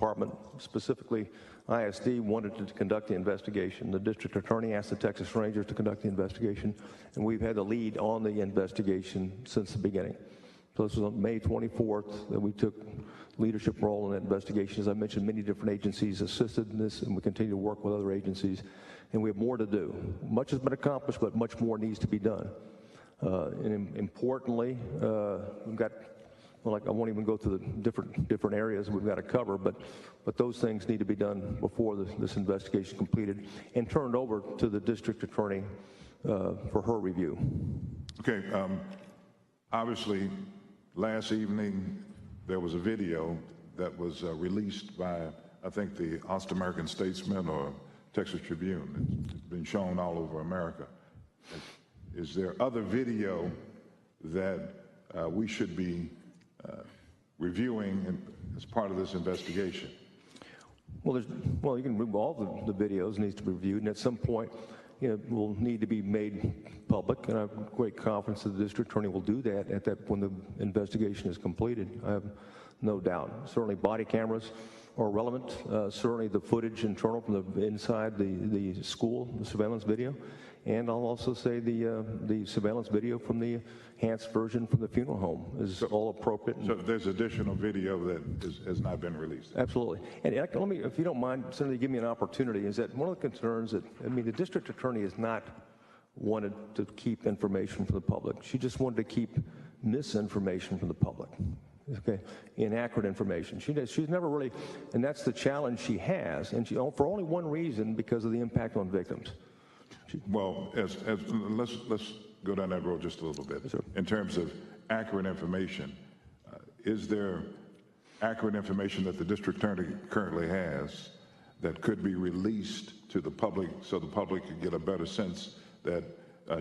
Department, specifically ISD, wanted to conduct the investigation. The district attorney asked the Texas Rangers to conduct the investigation, and we've had the lead on the investigation since the beginning. So this was on May 24th that we took leadership role in that investigation. As I mentioned, many different agencies assisted in this, and we continue to work with other agencies, and we have more to do. Much has been accomplished, but much more needs to be done. And importantly, we've got, well, I won't even go through the different areas we've got to cover, but those things need to be done before this investigation completed and turned over to the district attorney for her review. Okay. Obviously, last evening there was a video that was released by, I think, the Austin American Statesman or Texas Tribune. It's been shown all over America. Is there other video that we should be reviewing as part of this investigation? Well, you can remove all the videos needs to be reviewed, and at some point, will need to be made public, and I have great confidence that the district attorney will do that when the investigation is completed. I have no doubt. Certainly, body cameras are relevant. Certainly, the footage internal from the inside the school, the surveillance video, and I'll also say the surveillance video from the enhanced version from the funeral home is all appropriate. So there's additional video that has not been released? Absolutely. And let me, if you don't mind, Senator, give me an opportunity, is that one of the concerns that, the district attorney has not wanted to keep information from the public. She just wanted to keep misinformation from the public. Okay, inaccurate information. She's never really, and that's the challenge she has, and for only one reason, because of the impact on victims. Well, let's go down that road just a little bit. Sure. In terms of accurate information, is there accurate information that the district attorney currently has that could be released to the public so the public could get a better sense that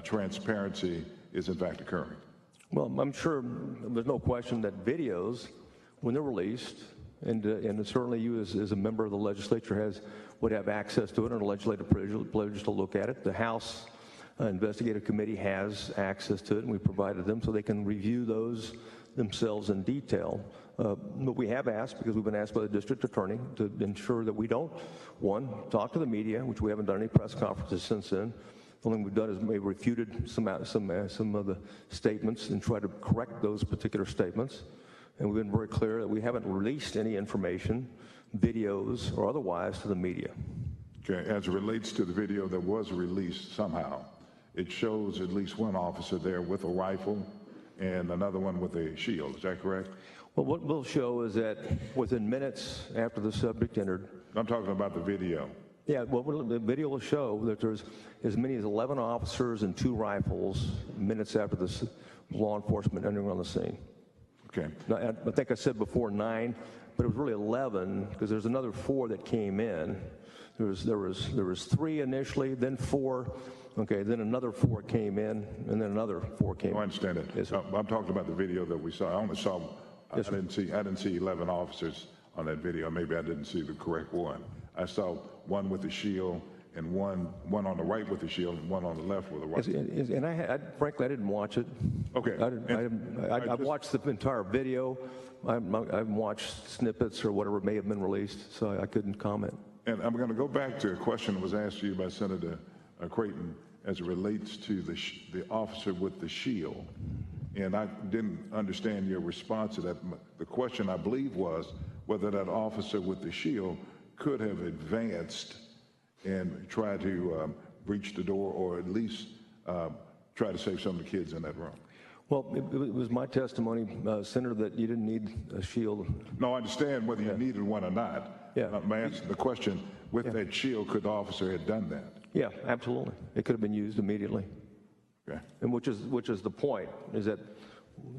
transparency is in fact occurring? Well, I'm sure there's no question that videos, when they're released, and certainly you as a member of the legislature would have access to it and a legislative privilege to look at it. The House Investigative Committee has access to it, and we provided them so they can review those themselves in detail. But we have asked, because we've been asked by the district attorney, to ensure that we don't, one, talk to the media, which we haven't done any press conferences since then. The only thing we've done is maybe refuted some of the statements and tried to correct those particular statements. And we've been very clear that we haven't released any information, videos or otherwise, to the media. Okay, as it relates to the video that was released somehow, it shows at least one officer there with a rifle and another one with a shield. Is that correct? Well, what we'll show is that within minutes after the subject entered... I'm talking about the video. Yeah, well, the video will show that there's as many as 11 officers and 2 rifles minutes after the law enforcement entering on the scene. Okay. Now, I think I said before 9, but it was really 11 because there's another 4 that came in. There was 3 initially, then 4. Okay, then another 4 came in, and then another 4 came in. I understand that. Yes, I'm talking about the video that we saw. I only saw. Yes, I didn't see 11 officers on that video. Maybe I didn't see the correct one. I saw one with a shield and one on the right with a shield and one on the left with a rifle. And frankly, I didn't watch it. Okay. I watched the entire video. I've watched snippets or whatever may have been released, so I couldn't comment. And I'm going to go back to a question that was asked to you by Senator Creighton as it relates to the officer with the shield. And I didn't understand your response to that. The question, I believe, was whether that officer with the shield could have advanced and tried to breach the door or at least try to save some of the kids in that room. Well, it was my testimony, Senator, that you didn't need a shield. No, I understand whether you needed one or not. Yeah. I'm asking the question, with that shield, could the officer have done that? Yeah, absolutely. It could have been used immediately. Okay. And which is the point, is that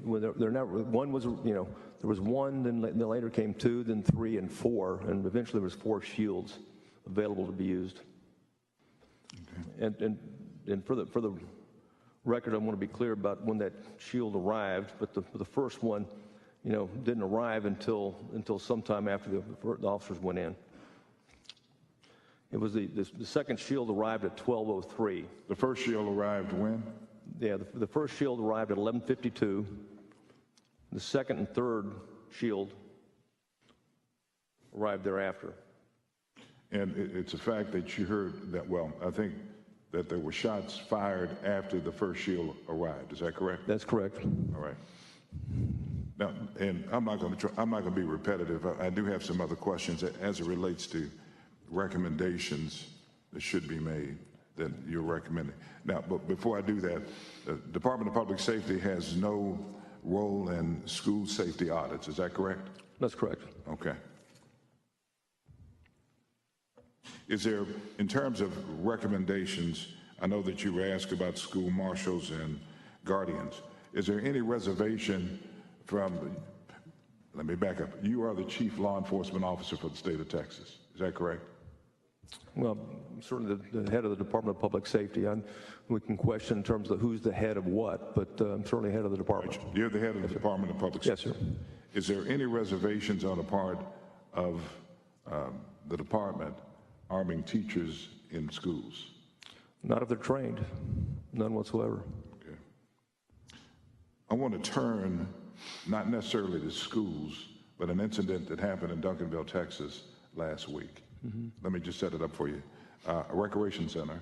when they're never, one was, there was 1, then later came 2, then 3 and 4, and eventually there was 4 shields available to be used. Okay. And for the record, I want to be clear about when that shield arrived, but the first one, didn't arrive until sometime after the officers went in. It was the second shield arrived at 12:03. The first shield arrived when? Yeah, the first shield arrived at 11:52. The second and third shield arrived thereafter. And it's a fact that you heard that, well, I think that there were shots fired after the first shield arrived. Is that correct? That's correct. All right. Now, and I'm not going to be repetitive. I do have some other questions as it relates to recommendations that should be made that you're recommending. Now, but before I do that, the Department of Public Safety has no role in school safety audits. Is that correct? That's correct. Okay. Is there, in terms of recommendations, I know that you were asked about school marshals and guardians. Is there any reservation from, let me back up, you are the chief law enforcement officer for the state of Texas. Is that correct? Well, certainly the head of the Department of Public Safety. We can question in terms of who's the head of what, but I'm certainly head of the department. You're the head of the Department of Public Safety. Yes, sir. Is there any reservations on the part of the department arming teachers in schools? Not if they're trained. None whatsoever. Okay. I want to turn not necessarily to schools, but an incident that happened in Duncanville, Texas last week. Let me just set it up for you. A recreation center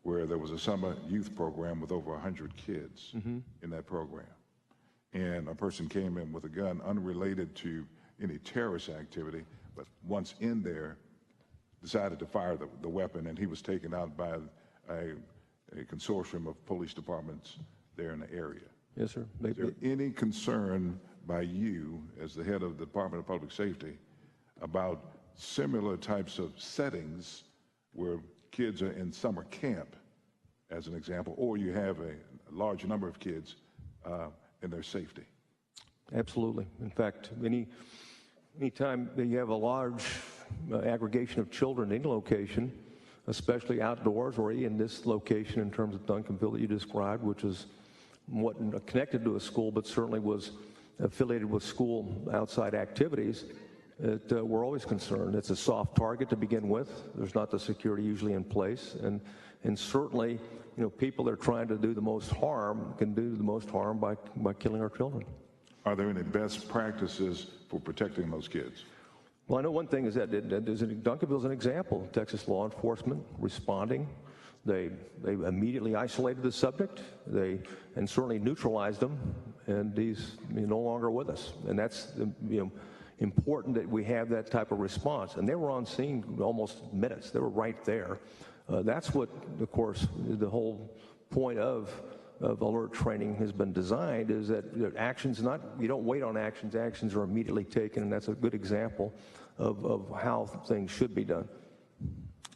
where there was a summer youth program with over 100 kids in that program. And a person came in with a gun unrelated to any terrorist activity, but once in there, decided to fire the weapon, and he was taken out by a consortium of police departments there in the area. Yes, sir. Is there any concern by you, as the head of the Department of Public Safety, about similar types of settings where kids are in summer camp, as an example, or you have a large number of kids in their safety? Absolutely. In fact, any time that you have a large aggregation of children in any location, especially outdoors or in this location in terms of Duncanville that you described, which is wasn't connected to a school but certainly was affiliated with school outside activities, we're always concerned. It's a soft target to begin with. There's not the security usually in place, and certainly, people that are trying to do the most harm can do the most harm by killing our children. Are there any best practices for protecting those kids? Well, I know one thing is that Duncanville is an example of Texas law enforcement responding. They immediately isolated the subject, and certainly neutralized them, and he's no longer with us. And that's important that we have that type of response. And they were on scene almost minutes. They were right there. That's what, of course, the whole point of alert training has been designed, is that actions you don't wait on actions. Actions are immediately taken, and that's a good example of how things should be done.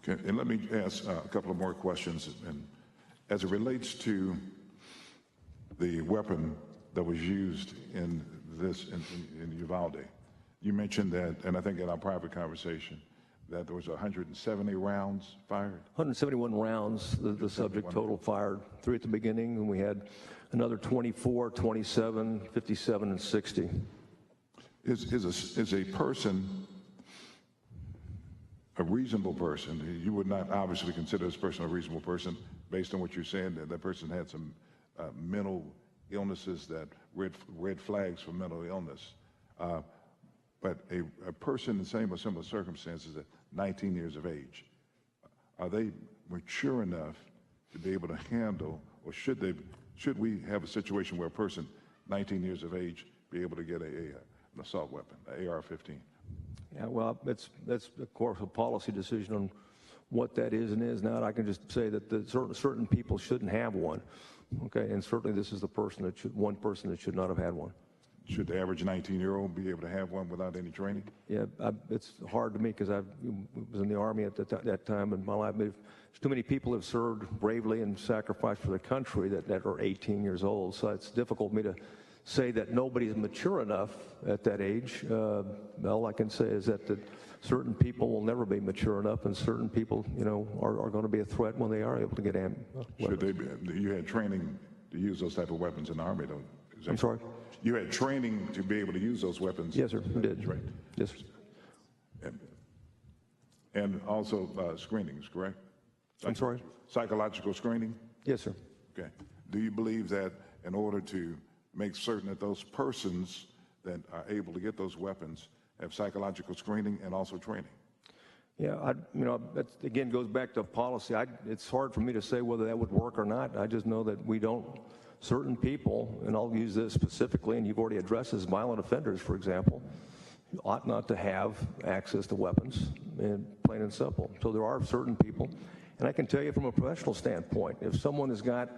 Okay, and let me ask a couple of more questions. And as it relates to the weapon that was used in Uvalde, you mentioned that, and I think in our private conversation, that there was 170 rounds fired? 171 rounds, the subject total fired, 3 at the beginning, and we had another 24, 27, 57, and 60. Is a person, a reasonable person? You would not obviously consider this person a reasonable person based on what you're saying, that person had some mental illnesses, that red flags for mental illness. But a person in the same or similar circumstances at 19 years of age, are they mature enough to be able to handle, or should we have a situation where a person 19 years of age be able to get an assault weapon, an AR-15? Yeah, well, that's of course a policy decision on what that is and is not. I can just say that certain people shouldn't have one. Okay, and certainly this is one person that should not have had one. Should the average 19-year-old be able to have one without any training? Yeah, it's hard to me because I was in the Army at that time in my life. Too many people have served bravely and sacrificed for the country that are 18 years old. So it's difficult for me to say that nobody's mature enough at that age. All I can say is that certain people will never be mature enough, and certain people, are going to be a threat when they are able to get you had training to use those type of weapons in the Army, though? I'm sorry? You had training to be able to use those weapons? Yes, sir, we did. Right. Yes. And also screenings, correct? I'm sorry? Psychological screening? Yes, sir. Okay. Do you believe that in order to make certain that those persons that are able to get those weapons have psychological screening and also training. Yeah, that again goes back to policy. It's hard for me to say whether that would work or not. I just know that certain people, and I'll use this specifically, and you've already addressed this, violent offenders, for example, ought not to have access to weapons, and plain and simple. So there are certain people, and I can tell you from a professional standpoint, if someone has got,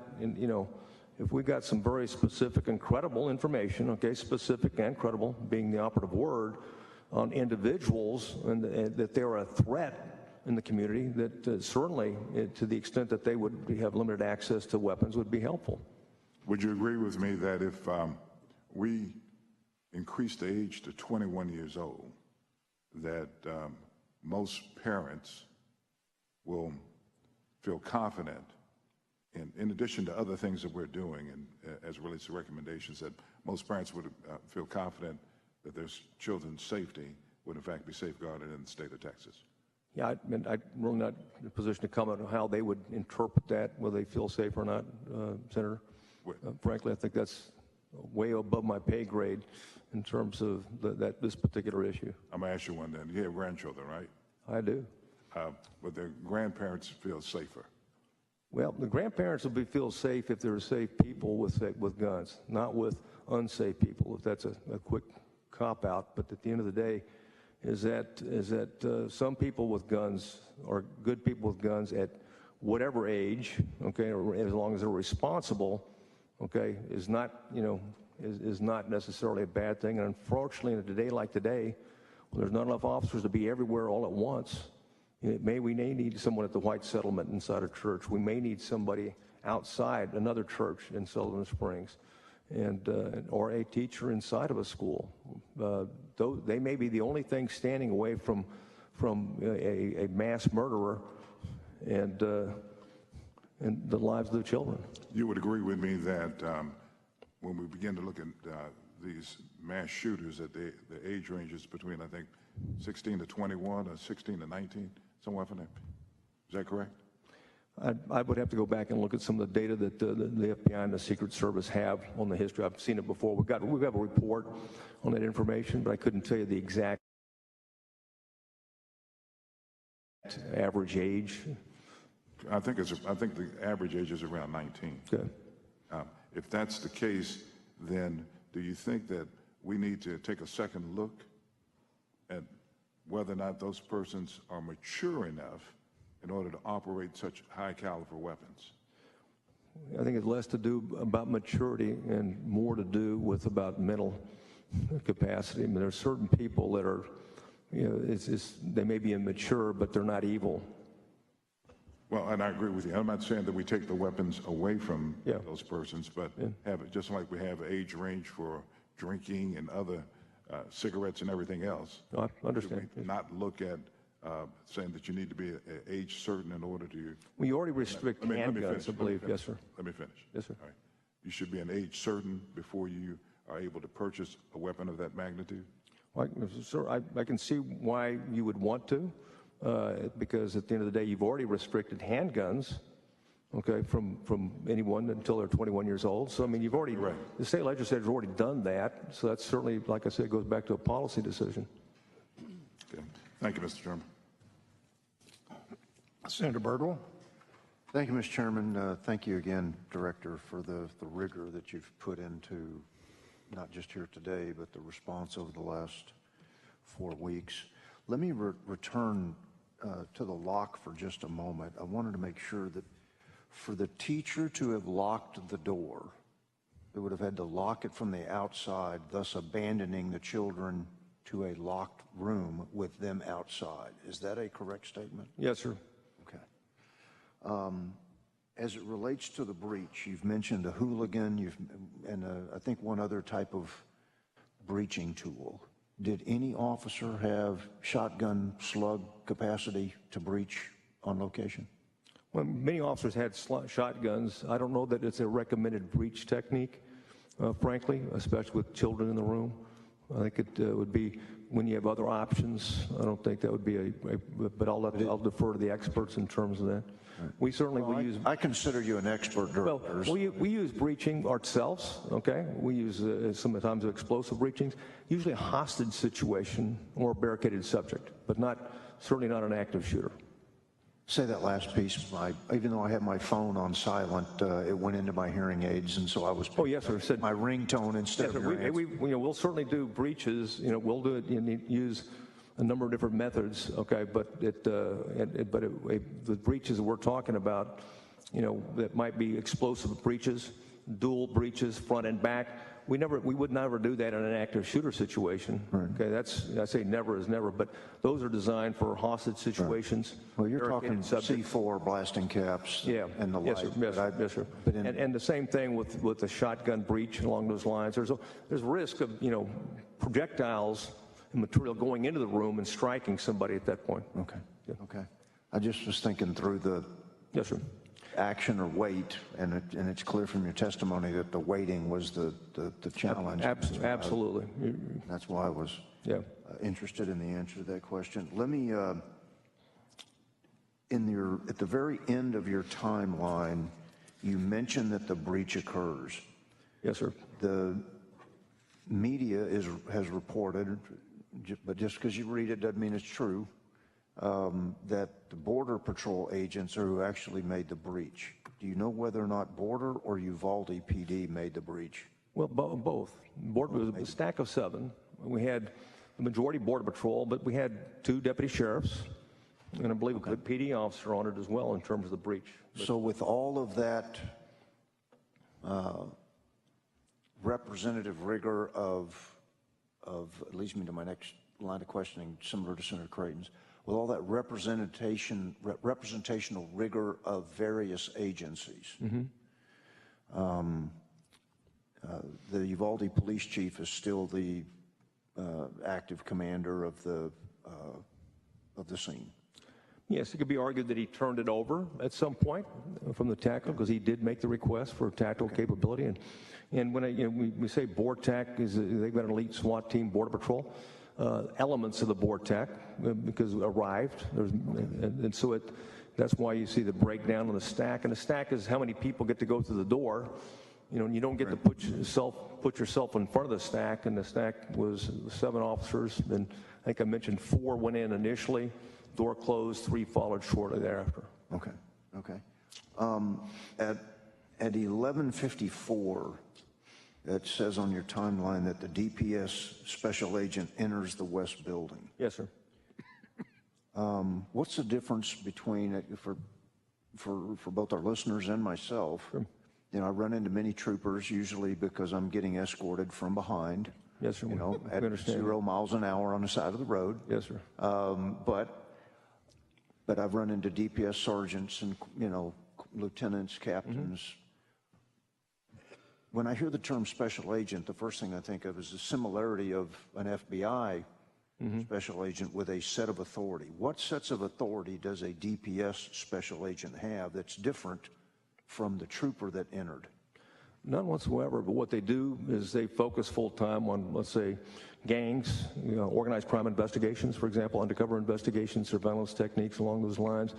if we've got some very specific and credible information, okay, specific and credible being the operative word, on individuals and that they're a threat in the community, that certainly, to the extent that they would have limited access to weapons, would be helpful. Would you agree with me that if we increase the age to 21 years old, that most parents will feel confident, in addition to other things that we're doing, and as it relates to recommendations, that most parents would feel confident that their children's safety would in fact be safeguarded in the state of Texas? Yeah, I'm really not in a position to comment on how they would interpret that, whether they feel safe or not, Senator. Frankly, I think that's way above my pay grade in terms of this particular issue. I'm going to ask you one then. You have grandchildren, right? I do. Would their grandparents feel safer? Well, the grandparents will feel safe if they're safe people with guns, not with unsafe people, if that's a quick cop-out. But at the end of the day, is that some people with guns are good people with guns at whatever age, okay, or as long as they're responsible, okay, is not necessarily a bad thing. And unfortunately, in a day like today, when there's not enough officers to be everywhere all at once, we may need someone at the White Settlement inside a church. We may need somebody outside another church in Sullivan Springs, or a teacher inside of a school. They may be the only thing standing away from a mass murderer and the lives of the children. You would agree with me that when we begin to look at these mass shooters, that the age range is between, I think, 16 to 21 or 16 to 19, somewhere from there. Is that correct? I would have to go back and look at some of the data that the FBI and the Secret Service have on the history. I've seen it before. We have a report on that information, but I couldn't tell you the exact average age. I think the average age is around 19. Okay. If that's the case, then do you think that we need to take a second look at whether or not those persons are mature enough in order to operate such high-caliber weapons? I think it's less to do about maturity and more to do with about mental capacity. I mean, there are certain people that are, they may be immature, but they're not evil. Well, and I agree with you. I'm not saying that we take the weapons away from those persons, but have it just like we have age range for drinking and other cigarettes and everything else. No, I understand. Should we not look at saying that you need to be age certain in order to... Well, you already restrict handguns, I believe. Yes, sir. Let me finish. Yes, sir. All right. You should be an age certain before you are able to purchase a weapon of that magnitude? Well, sir, I can see why you would want to, because at the end of the day, you've already restricted handguns, okay, from anyone until they're 21 years old. So, I mean, you've already, the state legislature's already done that. So that's certainly, like I said, goes back to a policy decision. Okay. Thank you, Mr. Chairman. Senator Birdwell. Thank you, Mr. Chairman. Thank you again, Director, for the rigor that you've put into not just here today, but the response over the last 4 weeks. Let me return to the lock for just a moment. I wanted to make sure that for the teacher to have locked the door, they would have had to lock it from the outside, thus abandoning the children to a locked room with them outside. Is that a correct statement? Yes, sir. Okay. As it relates to the breach, you've mentioned a hooligan, and I think one other type of breaching tool. Did any officer have shotgun slug capacity to breach on location? Well, many officers had shotguns. I don't know that it's a recommended breach technique, frankly, especially with children in the room. I think it would be when you have other options, I don't think that would be but I'll defer to the experts in terms of that. We certainly Well, use. I consider you an expert, Director. Well, we use breaching ourselves, okay? We use sometimes explosive breachings, usually a hostage situation or a barricaded subject, but certainly not an active shooter. Say that last piece. Even though I have my phone on silent, it went into my hearing aids, and so I was. Oh yes, sir. My ringtone instead Yes, of sir. your answer. We'll certainly do breaches. We'll do it. Use a number of different methods. Okay, but the breaches that we're talking about, that might be explosive breaches, dual breaches, front and back. We would never do that in an active shooter situation. Right. Okay, I say never is never, but those are designed for hostage situations. Right. Well, you're talking C4 blasting caps, and the like. Yes, sir. And the same thing with the shotgun breach along those lines. There's risk of projectiles and material going into the room and striking somebody at that point. Okay. Yeah. Okay. I just was thinking through the. Yes, sir. Action or weight, and it's clear from your testimony that the weighting was the challenge. Absolutely. That's why I was interested in the answer to that question. Let me, at the very end of your timeline, you mentioned that the breach occurs. Yes, sir. The media has reported, but just because you read it doesn't mean it's true, that the Border Patrol agents are who actually made the breach. Do you know whether or not Border or Uvalde PD made the breach? Well, both. Border was a stack of 7. We had the majority Border Patrol, but we had 2 deputy sheriffs, and I believe a PD officer on it as well in terms of the breach. So with all of that representative rigor of it leads me to my next line of questioning, similar to Senator Creighton's, with all that representational rigor of various agencies. The Uvalde police chief is still the active commander of the scene. Yes, it could be argued that he turned it over at some point from the tactical, because he did make the request for tactical capability. And when we say BORTAC, they've got an elite SWAT team, Border Patrol. Elements of the BORTAC because arrived, and so that's why you see the breakdown on the stack. And the stack is how many people get to go through the door. You don't get to put yourself in front of the stack. And the stack was 7 officers, and I think I mentioned 4 went in initially. Door closed, 3 followed shortly thereafter. Okay. At 11:54. It says on your timeline that the DPS special agent enters the West Building. Yes, sir. What's the difference between, for both our listeners and myself? Sure. I run into many troopers usually because I'm getting escorted from behind. Yes, sir. At 0 miles an hour on the side of the road. Yes, sir. But I've run into DPS sergeants and lieutenants, captains. When I hear the term special agent, the first thing I think of is the similarity of an FBI special agent with a set of authority. What sets of authority does a DPS special agent have that's different from the trooper that entered? None whatsoever, but what they do is they focus full-time on, let's say, gangs, organized crime investigations, for example, undercover investigations, surveillance techniques along those lines,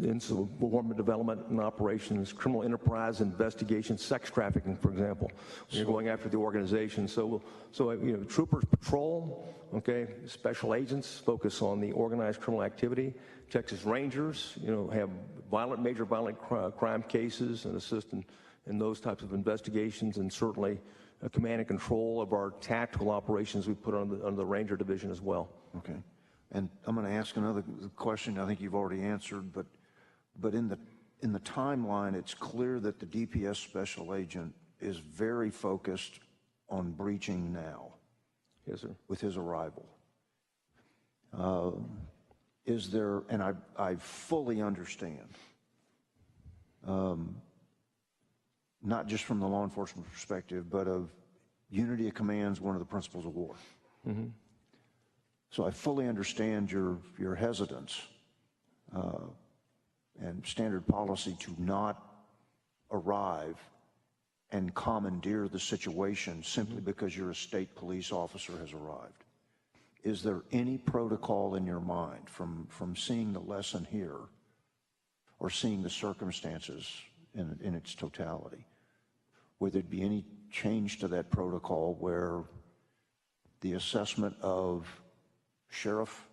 insubordinate development and operations, criminal enterprise investigations, sex trafficking, for example. You're going after the organization. So troopers patrol, special agents focus on the organized criminal activity. Texas Rangers, have major violent crime cases and assist in those types of investigations, and certainly command and control of our tactical operations we put on the Ranger Division as well. Okay. And I'm going to ask another question I think you've already answered, but in the timeline, it's clear that the DPS special agent is very focused on breaching now. Yes, sir. With his arrival. Is there, and I fully understand, not just from the law enforcement perspective, but of unity of command is one of the principles of war. So I fully understand your hesitance and standard policy to not arrive and commandeer the situation simply because you're a state police officer has arrived. is there any protocol in your mind from seeing the lesson here or seeing the circumstances in its totality? Would there be any change to that protocol where the assessment of sheriff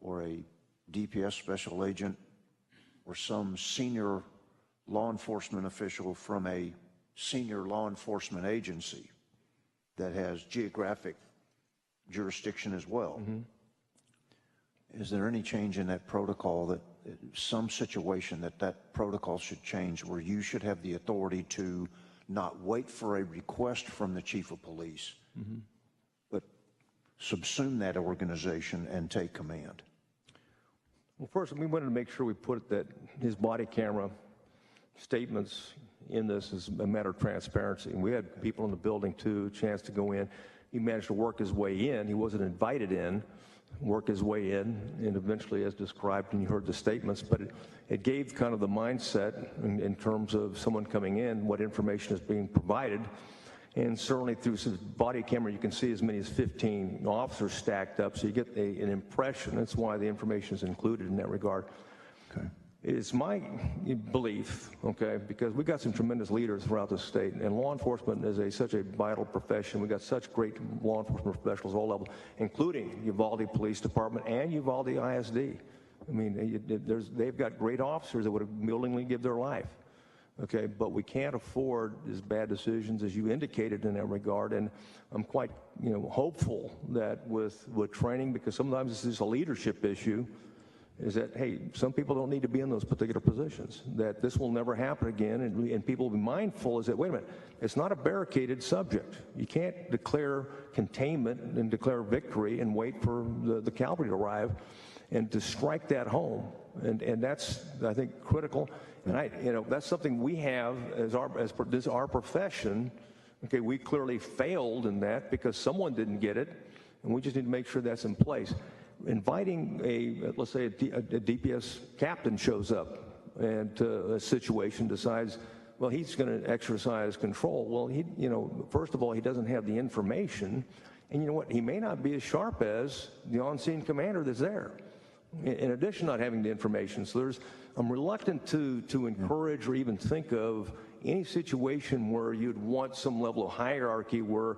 or a DPS special agent or some senior law enforcement official from a senior law enforcement agency that has geographic jurisdiction as well? Is there any change in that protocol, that some situation that protocol should change, where you should have the authority to not wait for a request from the chief of police, but subsume that organization and take command? Well, first, we wanted to make sure we put that his body camera statements in this as a matter of transparency. And we had people in the building, too, a chance to go in. He managed to work his way in. He wasn't invited in, work his way in, and eventually, as described, and you heard the statements, but it gave kind of the mindset in terms of someone coming in, what information is being provided. And certainly through his body camera, you can see as many as 15 officers stacked up, so you get an impression. That's why the information is included in that regard. Okay. It's my belief, okay, because we got some tremendous leaders throughout the state, and law enforcement is such a vital profession. We got such great law enforcement professionals all levels, including Uvalde Police Department and Uvalde ISD. I mean, they've got great officers that would have willingly give their life. Okay, but we can't afford as bad decisions as you indicated in that regard, and I'm quite, hopeful that with training, because sometimes this is a leadership issue, is that, hey, some people don't need to be in those particular positions, that this will never happen again, and people will be mindful is that, wait a minute, it's not a barricaded subject. You can't declare containment and declare victory and wait for the cavalry to arrive and to strike that home, and that's, I think, critical. And that's something we have as our profession. Okay, we clearly failed in that because someone didn't get it, and we just need to make sure that's in place. Inviting let's say a DPS captain shows up and a situation decides, well, he's going to exercise control. Well, first of all, he doesn't have the information, and you know what? He may not be as sharp as the on-scene commander that's there. In addition, not having the information. So I'm reluctant to encourage or even think of any situation where you'd want some level of hierarchy where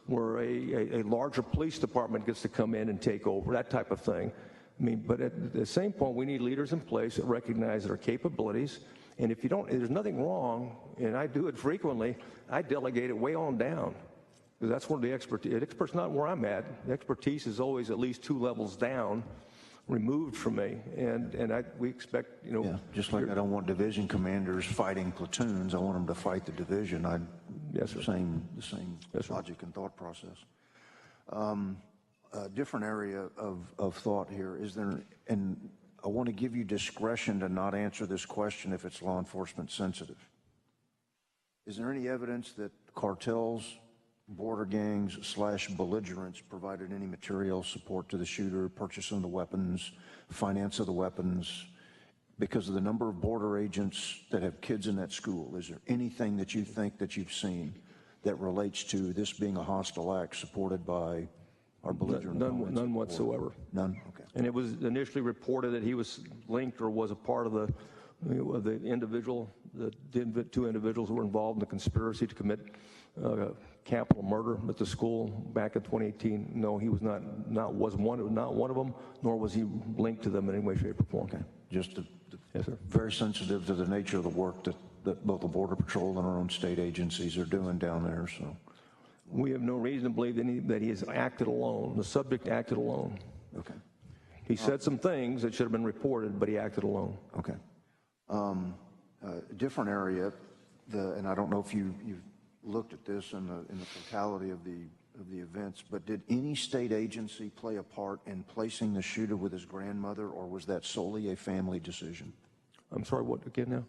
a larger police department gets to come in and take over, that type of thing. I mean, but at the same point, we need leaders in place that recognize their capabilities. And if you don't, there's nothing wrong, and I do it frequently, I delegate it way on down. Because that's where the expertise, not where I'm at. The expertise is always at least 2 levels down, removed from me, and we expect, Yeah, just like I don't want division commanders fighting platoons, I want them to fight the division. Yes, sir. The same Yes, sir. logic and thought process. A different area of thought here is there, and I want to give you discretion to not answer this question if it's law enforcement sensitive. Is there any evidence that cartels, border gangs / belligerents provided any material support to the shooter, purchase of the weapons, finance of the weapons, because of the number of border agents that have kids in that school? Is there anything that you think that you've seen that relates to this being a hostile act supported by our belligerent opponents? None whatsoever. None? Okay. And it was initially reported that he was linked or was a part of the individual, the 2 individuals who were involved in the conspiracy to commit capital murder at the school back in 2018. No, he was not one of them, nor was he linked to them in any way, shape, or form. Okay. Just Yes, sir. very sensitive to the nature of the work that both the Border Patrol and our own state agencies are doing down there. So We have no reason to believe that he has acted alone. The subject acted alone. okay. He said some things that should have been reported, but he acted alone. Okay. Different area, and I don't know if you've looked at this in the totality of the events, but did any state agency play a part in placing the shooter with his grandmother, or was that solely a family decision? I'm sorry, what again now?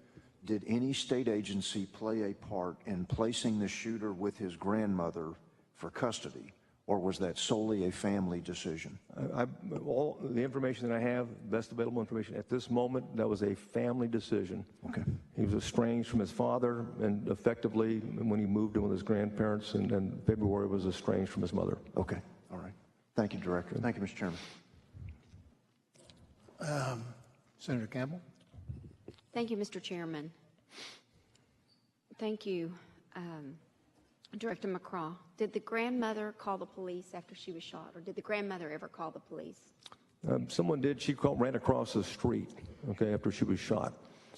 Did any state agency play a part in placing the shooter with his grandmother for custody, or was that solely a family decision? All the information that I have, best available information at this moment, that was a family decision. Okay. He was estranged from his father, and effectively, when he moved in with his grandparents in February, was estranged from his mother. Okay. All right. Thank you, Director. Thank you, Mr. Chairman. Senator Campbell? Thank you, Mr. Chairman. Thank you, Director McCraw. Did the grandmother call the police after she was shot, or did the grandmother ever call the police? Someone did. She ran across the street, okay, after she was shot,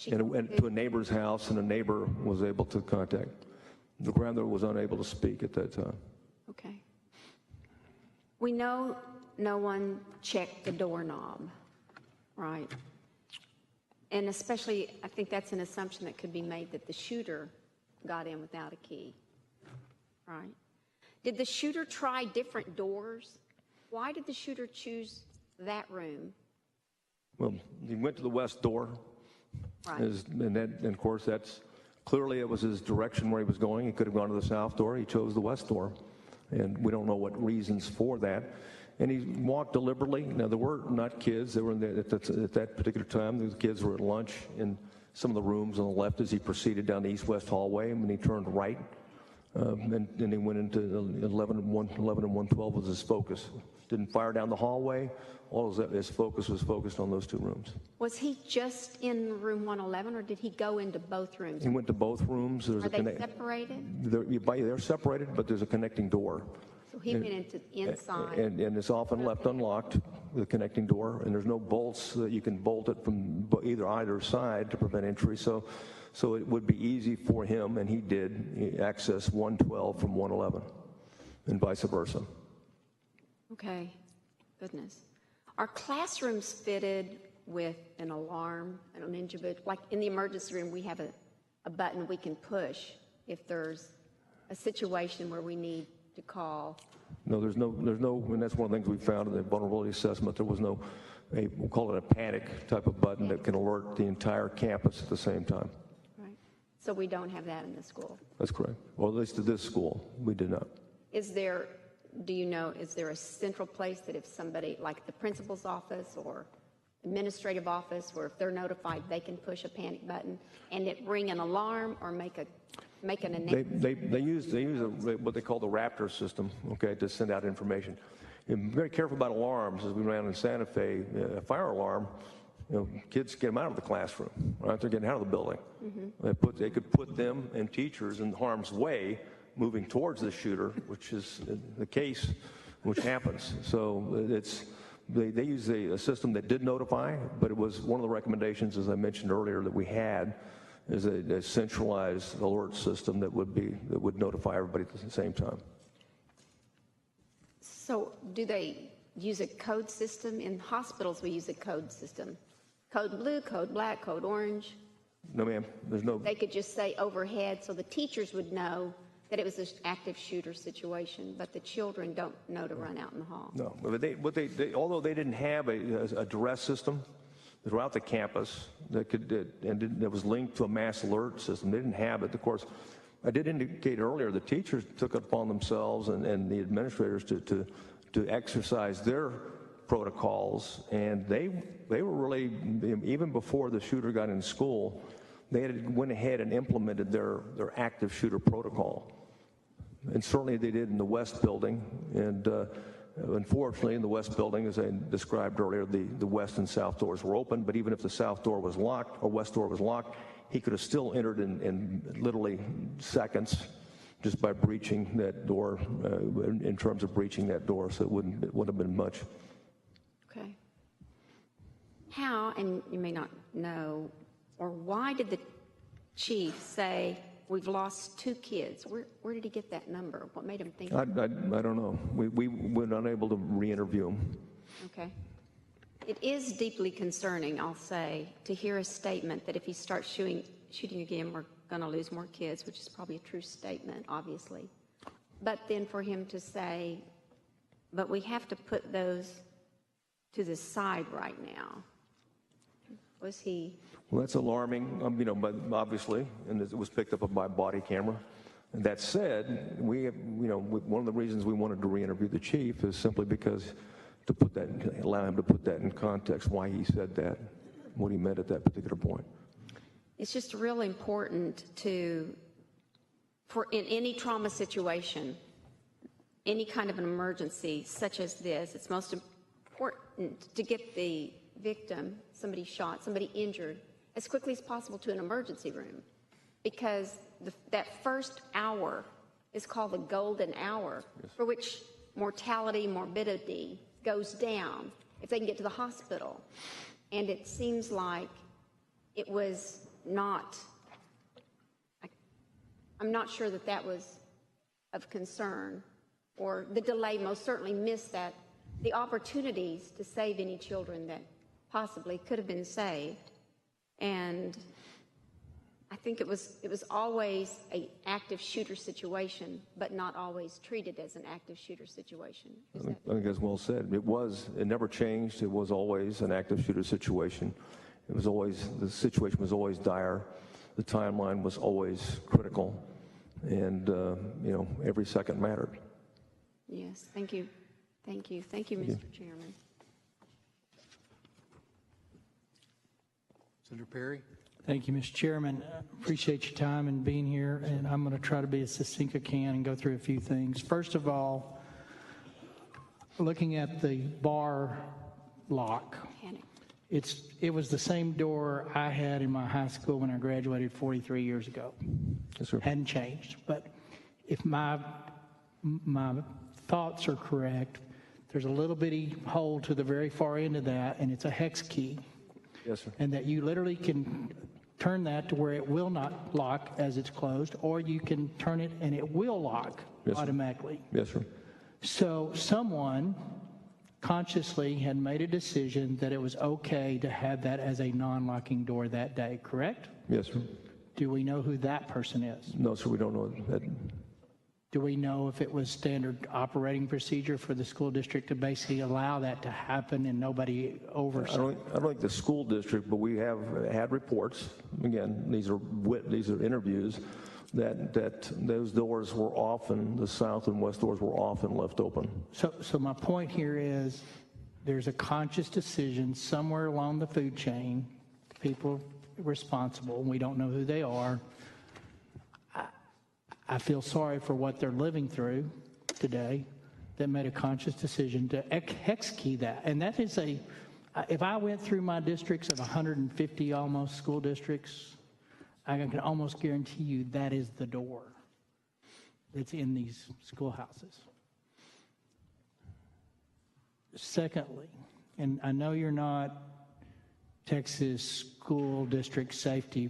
and went to a neighbor's house, and a neighbor was able to contact. The grandmother was unable to speak at that time. Okay. We know no one checked the doorknob, right? And especially, I think that's an assumption that could be made that the shooter got in without a key, right? Did the shooter try different doors? Why did the shooter choose that room? Well, he went to the west door, Right. and of course, that's clearly it was his direction where he was going. He could have gone to the south door. He chose the west door, and we don't know what reasons for that. And he walked deliberately. Now, there were not kids. They were at that particular time. The kids were at lunch in some of the rooms on the left as he proceeded down the east-west hallway, and he turned right. And he went into 11 and 112 was his focus. Didn't fire down the hallway. All his focus was focused on those two rooms. Was he just in room 111, or did he go into both rooms? He went to both rooms. There's Are they separated? They're separated, but there's a connecting door. So he went into inside. And it's often left unlocked, the connecting door, and there's no bolts that you can bolt it from either side to prevent entry. So it would be easy for him, and he did access 112 from 111, and vice versa. Okay, goodness. Are classrooms fitted with an alarm and an individual? Like in the emergency room, we have a button we can push if there's a situation where we need to call. No, there's no, and that's one of the things we found in the vulnerability assessment. There was no, we'll call it a panic type of button that can alert the entire campus at the same time. Right. So we don't have that in the school. That's correct. Well, at least at this school, we did not. Is there, do you know, is there a central place that if somebody, like the principal's office or administrative office, where if they're notified, they can push a panic button and it ring an alarm or make an announcement? They use what they call the Raptor system, okay, to send out information. And very careful about alarms. As we ran in Santa Fe, a fire alarm, kids get them out of the classroom, right? They're getting out of the building. Mm-hmm. They could put them and teachers in harm's way, moving towards the shooter, which is the case, which happens. So they use a system that did notify, but it was one of the recommendations, as I mentioned earlier, that we had is a centralized alert system that would notify everybody at the same time. So do they use a code system? In hospitals, we use a code system. Code blue, code black, code orange. No, ma'am. There's no. They could just say overhead so the teachers would know that it was an active shooter situation, but the children don't know to run out in the hall. No, but although they didn't have a duress system throughout the campus that was linked to a mass alert system, they didn't have it. Of course, I did indicate earlier the teachers took it upon themselves and the administrators to exercise their protocols, and they were really, even before the shooter got in school, they went ahead and implemented their active shooter protocol. And certainly they did in the West Building, and unfortunately in the West Building, as I described earlier, the West and South doors were open, but even if the South door was locked or West door was locked, he could have still entered in literally seconds just by breaching that door, in terms of breaching that door, so it wouldn't have been much. Okay. How, and you may not know, or why did the chief say, we've lost 2 kids? Where did he get that number? What made him think? I don't know. We were unable to re-interview him. Okay. It is deeply concerning, I'll say, to hear a statement that if he starts shooting again, we're going to lose more kids, which is probably a true statement, obviously. But then for him to say, but we have to put those to the side right now. Was he? Well, that's alarming, but obviously, and it was picked up by a body camera. And that said, one of the reasons we wanted to re-interview the chief is simply because allow him to put that in context, why he said that, what he meant at that particular point. It's just really important for in any trauma situation, any kind of an emergency such as this, it's most important to get the victim, somebody shot, somebody injured, as quickly as possible to an emergency room, because that first hour is called the golden hour, for which mortality, morbidity goes down if they can get to the hospital. And it seems like it was not, I'm not sure that that was of concern, or the delay most certainly missed that, the opportunities to save any children that possibly could have been saved. And I think it was always an active shooter situation, but not always treated as an active shooter situation. I think that's well said. It never changed. It was always an active shooter situation. The situation was always dire. The timeline was always critical. And, every second mattered. Yes, thank you. Thank you. Thank you, Mr. Chairman. Senator Perry? Thank you, Mr. Chairman. Appreciate your time and being here, and I'm going to try to be as succinct as I can and go through a few things. First of all, looking at the bar lock, Panic. it was the same door I had in my high school when I graduated 43 years ago. Yes, sir. Hadn't changed. But if my thoughts are correct, there's a little bitty hole to the very far end of that, and it's a hex key. Yes, sir. And that you literally can turn that to where it will not lock as it's closed, or you can turn it and it will lock automatically. Yes, sir. So someone consciously had made a decision that it was okay to have that as a non-locking door that day, correct? Yes, sir. Do we know who that person is? No, sir, we don't know that. Do we know if it was standard operating procedure for the school district to basically allow that to happen and nobody oversight? I don't think the school district, but we have had reports. Again, these are interviews that those doors were often, the south and west doors were often left open. So my point here is there's a conscious decision somewhere along the food chain, people responsible, and we don't know who they are. I feel sorry for what they're living through today that made a conscious decision to hex key that. And that is if I went through my districts of 150 almost school districts, I can almost guarantee you that is the door that's in these schoolhouses. Secondly, and I know you're not Texas School District Safety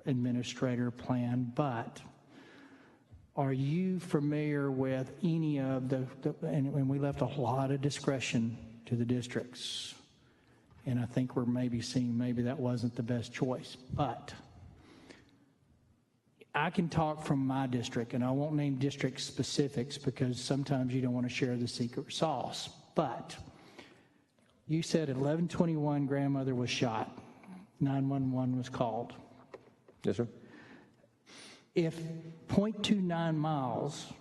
Administrator plan, but are you familiar with any of and we left a lot of discretion to the districts, and I think we're seeing that wasn't the best choice, but I can talk from my district, and I won't name district specifics because sometimes you don't want to share the secret sauce, but you said at 11:21 grandmother was shot, 911 was called. Yes, sir. If 0.29 miles,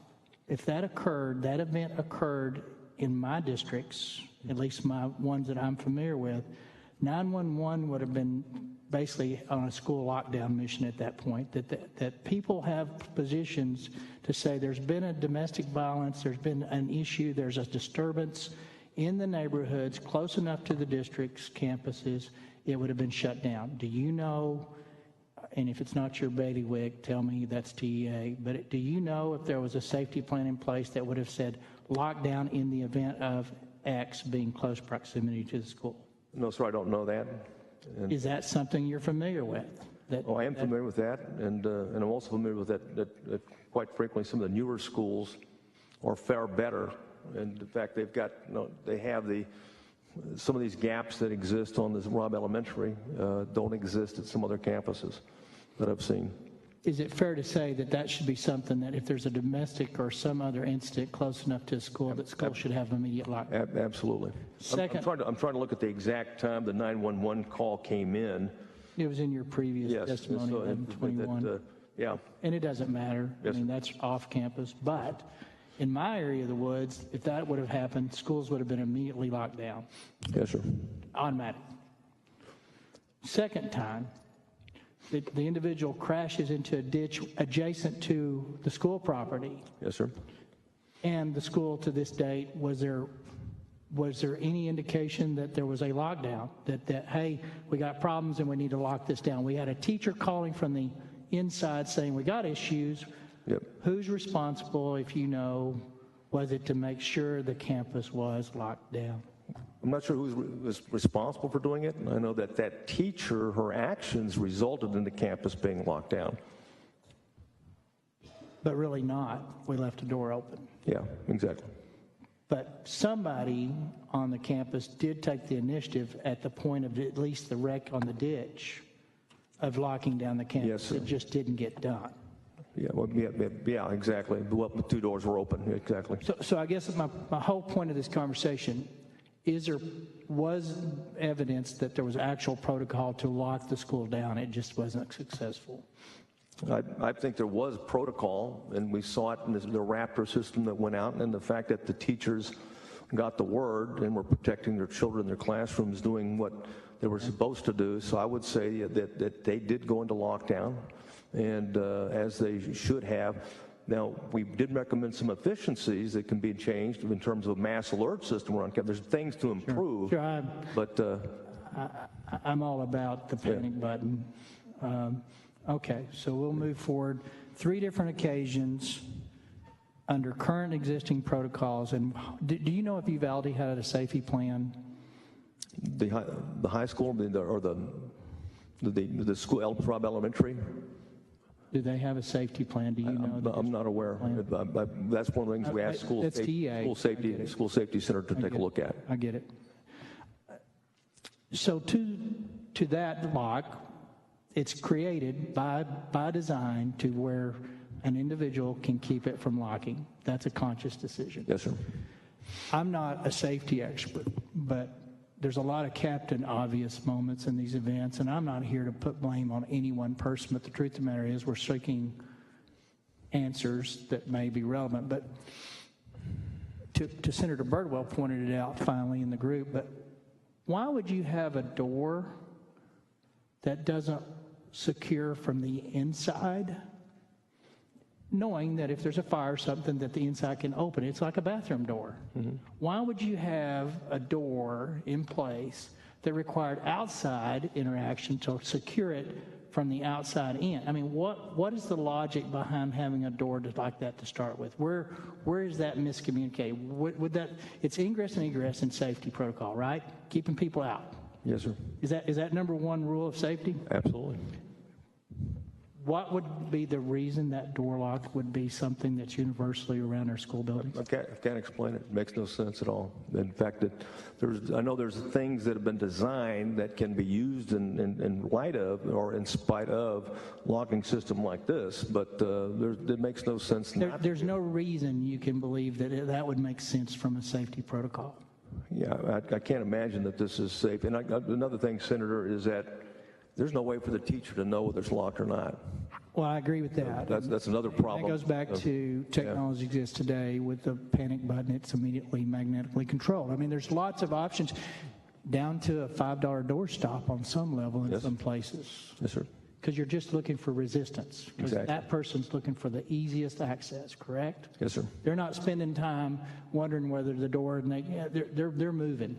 if that event occurred in my districts, at least my ones that I'm familiar with, 911 would have been basically on a school lockdown mission at that point, that people have positions to say there's been a domestic violence, there's been an issue, there's a disturbance in the neighborhoods close enough to the district's campuses, it would have been shut down. Do you know, and if it's not your bailiwick, tell me that's TEA, but do you know if there was a safety plan in place that would have said lockdown in the event of X being close proximity to the school? No, sir, I don't know that. And is that something you're familiar with? I am familiar with that, and I'm also familiar with that quite frequently some of the newer schools are far better. And in fact, they have some of these gaps that exist on this Robb Elementary don't exist at some other campuses that I've seen. Is it fair to say that should be something that if there's a domestic or some other incident close enough to a school, that school should have immediate lockdown? Absolutely. Second, I'm trying to look at the exact time the 911 call came in. It was in your previous testimony, 11:21. Yeah. And it doesn't matter. Yes, I mean, that's off campus. But in my area of the woods, if that would have happened, schools would have been immediately locked down. Yes, sir. Automatic. Second time, the individual crashes into a ditch adjacent to the school property. Yes, sir. And the school to this date, was there any indication that there was a lockdown, that hey, we got problems and we need to lock this down? We had a teacher calling from the inside saying we got issues. Yep. Who's responsible, if you know? Was it to make sure the campus was locked down? I'm not sure was responsible for doing it. I know that that teacher, her actions resulted in the campus being locked down. But really not. We left the door open. Yeah, exactly. But somebody on the campus did take the initiative at the point of at least the wreck on the ditch of locking down the campus. Yes, sir. It just didn't get done. Yeah, well, yeah, exactly. Well, the 2 doors were open, exactly. So I guess my whole point of this conversation is there was evidence that there was actual protocol to lock the school down. It just wasn't successful. I think there was protocol, and we saw it in the Raptor system that went out, and the fact that the teachers got the word and were protecting their children in their classrooms, doing what they were supposed to do. So I would say that they did go into lockdown, and as they should have. Now, we did recommend some efficiencies that can be changed in terms of a mass alert system around campus. There's things to improve, Sure, but I'm all about the panic button. Okay, so we'll move forward. 3 different occasions under current existing protocols. And do you know if Uvalde had a safety plan? the high school or the school, Elm Rob Elementary. Do they have a safety plan? Do you know? I'm not aware. That's one of the things we ask That's DA. school safety center to take a look at. I get it. So to that lock, it's created by design to where an individual can keep it from locking. That's a conscious decision. Yes, sir. I'm not a safety expert, but there's a lot of Captain Obvious moments in these events, and I'm not here to put blame on any one person, but the truth of the matter is we're seeking answers that may be relevant. But to Senator Birdwell pointed it out finally in the group, but why would you have a door that doesn't secure from the inside, knowing that if there's a fire or something that the inside can open? It's like a bathroom door. Mm-hmm. Why would you have a door in place that required outside interaction to secure it from the outside in? I mean, what is the logic behind having a door like that to start with? Where is that miscommunicated? Would that, it's ingress and egress and safety protocol, right? Keeping people out. Yes, sir. Is that number one rule of safety? Absolutely. What would be the reason that door lock would be something that's universally around our school buildings? I can't explain it. It makes no sense at all. In fact, I know there's things that have been designed that can be used in light of or in spite of locking system like this, but it makes no sense. There's no reason you can believe that would make sense from a safety protocol. Yeah, I can't imagine that this is safe. And another thing, Senator, is that there's no way for the teacher to know whether it's locked or not. Well, I agree with that. That's another problem. That goes back to technology exists today. With the panic button, it's immediately magnetically controlled. I mean, there's lots of options, down to a $5 doorstop on some level in some places. Yes, sir. Because you're just looking for resistance. Because Exactly. that person's looking for the easiest access, correct? Yes, sir. They're not spending time wondering whether the door, and they're moving,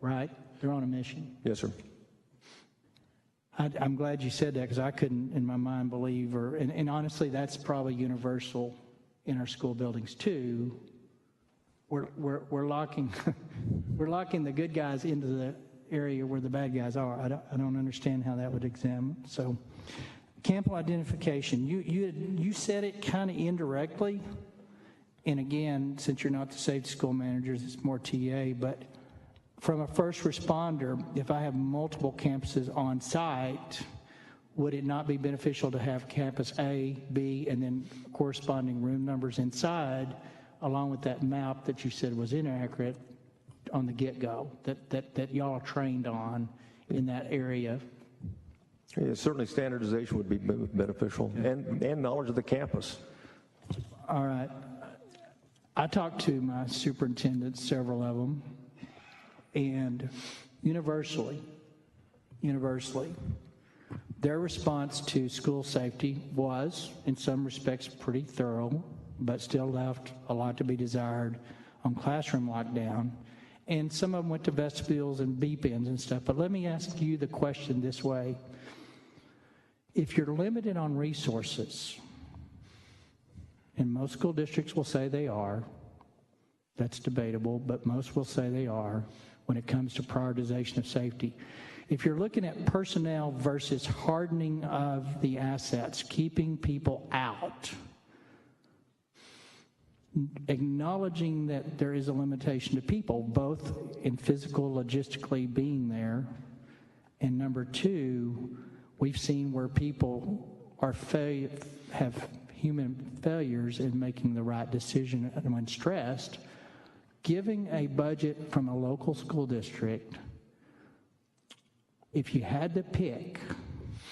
right? They're on a mission. Yes, sir. I'm glad you said that, because I couldn't in my mind believe, and honestly, that's probably universal in our school buildings too. We're locking we're locking the good guys into the area where the bad guys are. I don't understand how that would examine. So, camp identification. You said it kind of indirectly, and again, since you're not the safety school managers, it's more TA, but. From a first responder, if I have multiple campuses on site, would it not be beneficial to have campus A, B, and then corresponding room numbers inside, along with that map that you said was inaccurate on the get-go, that y'all are trained on in that area? Yeah, certainly standardization would be beneficial, and knowledge of the campus. All right. I talked to my superintendents, several of them, and universally, their response to school safety was, in some respects, pretty thorough. but still left a lot to be desired on classroom lockdown. And some of them went to vestibules and B-pins and stuff. But let me ask you the question this way. If you're limited on resources, and most school districts will say they are, that's debatable, but most will say they are when it comes to prioritization of safety. If you're looking at personnel versus hardening of the assets, keeping people out, acknowledging that there is a limitation to people, both in physical, logistically being there, and number two, we've seen where people are have human failures in making the right decision when stressed. Giving a budget from a local school district, if you had to pick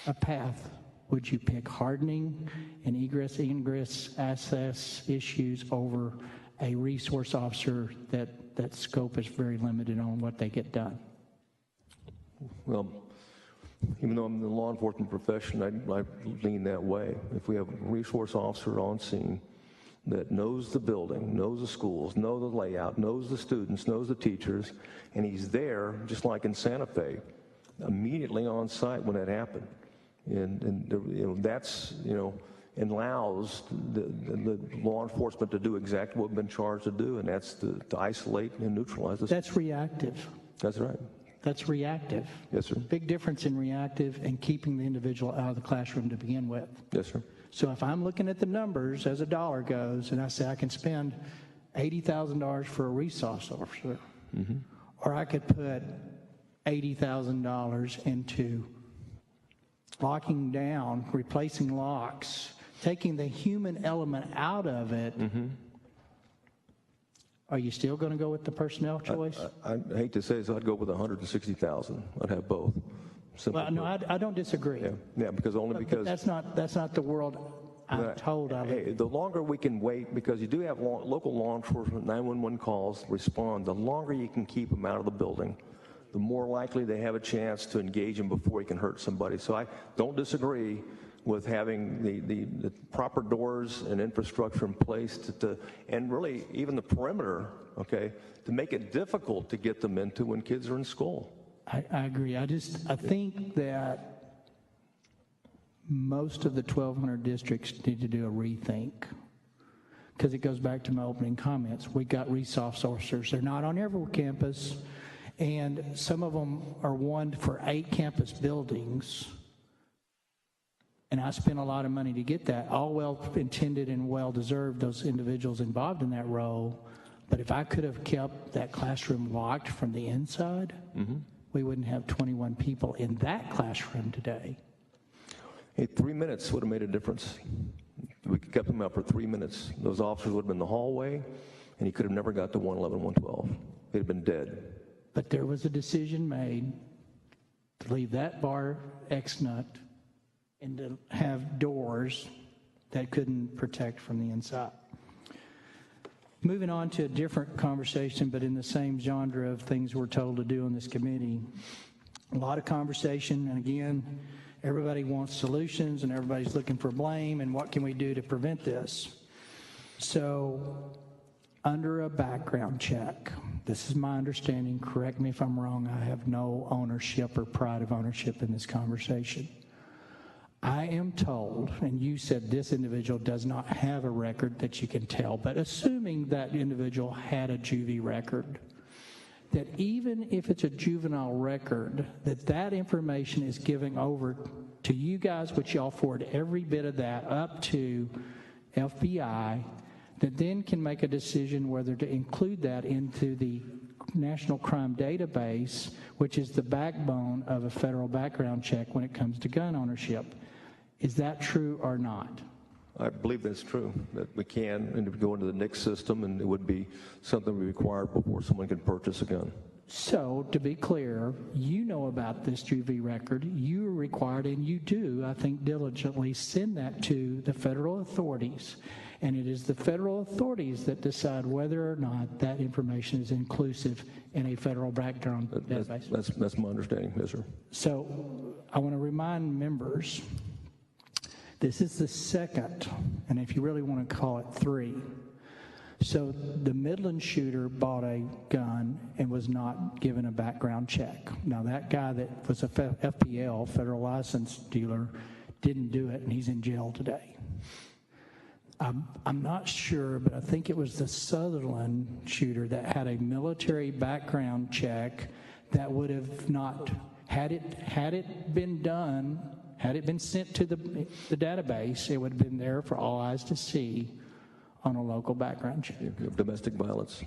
a path, would you pick hardening and egress access issues over a resource officer that scope is very limited on what they get done? Well, even though I'm in the law enforcement profession, I lean that way. If we have a resource officer on scene that knows the building, knows the schools, knows the layout, knows the students, knows the teachers, and he's there, just like in Santa Fe, immediately on site when that happened. And that's, and allows the law enforcement to do exactly what we've been charged to do, and that's to isolate and neutralize this. That's reactive. That's right. That's reactive. Yes, sir. Big difference in reactive and keeping the individual out of the classroom to begin with. Yes, sir. So if I'm looking at the numbers as a dollar goes, and I say I can spend $80,000 for a resource officer, or I could put $80,000 into locking down, replacing locks, taking the human element out of it, are you still going to go with the personnel choice? I hate to say this, I'd go with 160,000. I'd have both. Well, no, I don't disagree. Yeah, because But that's not the world I'm told I live in. Hey, the longer we can wait, because you do have local law enforcement 911 calls respond, the longer you can keep them out of the building, the more likely they have a chance to engage them before he can hurt somebody. So I don't disagree with having the proper doors and infrastructure in place and really even the perimeter, okay, to make it difficult to get them into when kids are in school. I agree. I think that most of the 1,200 districts need to do a rethink, because it goes back to my opening comments. We got resource officers. They're not on every campus, and some of them are one for 8 campus buildings. And I spent a lot of money to get that, all well-intended and well-deserved, those individuals involved in that role. But if I could have kept that classroom locked from the inside, we wouldn't have 21 people in that classroom today. Hey, 3 minutes would have made a difference. We kept them out for 3 minutes. Those officers would have been in the hallway, and he could have never got to 111, 112. They'd have been dead. But there was a decision made to leave that bar X-nut and to have doors that couldn't protect from the inside. Moving on to a different conversation, but in the same genre of things we're told to do in this committee. A lot of conversation, and again, everybody wants solutions and everybody's looking for blame and what can we do to prevent this. So, under a background check, this is my understanding, correct me if I'm wrong, I have no ownership or pride of ownership in this conversation. I am told, and you said this individual does not have a record that you can tell, but assuming that individual had a juvie record, that even if it's a juvenile record, that information is given over to you guys, which y'all forward every bit of that up to FBI, that then can make a decision whether to include that into the National Crime Database, which is the backbone of a federal background check when it comes to gun ownership. Is that true or not? I believe that's true, that we can, and it would go into the NICS system, and it would be something we require before someone can purchase a gun. So, to be clear, you know about this juvie record. You are required, and you do, I think, diligently send that to the federal authorities. And it is the federal authorities that decide whether or not that information is inclusive in a federal background database. That's my understanding, yes, sir. So, I want to remind members This is the second, and if you really want to call it three. So the Midland shooter bought a gun and was not given a background check. Now that guy that was a FPL, federal license dealer, didn't do it, and he's in jail today. I'm not sure, but I think it was the Sutherland shooter that had a military background check that would have not, had it been done, had it been sent to the database, it would have been there for all eyes to see on a local background check. Domestic violence.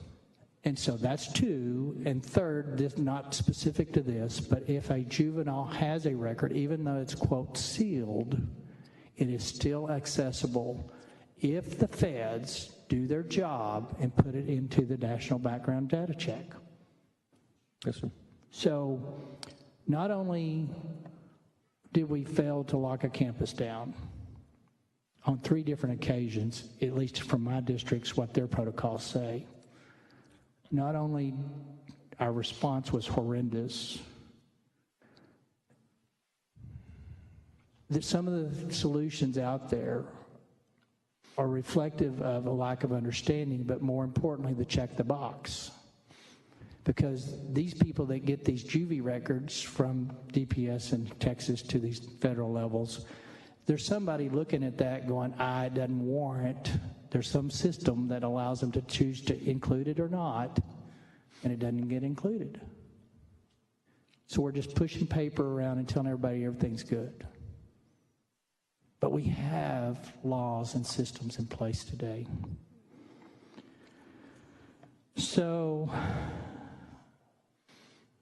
And so that's two. And third, this not specific to this, but if a juvenile has a record, even though it's, quote, sealed, it is still accessible if the feds do their job and put it into the National Background Data Check. Yes, sir. So not only did we fail to lock a campus down, on 3 different occasions, at least from my districts, what their protocols say. Not only our response was horrendous, that some of the solutions out there are reflective of a lack of understanding, but more importantly, the check the box. Because these people that get these juvie records from DPS in Texas to these federal levels, there's somebody looking at that going, it doesn't warrant. There's some system that allows them to choose to include it or not, and it doesn't get included. So we're just pushing paper around and telling everybody everything's good. But we have laws and systems in place today. So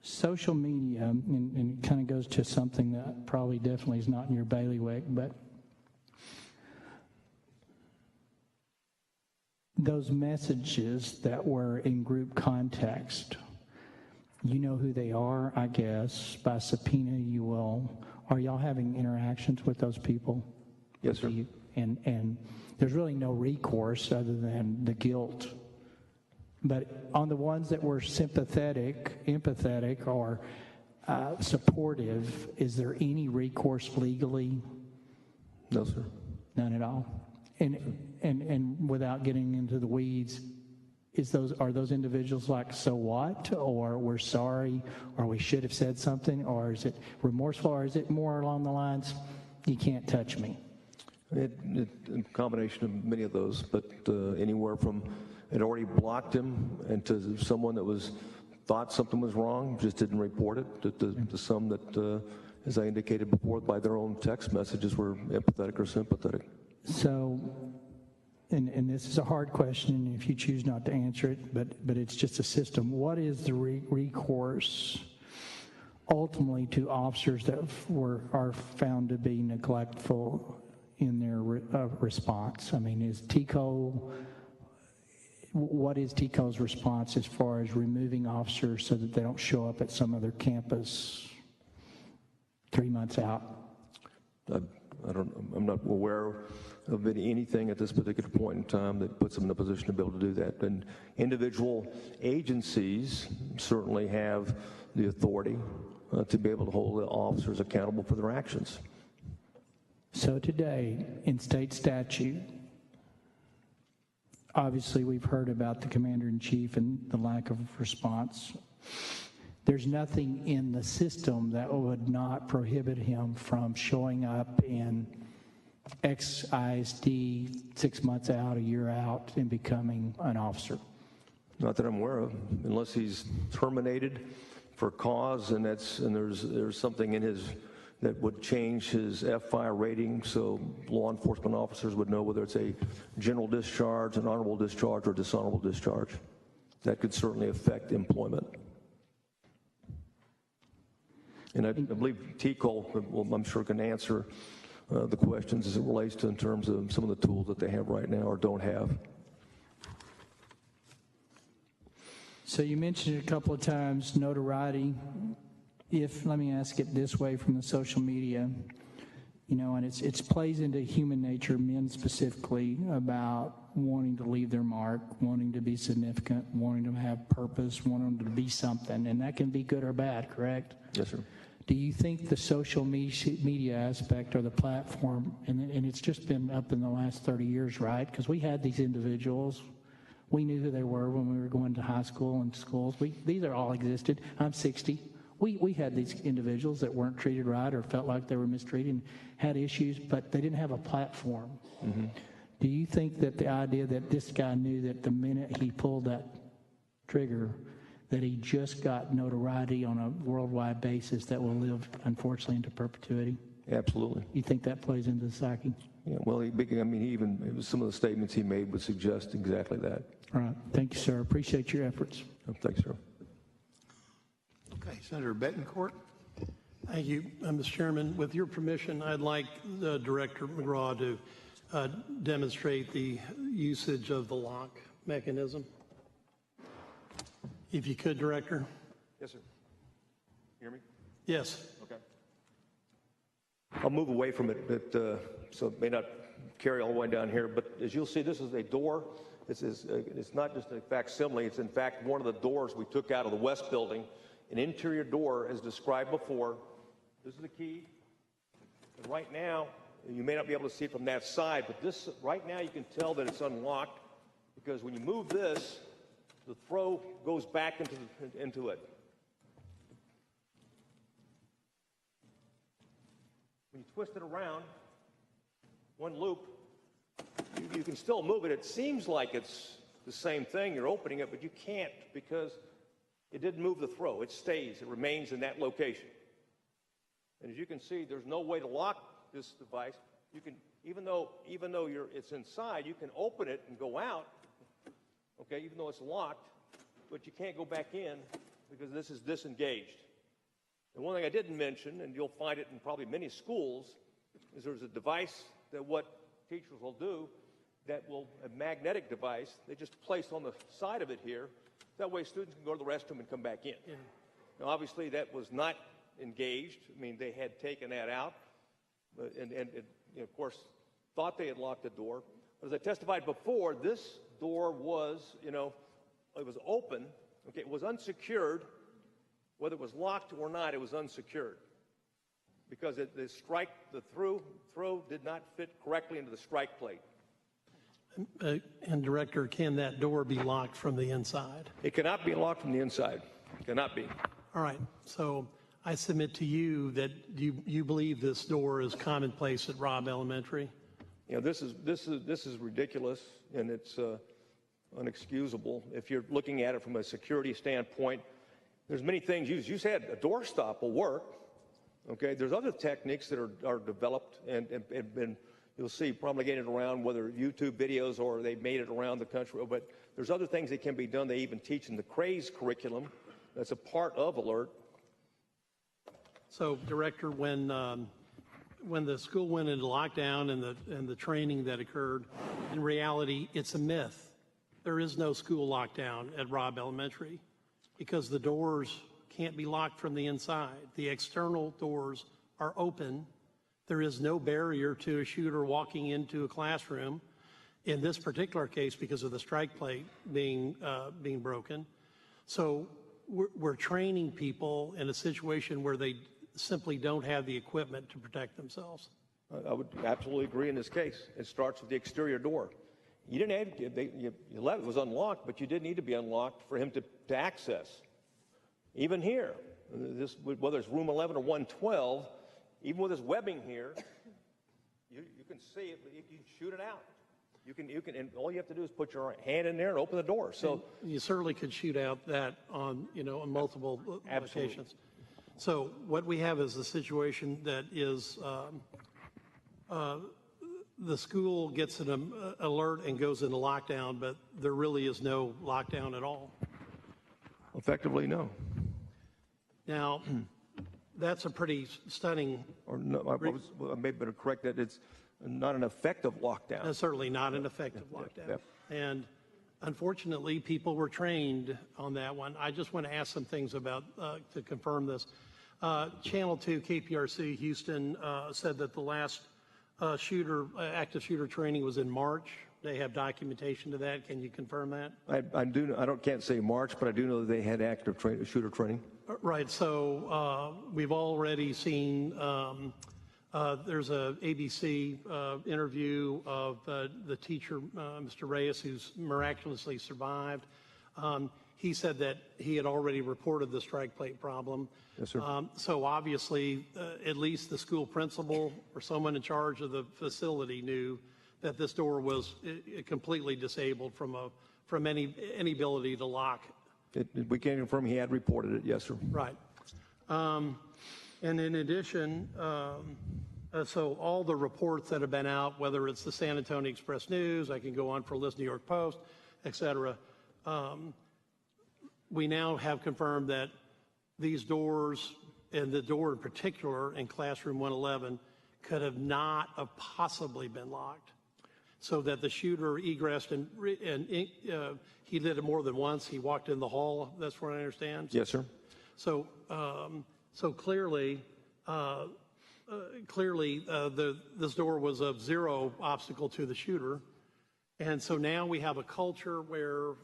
social media, and it kind of goes to something that probably definitely is not in your bailiwick, but those messages that were in group context, you know who they are, I guess. By subpoena, you will. Are y'all having interactions with those people? Yes, sir. And there's really no recourse other than the guilt. But on the ones that were sympathetic, empathetic, or supportive, is there any recourse legally? No, sir. None at all. And without getting into the weeds, are those individuals like, so what, or we're sorry, or we should have said something, or is it remorseful, or is it more along the lines, you can't touch me? A combination of many of those, but anywhere from it already blocked him and to someone that thought something was wrong, just didn't report it, to some that, as I indicated before, by their own text messages were empathetic or sympathetic. So, and this is a hard question if you choose not to answer it, but it's just a system. What is the recourse ultimately to officers that are found to be neglectful in their response? I mean, what is Tcole's response as far as removing officers so that they don't show up at some other campus 3 months out? I'm not aware of anything at this particular point in time that puts them in a position to be able to do that. And individual agencies certainly have the authority to be able to hold the officers accountable for their actions. So today, in state statute, obviously we've heard about the commander-in-chief and the lack of response. There's nothing in the system that would not prohibit him from showing up in XISD 6 months out, a year out, and becoming an officer. Not that I'm aware of, unless he's terminated for cause, and there's something in his that would change his FI rating, so law enforcement officers would know whether it's a general discharge, an honorable discharge, or dishonorable discharge. That could certainly affect employment. And I believe Tcole, well, I'm sure, can answer the questions as it relates to in terms of some of the tools that they have right now or don't have. So you mentioned it a couple of times, notoriety. Let me ask it this way from the social media, and it plays into human nature, men specifically, about wanting to leave their mark, wanting to be significant, wanting to have purpose, wanting to be something, and that can be good or bad, correct? Yes, sir. Do you think the social media aspect or the platform, and it's just been up in the last 30 years, right? Because we had these individuals. We knew who they were when we were going to high school and schools. These are all existed. I'm 60. We had these individuals that weren't treated right or felt like they were mistreated and had issues, but they didn't have a platform. Mm-hmm. Do you think that the idea that this guy knew that the minute he pulled that trigger, that he just got notoriety on a worldwide basis that will live, unfortunately, into perpetuity? Absolutely. You think that plays into the psyche? Yeah, well, some of the statements he made would suggest exactly that. All right. Thank you, sir. Appreciate your efforts. Thanks, sir. Okay, Senator Betancourt. Thank you, Mr. Chairman. With your permission, I'd like Director McGraw to demonstrate the usage of the lock mechanism. If you could, Director. Yes, sir. Hear me? Yes. Okay. I'll move away from it, so it may not carry all the way down here. But as you'll see, this is a door. It's not just a facsimile. It's in fact one of the doors we took out of the West Building. An interior door, as described before. This is the key. And right now, you may not be able to see it from that side, but this right now you can tell that it's unlocked because when you move this, the throw goes back into it. When you twist it around, one loop, you can still move it. It seems like it's the same thing. You're opening it, but you can't because it didn't move the throw. It stays. It remains in that location. And as you can see, there's no way to lock this device. You can, even though it's inside, you can open it and go out. Okay, even though it's locked, but you can't go back in because this is disengaged. And one thing I didn't mention, and you'll find it in probably many schools, is there's a device that what teachers will do a magnetic device, they just place on the side of it here. That way students can go to the restroom and come back in. Yeah. Now, obviously, that was not engaged. I mean, they had taken that out and of course, thought they had locked the door. But as I testified before, this door was, it was open. Okay, it was unsecured. Whether it was locked or not, it was unsecured because the throw did not fit correctly into the strike plate. And Director, can that door be locked from the inside? It cannot be locked from the inside. It cannot be. All right. So I submit to you that you believe this door is commonplace at Robb Elementary? This is ridiculous, and it's unexcusable. If you're looking at it from a security standpoint, there's many things used. You said a doorstop will work. Okay. There's other techniques that are developed and been. You'll see propagated around, whether YouTube videos or they made it around the country. But there's other things that can be done. They even teach in the CRAZE curriculum. That's a part of Alert. So, Director, when the school went into lockdown and the training that occurred, in reality, it's a myth. There is no school lockdown at Robb Elementary because the doors can't be locked from the inside. The external doors are open. There is no barrier to a shooter walking into a classroom. In this particular case, because of the strike plate being broken. So we're training people in a situation where they simply don't have the equipment to protect themselves. I would absolutely agree in this case. It starts with the exterior door. You didn't have it was unlocked, but you didn't need to be unlocked for him to access. Even here, whether it's room 11 or 112, even with this webbing here, you can see it. You can shoot it out. You can, and all you have to do is put your hand in there and open the door. So and you certainly could shoot out that on multiple locations. So what we have is a situation that is the school gets an alert and goes into lockdown, but there really is no lockdown at all. Effectively, no. Now, that's a pretty stunning. Or no, I may better correct that. It's not an effective lockdown. That's certainly not an effective lockdown. Yep. And unfortunately, people were trained on that one. I just want to ask some things about to confirm this. Channel 2 KPRC Houston said that the last active shooter training was in March. They have documentation to that. Can you confirm that? I can't say March, but I do know that they had active shooter training. Right, so we've already seen, there's a ABC interview of the teacher, Mr. Reyes, who's miraculously survived. He said that he had already reported the strike plate problem. Yes, sir. So obviously, at least the school principal or someone in charge of the facility knew that this door was completely disabled from any ability to lock. We can confirm he had reported it, yes, sir. Right. And in addition, so all the reports that have been out, whether it's the San Antonio Express News, I can go on for a list, New York Post, et cetera, we now have confirmed that these doors, and the door in particular in classroom 111, could have not have possibly been locked. So that the shooter egressed and he did it more than once. He walked in the hall. That's what I understand. Yes, sir. So, clearly, this door was of zero obstacle to the shooter, and so now we have a culture where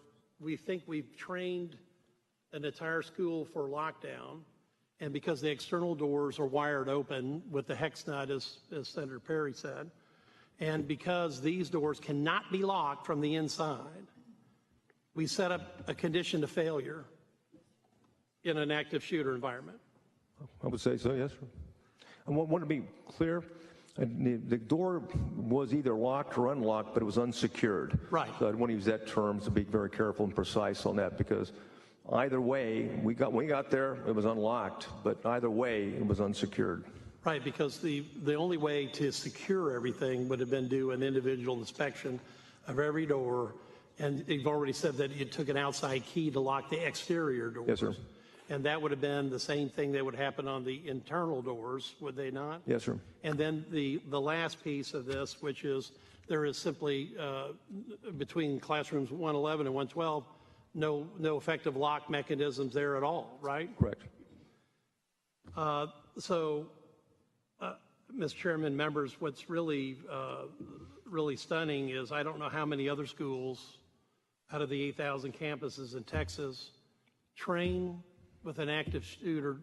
we think we've trained an entire school for lockdown, and because the external doors are wired open with the hex nut, as Senator Perry said, and because these doors cannot be locked from the inside, we set up a condition of failure in an active shooter environment. I would say so, yes, sir. I want to be clear. The door was either locked or unlocked, but it was unsecured. Right. So I want to use that term to be very careful and precise on that, because either way, when we got there, it was unlocked, but either way, it was unsecured. Right, because the only way to secure everything would have been do an individual inspection of every door, and you've already said that you took an outside key to lock the exterior doors. Yes, sir. And that would have been the same thing that would happen on the internal doors, would they not? Yes, sir. And then the last piece of this, which is there is simply, between classrooms 111 and 112, no effective lock mechanisms there at all, right? Correct. Mr. Chairman, members, what's really stunning is I don't know how many other schools out of the 8,000 campuses in Texas train with an active shooter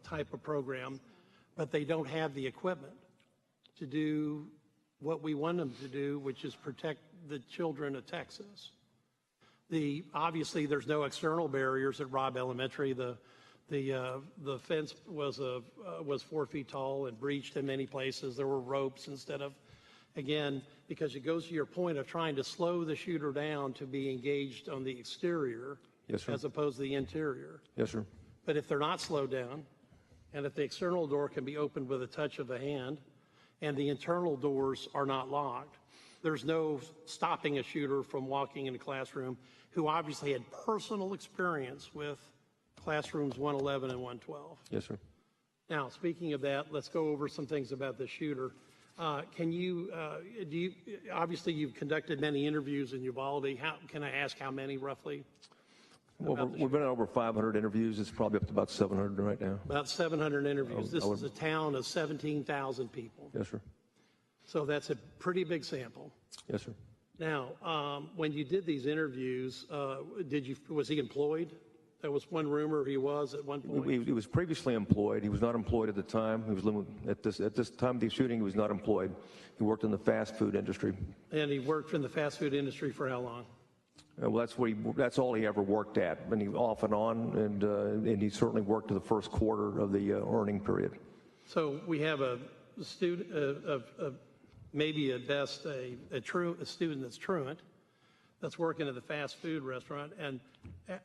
type of program, but they don't have the equipment to do what we want them to do, which is protect the children of Texas. Obviously, there's no external barriers at Robb Elementary. The fence was 4 feet tall and breached in many places. There were ropes instead of, again, because it goes to your point of trying to slow the shooter down to be engaged on the exterior. Yes, sir. As opposed to the interior. Yes, sir. But if they're not slowed down, and if the external door can be opened with a touch of a hand, and the internal doors are not locked, there's no stopping a shooter from walking in a classroom who obviously had personal experience with classrooms 111 and 112. Yes, sir. Now, speaking of that, let's go over some things about the shooter. Obviously you've conducted many interviews in Uvalde. Can I ask how many roughly? Well, we've been at over 500 interviews. It's probably up to about 700 right now. About 700 interviews. This is a town of 17,000 people. Yes, sir. So that's a pretty big sample. Yes, sir. Now, when you did these interviews, was he employed? There was one rumor he was at one point. He was previously employed. He was not employed at the time. He was at this time of the shooting. He was not employed. He worked in the fast food industry. And he worked in the fast food industry for how long? Well, that's all he ever worked at, and he off and on, and he certainly worked to the first quarter of the earning period. So we have a student, maybe at best a student that's truant, that's working at the fast food restaurant. And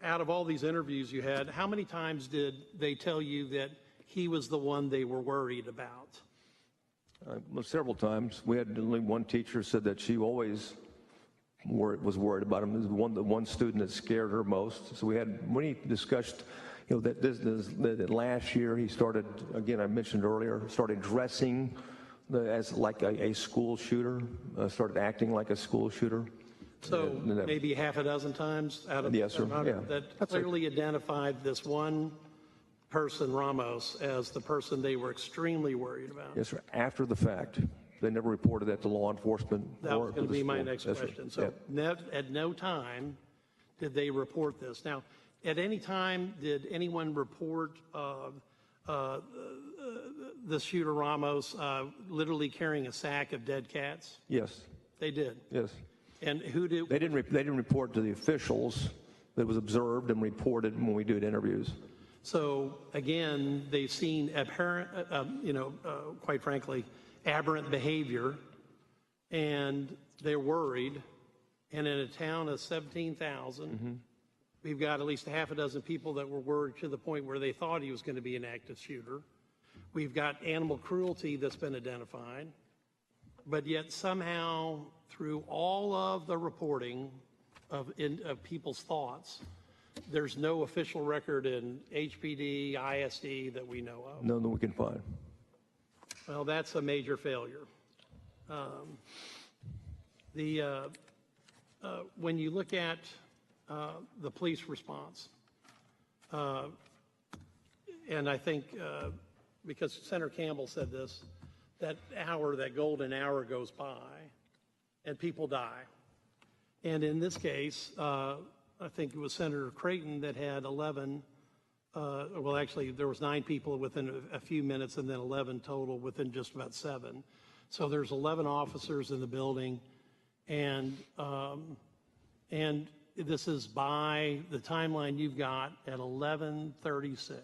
out of all these interviews you had, how many times did they tell you that he was the one they were worried about? Several times. We had only one teacher said that she always was worried about him. The one student that scared her most. So when he discussed, that last year he started, again, I mentioned earlier, started dressing as like a school shooter, started acting like a school shooter. So maybe half a dozen times out of yes, sir. 700 Yeah. that clearly identified this one person, Ramos, as the person they were extremely worried about. Yes, sir. After the fact. They never reported that to law enforcement. That was going to be my next Yes, sir. question. So at no time did they report this. Now, at any time, did anyone report the shooter Ramos literally carrying a sack of dead cats? Yes, They did. yes. And who did? They didn't report to the officials. That was observed and reported when we did interviews. So again, they've seen apparent, quite frankly, aberrant behavior, and they're worried. And in a town of 17,000, we've got at least a half a dozen people that were worried to the point where they thought he was going to be an active shooter. We've got animal cruelty that's been identified, but yet somehow through all of the reporting of people's thoughts, there's no official record in HPD, ISD that we know of. None that we can find. Well, that's a major failure. When you look at the police response, and I think because Senator Campbell said this, that golden hour goes by and people die. And in this case, I think it was Senator Creighton that had 11, well, actually, there was 9 people within a few minutes and then 11 total within just about 7. So there's 11 officers in the building, and this is by the timeline you've got at 11:36.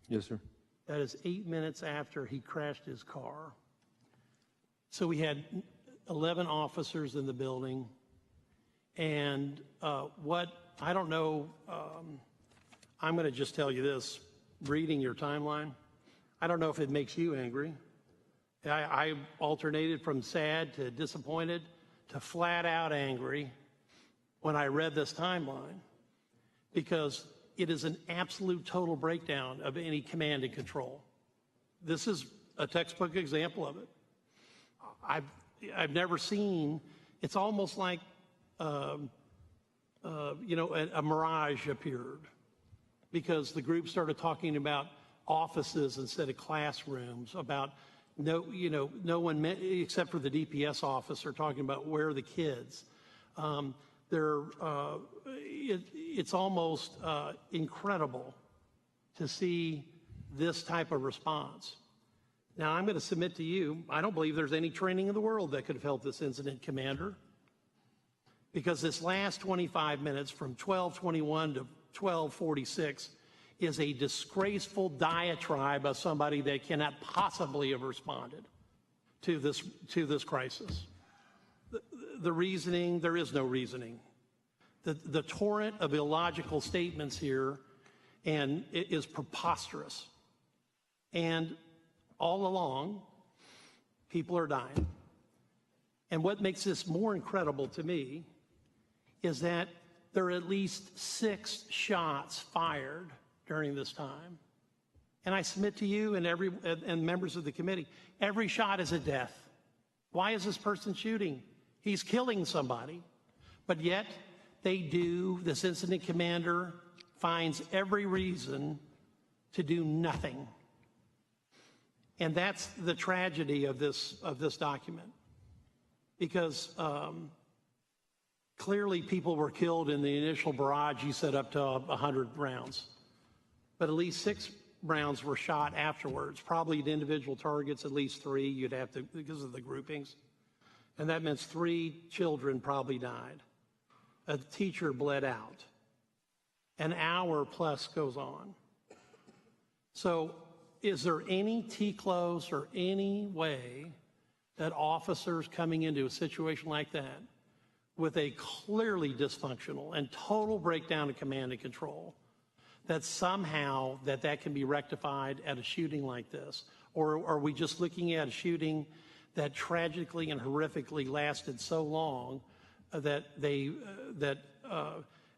Yes, sir. That is 8 minutes after he crashed his car. So we had 11 officers in the building. And I don't know, I'm going to just tell you this, reading your timeline, I don't know if it makes you angry. I alternated from sad to disappointed to flat out angry when I read this timeline, because it is an absolute total breakdown of any command and control. This is a textbook example of it. I've never seen, it's almost like a mirage appeared, because the group started talking about offices instead of classrooms, about no one except for the DPS officer talking about where are the kids. It's almost incredible to see this type of response. Now, I'm going to submit to you, I don't believe there's any training in the world that could have helped this incident commander, because this last 25 minutes from 12:21 to 12:46 is a disgraceful diatribe of somebody that cannot possibly have responded to this crisis. The reasoning, there is no reasoning. The torrent of illogical statements here, and it is preposterous. And all along, people are dying. And what makes this more incredible to me is that there are at least 6 shots fired during this time. And I submit to you and members of the committee, every shot is a death. Why is this person shooting? He's killing somebody. But yet, this incident commander finds every reason to do nothing. And that's the tragedy of this document. Because clearly people were killed in the initial barrage. You said up to 100 rounds. But at least 6 rounds were shot afterwards. Probably the individual targets, at least 3, you'd have to, because of the groupings. And that means 3 children probably died. A teacher bled out. An hour plus goes on. So is there any T-close or any way that officers coming into a situation like that with a clearly dysfunctional and total breakdown of command and control, that somehow that can be rectified at a shooting like this? Or are we just looking at a shooting that tragically and horrifically lasted so long that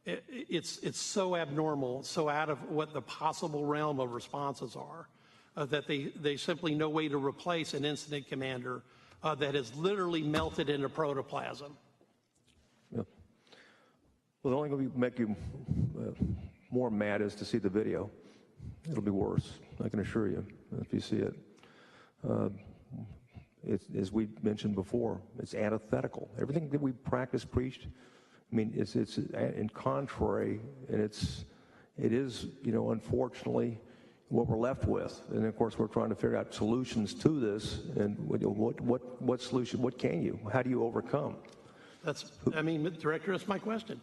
it's so abnormal, so out of what the possible realm of responses are, that they simply no way to replace an incident commander that has literally melted into protoplasm? Yeah. Well, the only thing that will make you more mad is to see the video. It'll be worse, I can assure you, if you see it. As we mentioned before, it's antithetical. Everything that we practice, preached, I mean, it's in contrary, and it is, unfortunately, what we're left with. And of course, we're trying to figure out solutions to this. And what solution? How do you overcome? Director, that's my question.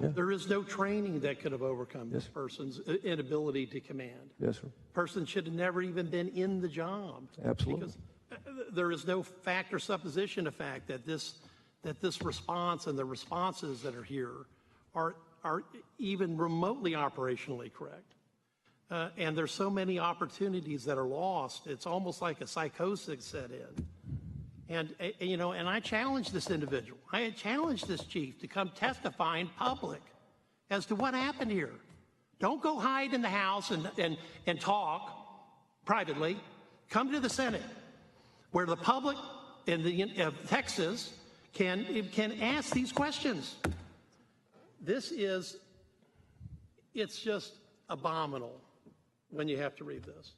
There is no training that could have overcome this person's inability to command. Yes, sir. Person should have never even been in the job. Absolutely. Because there is no fact or supposition of fact that this response and the responses that are here are even remotely operationally correct. And there's so many opportunities that are lost. It's almost like a psychosis set in. And, and I challenged this individual. I had challenged this chief to come testify in public as to what happened here. Don't go hide in the house and talk privately. Come to the Senate, where the public of Texas can ask these questions. It's just abominable when you have to read this.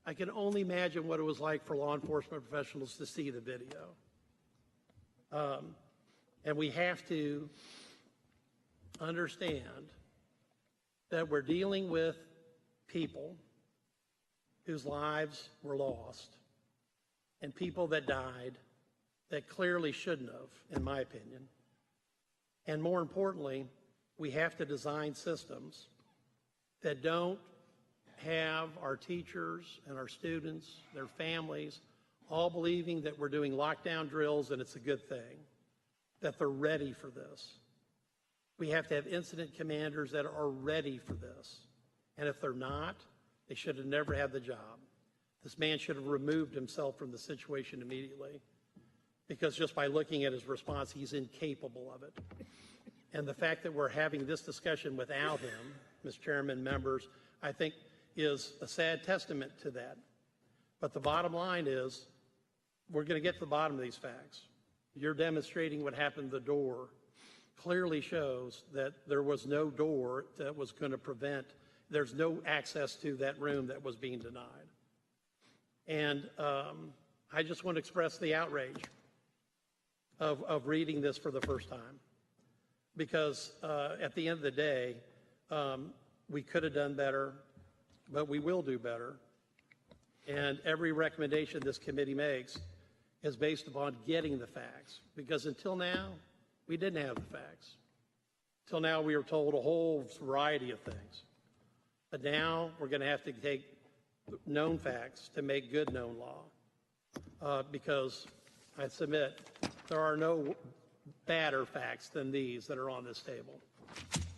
I can only imagine what it was like for law enforcement professionals to see the video. And we have to understand that we're dealing with people whose lives were lost and people that died that clearly shouldn't have, in my opinion. And more importantly, we have to design systems that don't have our teachers and our students, their families, all believing that we're doing lockdown drills and it's a good thing, that they're ready for this. We have to have incident commanders that are ready for this. And if they're not, they should have never had the job. This man should have removed himself from the situation immediately, because just by looking at his response, he's incapable of it. And the fact that we're having this discussion without him, Mr. Chairman, members, I think is a sad testament to that. But the bottom line is, we're going to get to the bottom of these facts. You're demonstrating what happened at the door clearly shows that there was no door that was going to prevent, there's no access to that room that was being denied. And I just want to express the outrage of reading this for the first time. Because at the end of the day, we could have done better, but we will do better. And every recommendation this committee makes is based upon getting the facts. Because until now, we didn't have the facts. Until now, we were told a whole variety of things. But now, we're going to have to take known facts to make good known law. Because I submit, there are no badder facts than these that are on this table.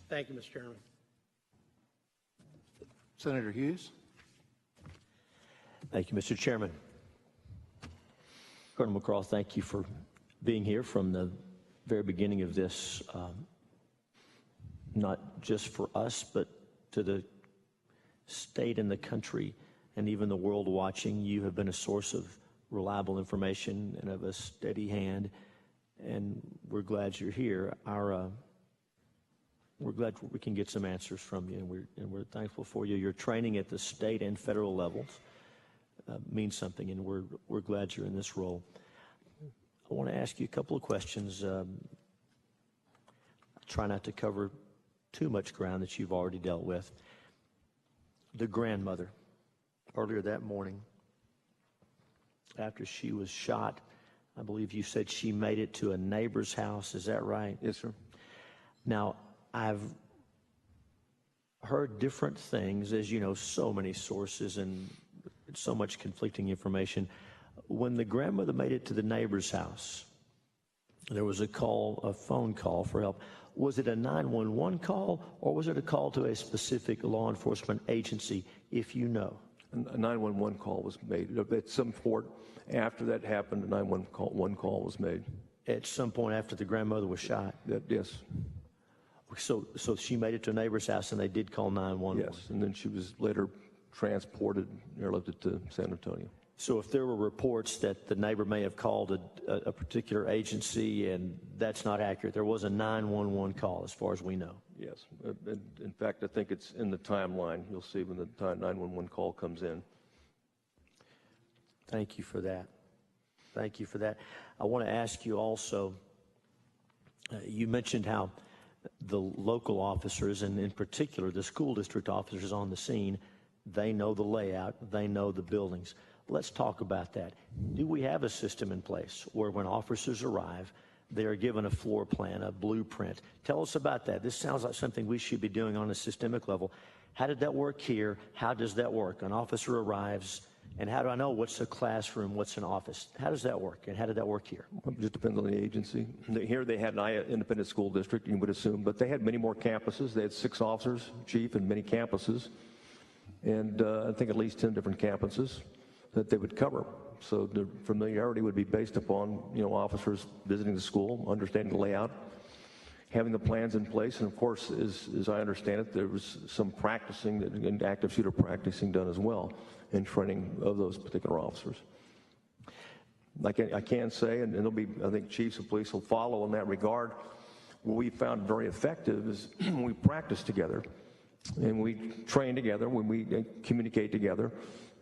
Thank you, Mr. Chairman. Senator Hughes. Thank you, Mr. Chairman. Colonel McCraw, thank you for being here from the very beginning of this, not just for us, but to the state and the country and even the world watching. You have been a source of reliable information and of a steady hand, and we're glad you're here. We're glad we can get some answers from you, and we're thankful for you. Your training at the state and federal levels means something, and we're glad you're in this role. I want to ask you a couple of questions. Try not to cover too much ground that you've already dealt with. The grandmother, earlier that morning, after she was shot, I believe you said she made it to a neighbor's house. Is that right? Yes, sir. Now, I've heard different things, as you know, so many sources and so much conflicting information. When the grandmother made it to the neighbor's house, there was a phone call for help. Was it a 911 call, or was it a call to a specific law enforcement agency, if you know? A 911 call was made. At some point after that happened, a 911 call was made. At some point after the grandmother was shot? Yes. So she made it to a neighbor's house, and they did call 911? Yes, and then she was later transported, airlifted to San Antonio. So if there were reports that the neighbor may have called a particular agency and that's not accurate, there was a 911 call as far as we know? Yes. In fact, I think it's in the timeline. You'll see when the 911 call comes in. Thank you for that. Thank you for that. I want to ask you also, you mentioned how the local officers, and in particular the school district officers on the scene, they know the layout, they know the buildings. Let's talk about that. Do we have a system in place where when officers arrive, they are given a floor plan, a blueprint? Tell us about that. This sounds like something we should be doing on a systemic level. How did that work here? How does that work? An officer arrives, and how do I know what's a classroom, what's an office? How does that work, and how did that work here? It just depends on the agency. Here they had an independent school district, you would assume, but they had many more campuses. They had 6 officers, chief, and many campuses, and I think at least 10 different campuses that they would cover. So the familiarity would be based upon, officers visiting the school, understanding the layout, having the plans in place, and of course, as I understand it, there was some practicing, and active shooter practicing done as well in training of those particular officers. I can say, and there'll be, I think chiefs of police will follow in that regard, what we found very effective is when we practice together, and we train together, when we communicate together,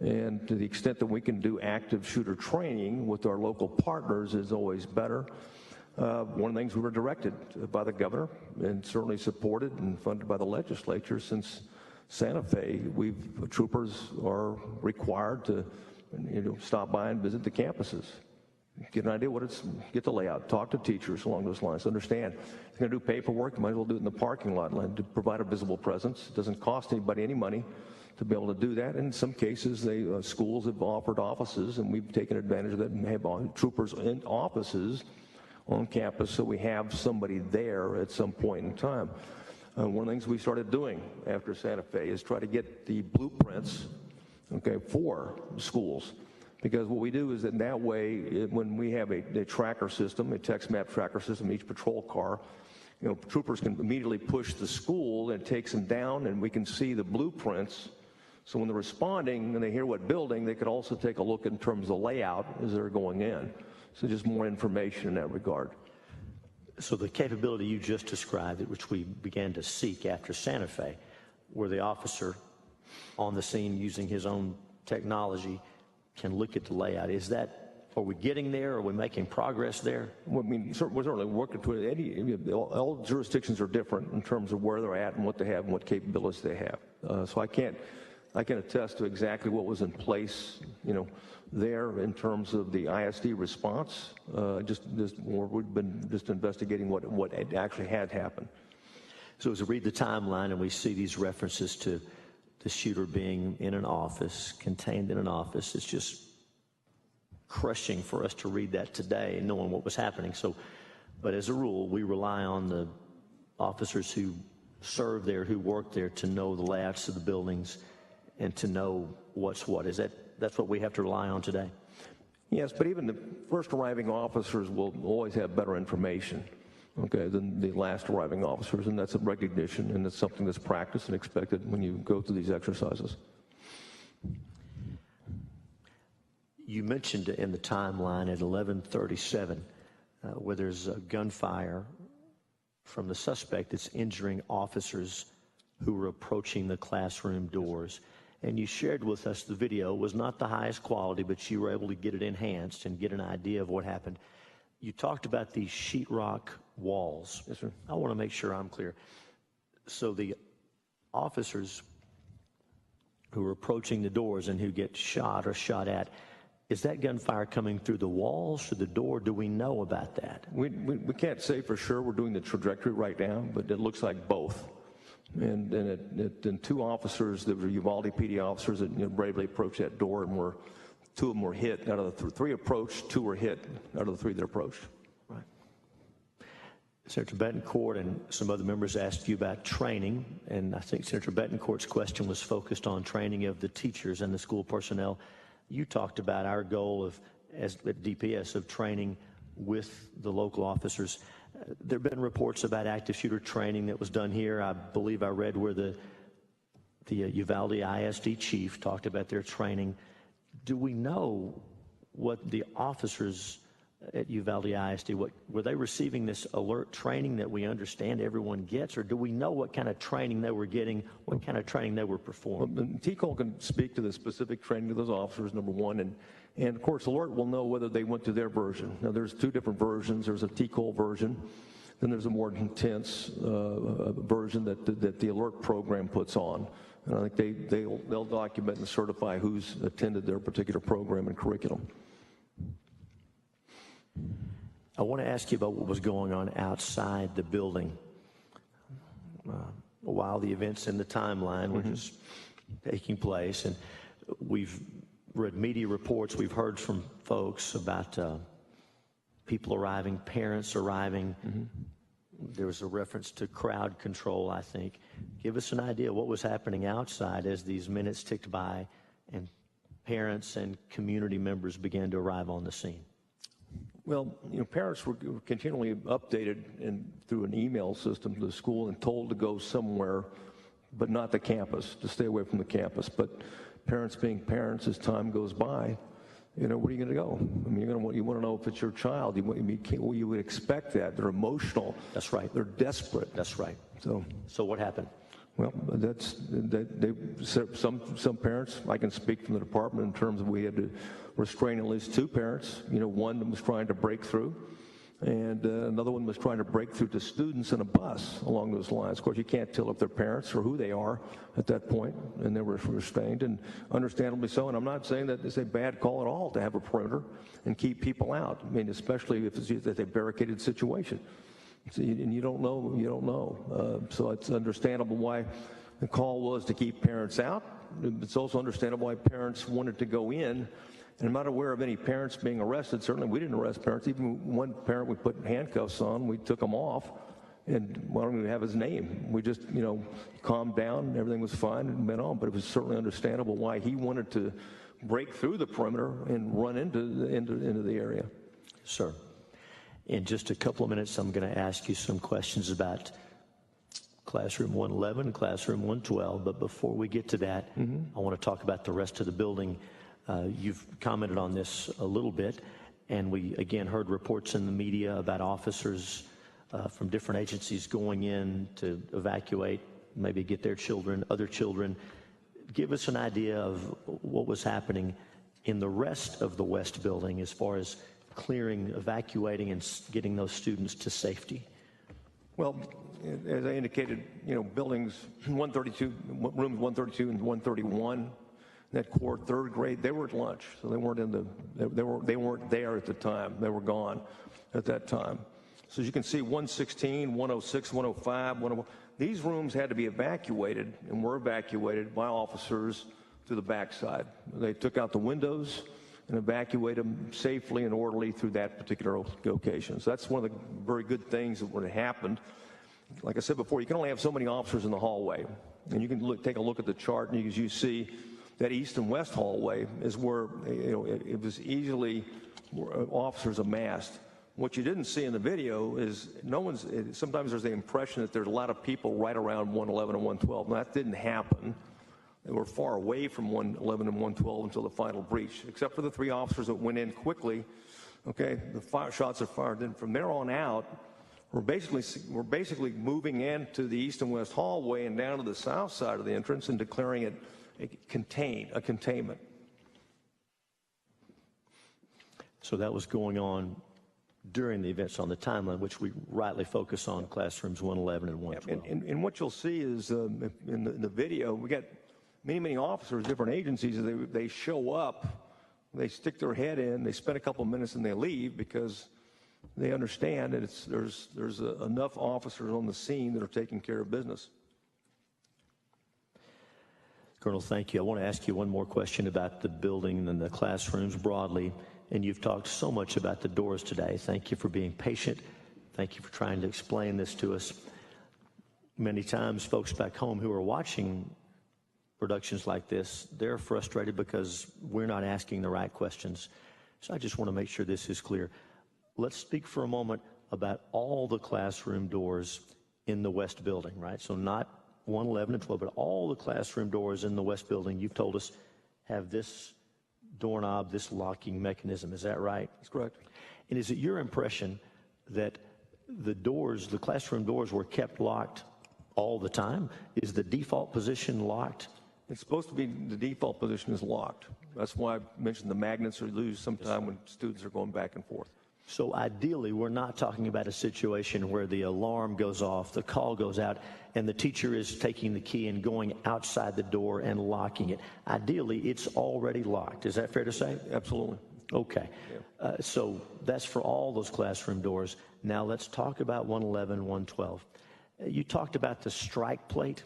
and to the extent that we can do active shooter training with our local partners is always better. One of the things we were directed by the governor and certainly supported and funded by the legislature since Santa Fe, troopers are required to stop by and visit the campuses, get an idea get the layout, talk to teachers along those lines, understand. If you're going to do paperwork, you might as well do it in the parking lot to provide a visible presence. It doesn't cost anybody any money to be able to do that. And in some cases, schools have offered offices, and we've taken advantage of that and have troopers in offices on campus, so we have somebody there at some point in time. One of the things we started doing after Santa Fe is try to get the blueprints, for schools. Because what we do is that way, when we have a tracker system, a text map tracker system, each patrol car, troopers can immediately push the school and it takes them down, and we can see the blueprints. So when they're responding and they hear what building, they could also take a look in terms of the layout as they're going in. So just more information in that regard. So the capability you just described, which we began to seek after Santa Fe, where the officer on the scene using his own technology can look at the layout, are we getting there? Are we making progress there? Well, we're certainly working toward it. All jurisdictions are different in terms of where they're at and what they have and what capabilities they have. So I can attest to exactly what was in place, there in terms of the ISD response. We've been just investigating what actually had happened. So as we read the timeline and we see these references to the shooter being in an office, contained in an office, it's just crushing for us to read that today, knowing what was happening. But as a rule, we rely on the officers who serve there, who work there, to know the layouts of the buildings and to know what's what. That's what we have to rely on today? Yes, but even the first arriving officers will always have better information, than the last arriving officers, and that's a recognition, and it's something that's practiced and expected when you go through these exercises. You mentioned in the timeline at 11:37 where there's a gunfire from the suspect that's injuring officers who were approaching the classroom doors. And you shared with us the video. It was not the highest quality, but you were able to get it enhanced and get an idea of what happened. You talked about these sheetrock walls. Yes, sir. I want to make sure I'm clear. So the officers who are approaching the doors and who get shot or shot at, is that gunfire coming through the walls or the door? Do we know about that? We can't say for sure. We're doing the trajectory right now, but it looks like both. And 2 officers that were Uvalde PD officers that bravely approached that door, and 2 of them were hit. Out of the 3 approached, 2 were hit out of the 3 that approached. Right. Senator Betancourt and some other members asked you about training, and I think Senator Betancourt's question was focused on training of the teachers and the school personnel. You talked about our goal at DPS of training with the local officers. There have been reports about active shooter training that was done here. I believe I read where the Uvalde ISD chief talked about their training. Do we know what the officers at Uvalde ISD, were they receiving this alert training that we understand everyone gets, or do we know what kind of training they were getting, what kind of training they were performing? Well, Tcole can speak to the specific training of those officers, number one, and of course, alert will know whether they went to their version. Now, there's 2 different versions. There's a Tcole version then there's a more intense version that the alert program puts on. And I think they'll document and certify who's attended their particular program and curriculum. I want to ask you about what was going on outside the building while the events in the timeline were just taking place. And we've read media reports, we've heard from folks about people arriving, parents arriving. There was a reference to crowd control, I think. Give us an idea what was happening outside as these minutes ticked by and parents and community members began to arrive on the scene. Well, parents were continually updated through an email system to the school and told to go somewhere, but not the campus, to stay away from the campus. But parents being parents, as time goes by, where are you going to go? I mean, you want to know if it's your child. You would expect that. They're emotional. That's right. They're desperate. That's right. So what happened? Well, some parents, I can speak from the department in terms of we had to restrain at least 2 parents. One was trying to break through, and another one was trying to break through to students in a bus along those lines. Of course, you can't tell if they're parents or who they are at that point, and they were restrained, and understandably so. And I'm not saying that it's a bad call at all to have a perimeter and keep people out. I mean, especially if it's a barricaded situation. And you don't know. So it's understandable why the call was to keep parents out. It's also understandable why parents wanted to go in. And I'm not aware of any parents being arrested. Certainly we didn't arrest parents. Even one parent we put handcuffs on, we took him off. And I don't even have his name. We just, calmed down. Everything was fine and went on. But it was certainly understandable why he wanted to break through the perimeter and run into the area. Sir. In just a couple of minutes, I'm going to ask you some questions about Classroom 111 and Classroom 112. But before we get to that, I want to talk about the rest of the building. You've commented on this a little bit, and we, again, heard reports in the media about officers from different agencies going in to evacuate, maybe get their children, other children. Give us an idea of what was happening in the rest of the West building as far as clearing, evacuating, and getting those students to safety. Well, as I indicated, buildings 132, rooms 132 and 131, that core 3rd grade, they were at lunch, so they weren't there at the time. They were gone at that time. So as you can see, 116, 106, 105, 101, these rooms had to be evacuated and were evacuated by officers through the backside. They took out the windows and evacuate them safely and orderly through that particular location. So that's one of the very good things that would have happened. Like I said before, you can only have so many officers in the hallway. And you can take a look at the chart, and you see that east and west hallway is where it was easily officers amassed. What you didn't see in the video is sometimes there's the impression that there's a lot of people right around 111 and 112. And that didn't happen. They were far away from 111 and 112 until the final breach, except for the 3 officers that went in quickly. Okay, the shots are fired. Then from there on out, we're basically moving into the east and west hallway and down to the south side of the entrance and declaring it a containment. So that was going on during the events on the timeline, which we rightly focus on classrooms 111 and 112. And what you'll see is in the video, we got many officers, different agencies. They show up, they stick their head in, they spend a couple of minutes, and they leave because they understand that there's enough officers on the scene that are taking care of business. Colonel, thank you. I want to ask you one more question about the building and the classrooms broadly. And you've talked so much about the doors today. Thank you for being patient. Thank you for trying to explain this to us. Many times, folks back home who are watching productions like this, they're frustrated because we're not asking the right questions. So I just want to make sure this is clear. Let's speak for a moment about all the classroom doors in the West building, right? So not 111 and 12, but all the classroom doors in the West building, you've told us, have this doorknob, this locking mechanism. Is that right? That's correct. And is it your impression that the classroom doors were kept locked all the time? Is the default position locked? It's supposed to be the default position is locked. That's why I mentioned the magnets are loose sometime when students are going back and forth. So ideally, we're not talking about a situation where the alarm goes off, the call goes out, and the teacher is taking the key and going outside the door and locking it. Ideally, it's already locked. Is that fair to say? Absolutely. Okay. So that's for all those classroom doors. Now let's talk about 111, 112. You talked about the strike plate.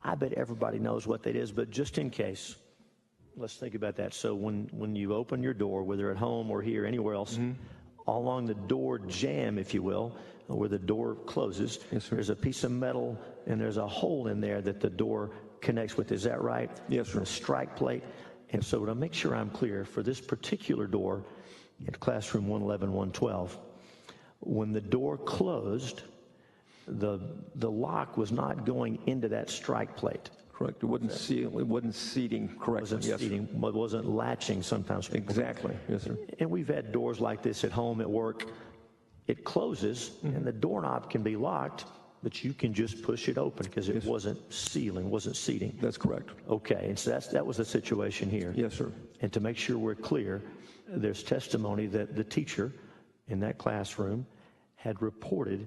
I bet everybody knows what that is, but just in case, let's think about that. So when you open your door, whether at home or here, anywhere else, along the door jamb, if you will, where the door closes, there's a piece of metal and there's a hole in there that the door connects with. Is that right? Yes, sir. A strike plate. And so to make sure I'm clear, for this particular door at classroom 111, 112, when the door closed, the lock was not going into that strike plate. Correct. It wasn't seating correctly. Wasn't seating, but wasn't latching sometimes. Exactly. Yes, sir. And we've had doors like this at home, at work. It closes, and the doorknob can be locked, but you can just push it open because it wasn't sealing, wasn't seating. That's correct. Okay, and so that was the situation here. Yes, sir. And to make sure we're clear, there's testimony that the teacher in that classroom had reported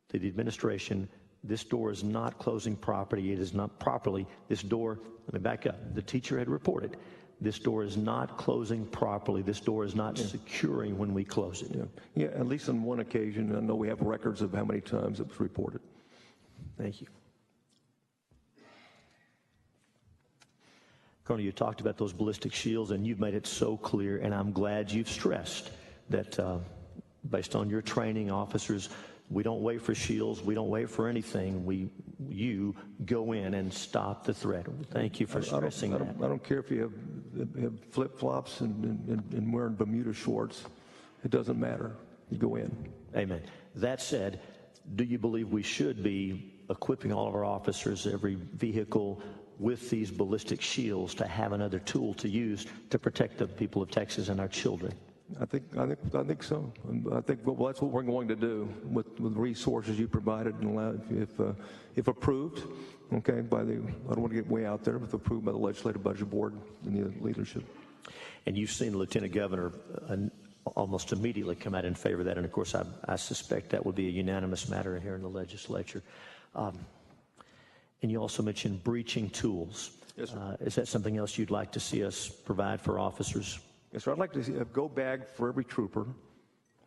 to the administration, this door is not closing properly, it is not properly. This door, let me back up. The teacher had reported, this door is not closing properly. This door is not securing when we close it. Yeah, at least on one occasion. I know we have records of how many times it was reported. Thank you. Colonel, you talked about those ballistic shields, and you've made it so clear, and I'm glad you've stressed that based on your training, officers, we don't wait for shields. We don't wait for anything. You go in and stop the threat. Thank you for stressing that. I don't care if you have flip-flops and wearing Bermuda shorts. It doesn't matter. You go in. Amen. That said, do you believe we should be equipping all of our officers, every vehicle, with these ballistic shields to have another tool to use to protect the people of Texas and our children? I think so. I think that's what we're going to do with resources you provided and allowed, if approved, okay, I don't want to get way out there, if approved by the Legislative Budget Board and the leadership. And you've seen the Lieutenant Governor almost immediately come out in favor of that, and of course I suspect that would be a unanimous matter here in the legislature. And you also mentioned breaching tools. Yes, sir. Is that something else you'd like to see us provide for officers? Yes, sir. I'd like to see a go bag for every trooper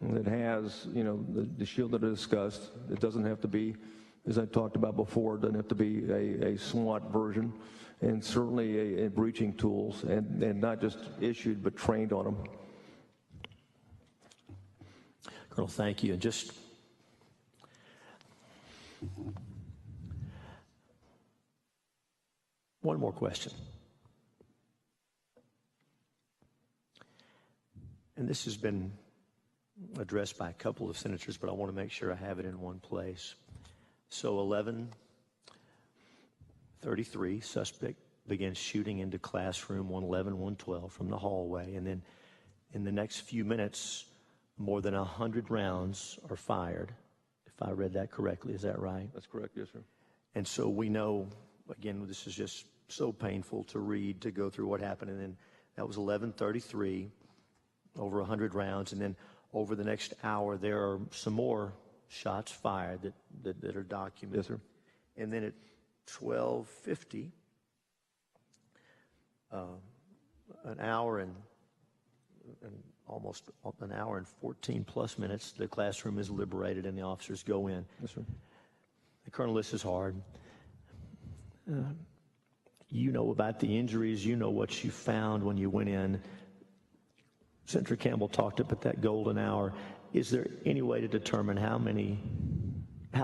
that has, the shield that I discussed. It doesn't have to be, as I talked about before, it doesn't have to be a SWAT version, and certainly a breaching tools, and not just issued but trained on them. Colonel, thank you. And just one more question. And this has been addressed by a couple of senators, but I want to make sure I have it in one place. So 11:33, suspect begins shooting into classroom 111, 112 from the hallway. And then in the next few minutes, more than 100 rounds are fired, if I read that correctly. Is that right? That's correct, yes, sir. And so we know, again, this is just so painful to read, to go through what happened. And then that was 11:33. Over 100 rounds, and then over the next hour, there are some more shots fired that are documented. Yes, sir. And then at 12:50, an hour and almost an hour and 14 plus minutes, the classroom is liberated and the officers go in. Yes, sir. Colonel, this is hard. You know about the injuries. You know what you found when you went in. Senator Campbell talked about that golden hour. Is there any way to determine how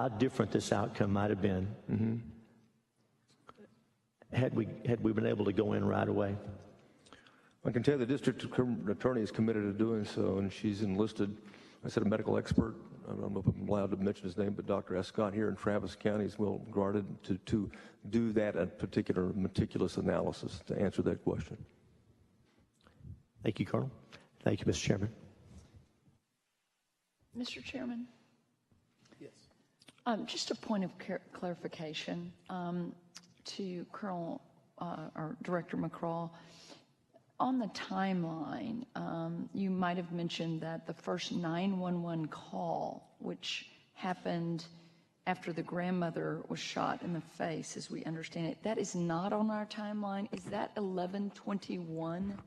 different this outcome might have been had we been able to go in right away? I can tell you the district attorney is committed to doing so, and she's enlisted, I said, a medical expert. I don't know if I'm allowed to mention his name, but Dr. Escott here in Travis County is well regarded to do that particular meticulous analysis to answer that question. Thank you, Colonel. Thank you, Mr. Chairman. Mr. Chairman? Yes. Just a point of clarification to Colonel or Director McCraw. On the timeline, you might have mentioned that the first 911 call, which happened after the grandmother was shot in the face, as we understand it, that is not on our timeline. Is that 11:21?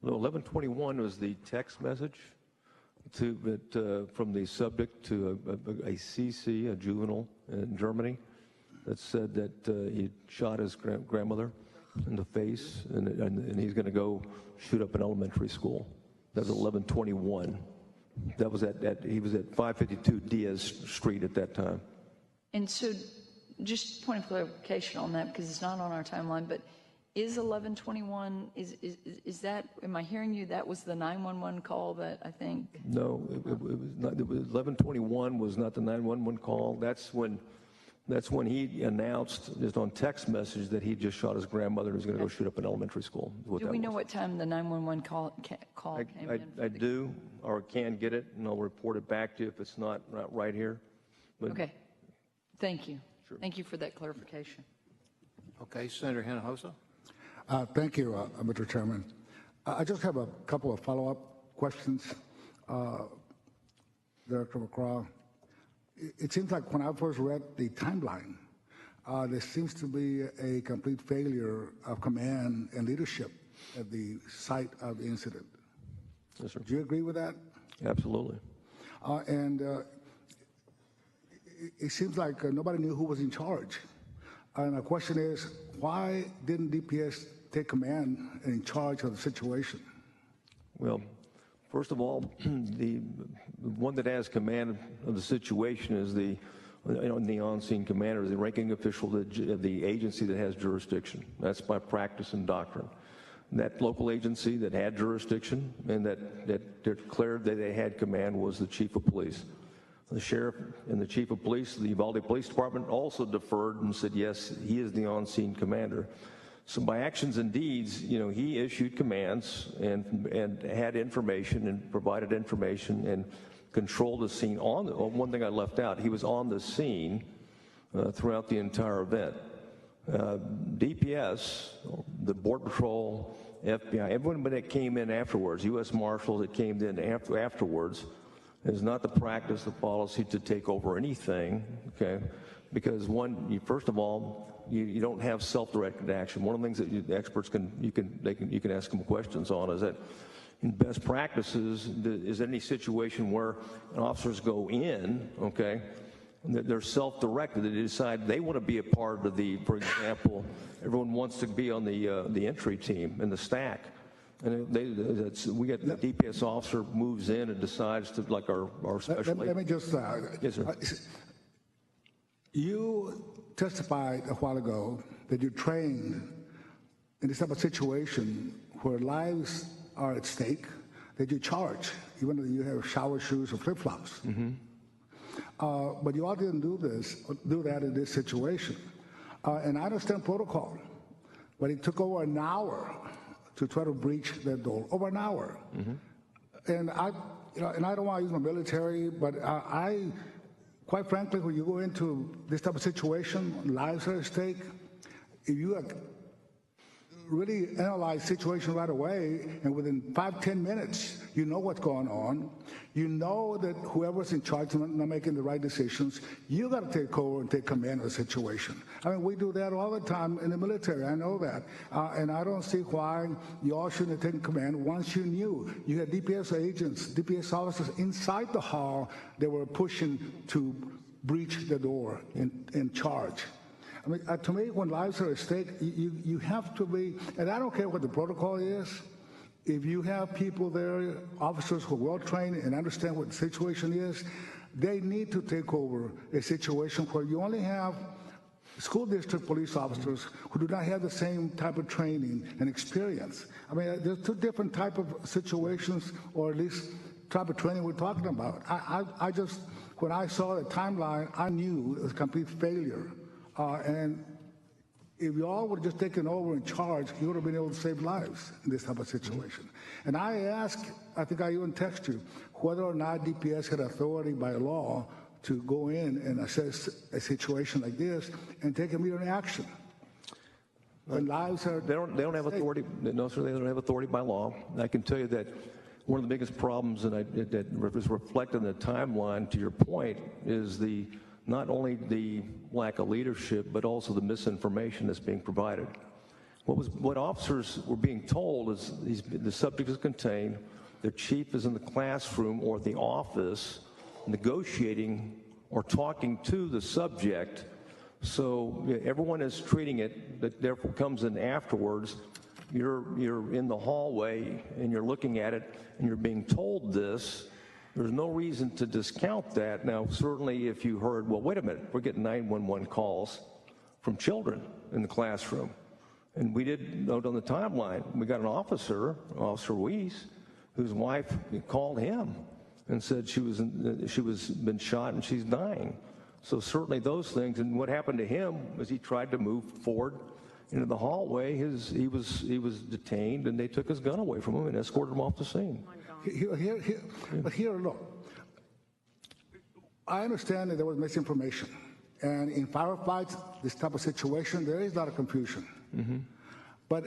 No, 1121 was the text message from the subject to a CC, a juvenile in Germany, that said that he shot his grandmother in the face, and he's going to go shoot up an elementary school. That was 1121. That was he was at 552 Diaz Street at that time. And so, just point of clarification on that, because it's not on our timeline, but is 1121, is that, am I hearing you, that was the 911 call that I think? No, it was not. 1121 was not the 911 call. That's when he announced just on text message that he just shot his grandmother and was going to go shoot up an elementary school. Do we know what time the 911 call came in? I do, or can get it, and I'll report it back to you if it's not right here. But Okay, thank you. Sure. Thank you for that clarification. Okay, Senator Hinojosa. Thank you, Mr. Chairman. I just have a couple of follow-up questions. Director McCraw, it seems like when I first read the timeline, there seems to be a complete failure of command and leadership at the site of the incident. Yes, sir. Do you agree with that? Absolutely. It seems like nobody knew who was in charge. And the question is, why didn't DPS take command and in charge of the situation? Well, first of all, the one that has command of the situation is the on-scene commander, the ranking official of the agency that has jurisdiction. That's by practice and doctrine. That local agency that had jurisdiction and that declared that they had command was the chief of police. The sheriff and the chief of police, the Uvalde Police Department, also deferred and said, yes, he is the on-scene commander. So by actions and deeds, he issued commands and had information and provided information and controlled the scene. One thing I left out, he was on the scene throughout the entire event. DPS, the Border Patrol, FBI, everyone that came in afterwards, U.S. Marshals that came in afterwards, is not the practice, the policy to take over anything, okay? Because first of all, you don't have self-directed action. One of the things that the experts you can ask them questions on is that in best practices, is there any situation where officers go in, okay, and they're self-directed, they decide they want to be a part of for example, everyone wants to be on the entry team in the stack. And we get the DPS officer moves in and decides to, like our special. Let me just. Yes, sir. You testified a while ago that you trained in this type of situation where lives are at stake, that you charge, even though you have shower shoes or flip-flops. Mm-hmm. But you all didn't do that in this situation. And I understand protocol, but it took over an hour to try to breach that door, over an hour. Mm-hmm. And I don't want to use my military, but I, quite frankly, when you go into this type of situation, lives are at stake. If you really analyze the situation right away, and within 5-10 minutes, you know what's going on. You know that whoever's in charge of not making the right decisions, you got to take over and take command of the situation. I mean, we do that all the time in the military. I know that, and I don't see why you all shouldn't have taken command once you knew. You had DPS agents, DPS officers inside the hall that were pushing to breach the door in charge. I mean, to me, when lives are at stake, you have to be, and I don't care what the protocol is, if you have people there, officers who are well-trained and understand what the situation is, they need to take over a situation where you only have school district police officers who do not have the same type of training and experience. I mean, there's two different type of situations, or at least type of training we're talking about. I just, when I saw the timeline, I knew it was a complete failure. And if you all would have just taken over in charge, you would have been able to save lives in this type of situation. And I asked, I think I even texted you, whether or not DPS had authority by law to go in and assess a situation like this and take immediate action. When lives are They don't have authority. No, sir, they don't have authority by law. I can tell you that one of the biggest problems that was reflected in the timeline, to your point, is not only the lack of leadership, but also the misinformation that's being provided. What officers were being told is the subject is contained, their chief is in the classroom or the office negotiating or talking to the subject. So everyone is treating it, that therefore comes in afterwards. You're in the hallway and you're looking at it and you're being told this. There's no reason to discount that. Now, certainly if you heard, well, wait a minute, we're getting 911 calls from children in the classroom. And we did note on the timeline, we got an officer, Officer Weiss, whose wife called him and said she was been shot and she's dying. So certainly those things. And what happened to him was he tried to move forward into the hallway. He was detained and they took his gun away from him and escorted him off the scene. But here, look, I understand that there was misinformation. And in firefights, this type of situation, there is a lot of confusion. Mm-hmm. But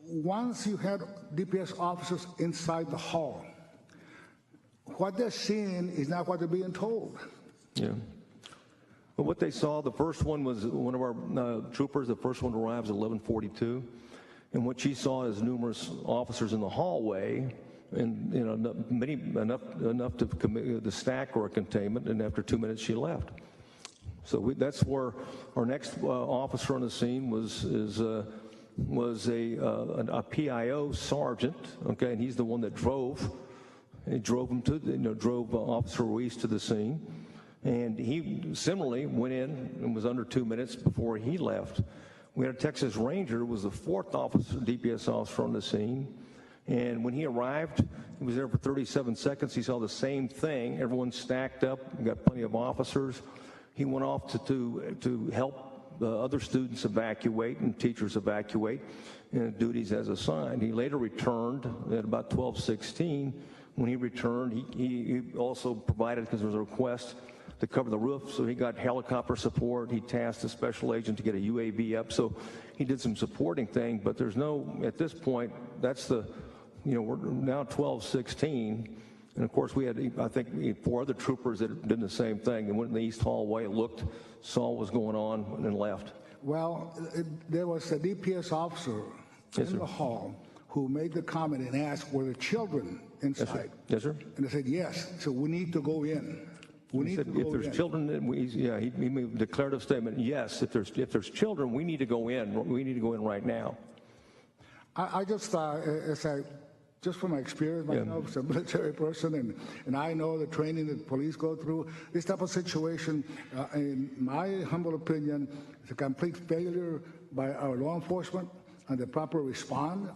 once you had DPS officers inside the hall, what they're seeing is not what they're being told. Yeah. But what they saw, the first one was one of our troopers, the first one arrives at 11:42. And what she saw is numerous officers in the hallway, and enough to commit the stack or a containment, and after 2 minutes she left. So that's where our next officer on the scene was a PIO sergeant, okay, and he's the one that drove. He drove him drove Officer Ruiz to the scene, and he similarly went in and was under 2 minutes before he left. We had a Texas Ranger, who was the fourth DPS officer on the scene, and when he arrived, he was there for 37 seconds. He saw the same thing. Everyone stacked up. We got plenty of officers. He went off to help the other students evacuate and teachers evacuate, and duties as assigned. He later returned at about 12:16. When he returned, he also provided, because there was a request to cover the roof, so he got helicopter support. He tasked a special agent to get a UAV up, so he did some supporting thing. But there's no, at this point, that's we're now 12:16. And of course, we had, I think, 4 other troopers that did the same thing. They went in the east hallway, looked, saw what was going on, and then left. Well, there was a DPS officer in the hall who made the comment and asked, were the children inside? Yes, sir. And they said, yes. So we need to go in. We need to go in. If there's children, he made a declarative statement. Yes, if there's children, we need to go in. We need to go in right now. I just just from my experience, myself as a military person, and I know the training that police go through, this type of situation, in my humble opinion, is a complete failure by our law enforcement and the proper response,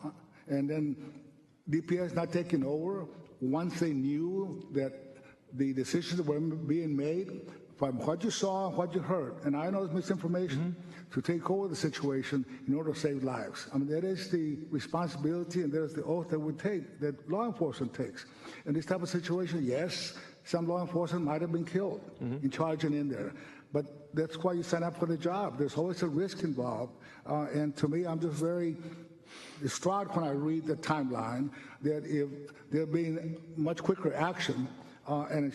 and then DPS not taking over once they knew that the decisions were being made from what you saw, what you heard, and I know it's misinformation, to take over the situation in order to save lives. I mean, that is the responsibility and there's the oath that we take, that law enforcement takes. In this type of situation, yes, some law enforcement might have been killed in charging in there, but that's why you sign up for the job. There's always a risk involved, and to me, I'm just very distraught when I read the timeline that if there being much quicker action, and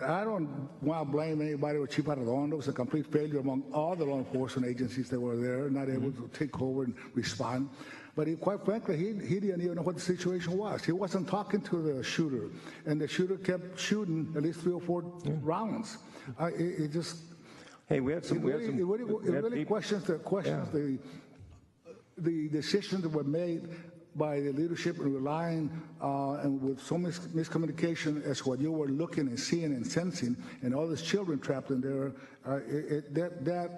I don't want to blame anybody with Chief Arredondo. It was a complete failure among all the law enforcement agencies that were there, not able to take over and respond. But quite frankly, he didn't even know what the situation was. He wasn't talking to the shooter, and the shooter kept shooting at least 3 or 4 rounds. It just... Hey, we had some... It really questions the decisions that were made by the leadership and relying and with so much miscommunication as what you were looking and seeing and sensing, and all these children trapped in there, that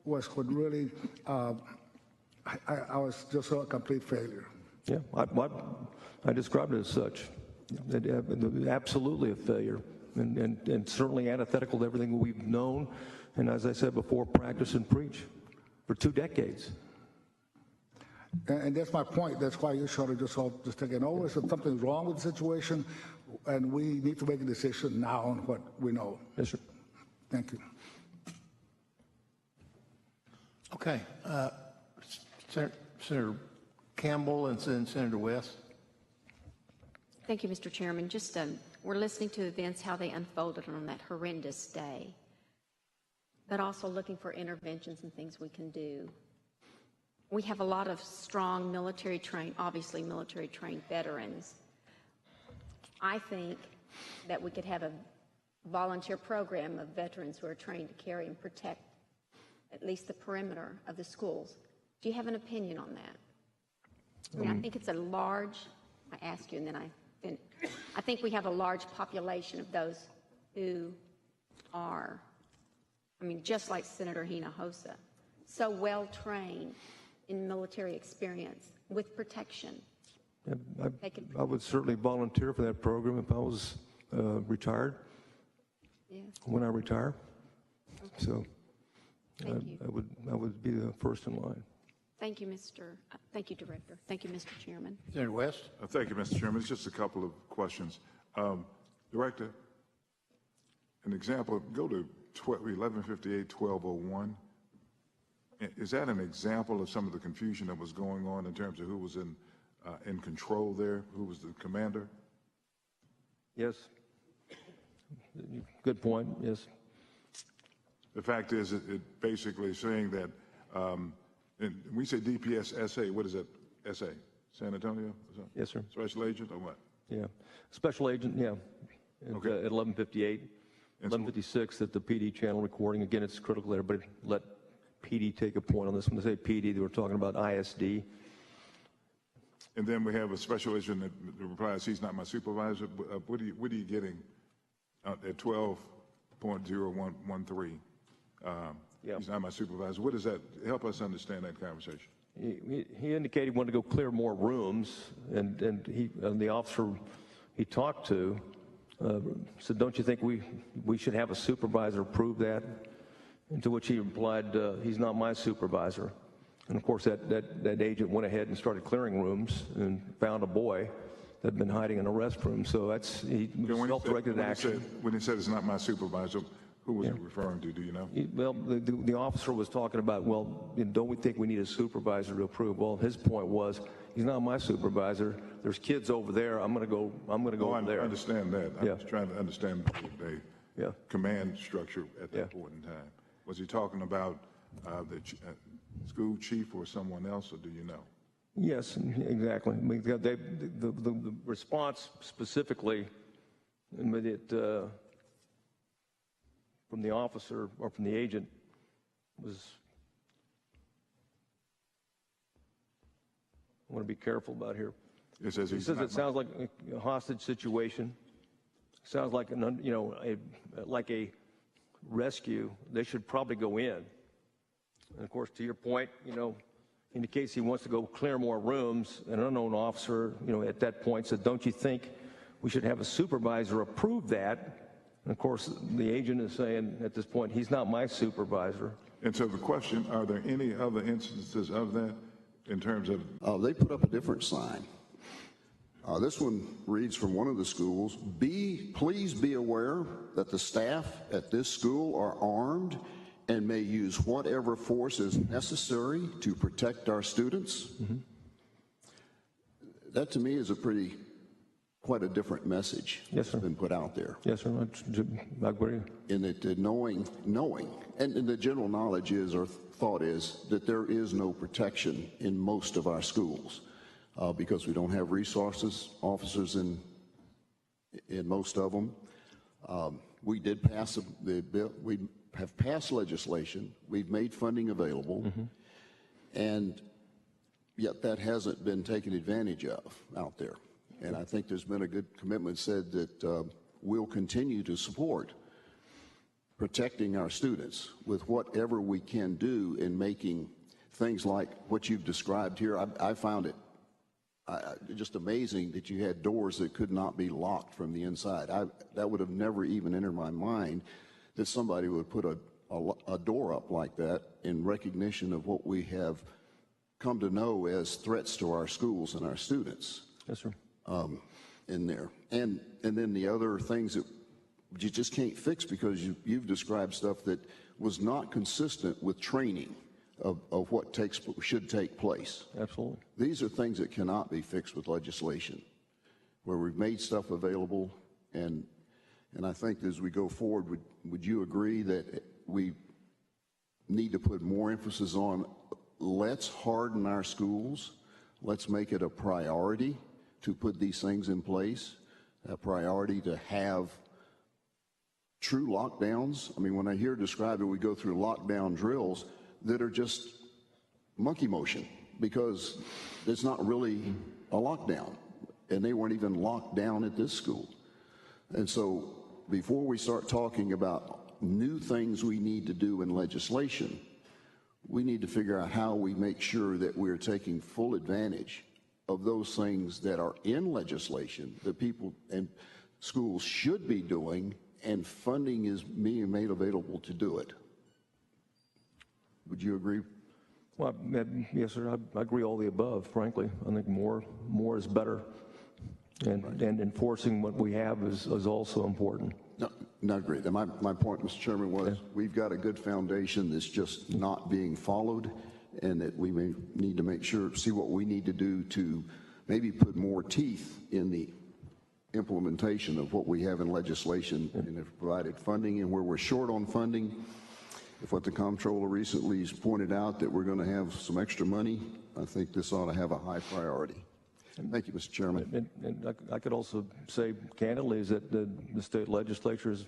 was what really, I was just a complete failure. Yeah, I described it as such. Absolutely a failure, and certainly antithetical to everything we've known, and as I said before, practice and preach for 2 decades. And that's my point. That's why you should have just taken over. So something's wrong with the situation, and we need to make a decision now on what we know. Yes, sir. Thank you. Okay. Senator Campbell and then Senator West. Thank you, Mr. Chairman. Just we're listening to events, how they unfolded on that horrendous day, but also looking for interventions and things we can do. We have a lot of strong obviously military-trained veterans. I think that we could have a volunteer program of veterans who are trained to carry and protect at least the perimeter of the schools. Do you have an opinion on that? I mean, I think it's a large, I ask you and then I think we have a large population of those who are, I mean, just like Senator Hinojosa, so well trained in military experience with protection. Yeah, I would certainly volunteer for that program if I was retired. Yes. When I retire, so Thank you. I would be the first in line. Thank you, thank you, Director. Thank you, Mr. Chairman. Senator West. Thank you, Mr. Chairman. It's just a couple of questions. Director, an example, go to 1158-1201. Is that an example of some of the confusion that was going on in terms of who was in control there, who was the commander? Yes. Good point, yes. The fact is, it basically saying that, and we say DPS SA, what is that, SA? San Antonio? Yes, sir. Special agent or what? Yeah. Special agent, yeah. Okay. At 1158, 1156 at the PD channel recording. Again, it's critical that everybody let PD take a point on this. When they say PD, they were talking about ISD. And then we have a special agent that replies, he's not my supervisor. What are you getting at 12.0113? Yeah. He's not my supervisor. What does that, help us understand that conversation? He indicated he wanted to go clear more rooms, and the officer he talked to said, don't you think we should have a supervisor approve that? And to which he replied, he's not my supervisor. And of course, that agent went ahead and started clearing rooms and found a boy that had been hiding in a restroom. So he self-directed action. When he said it's not my supervisor, who was he referring to? Do you know? Well, the officer was talking about, well, don't we think we need a supervisor to approve? Well, his point was, he's not my supervisor. There's kids over there. I'm going to go over there. I understand that. I'm just trying to understand the command structure at that point in time. Was he talking about the school chief or someone else, or do you know? Yes, exactly. I mean, the response specifically from the officer or from the agent was, I want to be careful about here. He says it sounds like a hostage situation. Sounds like like a rescue. They should probably go in. And of course, to your point, indicates he wants to go clear more rooms. An unknown officer, at that point said, don't you think we should have a supervisor approve that? And of course, the agent is saying at this point, he's not my supervisor. And so the question, are there any other instances of that in terms of? They put up a different sign. This one reads from one of the schools, please be aware that the staff at this school are armed and may use whatever force is necessary to protect our students. Mm-hmm. That to me is quite a different message that's been put out there. Yes, sir. I agree. In that knowing, and the general knowledge is, or thought is, that there is no protection in most of our schools because we don't have officers in most of them. We did pass the bill. We have passed legislation. We've made funding available, and yet that hasn't been taken advantage of out there. And I think there's been a good commitment said that we'll continue to support protecting our students with whatever we can do in making things like what you've described here. I found it just amazing that you had doors that could not be locked from the inside. That would have never even entered my mind that somebody would put a door up like that in recognition of what we have come to know as threats to our schools and our students. Yes, sir. In there. And then the other things that you just can't fix because you've described stuff that was not consistent with training of what should take place. Absolutely. These are things that cannot be fixed with legislation, where we've made stuff available, and I think as we go forward, would you agree that we need to put more emphasis on let's harden our schools, let's make it a priority to put these things in place, a priority to have true lockdowns? I mean, when I hear described it, we go through lockdown drills that are just monkey motion because it's not really a lockdown, and they weren't even locked down at this school. And so before we start talking about new things we need to do in legislation, we need to figure out how we make sure that we're taking full advantage of those things that are in legislation that people and schools should be doing, and funding is being made available to do it. Would you agree? Well, yes, sir. I agree all the above, frankly. I think more is better. And enforcing what we have is also important. No, agreed. And my point, Mr. Chairman, was we've got a good foundation that's just not being followed, and that we may need to see what we need to do to maybe put more teeth in the implementation of what we have in legislation and have provided funding, and where we're short on funding. If what the comptroller recently has pointed out that we're going to have some extra money, I think this ought to have a high priority. Thank you, Mr. Chairman. And I could also say candidly is that the state legislatures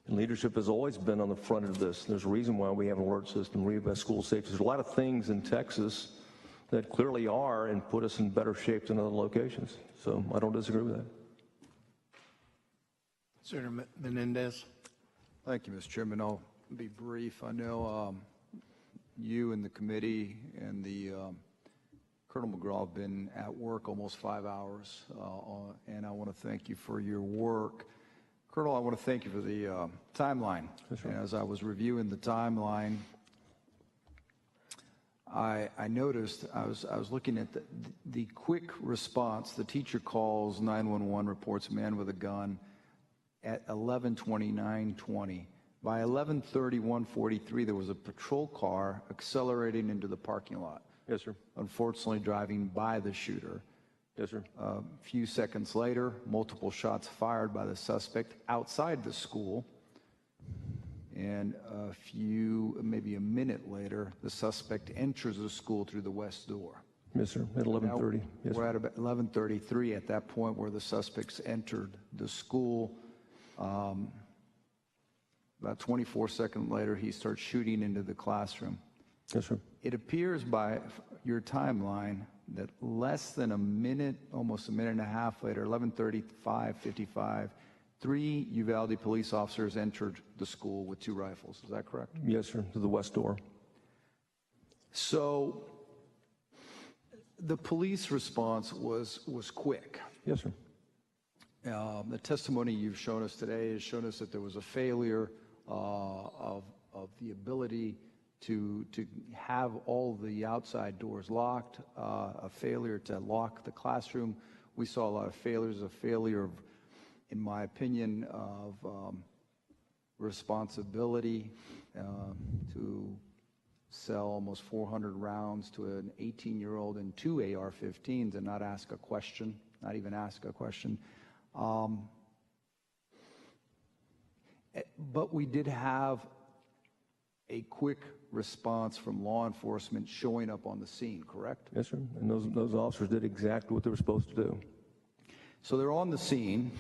and leadership has always been on the front of this. There's a reason why we have an alert system, we have school safety. There's a lot of things in Texas that clearly are and put us in better shape than other locations. So I don't disagree with that. Senator Menendez. Thank you, Mr. Chairman. I'll be brief. I know you and the committee and the Colonel McGraw have been at work almost 5 hours, and I want to thank you for your work. Colonel, I want to thank you for the timeline. And as I was reviewing the timeline, I noticed, I was looking at the quick response. The teacher calls 911, reports a man with a gun at 11:29:20. By 11:31:43, there was a patrol car accelerating into the parking lot. Yes, sir. Unfortunately, driving by the shooter. Yes, sir. A few seconds later, multiple shots fired by the suspect outside the school. And maybe a minute later, the suspect enters the school through the west door. Yes, sir. At 11:30. Yes, we're at about 11:33 at that point where the suspects entered the school. About 24 seconds later, he starts shooting into the classroom. Yes, sir. It appears by your timeline that less than a minute, almost a minute and a half later, 11:35:55, 3 Uvalde police officers entered the school with 2 rifles. Is that correct? Yes, sir. To the west door. So the police response was quick. Yes, sir. The testimony you've shown us today has shown us that there was a failure of the ability to have all the outside doors locked, a failure to lock the classroom. We saw a lot of failures, a failure of, in my opinion, of responsibility to sell almost 400 rounds to an 18-year-old and 2 AR-15s and not ask a question, not even ask a question. But we did have a quick response from law enforcement showing up on the scene, correct? Yes, sir. And those officers did exactly what they were supposed to do. So they're on the scene,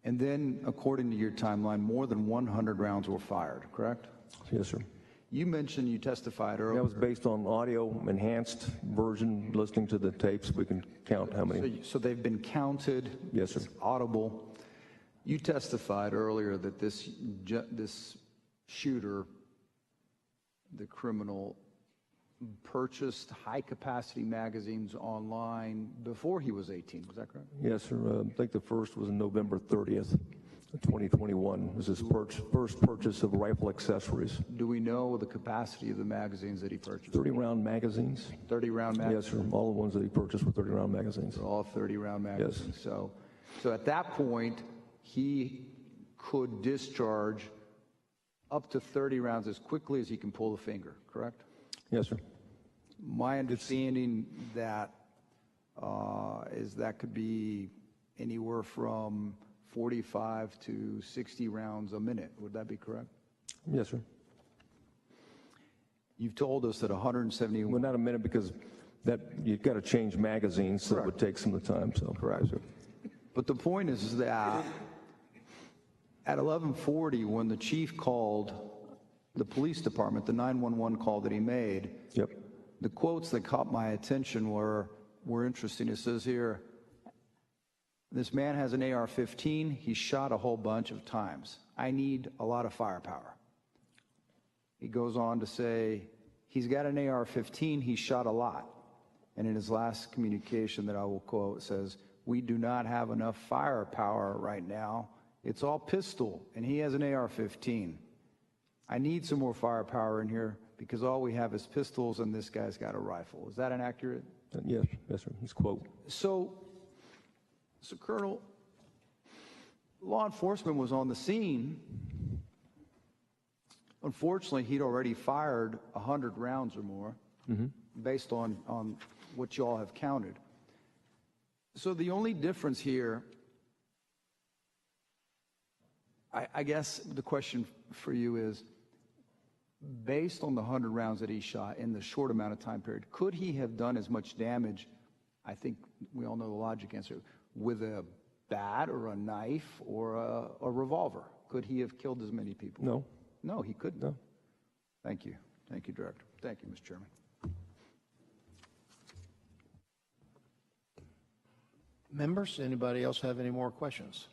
and then, according to your timeline, more than 100 rounds were fired, correct? Yes, sir. You mentioned you testified earlier. That was based on audio enhanced version, listening to the tapes. We can count how many. So they've been counted. Yes, sir. It's audible. You testified earlier that this shooter, the criminal, purchased high-capacity magazines online before he was 18. Was that correct? Yes, sir. I think the first was on November 30th, 2021. It was his first purchase of rifle accessories. Do we know the capacity of the magazines that he purchased? 30-round magazines. 30-round magazines? Yes, sir. All the ones that he purchased were 30-round magazines. They're all 30-round magazines. Yes. So at that point, he could discharge up to 30 rounds as quickly as he can pull the finger, correct? Yes, sir. My understanding that is that could be anywhere from 45 to 60 rounds a minute. Would that be correct? Yes, sir. You've told us that 171. Well, not a minute because that you've got to change magazines, so it would take some of the time. So Correct. But the point is that at 11:40, when the chief called the police department, the 911 call that he made, Yep. the quotes that caught my attention were interesting. It says here, this man has an AR-15. He shot a whole bunch of times. I need a lot of firepower. He goes on to say, he's got an AR-15. He shot a lot. And in his last communication that I will quote, says, we do not have enough firepower right now. It's all pistol, and he has an AR-15. I need some more firepower in here because all we have is pistols, and this guy's got a rifle. Is that inaccurate? Yes, yes, sir. It's quote. So Colonel, law enforcement was on the scene. Unfortunately, he'd already fired 100 rounds or more, based on what you all have counted. So the only difference here, I guess the question for you is, based on the 100 rounds that he shot in the short amount of time period, could he have done as much damage, I think we all know the logic answer, with a bat or a knife or a revolver? Could he have killed as many people? No. No, he couldn't. No. Thank you. Thank you, Director. Thank you, Mr. Chairman. Members, anybody else have any more questions?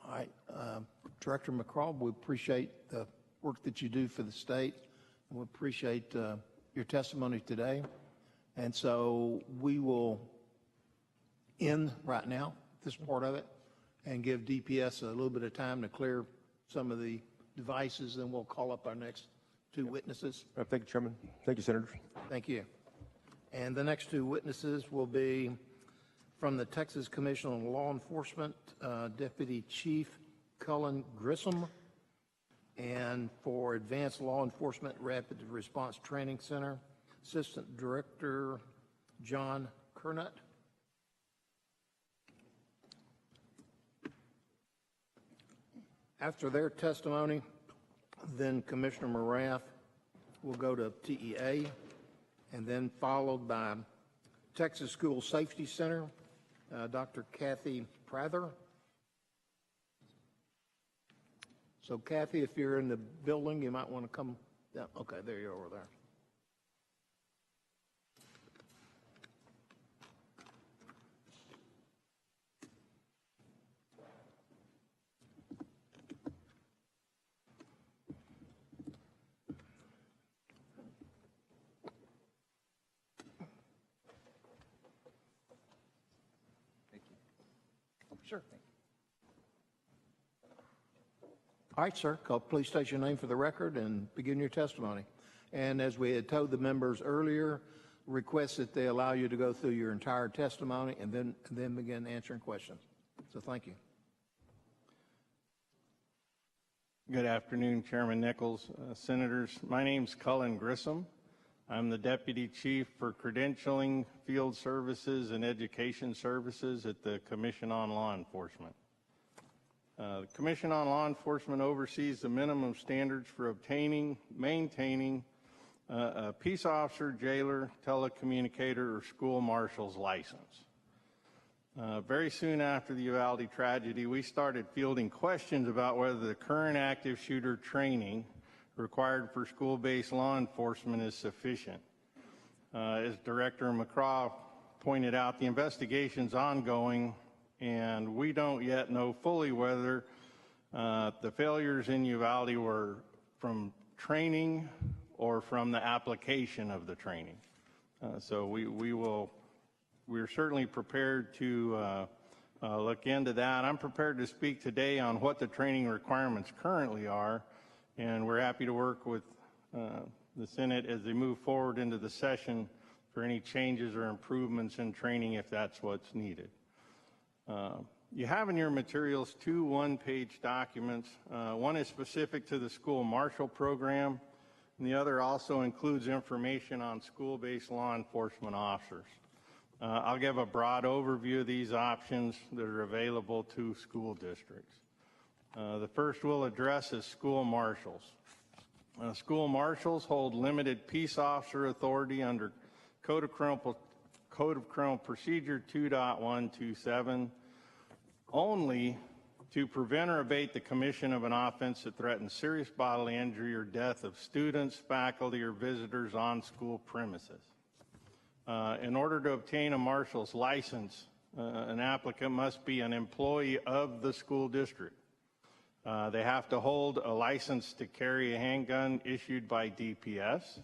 All right, Director McCraw, we appreciate the work that you do for the state. We appreciate your testimony today. And so we will end right now, this part of it, and give DPS a little bit of time to clear some of the devices, and we'll call up our next two witnesses. Thank you, Chairman. Thank you, Senators. Thank you. And the next two witnesses will be from the Texas Commission on Law Enforcement, Deputy Chief Cullen Grissom, and for Advanced Law Enforcement Rapid Response Training Center, Assistant Director John Kernut. After their testimony, then Commissioner Morath will go to TEA, and then followed by Texas School Safety Center, Dr. Kathy Prather. So Kathy, if you're in the building, you might want to come down. Okay, there you are over there. Sure. All right, sir. Please state your name for the record and begin your testimony. And as we had told the members earlier, request that they allow you to go through your entire testimony and then begin answering questions. So thank you. Good afternoon, Chairman Nichols, Senators. My name's Cullen Grissom. I'm the Deputy Chief for Credentialing, Field Services, and Education Services at the Commission on Law Enforcement. The Commission on Law Enforcement oversees the minimum standards for obtaining, maintaining a peace officer, jailer, telecommunicator, or school marshal's license. Very soon after the Uvalde tragedy, we started fielding questions about whether the current active shooter training required for school-based law enforcement is sufficient. As Director McCraw pointed out, the investigation's ongoing, and we don't yet know fully whether the failures in Uvalde were from training or from the application of the training. So we're certainly prepared to look into that. I'm prepared to speak today on what the training requirements currently are, and we're happy to work with the Senate as they move forward into the session for any changes or improvements in training if that's what's needed. You have in your materials 2 one-page documents. One is specific to the school marshal program, and the other also includes information on school-based law enforcement officers. I'll give a broad overview of these options that are available to school districts. The first we'll address is school marshals. School marshals hold limited peace officer authority under Code of Criminal Procedure 2.127 only to prevent or abate the commission of an offense that threatens serious bodily injury or death of students, faculty, or visitors on school premises. In order to obtain a marshal's license, an applicant must be an employee of the school district. They have to hold a license to carry a handgun issued by DPS.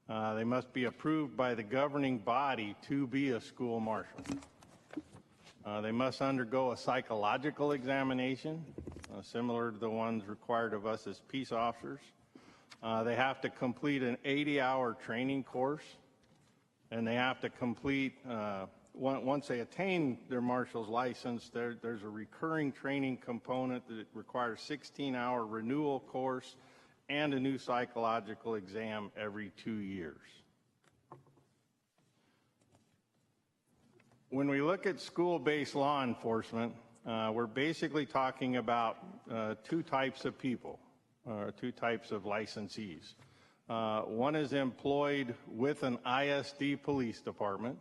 They must be approved by the governing body to be a school marshal. They must undergo a psychological examination, similar to the ones required of us as peace officers. They have to complete an 80-hour training course, and they have to complete, once they attain their marshal's license, there's a recurring training component that requires 16-hour renewal course and a new psychological exam every 2 years. When we look at school-based law enforcement, we're basically talking about 2 types of people, 2 types of licensees. One is employed with an ISD police department,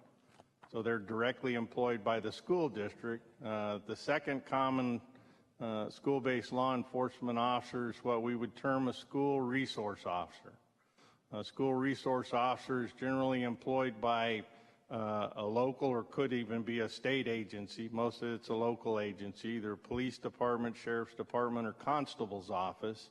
so they're directly employed by the school district. The second common school-based law enforcement officer is what we would term a school resource officer. A school resource officer is generally employed by a local or could even be a state agency. Most of it's a local agency, either police department, sheriff's department, or constable's office.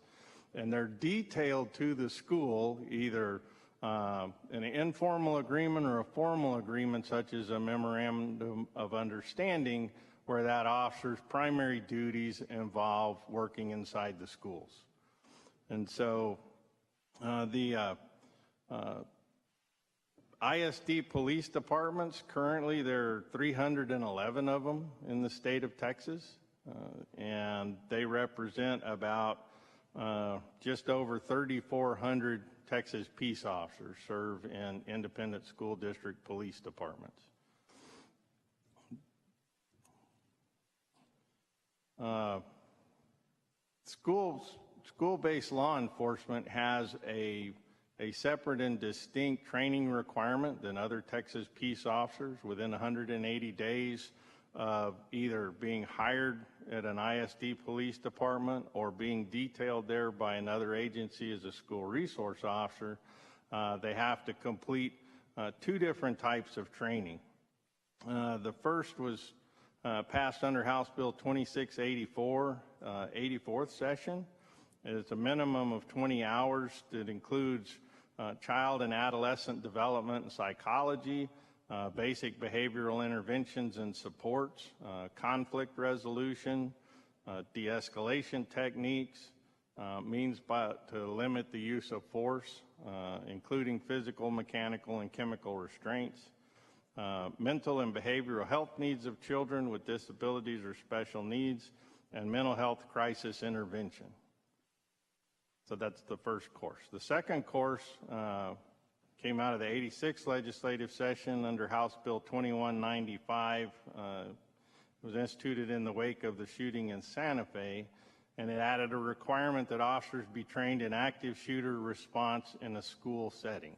And they're detailed to the school, either an informal agreement or a formal agreement, such as a memorandum of understanding, where that officer's primary duties involve working inside the schools. And so the ISD police departments, currently there are 311 of them in the state of Texas, and they represent about just over 3,400 Texas peace officers serve in independent school district police departments. School-based law enforcement has a separate and distinct training requirement than other Texas peace officers within 180 days of either being hired at an ISD police department or being detailed there by another agency as a school resource officer. They have to complete 2 different types of training. The first was passed under House Bill 2684, 84th session. It's a minimum of 20 hours that includes child and adolescent development and psychology, basic behavioral interventions and supports, conflict resolution, de-escalation techniques, means to limit the use of force, including physical, mechanical, and chemical restraints, mental and behavioral health needs of children with disabilities or special needs, and mental health crisis intervention. So that's the first course. The second course came out of the 86th legislative session under House Bill 2195. It was instituted in the wake of the shooting in Santa Fe, and it added a requirement that officers be trained in active shooter response in a school setting.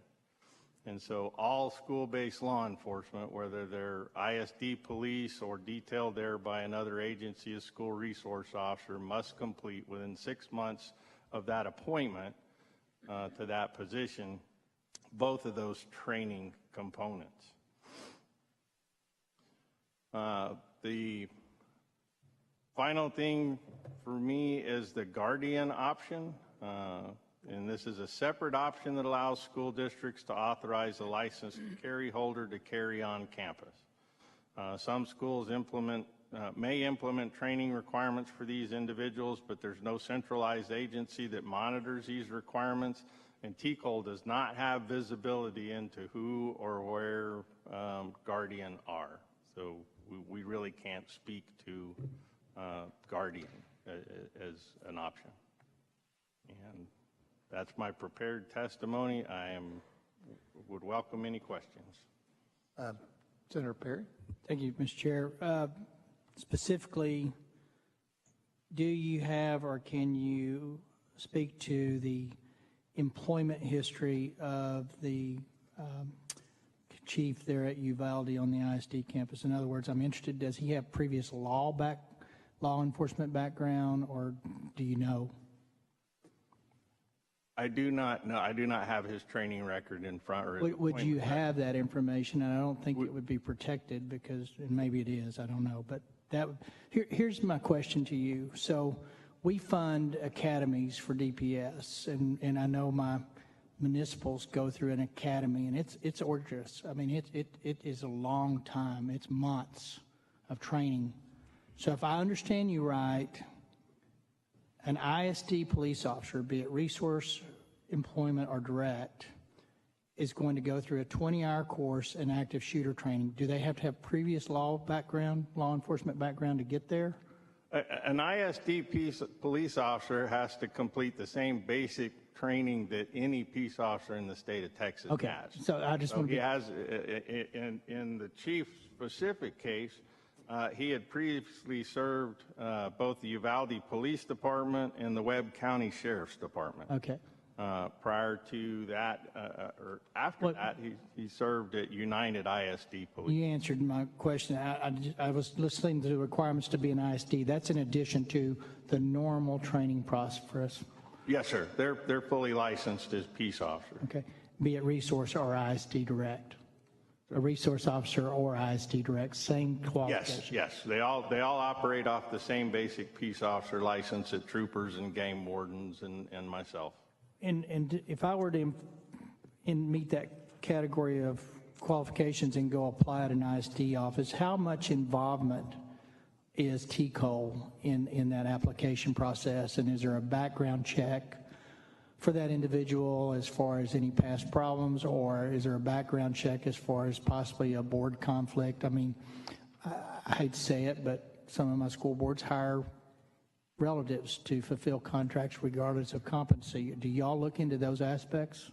And so all school-based law enforcement, whether they're ISD police or detailed there by another agency, a school resource officer, must complete within 6 months of that appointment to that position, both of those training components. The final thing for me is the guardian option. And this is a separate option that allows school districts to authorize a licensed carry holder to carry on campus. Some schools may implement training requirements for these individuals, but there's no centralized agency that monitors these requirements, and Tcole does not have visibility into who or where guardian are. So we really can't speak to guardian as an option. And that's my prepared testimony. Would welcome any questions. Senator Perry? Thank you, Mr. Chair. Specifically, do you have or can you speak to the employment history of the chief there at Uvalde on the ISD campus? In other words, I'm interested, does he have previous law enforcement background, or do you know? I do not know. I do not have his training record in front. Or Would you have that information? And I don't think it would be protected because, and maybe it is, I don't know. But here's my question to you. So we fund academies for DPS, and I know my municipals go through an academy, and it's arduous. I mean, it is a long time. It's months of training. So if I understand you right, an ISD police officer, be it resource, employment, or direct, is going to go through a 20-hour course in active shooter training. Do they have to have previous law enforcement background to get there? An ISD police officer has to complete the same basic training that any peace officer in the state of Texas has. So I just want to he has, in the chief's specific case, he had previously served both the Uvalde Police Department and the Webb County Sheriff's Department. Okay. Prior to that, or after that, he served at United ISD Police. You answered my question. I was listening to the requirements to be an ISD. That's in addition to the normal training process. Yes, sir. They're fully licensed as peace officers. Okay. Be it resource or ISD direct. A resource officer or ISD direct, same qualification. Yes. They all operate off the same basic peace officer license that troopers and game wardens and myself. And if I were to meet that category of qualifications and go apply at an ISD office, how much involvement is Tcole in that application process? And is there a background check for that individual as far as any past problems, or is there a background check as far as possibly a board conflict? I mean, I hate to say it, but some of my school boards hire relatives to fulfill contracts regardless of competency. Do y'all look into those aspects?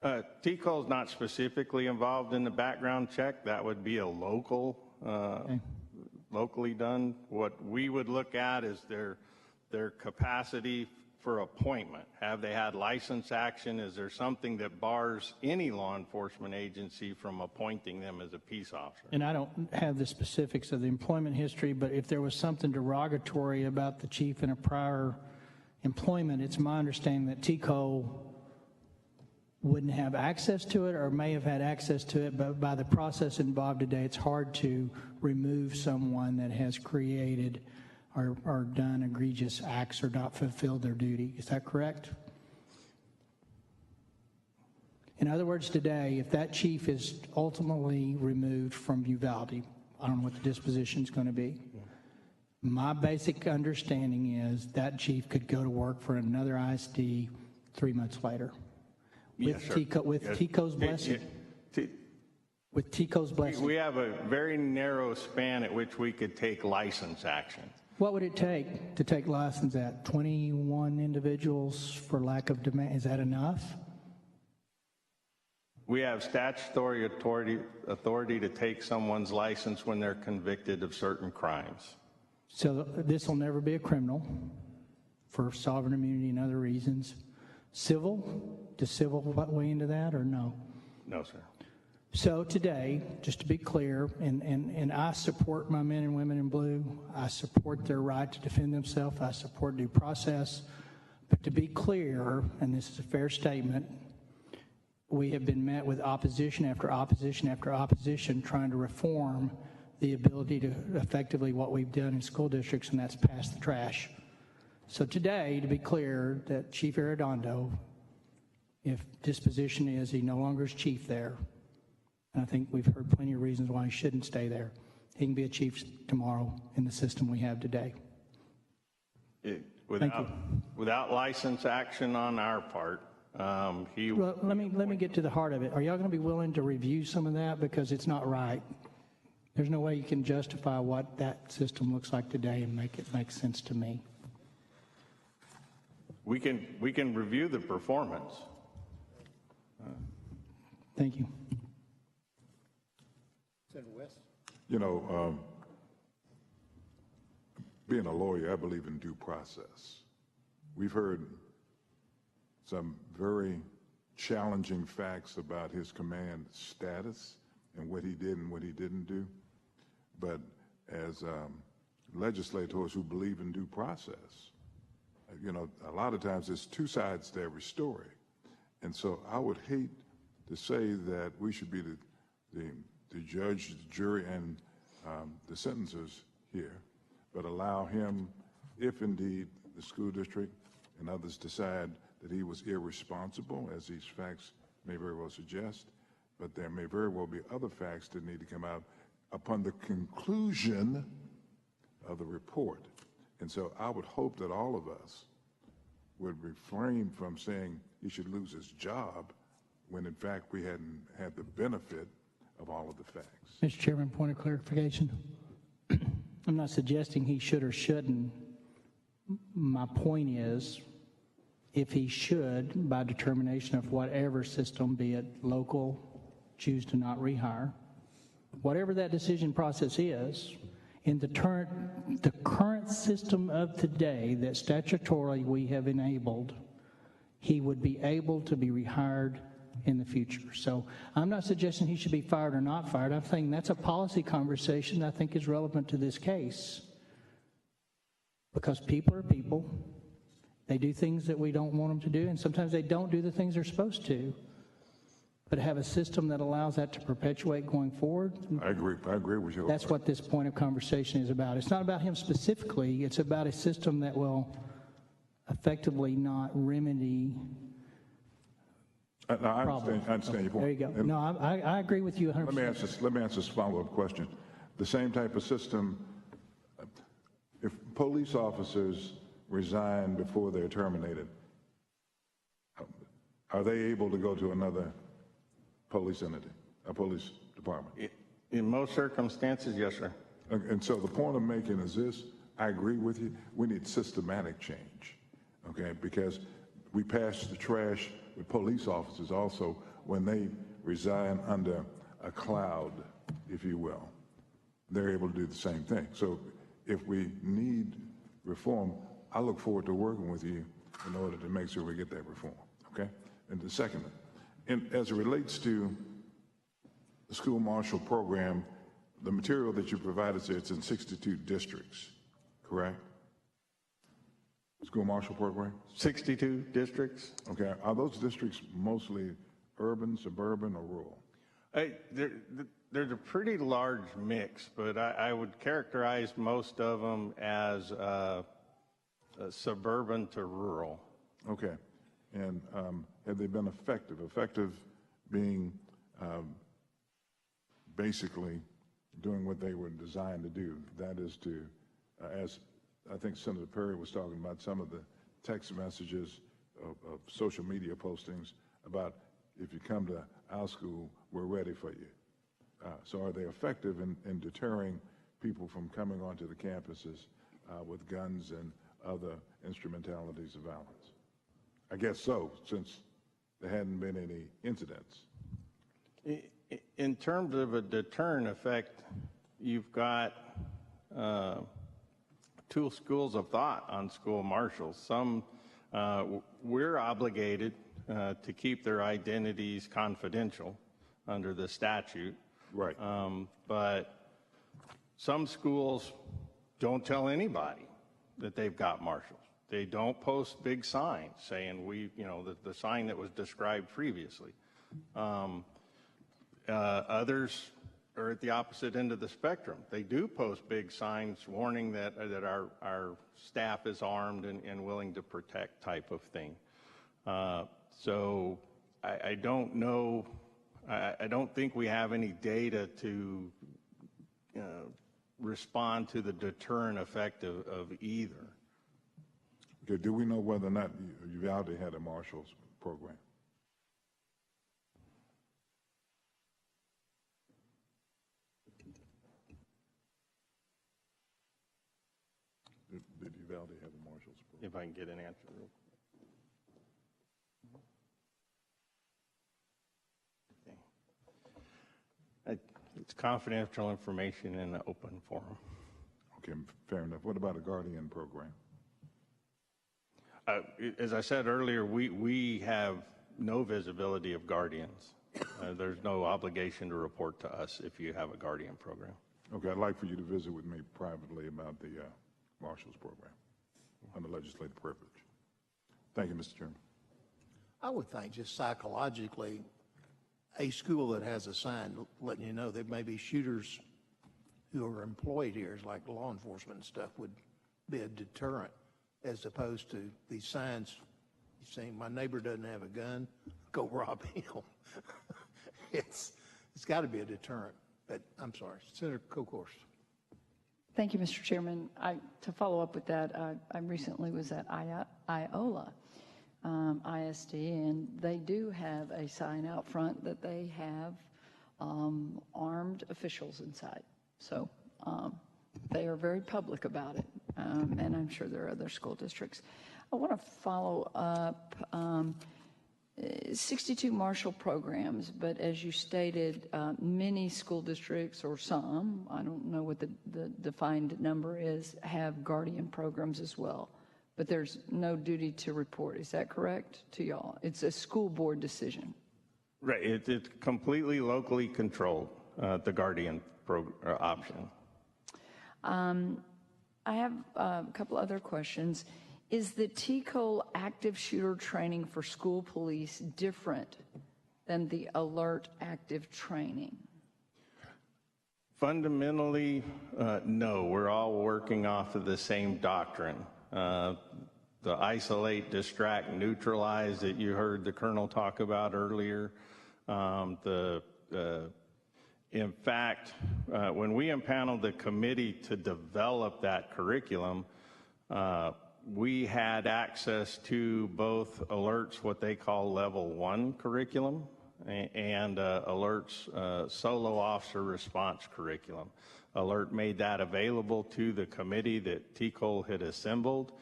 Tcole is not specifically involved in the background check. That would be a locally done. What we would look at is their capacity for appointment. Have they had license action? Is there something that bars any law enforcement agency from appointing them as a peace officer? And I don't have the specifics of the employment history, but if there was something derogatory about the chief in a prior employment, it's my understanding that Tcole wouldn't have access to it or may have had access to it, but by the process involved today, it's hard to remove someone that has created or done egregious acts or not fulfilled their duty. Is that correct? In other words, today, if that chief is ultimately removed from Uvalde, I don't know what the disposition is going to be. My basic understanding is that chief could go to work for another ISD 3 months later. Yes, sir. Tcole's blessing. With Tcole's blessing. We have a very narrow span at which we could take license action. What would it take to take license at 21 individuals for lack of demand? Is that enough? We have statutory authority to take someone's license when they're convicted of certain crimes. So this will never be a criminal for sovereign immunity and other reasons. Civil? Does civil weigh into that or no? No, sir. So today, just to be clear, and I support my men and women in blue. I support their right to defend themselves. I support due process. But to be clear, and this is a fair statement, we have been met with opposition after opposition after opposition trying to reform the ability to effectively what we've done in school districts, and that's pass the trash. So today, to be clear, that Chief Arredondo, if disposition is he no longer is chief there, and I think we've heard plenty of reasons why he shouldn't stay there, he can be a chief tomorrow in the system we have today. Without license action on our part, Well, let me get to the heart of it. Are y'all going to be willing to review some of that because it's not right? There's no way you can justify what that system looks like today and make it make sense to me. We can review the performance. Thank you. Senator West? You know, being a lawyer, I believe in due process. We've heard some very challenging facts about his command status and what he did and what he didn't do. But as legislators who believe in due process, you know, a lot of times there's two sides to every story. And so I would hate to say that we should be the judge, the jury, and the sentencers here, but allow him, if indeed the school district and others decide that he was irresponsible, as these facts may very well suggest, but there may very well be other facts that need to come out upon the conclusion of the report. And so I would hope that all of us would refrain from saying he should lose his job when in fact we hadn't had the benefit of all of the facts. Mr. Chairman, point of clarification. I'm not suggesting he should or shouldn't. My point is, if he should, by determination of whatever system, be it local, choose to not rehire, whatever that decision process is, in the current system of today that statutorily we have enabled, he would be able to be rehired in the future. So I'm not suggesting he should be fired or not fired. I'm saying that's a policy conversation that I think is relevant to this case. Because people are people. They do things that we don't want them to do, and sometimes they don't do the things they're supposed to. But have a system that allows that to perpetuate going forward. I agree with you. That's what this point of conversation is about. It's not about him specifically. It's about a system that will effectively not remedy I understand your point. There you go. No, I agree with you 100%. Let me ask this follow-up question. The same type of system, if police officers resign before they're terminated, are they able to go to another police entity, a police department? In most circumstances, yes, sir. And so the point I'm making is this: I agree with you. We need systematic change, okay? Because we pass the trash with police officers also when they resign under a cloud, if you will. They're able to do the same thing. So if we need reform, I look forward to working with you in order to make sure we get that reform, okay? And the second, as it relates to the school marshal program, the material that you provided says it's in 62 districts, correct? School marshal program? 62 districts. Okay. Are those districts mostly urban, suburban, or rural? There's a pretty large mix, but I would characterize most of them as suburban to rural. Okay. And have they been effective? Effective being basically doing what they were designed to do. That is to, as I think Senator Perry was talking about, some of the text messages of social media postings about, if you come to our school, we're ready for you. So are they effective in deterring people from coming onto the campuses with guns and other instrumentalities of violence? I guess so, since there hadn't been any incidents. In terms of a deterrent effect, you've got two schools of thought on school marshals. Some, we're obligated to keep their identities confidential under the statute. Right. But some schools don't tell anybody that they've got marshals. They don't post big signs saying the sign that was described previously. Others are at the opposite end of the spectrum. They do post big signs warning that our staff is armed and willing to protect, type of thing. So I don't know. I don't think we have any data to respond to the deterrent effect of either. Okay, do we know whether or not Uvalde had a marshals program? Uvalde have a marshal's program? If I can get an answer real quick. It's confidential information in an open forum. Okay, fair enough. What about a guardian program? As I said earlier, we have no visibility of guardians. There's no obligation to report to us if you have a guardian program. Okay, I'd like for you to visit with me privately about the marshal's program under legislative privilege. Thank you, Mr. Chairman. I would think just psychologically, a school that has a sign letting you know there may be shooters who are employed here, like law enforcement and stuff, would be a deterrent, as opposed to these signs saying, my neighbor doesn't have a gun, go rob him. It's got to be a deterrent. But I'm sorry, Senator Kokorsz. Thank you, Mr. Chairman. To follow up with that, I recently was at Iola ISD, and they do have a sign out front that they have armed officials inside. So they are very public about it, and I'm sure there are other school districts. I want to follow up 62 Marshall programs, but as you stated, many school districts, or some, I don't know what the defined number is, have guardian programs as well. But there's no duty to report. Is that correct to y'all? It's a school board decision. Right. It's completely locally controlled, the guardian option. I have a couple other questions. Is the Tcole Active shooter training for school police different than the Alert Active training? Fundamentally, no. We're all working off of the same doctrine. The isolate, distract, neutralize that you heard the colonel talk about earlier. In fact, when we impaneled the committee to develop that curriculum, we had access to both Alert's what they call level 1 curriculum and Alert's solo officer response curriculum. Alert made that available to the committee that Tcole had assembled.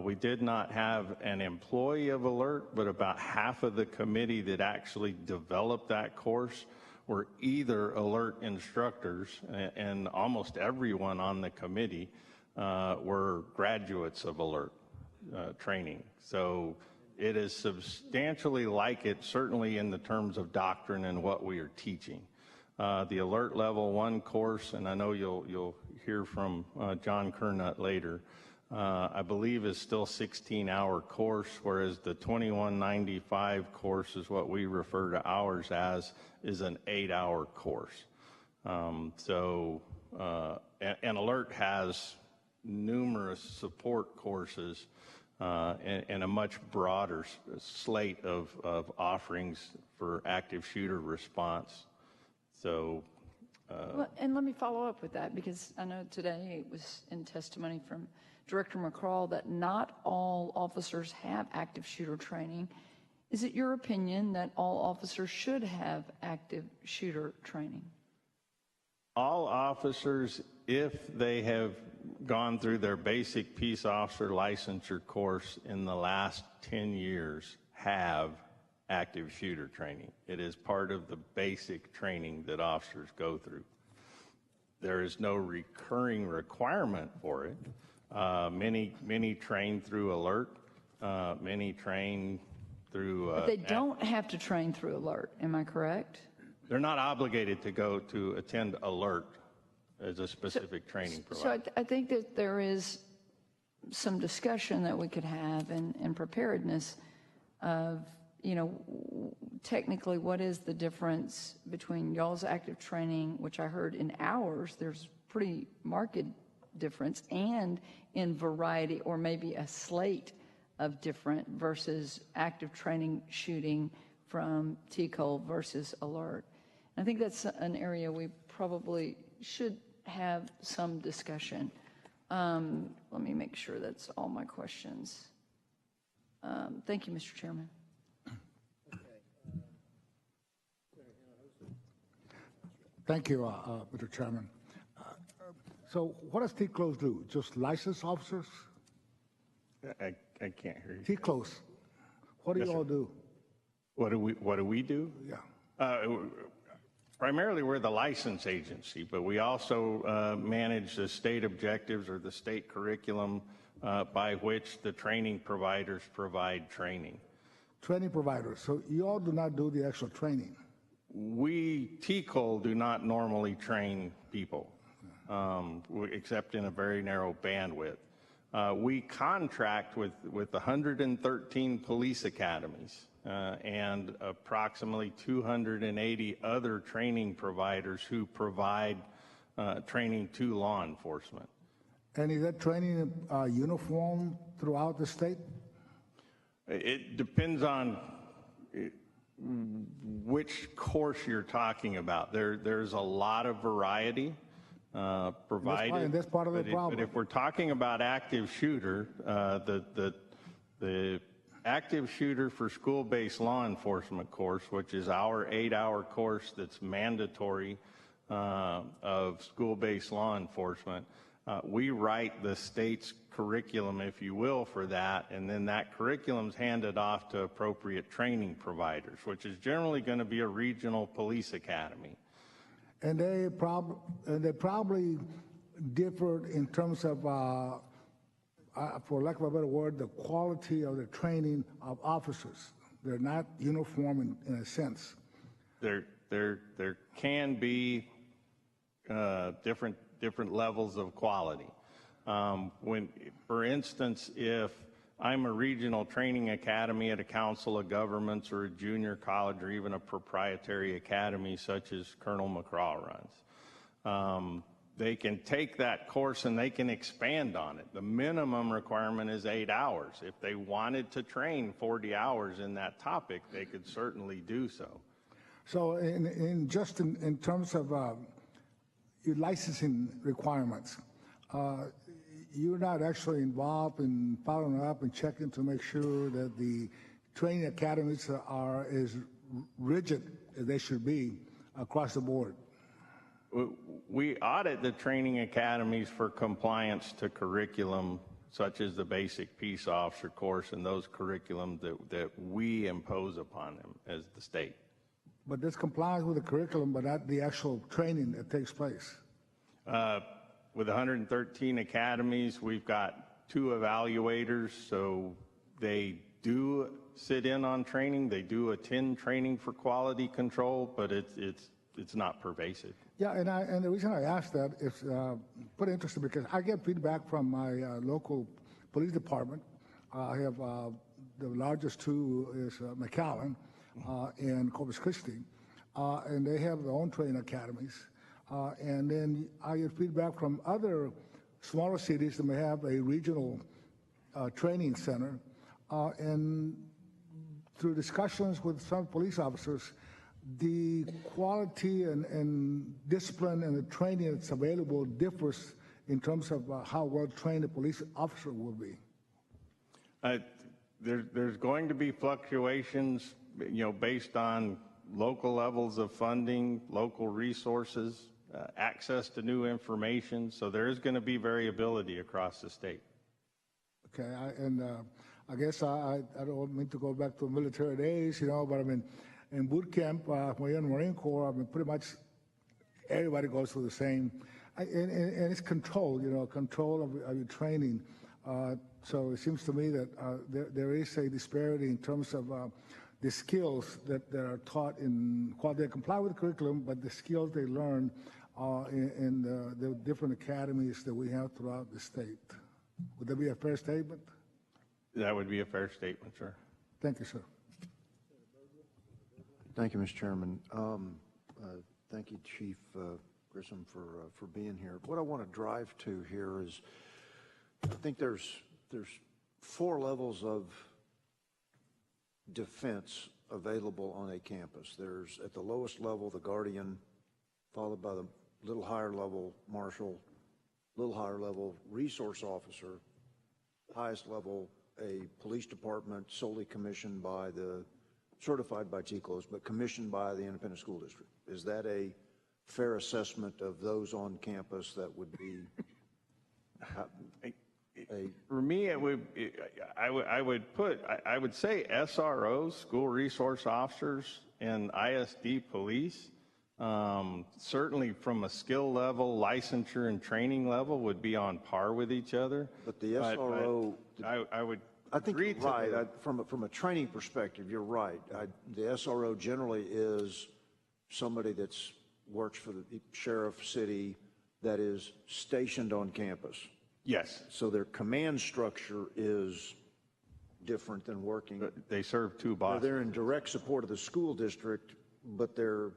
We did not have an employee of Alert, but about half of the committee that actually developed that course were either Alert instructors, and almost everyone on the committee were graduates of Alert training. So it is substantially like it, certainly in the terms of doctrine and what we are teaching. The Alert Level 1 course, and I know you'll hear from John Kernut later, I believe is still 16-hour course, whereas the 2195 course is what we refer to ours as, is an 8-hour course. And Alert has numerous support courses and a much broader slate of offerings for active shooter response. So, Well, and let me follow up with that, because I know today it was in testimony from Director McCraw that not all officers have active shooter training. Is it your opinion that all officers should have active shooter training? all officers, if they have gone through their basic peace officer licensure course in the last 10 years, have active shooter training. It is part of the basic training that officers go through. There is no recurring requirement for it. Many train through alert. Many train through... But they don't have to train through alert, am I correct? They're not obligated to go to attend alert as a specific training provider. So I think that there is some discussion that we could have in preparedness of, you know, technically what is the difference between y'all's active training, which I heard in hours, there's pretty marked difference, and in variety or maybe a slate of different versus active training shooting from Tcole versus alert. And I think that's an area we probably should have some discussion. Let me make sure that's all my questions. Thank you, Mr. Chairman. Thank you, Mr. Chairman. So what does Tcole do? Just license officers? I can't hear you. Tcole, what do Yes, you all sir. do? What do we do? Yeah. Primarily, we're the license agency, but we also manage the state objectives or the state curriculum by which the training providers provide training. Training providers. So you all do not do the actual training. We, Tcole, do not normally train people, except in a very narrow bandwidth. We contract with 113 police academies and approximately 280 other training providers who provide training to law enforcement. And is that training uniform throughout the state? It depends on which course you're talking about. There's a lot of variety provided. That's part of the problem. But if we're talking about active shooter, the active shooter for school-based law enforcement course, which is our 8-hour course that's mandatory of school-based law enforcement, we write the state's curriculum, if you will, for that, and then that curriculum's handed off to appropriate training providers, which is generally going to be a regional police academy. And they probably differed in terms of, for lack of a better word, the quality of the training of officers. They're not uniform in a sense. There can be different levels of quality. When, for instance, if I'm a regional training academy at a council of governments or a junior college or even a proprietary academy such as Colonel McCraw runs, they can take that course and they can expand on it. The minimum requirement is 8 hours. If they wanted to train 40 hours in that topic, they could certainly do so. So in terms of your licensing requirements, you're not actually involved in following up and checking to make sure that the training academies are as rigid as they should be across the board. We audit the training academies for compliance to curriculum such as the basic peace officer course and those curriculums that we impose upon them as the state. But this complies with the curriculum, but not the actual training that takes place. With 113 academies, we've got 2 evaluators, so they do sit in on training. They do attend training for quality control, but it's not pervasive. Yeah, and the reason I asked that is pretty interesting because I get feedback from my local police department. I have the largest 2 is McAllen and Corpus Christi, and they have their own training academies. And then I get feedback from other smaller cities that may have a regional training center. And through discussions with some police officers, the quality and discipline and the training that's available differs in terms of how well trained a police officer will be. There's going to be fluctuations, based on local levels of funding, local resources, access to new information. So there is going to be variability across the state. Okay, I guess I don't mean to go back to military days, but I mean, in boot camp, when you're in the Marine Corps, I mean, pretty much everybody goes through the same, and it's control, control of your training. So it seems to me that there is a disparity in terms of the skills that are taught while they comply with the curriculum, but the skills they learn in the different academies that we have throughout the state. Would that be a fair statement? That would be a fair statement, sir. Thank you, sir. Thank you, Mr. Chairman. Thank you, Chief Grissom, for being here. What I want to drive to here is, I think there's 4 levels of defense available on a campus. There's, at the lowest level, the guardian, followed by the little higher level marshal, little higher level resource officer, highest level a police department solely commissioned by certified by Tcole, but commissioned by the independent school district. Is that a fair assessment of those on campus that would be? For me, I would say SROs, school resource officers, and ISD police, certainly from a skill level, licensure, and training level, would be on par with each other. But the SRO, I would I think agree you're to right. the- From a training perspective, you're right. The SRO generally is somebody that's works for the sheriff, city, that is stationed on campus. Yes. So their command structure is different than working. They serve two bosses. They're in direct support of the school district, but they're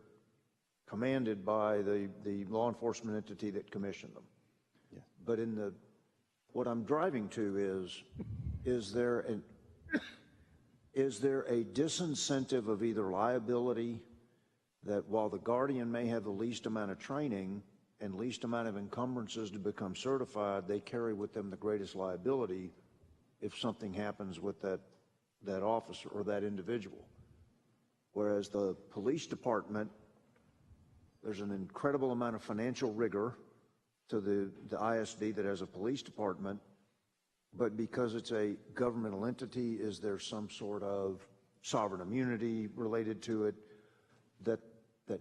commanded by the law enforcement entity that commissioned them. Yeah. But what I'm driving to is there a disincentive of either liability that while the guardian may have the least amount of training and least amount of encumbrances to become certified, they carry with them the greatest liability if something happens with that officer or that individual. Whereas the police department, there's an incredible amount of financial rigor to the ISD that has a police department, but because it's a governmental entity, is there some sort of sovereign immunity related to it that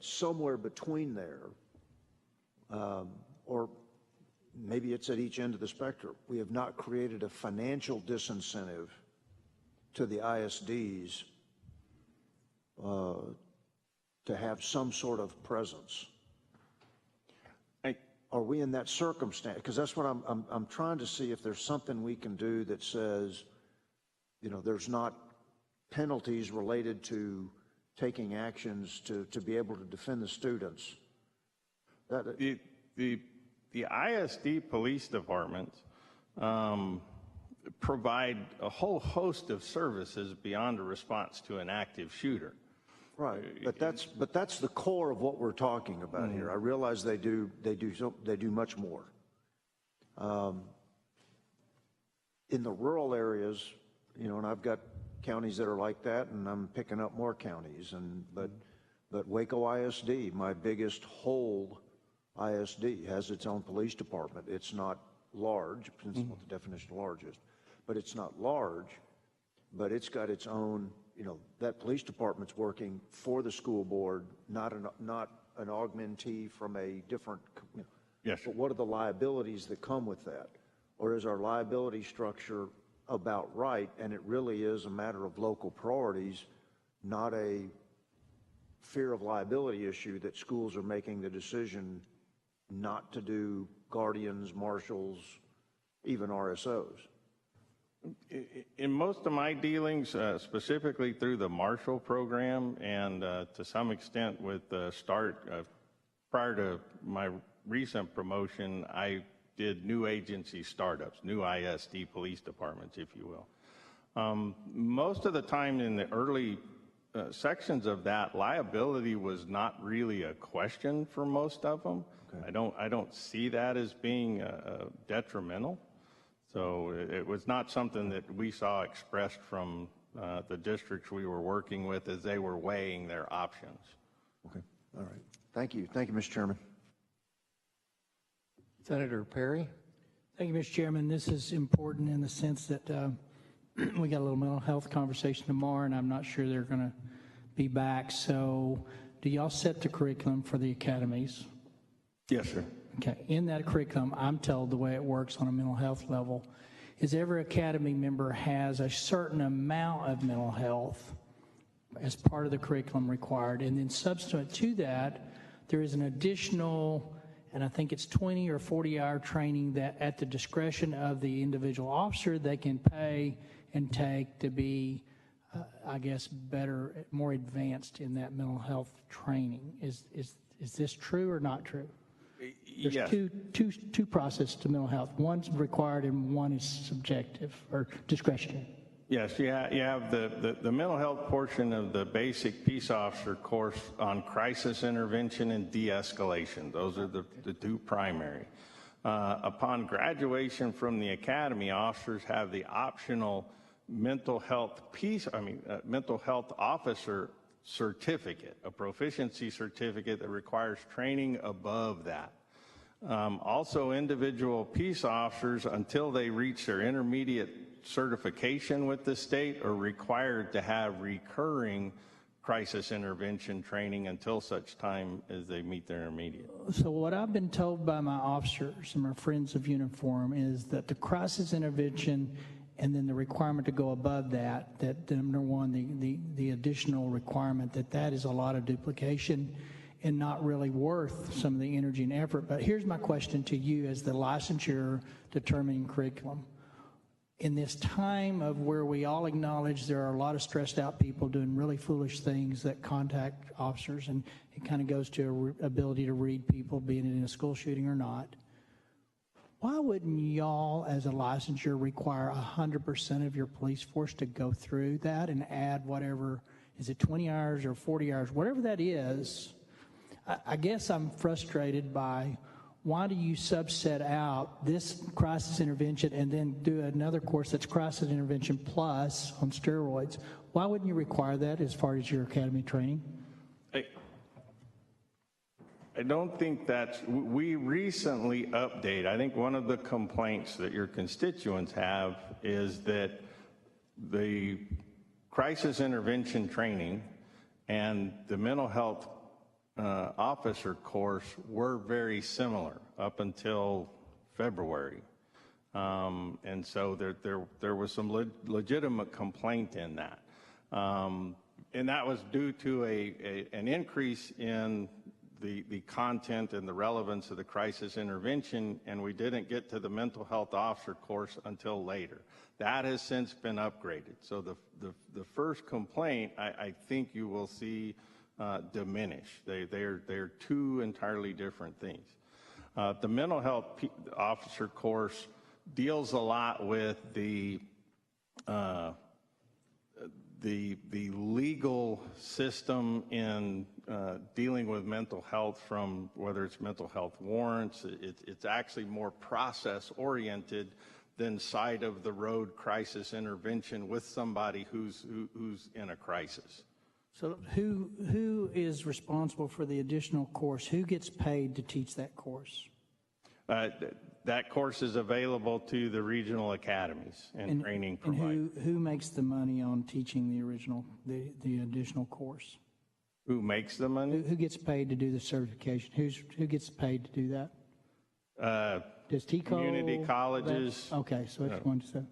somewhere between there, or maybe it's at each end of the spectrum, we have not created a financial disincentive to the ISDs to have some sort of presence. Are we in that circumstance? Because that's what I'm trying to see if there's something we can do that says, you know, there's not penalties related to taking actions to be able to defend the students. The ISD police departments provide a whole host of services beyond a response to an active shooter. Right, but that's the core of what we're talking about here. I realize they do much more. In the rural areas, you know, and I've got counties that are like that, and I'm picking up more counties. But Waco ISD, my biggest whole ISD, has its own police department. It's not large, depends on what the definition of large is, but it's not large, but it's got its own. You know, that police department's working for the school board, not an augmentee from a different. You know, yes. But what are the liabilities that come with that? Or is our liability structure about right, and it really is a matter of local priorities, not a fear of liability issue that schools are making the decision not to do guardians, marshals, even RSOs? In most of my dealings, specifically through the Marshall program and to some extent with the start, prior to my recent promotion, I did new agency startups, new ISD police departments, if you will. Most of the time in the early sections of that, liability was not really a question for most of them. Okay. I don't see that as being detrimental. So it was not something that we saw expressed from the districts we were working with as they were weighing their options. Okay, all right. Thank you, Mr. Chairman. Senator Perry. Thank you, Mr. Chairman. This is important in the sense that we got a little mental health conversation tomorrow, and I'm not sure they're going to be back. So do y'all set the curriculum for the academies? Yes, sir. Okay, in that curriculum, I'm told the way it works on a mental health level is every academy member has a certain amount of mental health as part of the curriculum required, and then subsequent to that, there is an additional, and I think it's 20 or 40-hour training that at the discretion of the individual officer, they can pay and take to be, I guess, better, more advanced in that mental health training. Is this true or not true? There's yes. two processes to mental health. One's required and one is subjective or discretionary. Yes, you have the mental health portion of the basic peace officer course on crisis intervention and de-escalation. Those are the two primary. Upon graduation from the academy, officers have the optional mental health officer certificate, a proficiency certificate that requires training above that. Also, individual peace officers, until they reach their intermediate certification with the state, are required to have recurring crisis intervention training until such time as they meet their intermediate. So what I've been told by my officers and my friends of uniform is that the crisis intervention and then the requirement to go above that, that number one, the additional requirement, that is a lot of duplication and not really worth some of the energy and effort. But here's my question to you as the licensure determining curriculum. In this time of where we all acknowledge there are a lot of stressed out people doing really foolish things that contact officers, and it kind of goes to ability to read people, being in a school shooting or not, why wouldn't y'all as a licensure require 100% of your police force to go through that and add whatever, is it 20 hours or 40 hours, whatever that is? I guess I'm frustrated by why do you subset out this crisis intervention and then do another course that's crisis intervention plus on steroids? Why wouldn't you require that as far as your academy training? I don't think that's, we recently updated, I think one of the complaints that your constituents have is that the crisis intervention training and the mental health officer course were very similar up until February. And so there was some legitimate complaint in that. And that was due to an increase in the content and the relevance of the crisis intervention, and we didn't get to the mental health officer course until later. That has since been upgraded. So the first complaint, I think you will see diminish. They're two entirely different things. The mental health officer course deals a lot with the legal system in dealing with mental health, from whether it's mental health warrants. It's actually more process oriented than side of the road crisis intervention with somebody who's in a crisis. So who is responsible for the additional course? Who gets paid to teach that course? That course is available to the regional academies and training providers. And who makes the money on teaching the additional course? Who makes the money? Who gets paid to do the certification? Who gets paid to do that? Does Tcole? Community colleges. Okay, so it's one to seven.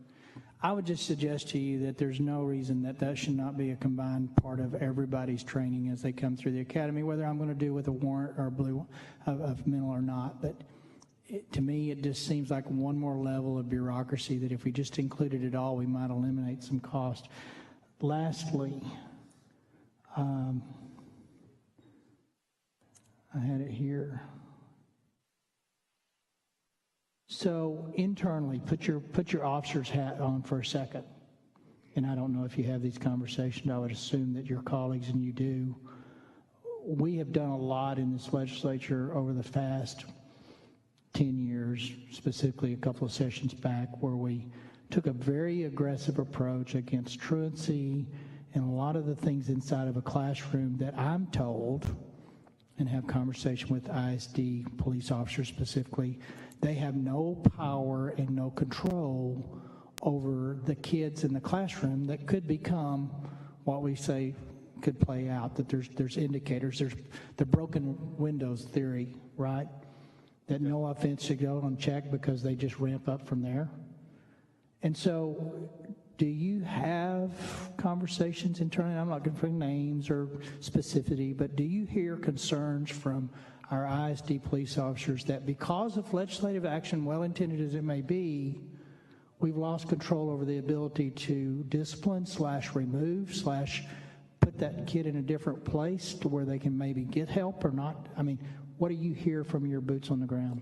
I would just suggest to you that there's no reason that should not be a combined part of everybody's training as they come through the academy, whether I'm going to do with a warrant or a blue of mental or not. But to me, it just seems like one more level of bureaucracy that if we just included it all, we might eliminate some cost. Lastly, I had it here. So internally, put your officer's hat on for a second. And I don't know if you have these conversations. I would assume that your colleagues and you do. We have done a lot in this legislature over the past 10 years, specifically a couple of sessions back, where we took a very aggressive approach against truancy and a lot of the things inside of a classroom that I'm told, and have conversation with ISD police officers specifically, they have no power and no control over the kids in the classroom that could become what we say could play out, that there's indicators. There's the broken windows theory, right? That no offense should go unchecked because they just ramp up from there. And so do you have conversations internally? I'm not looking for names or specificity, but do you hear concerns from our ISD police officers that because of legislative action, well-intended as it may be, we've lost control over the ability to discipline / remove / put that kid in a different place to where they can maybe get help or not? I mean, what do you hear from your boots on the ground?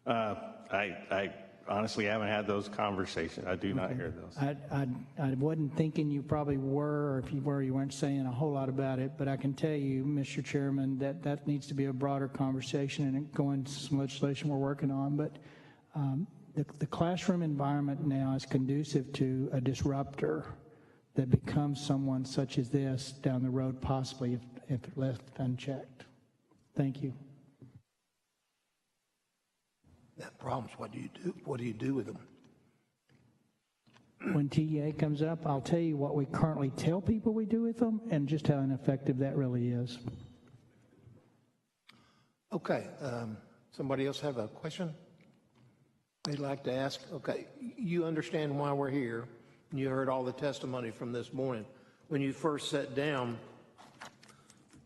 I honestly haven't had those conversations. I do not hear those. I wasn't thinking you probably were, or if you were, you weren't saying a whole lot about it, but I can tell you, Mr. Chairman, that needs to be a broader conversation and go into some legislation we're working on. But the classroom environment now is conducive to a disruptor that becomes someone such as this down the road, possibly if left unchecked. Thank you. have problems, what do you do? What do you do with them? When TEA comes up, I'll tell you what we currently tell people we do with them and just how ineffective that really is. Okay, somebody else have a question they'd like to ask? Okay, you understand why we're here. You heard all the testimony from this morning. When you first sat down,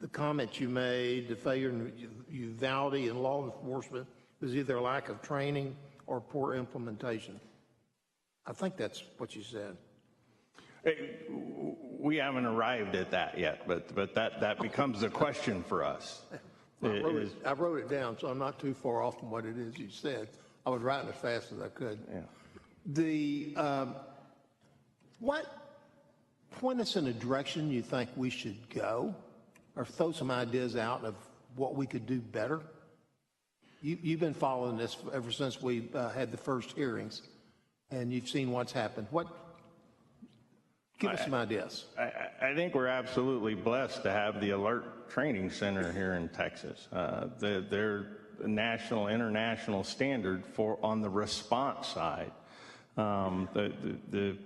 the comments you made, the failure in Uvalde and law enforcement was either a lack of training or poor implementation. I think that's what you said. We haven't arrived at that yet, but that becomes a question for us. I wrote it down, so I'm not too far off from what it is you said. I was writing as fast as I could. Yeah. What point us in a direction you think we should go, or throw some ideas out of what we could do better? You've been following this ever since we had the first hearings, and you've seen what's happened. Give us some ideas. I think we're absolutely blessed to have the Alert Training Center here in Texas. They're a national, international standard on the response side. The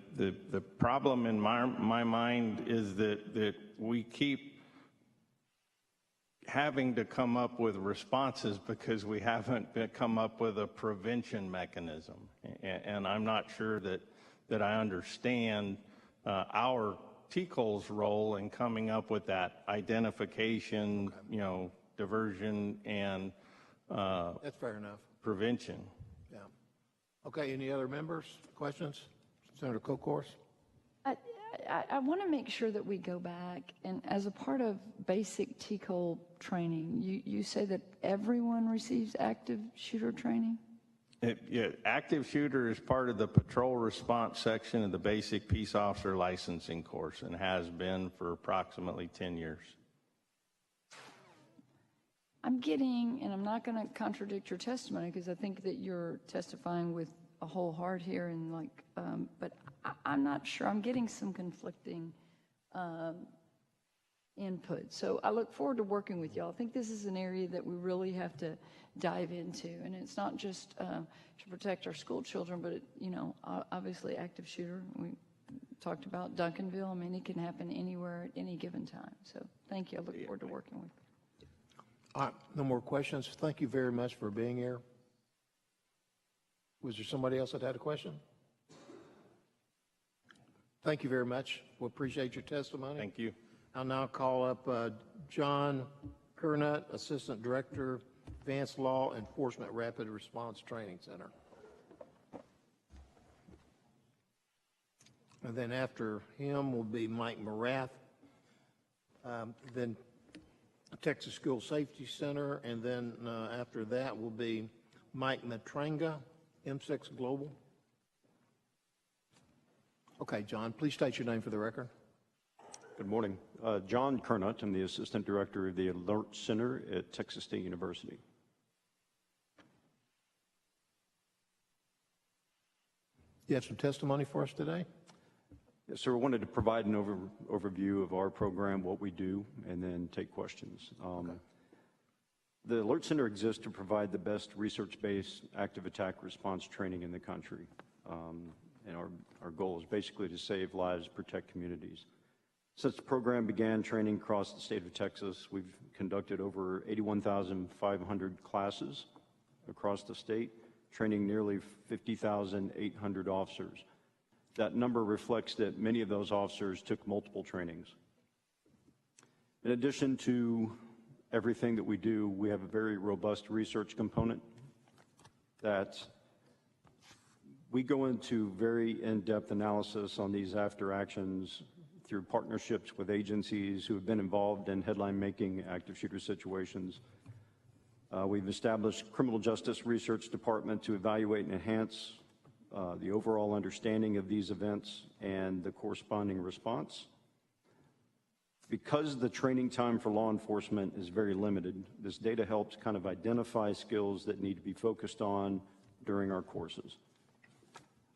problem in my mind is that we keep having to come up with responses because we haven't come up with a prevention mechanism. And I'm not sure that I understand our Tcole's role in coming up with that identification, diversion, and that's fair enough. Prevention. Yeah. Okay, any other members? Questions? Senator Kokors? I want to make sure that we go back, and as a part of basic Tcole training, you say that everyone receives active shooter training? Active shooter is part of the patrol response section of the basic peace officer licensing course and has been for approximately 10 years. I'm getting, and I'm not going to contradict your testimony because I think that you're testifying with a whole heart here, and but I'm not sure. I'm getting some conflicting input. So I look forward to working with y'all. I think this is an area that we really have to dive into, and it's not just to protect our school children, but obviously active shooter. We talked about Duncanville. I mean, it can happen anywhere at any given time. So thank you. I look forward to working with you. All right, no more questions. Thank you very much for being here. Was there somebody else that had a question? Thank you very much. We appreciate your testimony. Thank you. I'll now call up John Kernut, Assistant Director, Advanced Law Enforcement Rapid Response Training Center. And then after him will be Mike Morath, then Texas School Safety Center, and then after that will be Mike Matranga, M6 Global. Okay, John, please state your name for the record. Good morning. John Kernut. I'm the Assistant Director of the Alert Center at Texas State University. You have some testimony for us today? Yes, sir. I wanted to provide an overview of our program, what we do, and then take questions. Okay. The Alert Center exists to provide the best research-based active attack response training in the country. And our goal is basically to save lives, protect communities. Since the program began training across the state of Texas, we've conducted over 81,500 classes across the state, training nearly 50,800 officers. That number reflects that many of those officers took multiple trainings. In addition to everything that we do, we have a very robust research component that we go into very in-depth analysis on these after actions through partnerships with agencies who have been involved in headline-making active shooter situations. We've established criminal justice research department to evaluate and enhance the overall understanding of these events and the corresponding response. Because the training time for law enforcement is very limited, this data helps kind of identify skills that need to be focused on during our courses.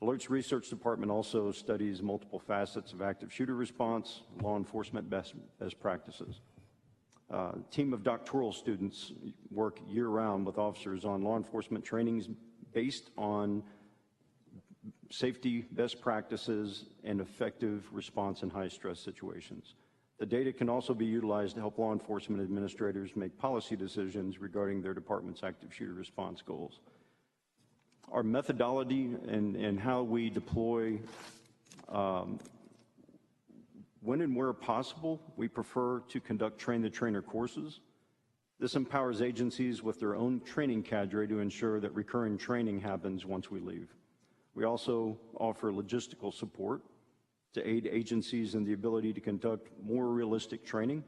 Alert's research department also studies multiple facets of active shooter response, law enforcement best practices. A team of doctoral students work year-round with officers on law enforcement trainings based on safety best practices and effective response in high-stress situations. The data can also be utilized to help law enforcement administrators make policy decisions regarding their department's active shooter response goals. Our methodology and how we deploy, when and where possible, we prefer to conduct train-the-trainer courses. This empowers agencies with their own training cadre to ensure that recurring training happens once we leave. We also offer logistical support to aid agencies in the ability to conduct more realistic training.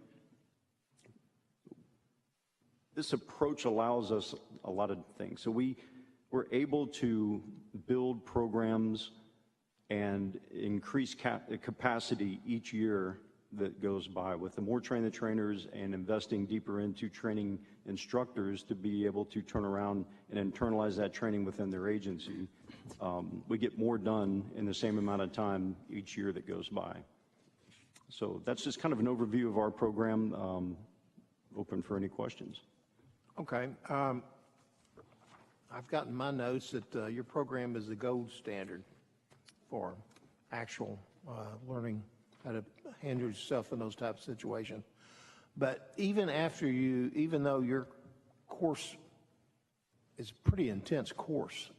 This approach allows us a lot of things. So we're able to build programs and increase capacity each year that goes by with the more train-the-trainers and investing deeper into training instructors to be able to turn around and internalize that training within their agency. We get more done in the same amount of time each year that goes by. So that's just kind of an overview of our program. Open for any questions. Okay. I've gotten my notes that your program is the gold standard for actual learning how to handle yourself in those types of situations. But even though your course is a pretty intense course,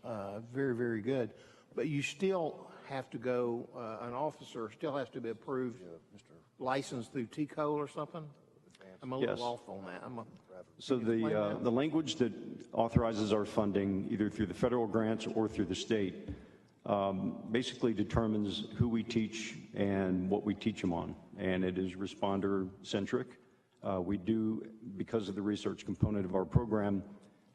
very, very good, but you still have to go, an officer still has to be approved, licensed through Tcole or something? I'm a little off on that. So the language that authorizes our funding, either through the federal grants or through the state, basically determines who we teach and what we teach them on, and it is responder-centric. We do, because of the research component of our program,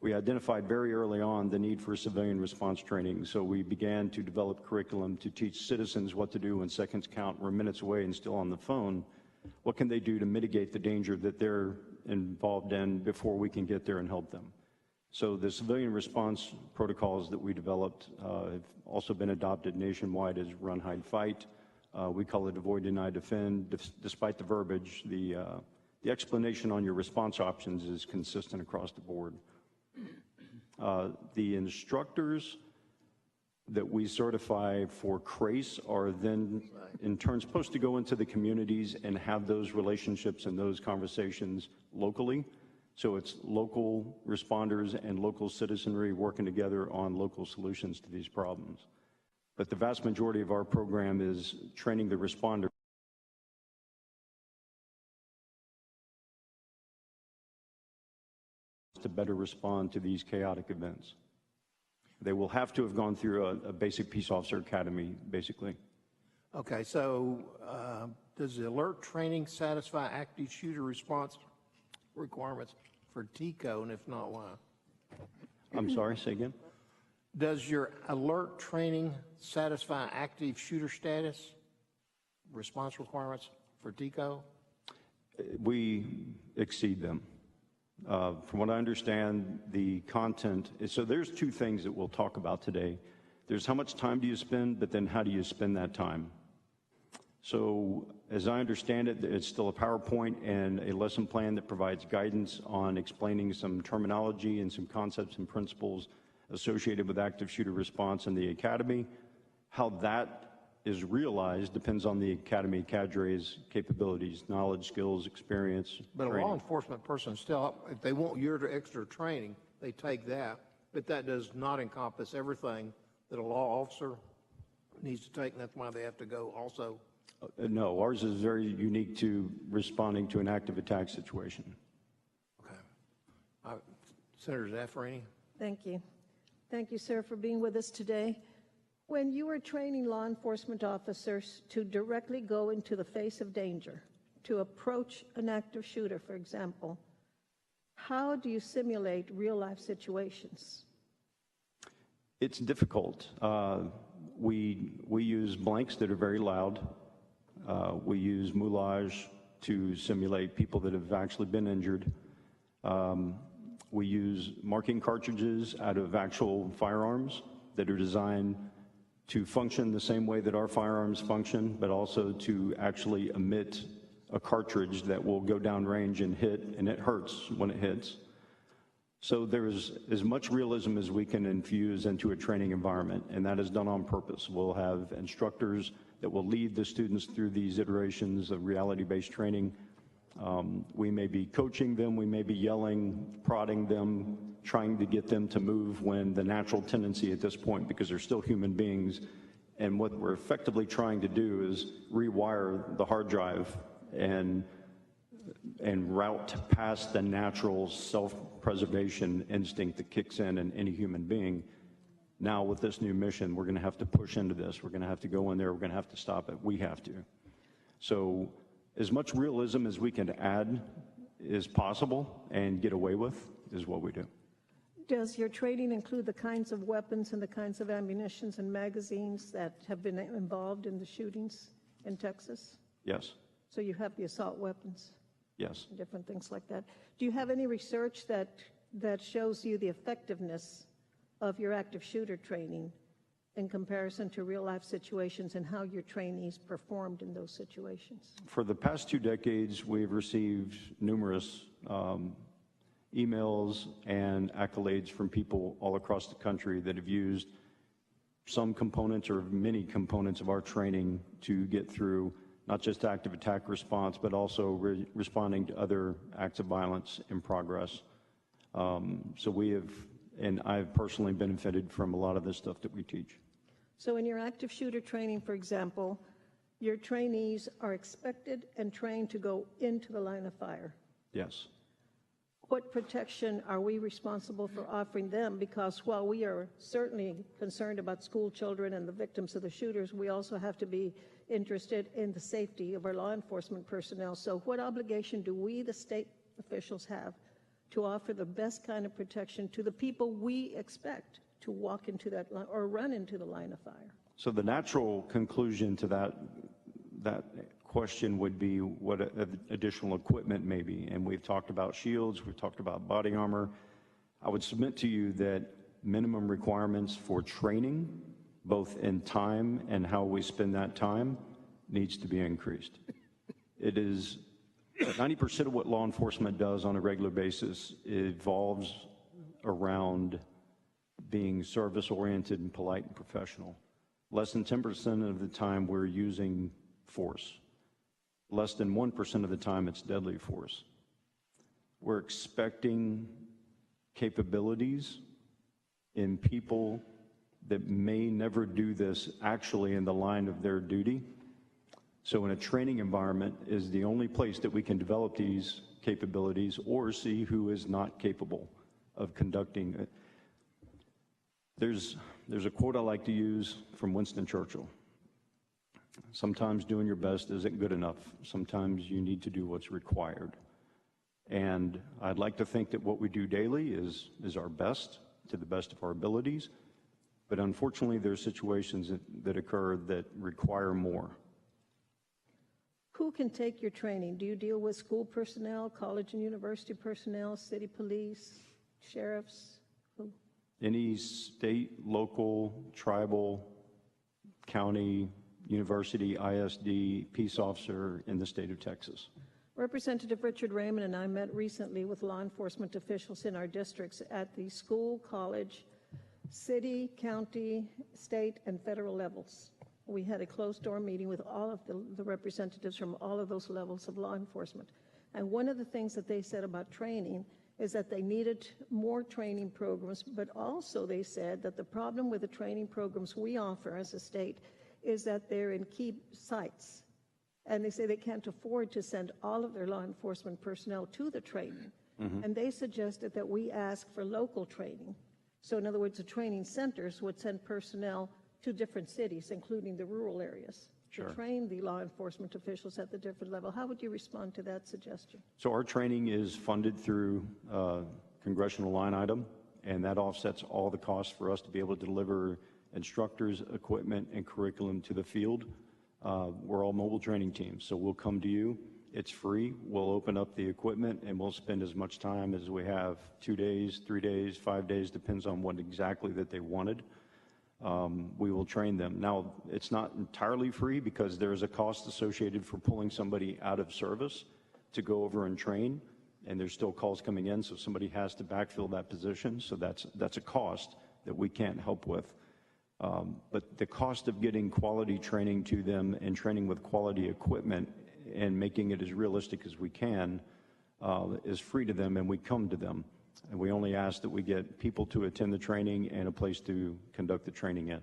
we identified very early on the need for civilian response training, so we began to develop curriculum to teach citizens what to do when seconds count, we're minutes away and still on the phone. What can they do to mitigate the danger that they're involved in before we can get there and help them? So the civilian response protocols that we developed have also been adopted nationwide as run, hide, fight. We call it avoid, deny, defend. Despite the verbiage, the explanation on your response options is consistent across the board. The instructors that we certify for CRACE are then in turn supposed to go into the communities and have those relationships and those conversations locally. So it's local responders and local citizenry working together on local solutions to these problems. But the vast majority of our program is training the responder to better respond to these chaotic events. They will have to have gone through a basic peace officer academy, basically. Okay, so does the alert training satisfy active shooter response requirements for Tcole, and if not, why? I'm sorry, say again? Does your alert training satisfy active shooter status response requirements for Tcole? We exceed them. From what I understand, the content, so there's two things that we'll talk about today. There's how much time do you spend, but then how do you spend that time? So as I understand it, it's still a PowerPoint and a lesson plan that provides guidance on explaining some terminology and some concepts and principles associated with active shooter response in the academy. How that is realized depends on the academy cadre's capabilities, knowledge, skills, experience, But training. a law enforcement person still, if they want your extra training, they take that, but that does not encompass everything that a law officer needs to take, and that's why they have to go also. No, ours is very unique to responding to an active attack situation. Okay. Senator Zaffarini? Thank you. Thank you, sir, for being with us today. When you are training law enforcement officers to directly go into the face of danger, to approach an active shooter, for example, how do you simulate real-life situations? It's difficult. We use blanks that are very loud. We use moulage to simulate people that have actually been injured. We use marking cartridges out of actual firearms that are designed to function the same way that our firearms function, but also to actually emit a cartridge that will go downrange and hit, and it hurts when it hits. So there's as much realism as we can infuse into a training environment, and that is done on purpose. We'll have instructors that will lead the students through these iterations of reality-based training. We may be coaching them, we may be yelling, prodding them, trying to get them to move when the natural tendency at this point, because they're still human beings, and what we're effectively trying to do is rewire the hard drive and route past the natural self-preservation instinct that kicks in any human being. Now with this new mission, we're going to have to push into this. We're going to have to go in there. We're going to have to stop it. We have to. So as much realism as we can add is possible and get away with is what we do. Does your training include the kinds of weapons and the kinds of ammunitions and magazines that have been involved in the shootings in Texas? Yes. So you have the assault weapons? Yes. Different things like that. Do you have any research that shows you the effectiveness of your active shooter training in comparison to real life situations and how your trainees performed in those situations? For the past 2 decades, we've received numerous emails and accolades from people all across the country that have used some components or many components of our training to get through not just active attack response, but also responding to other acts of violence in progress. So we have, and I've personally benefited from a lot of this stuff that we teach. So in your active shooter training, for example, your trainees are expected and trained to go into the line of fire. Yes. What protection are we responsible for offering them? Because while we are certainly concerned about school children and the victims of the shooters, we also have to be interested in the safety of our law enforcement personnel. So what obligation do we, the state officials, have to offer the best kind of protection to the people we expect to walk into that line or run into the line of fire? So the natural conclusion to that question would be what additional equipment may be. And we've talked about shields, we've talked about body armor. I would submit to you that minimum requirements for training, both in time and how we spend that time, needs to be increased. It is 90% of what law enforcement does on a regular basis evolves around being service-oriented and polite and professional. Less than 10% of the time we're using force. Less than 1% of the time it's deadly force. We're expecting capabilities in people that may never do this actually in the line of their duty. So in a training environment is the only place that we can develop these capabilities or see who is not capable of conducting it. There's a quote I like to use from Winston Churchill. Sometimes doing your best isn't good enough. Sometimes you need to do what's required. And I'd like to think that what we do daily is our best, to the best of our abilities. But unfortunately, there are situations that occur that require more. Who can take your training? Do you deal with school personnel, college and university personnel, city police, sheriffs? Who? Any state, local, tribal, county, university, ISD, peace officer in the state of Texas. Representative Richard Raymond and I met recently with law enforcement officials in our districts at the school, college, city, county, state, and federal levels. We had a closed-door meeting with all of the representatives from all of those levels of law enforcement. And one of the things that they said about training is that they needed more training programs, but also they said that the problem with the training programs we offer as a state is that they're in key sites. And they say they can't afford to send all of their law enforcement personnel to the training. Mm-hmm. And they suggested that we ask for local training. So in other words, the training centers would send personnel to different cities, including the rural areas, to train the law enforcement officials at the different level. How would you respond to that suggestion? So our training is funded through congressional line item, and that offsets all the costs for us to be able to deliver instructors, equipment, and curriculum to the field. We're all mobile training teams, so we'll come to you. It's free. We'll open up the equipment, and we'll spend as much time as we have, 2 days, 3 days, 5 days, depends on what exactly that they wanted. We will train them. Now, it's not entirely free because there's a cost associated for pulling somebody out of service to go over and train. and there's still calls coming in, so somebody has to backfill that position. So that's a cost that we can't help with. But the cost of getting quality training to them and training with quality equipment and making it as realistic as we can is free to them, and we come to them. And we only ask that we get people to attend the training and a place to conduct the training in.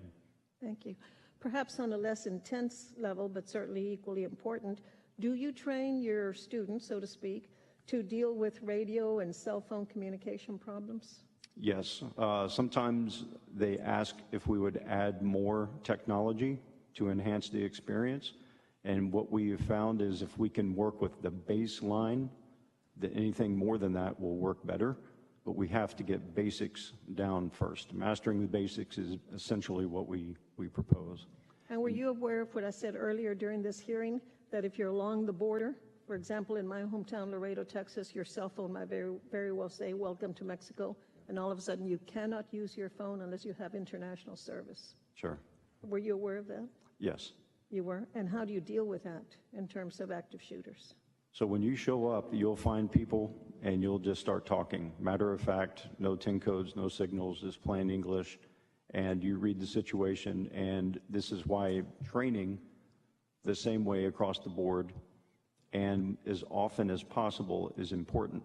Thank you. Perhaps on a less intense level, but certainly equally important, do you train your students, so to speak, to deal with radio and cell phone communication problems? Yes. Sometimes they ask if we would add more technology to enhance the experience. And what we have found is if we can work with the baseline, that anything more than that will work better. But we have to get basics down first. Mastering the basics is essentially what we propose. And were you aware of what I said earlier during this hearing, that if you're along the border, for example, in my hometown, Laredo, Texas, your cell phone might very well say, "Welcome to Mexico," and all of a sudden you cannot use your phone unless you have international service? Sure. Were you aware of that? Yes. You were? And how do you deal with that in terms of active shooters? So when you show up, you'll find people and you'll just start talking. Matter of fact, no 10 codes, no signals, just plain English. And you read the situation, and this is why training the same way across the board and as often as possible is important.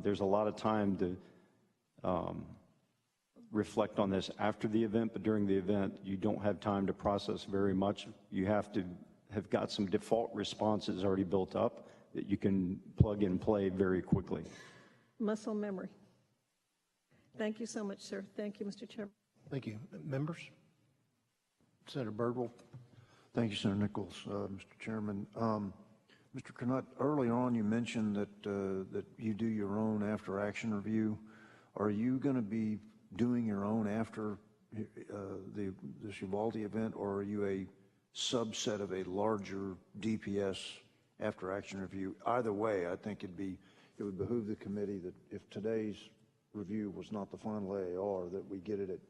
There's a lot of time to reflect on this after the event, but during the event, you don't have time to process very much. You have to have got some default responses already built up that you can plug and play very quickly. Muscle memory. Thank you so much, sir. Thank you, Mr. Chairman. Thank you. Members? Senator Birdwell. Thank you, Senator Nichols. Mr. Chairman, Mr. Connaught, early on you mentioned that you do your own after-action review. Are you going to be doing your own after this Uvalde event, or are you a subset of a larger DPS after-action review? Either way, I think it would behoove the committee that if today's review was not the final AAR, that we get it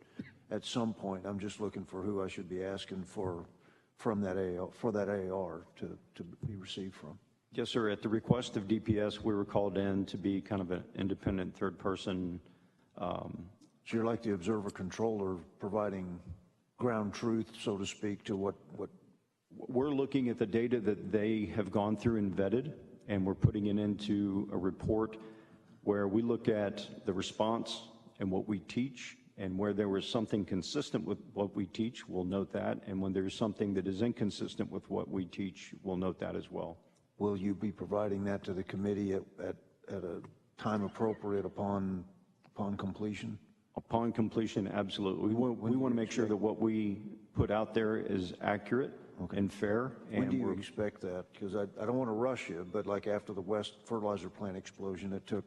at some point. I'm just looking for who I should be asking from that AAR to be received from. Yes, sir. At the request of DPS, we were called in to be kind of an independent third person. So you're like the observer controller providing ground truth, so to speak, to what we're looking at the data that they have gone through and vetted, and we're putting it into a report where we look at the response and what we teach, and where there was something consistent with what we teach, we'll note that, and when there's something that is inconsistent with what we teach, we'll note that as well. Will you be providing that to the committee at a time appropriate upon completion? Upon completion, absolutely. We want to make sure that what we put out there is accurate and fair. When do you expect that? Because I don't want to rush you, but like after the West fertilizer plant explosion, it took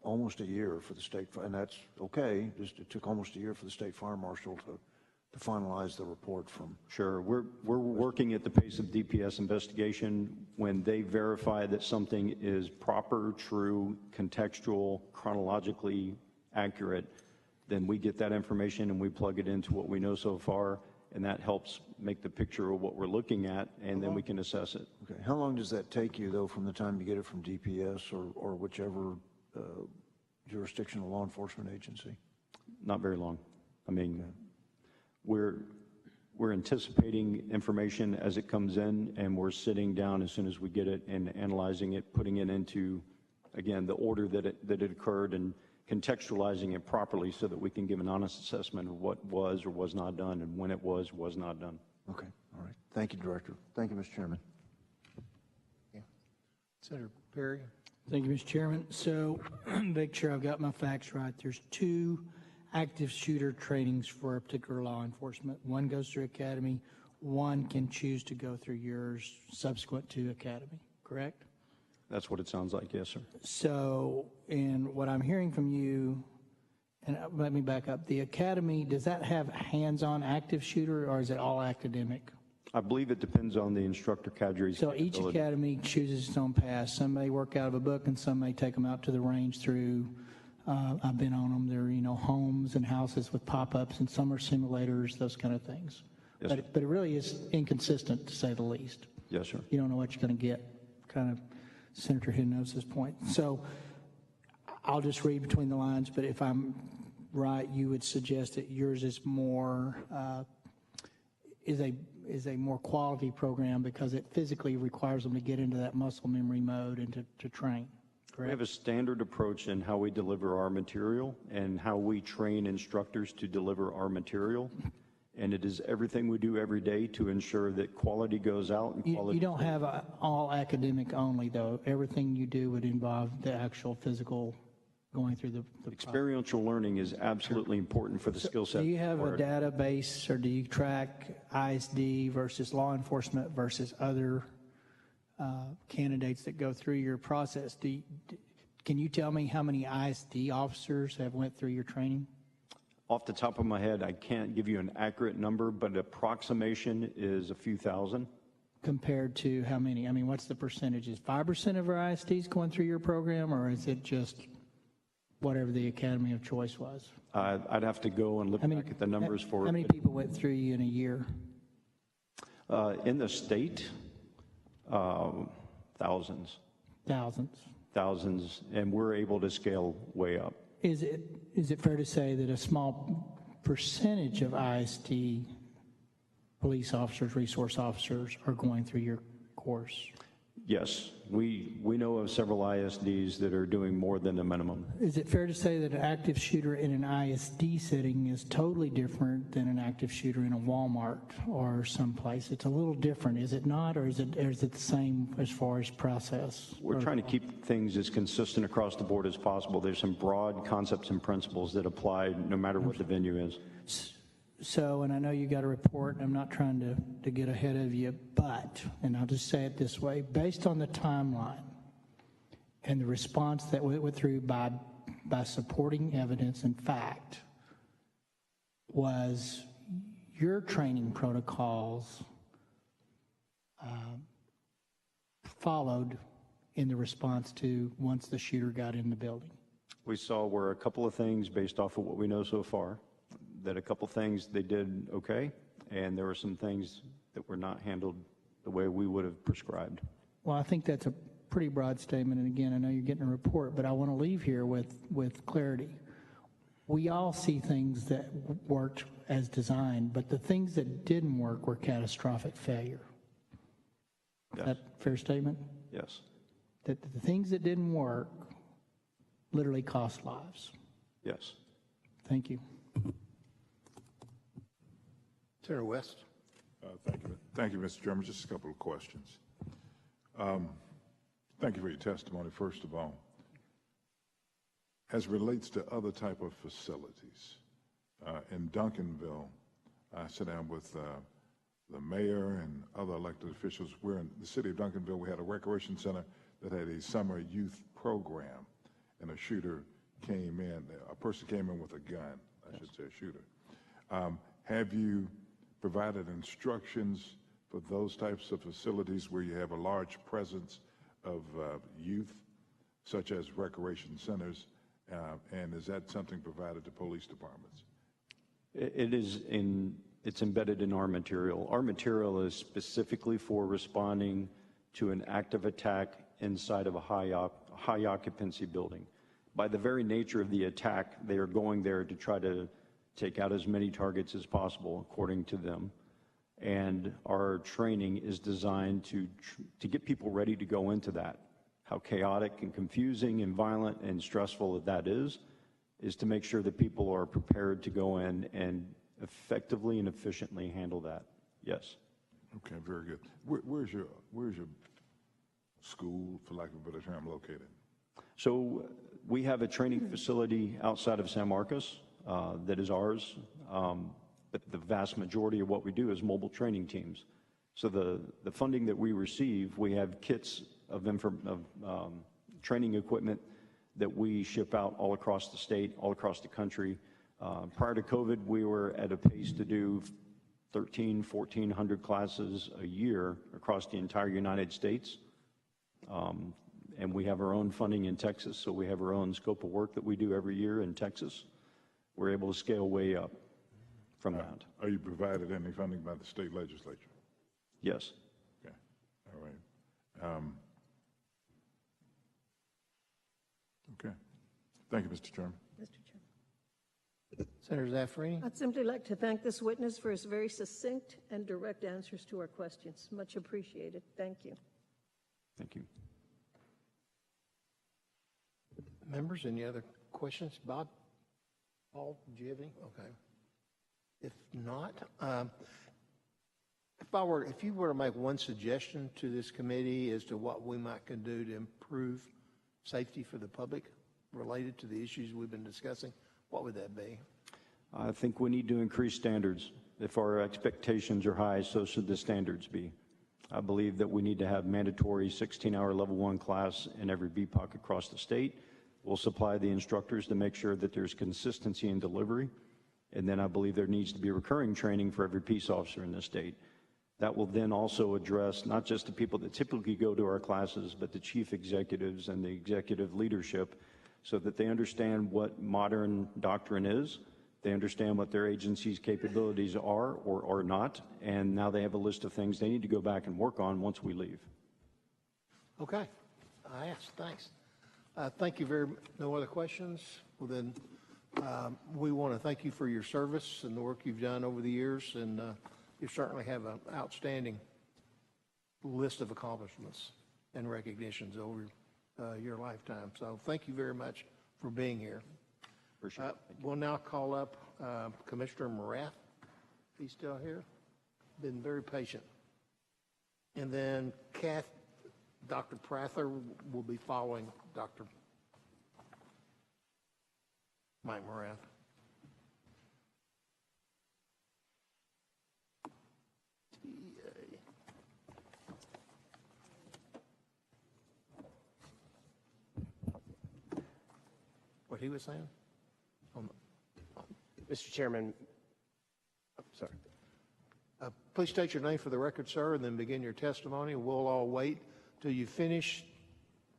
almost a year for the state, and that's okay, just it took almost a year for the state fire marshal to finalize the report from. Sure, we're working at the pace of DPS investigation. When they verify that something is proper, true, contextual, chronologically accurate, then we get that information and we plug it into what we know so far, and that helps make the picture of what we're looking at, and then we can assess it. Okay, how long does that take you, though, from the time you get it from DPS or whichever jurisdictional law enforcement agency? Not very long. I mean, we're anticipating information as it comes in, and we're sitting down as soon as we get it and analyzing it, putting it into, again, the order that it occurred, and contextualizing it properly so that we can give an honest assessment of what was or was not done and when it was not done. Okay, all right. Thank you, Director. Thank you, Mr. Chairman. Yeah. Senator Perry. Thank you, Mr. Chairman. So, make sure I've got my facts right. There's 2 active shooter trainings for a particular law enforcement. One goes through Academy. One can choose to go through yours subsequent to Academy, correct? That's what it sounds like, yes, sir. So, and what I'm hearing from you, and let me back up, the Academy, does that have hands-on active shooter, or is it all academic? I believe it depends on the instructor cadre's So each academy chooses its own path. Some may work out of a book, and some may take them out to the range through, I've been on them, they're, homes and houses with pop-ups, and some are simulators, those kind of things. Yes, but it really is inconsistent, to say the least. Yes, sir. You don't know what you're going to get, kind of Senator Hinojosa's point. So I'll just read between the lines, but if I'm right, you would suggest that yours is more, is a more quality program because it physically requires them to get into that muscle memory mode and to train, correct? We have a standard approach in how we deliver our material and how we train instructors to deliver our material. And it is everything we do every day to ensure that quality goes out and quality. You don't have all academic only, though. Everything you do would involve the actual physical going through the experiential learning is absolutely important for the skill set. Do you have a database, or do you track ISD versus law enforcement versus other candidates that go through your process? Can you tell me how many ISD officers have went through your training? Off the top of my head, I can't give you an accurate number, but approximation is a few thousand. Compared to how many? I mean, what's the percentage? Is 5% of our ISDs going through your program, or is it just whatever the academy of choice was? I'd have to go and look back at the numbers for it. How many people went through you in a year? In the state, thousands. Thousands, and we're able to scale way up. Is it fair to say that a small percentage of ISD police officers, resource officers are going through your course? Yes, we know of several ISDs that are doing more than the minimum. Is it fair to say that an active shooter in an ISD setting is totally different than an active shooter in a Walmart or someplace? It's a little different, is it not, or is it the same as far as process? We're trying to keep things as consistent across the board as possible. There's some broad concepts and principles that apply no matter what the venue is. So, and I know you got a report, and I'm not trying to get ahead of you, but, and I'll just say it this way, based on the timeline and the response that we went through by supporting evidence and fact, was your training protocols followed in the response to once the shooter got in the building? We saw were a couple of things based off of what we know so far. That a couple things they did okay, and there were some things that were not handled the way we would have prescribed. Well, I think that's a pretty broad statement, and again, I know you're getting a report, but I want to leave here with clarity. We all see things that worked as designed, but the things that didn't work were catastrophic failure. Yes. Is that a fair statement? Yes. That the things that didn't work literally cost lives. Yes. Thank you. Senator West. Thank you, Mr. Chairman. Just a couple of questions. Thank you for your testimony, first of all. As it relates to other type of facilities, in Duncanville, I sat down with the mayor and other elected officials. We're in the city of Duncanville. We had a recreation center that had a summer youth program, and a shooter came in, a person came in with a gun, I should say a shooter. Have you provided instructions for those types of facilities where you have a large presence of youth, such as recreation centers, and is that something provided to police departments? It's embedded in our material. Our material is specifically for responding to an active attack inside of a high occupancy building. By the very nature of the attack, they are going there to try to take out as many targets as possible, according to them. And our training is designed to get people ready to go into that. How chaotic and confusing and violent and stressful that is to make sure that people are prepared to go in and effectively and efficiently handle that. Yes. Okay, very good. Where's your school, for lack of a better term, located? So we have a training facility outside of San Marcos that is ours, but the vast majority of what we do is mobile training teams. So the funding that we receive, we have kits of training equipment that we ship out all across the state, all across the country. Prior to COVID, we were at a pace to do 1,400 classes a year across the entire United States. And we have our own funding in Texas, so we have our own scope of work that we do every year in Texas. We're able to scale way up from that. Are you provided any funding by the state legislature? Yes. Okay, all right. Okay. Thank you, Mr. Chairman. Mr. Chairman. Senator Zaffarini? I'd simply like to thank this witness for his very succinct and direct answers to our questions. Much appreciated. Thank you. Thank you. Members, any other questions? Bob? Paul, do you have any? Okay. If not, if you were to make one suggestion to this committee as to what we might can do to improve safety for the public related to the issues we've been discussing, what would that be? I think we need to increase standards. If our expectations are high, so should the standards be. I believe that we need to have mandatory 16-hour level 1 class in every BPOC across the state. We'll supply the instructors to make sure that there's consistency in delivery. And then I believe there needs to be recurring training for every peace officer in this state. That will then also address not just the people that typically go to our classes, but the chief executives and the executive leadership, so that they understand what modern doctrine is. They understand what their agency's capabilities are or are not, and now they have a list of things they need to go back and work on once we leave. Okay. I asked. Thanks. Thank you no other questions? Well, then we want to thank you for your service and the work you've done over the years, and you certainly have an outstanding list of accomplishments and recognitions over your lifetime. So thank you very much for being here. Appreciate it. We'll now call up Commissioner Morath. He's still here. Been very patient. And then Dr. Prather will be following Dr. Mike Morath. What he was saying? Mr. Chairman, sorry. Please state your name for the record, sir, and then begin your testimony. We'll all wait till you finish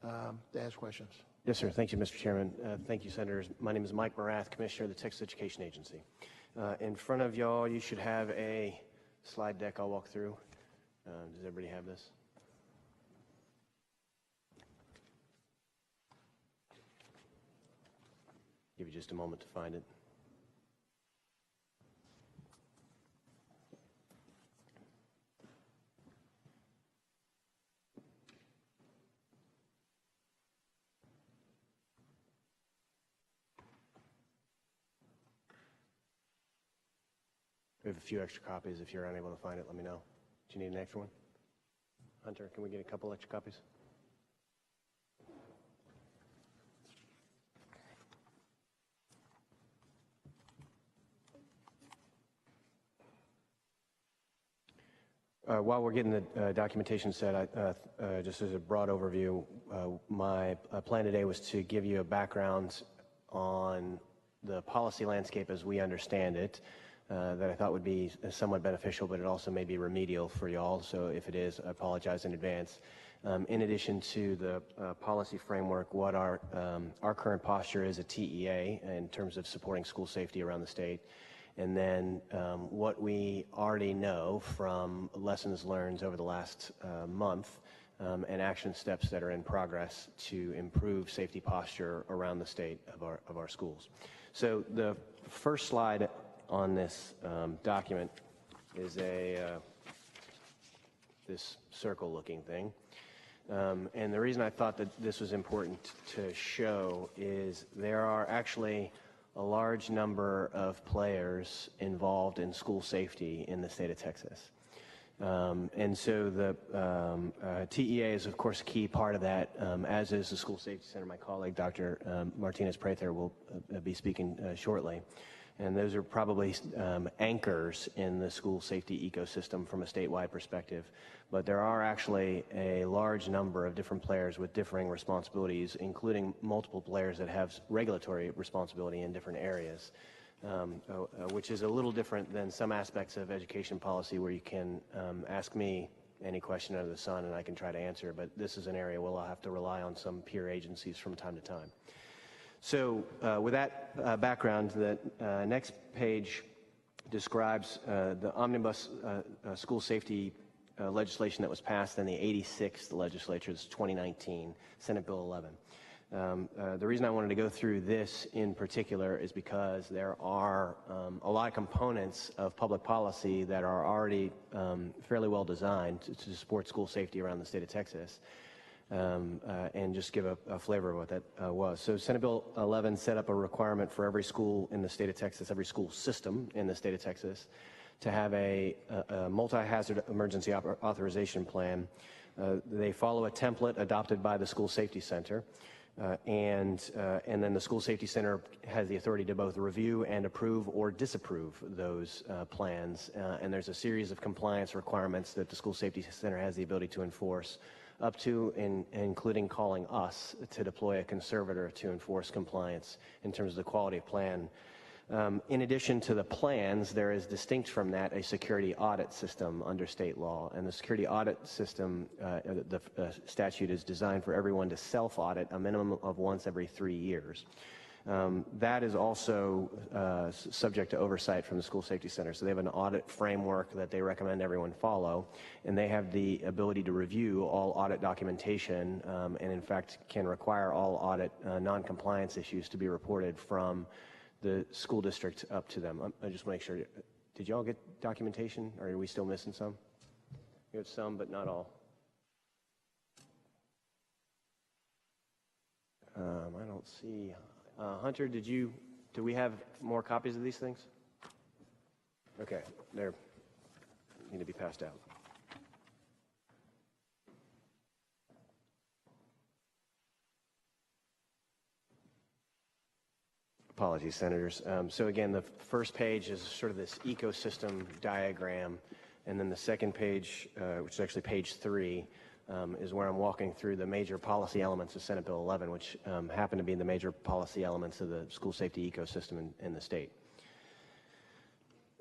to ask questions. Yes, sir. Thank you, Mr. Chairman. Thank you, Senators. My name is Mike Morath, Commissioner of the Texas Education Agency. In front of y'all, you should have a slide deck I'll walk through. Does everybody have this? Give you just a moment to find it. We have a few extra copies. If you're unable to find it, let me know. Do you need an extra one? Hunter, can we get a couple extra copies? While we're getting the documentation set, just as a broad overview, my plan today was to give you a background on the policy landscape as we understand it, that I thought would be somewhat beneficial, but it also may be remedial for y'all. So if it is, I apologize in advance. In addition to the policy framework, what our current posture is at TEA in terms of supporting school safety around the state. And then what we already know from lessons learned over the last month and action steps that are in progress to improve safety posture around the state of our schools. So the first slide on this document is this circle-looking thing. And the reason I thought that this was important to show is there are actually a large number of players involved in school safety in the state of Texas. And so the TEA is, of course, a key part of that, as is the School Safety Center. My colleague, Dr. Martinez-Prather, will be speaking shortly. And those are probably anchors in the school safety ecosystem from a statewide perspective. But there are actually a large number of different players with differing responsibilities, including multiple players that have regulatory responsibility in different areas, which is a little different than some aspects of education policy where you can ask me any question under the sun and I can try to answer. But this is an area where I'll have to rely on some peer agencies from time to time. So with that background, the next page describes the omnibus school safety legislation that was passed in the 86th legislature. This is 2019, Senate Bill 11. The reason I wanted to go through this in particular is because there are a lot of components of public policy that are already fairly well designed to support school safety around the state of Texas, and just give a flavor of what that was. So Senate Bill 11 set up a requirement for every school in the state of Texas, every school system in the state of Texas, to have a multi-hazard emergency authorization plan. They follow a template adopted by the School Safety Center. And then the School Safety Center has the authority to both review and approve or disapprove those plans. And there's a series of compliance requirements that the School Safety Center has the ability to enforce, up to and including calling us to deploy a conservator to enforce compliance in terms of the quality of plan. In addition to the plans, there is distinct from that a security audit system under state law. And the security audit system, the statute is designed for everyone to self-audit a minimum of once every 3 years. That is also subject to oversight from the School Safety Center. So they have an audit framework that they recommend everyone follow, and they have the ability to review all audit documentation, and in fact can require all audit non-compliance issues to be reported from the school district up to them. I just want to make sure, did y'all get documentation, or are we still missing some? We have some, but not all. I don't see. Hunter, do we have more copies of these things? Okay, they need to be passed out. Apologies, Senators. So again, the first page is sort of this ecosystem diagram, and then the second page, which is actually page 3, is where I'm walking through the major policy elements of Senate Bill 11, which happen to be the major policy elements of the school safety ecosystem in the state.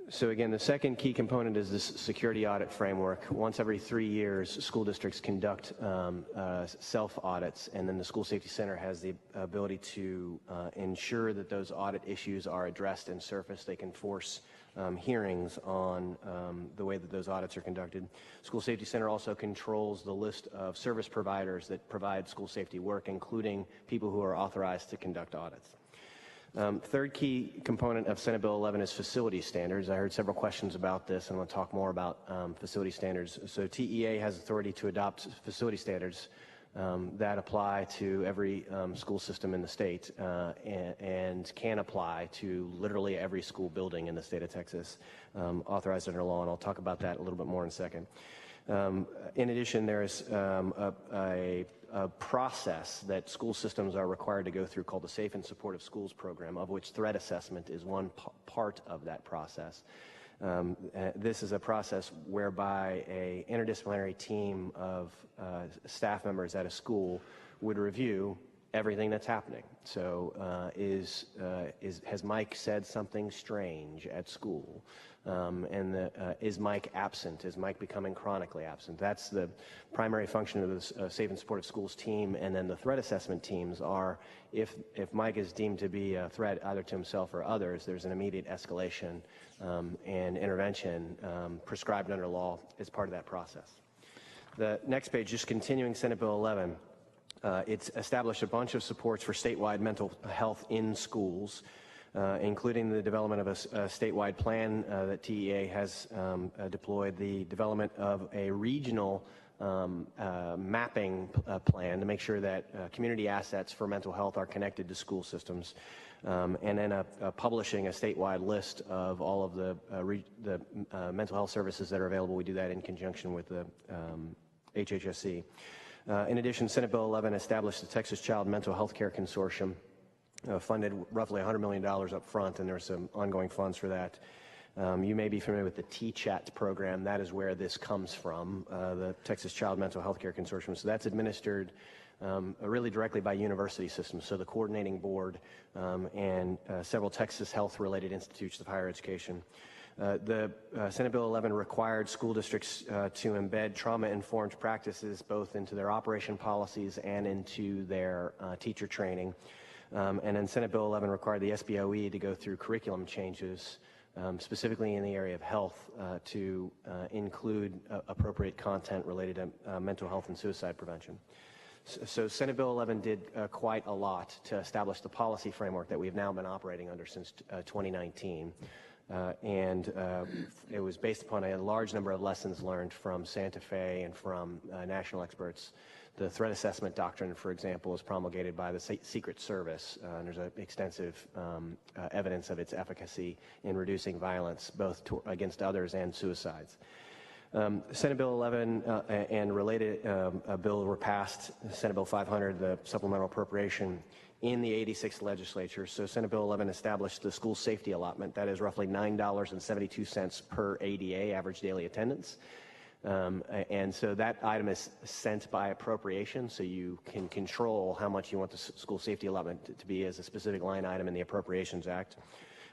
So again, the second key component is this security audit framework. Once every 3 years, school districts conduct self-audits, and then the School Safety Center has the ability to ensure that those audit issues are addressed and surfaced. They can force hearings on the way that those audits are conducted. School Safety Center also controls the list of service providers that provide school safety work, including people who are authorized to conduct audits. Third key component of Senate Bill 11 is facility standards. I heard several questions about this, and I want to talk more about facility standards. So TEA has authority to adopt facility standards that apply to every school system in the state and can apply to literally every school building in the state of Texas, authorized under law, and I'll talk about that a little bit more in a second. In addition, there is a process that school systems are required to go through called the Safe and Supportive Schools Program, of which threat assessment is one part of that process. This is a process whereby an interdisciplinary team of staff members at a school would review everything that's happening. So has Mike said something strange at school? Is Mike absent? Is Mike becoming chronically absent? That's the primary function of the Safe and Supportive Schools team. And then the threat assessment teams are, if Mike is deemed to be a threat either to himself or others, there's an immediate escalation and intervention prescribed under law as part of that process. The next page, just continuing Senate Bill 11, it's established a bunch of supports for statewide mental health in schools, including the development of a statewide plan that TEA has deployed, the development of a regional mapping plan to make sure that community assets for mental health are connected to school systems, and then publishing a statewide list of all of the mental health services that are available. We do that in conjunction with the HHSC. In addition, Senate Bill 11 established the Texas Child Mental Health Care Consortium, funded roughly $100 million up front, and there's some ongoing funds for that. You may be familiar with the TCHAT program. That is where this comes from, the Texas Child Mental Health Care Consortium. So that's administered really directly by university systems, so the coordinating board and several Texas health-related institutes of higher education. The Senate Bill 11 required school districts to embed trauma-informed practices both into their operation policies and into their teacher training. And then Senate Bill 11 required the SBOE to go through curriculum changes, specifically in the area of health, to include appropriate content related to mental health and suicide prevention. So Senate Bill 11 did quite a lot to establish the policy framework that we've now been operating under since 2019. It was based upon a large number of lessons learned from Santa Fe and from national experts. The threat assessment doctrine, for example, is promulgated by the Secret Service, and there's extensive evidence of its efficacy in reducing violence, both against others and suicides. Senate Bill 11 and related bill were passed, Senate Bill 500, the supplemental appropriation, in the 86th legislature. So Senate Bill 11 established the school safety allotment. That is roughly $9.72 per ADA, average daily attendance. And so that item is sent by appropriation, so you can control how much you want the school safety allotment to be as a specific line item in the Appropriations Act.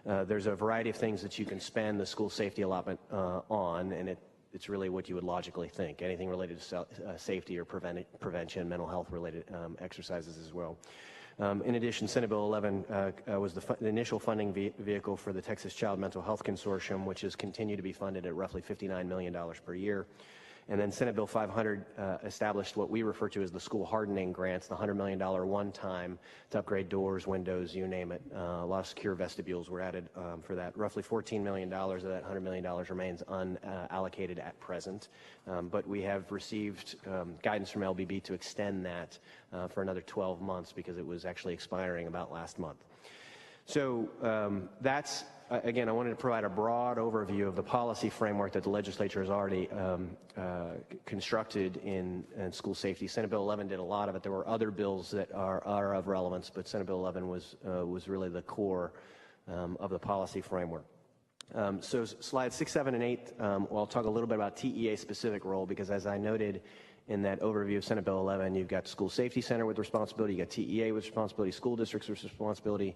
There's a variety of things that you can spend the school safety allotment on, and it's really what you would logically think, anything related to safety or prevention, mental health related exercises as well. In addition, Senate Bill 11 was the initial funding vehicle for the Texas Child Mental Health Consortium, which has continued to be funded at roughly $59 million per year. And then Senate Bill 500 established what we refer to as the school hardening grants, the $100 million one-time to upgrade doors, windows, you name it. A lot of secure vestibules were added for that. Roughly $14 million of that $100 million remains unallocated at present. But we have received guidance from LBB to extend that for another 12 months because it was actually expiring about last month. So that's, again, I wanted to provide a broad overview of the policy framework that the legislature has already constructed in school safety. Senate Bill 11 did a lot of it. There were other bills that are of relevance, but Senate Bill 11 was really the core of the policy framework. So slides 6, 7, and 8, I'll talk a little bit about TEA specific role, because as I noted in that overview of Senate Bill 11, you've got School Safety Center with responsibility, you've got TEA with responsibility, school districts with responsibility,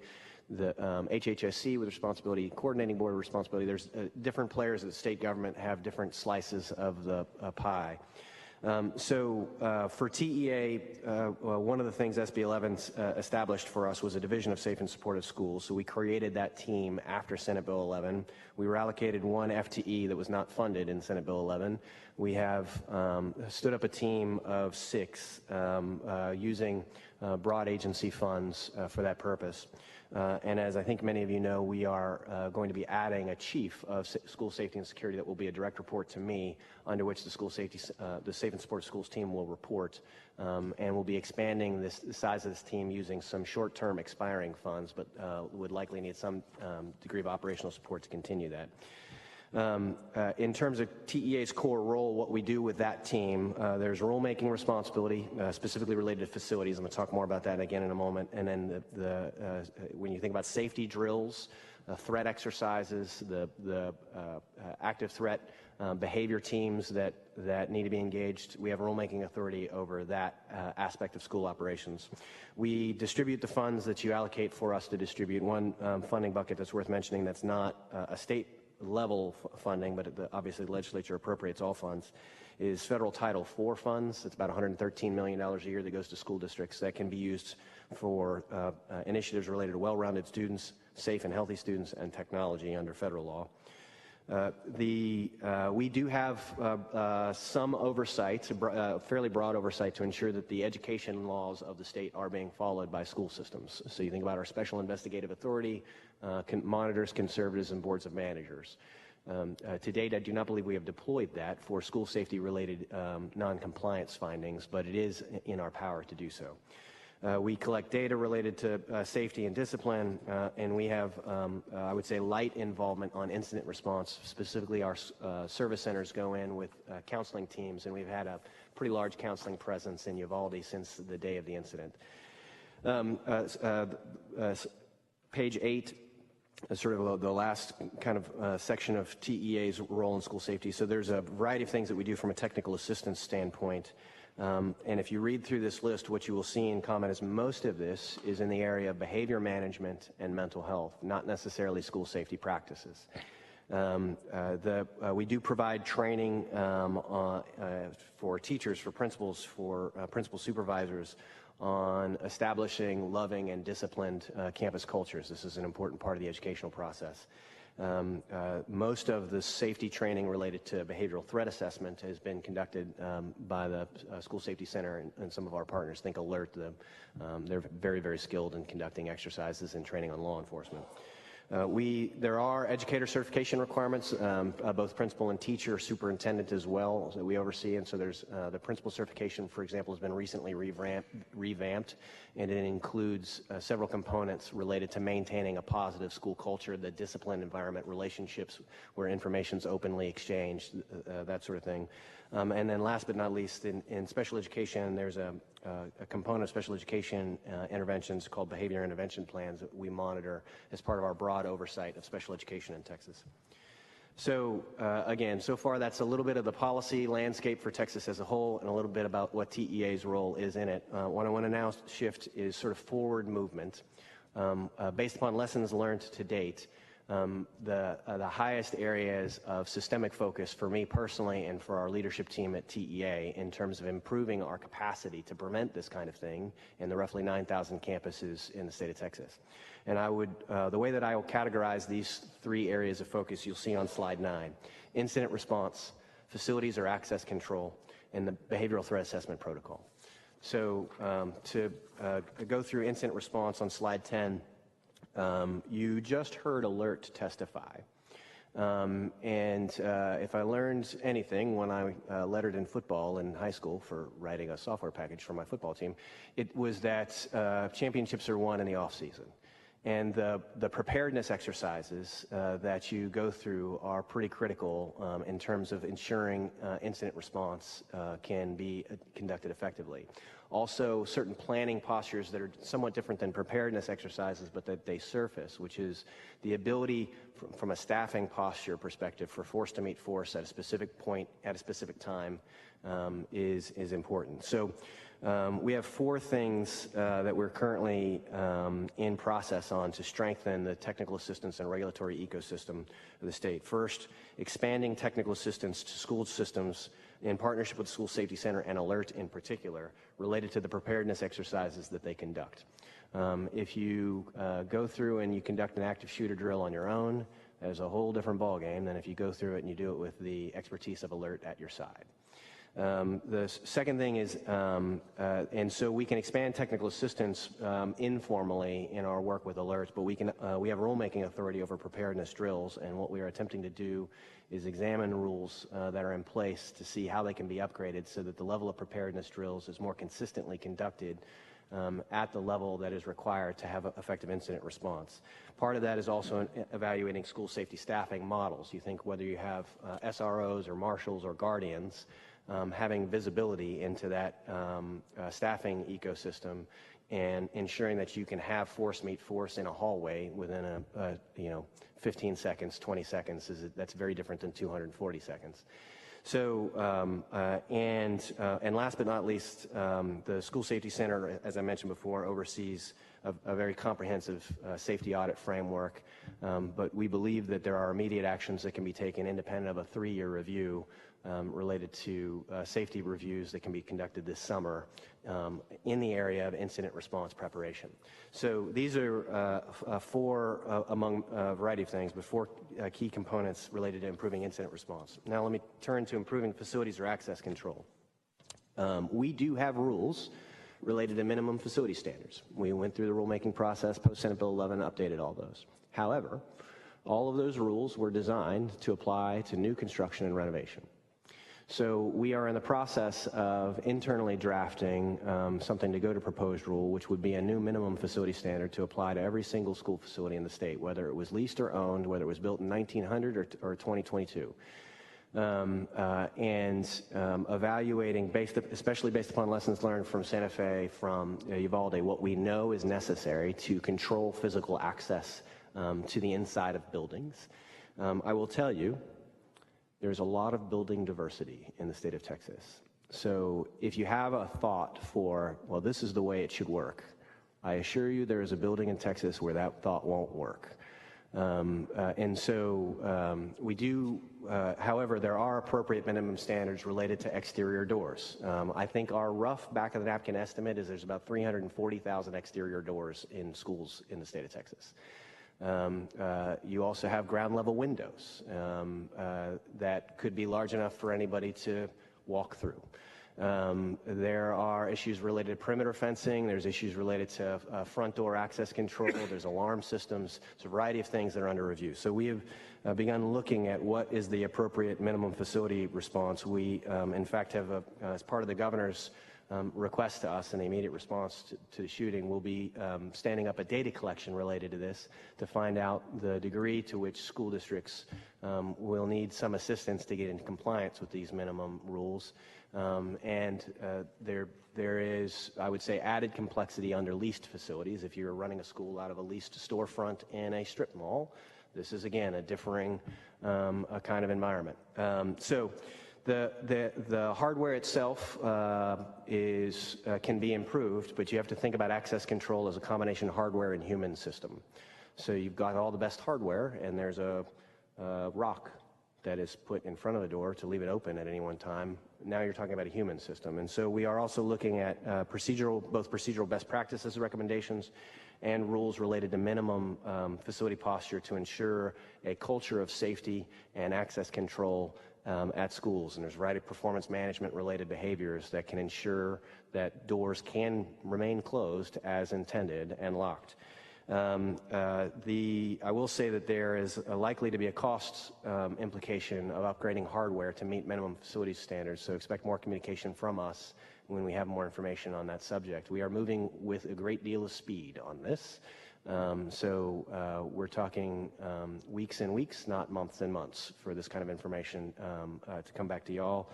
the HHSC with responsibility, coordinating board with responsibility. There's different players of the state government have different slices of the pie. For TEA, one of the things SB 11 established for us was a division of safe and supportive schools. So we created that team after Senate Bill 11. We were allocated one FTE that was not funded in Senate Bill 11. We have stood up a team of 6 using broad agency funds for that purpose. And as I think many of you know, we are going to be adding a chief of school safety and security that will be a direct report to me, under which the school safety, the Safe and Supportive Schools team will report. And we'll be expanding the size of this team using some short-term expiring funds, but would likely need some degree of operational support to continue that. In terms of TEA's core role, what we do with that team, there's rulemaking responsibility, specifically related to facilities. I'm going to talk more about that again in a moment. And then when you think about safety drills, threat exercises, the active threat behavior teams that need to be engaged, we have rulemaking authority over that aspect of school operations. We distribute the funds that you allocate for us to distribute. One funding bucket that's worth mentioning that's not a state level funding, but obviously the legislature appropriates all funds, is federal Title IV funds. It's about $113 million a year that goes to school districts that can be used for initiatives related to well-rounded students, safe and healthy students, and technology under federal law. We do have some oversight, fairly broad oversight, to ensure that the education laws of the state are being followed by school systems. So you think about our special investigative authority, monitors, conservatives, and boards of managers. To date, I do not believe we have deployed that for school safety related non-compliance findings, but it is in our power to do so. We collect data related to safety and discipline, and we have, I would say, light involvement on incident response. Specifically, our service centers go in with counseling teams, and we've had a pretty large counseling presence in Uvalde since the day of the incident. Page 8 is sort of the last kind of section of TEA's role in school safety. So there's a variety of things that we do from a technical assistance standpoint. And if you read through this list, what you will see in common is most of this is in the area of behavior management and mental health, not necessarily school safety practices. We do provide training for teachers, for principals, for principal supervisors on establishing loving and disciplined campus cultures. This is an important part of the educational process. Most of the safety training related to behavioral threat assessment has been conducted by the School Safety Center and some of our partners. Think Alert. They're very, very skilled in conducting exercises and training on law enforcement. There are educator certification requirements, both principal and teacher, superintendent as well, that we oversee. And so there's the principal certification, for example, has been recently revamped, and it includes several components related to maintaining a positive school culture, the discipline environment, relationships where information's openly exchanged, that sort of thing. And then last but not least, in special education, there's a component of special education interventions called behavior intervention plans that we monitor as part of our broad oversight of special education in Texas. So again, so far that's a little bit of the policy landscape for Texas as a whole and a little bit about what TEA's role is in it. What I want to now shift is sort of forward movement. Based upon lessons learned to date, the highest areas of systemic focus for me personally and for our leadership team at TEA in terms of improving our capacity to prevent this kind of thing in the roughly 9,000 campuses in the state of Texas. And the way that I will categorize these three areas of focus you'll see on slide 9: incident response, facilities or access control, and the behavioral threat assessment protocol. So to go through incident response on slide 10, you just heard Alert testify. If I learned anything when I lettered in football in high school for writing a software package for my football team, it was that championships are won in the off season. And the preparedness exercises that you go through are pretty critical in terms of ensuring incident response can be conducted effectively. Also, certain planning postures that are somewhat different than preparedness exercises, but that they surface, which is the ability from a staffing posture perspective for force to meet force at a specific point at a specific time is important. So we have 4 things that we're currently in process on to strengthen the technical assistance and regulatory ecosystem of the state. First, expanding technical assistance to school systems in partnership with the School Safety Center and Alert in particular, related to the preparedness exercises that they conduct. If you go through and you conduct an active shooter drill on your own, that is a whole different ballgame than if you go through it and you do it with the expertise of Alert at your side. The second thing is, and so we can expand technical assistance informally in our work with Alert, but we have rulemaking authority over preparedness drills, and what we are attempting to do is examine rules that are in place to see how they can be upgraded so that the level of preparedness drills is more consistently conducted at the level that is required to have effective incident response. Part of that is also evaluating school safety staffing models. You think whether you have SROs or marshals or guardians, having visibility into that staffing ecosystem and ensuring that you can have force meet force in a hallway within a 15 seconds, 20 seconds, that's very different than 240 seconds. So, and last but not least, the School Safety Center, as I mentioned before, oversees a very comprehensive safety audit framework, but we believe that there are immediate actions that can be taken independent of a 3-year review related to safety reviews that can be conducted this summer in the area of incident response preparation. So these are 4 among a variety of things, but 4 key components related to improving incident response. Now let me turn to improving facilities or access control. We do have rules related to minimum facility standards. We went through the rulemaking process, post-Senate Bill 11, updated all those. However, all of those rules were designed to apply to new construction and renovation. So we are in the process of internally drafting something to go to proposed rule, which would be a new minimum facility standard to apply to every single school facility in the state, whether it was leased or owned, whether it was built in 1900 or 2022. Evaluating, especially based upon lessons learned from Santa Fe, from Uvalde, what we know is necessary to control physical access to the inside of buildings. I will tell you, there's a lot of building diversity in the state of Texas. So if you have a thought for, well, this is the way it should work, I assure you there is a building in Texas where that thought won't work. We do, however, there are appropriate minimum standards related to exterior doors. I think our rough back-of-the-napkin estimate is there's about 340,000 exterior doors in schools in the state of Texas. You also have ground level windows that could be large enough for anybody to walk through. There are issues related to perimeter fencing. There's issues related to front door access control. There's alarm systems. There's a variety of things that are under review. So we have begun looking at what is the appropriate minimum facility response. We, in fact, have, as part of the governor's request to us in the immediate response to the shooting, we'll be standing up a data collection related to this to find out the degree to which school districts will need some assistance to get into compliance with these minimum rules. There is, I would say, added complexity under leased facilities. If you're running a school out of a leased storefront in a strip mall, this is, again, a differing a kind of environment. So the hardware itself can be improved, but you have to think about access control as a combination of hardware and human system. So you've got all the best hardware, and there's a rock that is put in front of the door to leave it open at any one time. Now you're talking about a human system. And so we are also looking at both procedural best practices recommendations and rules related to minimum facility posture to ensure a culture of safety and access control at schools. And there's a variety of performance management related behaviors that can ensure that doors can remain closed as intended and locked. I will say that there is likely to be a cost implication of upgrading hardware to meet minimum facility standards, so expect more communication from us when we have more information on that subject. We are moving with a great deal of speed on this, so we're talking weeks and weeks, not months and months, for this kind of information to come back to y'all.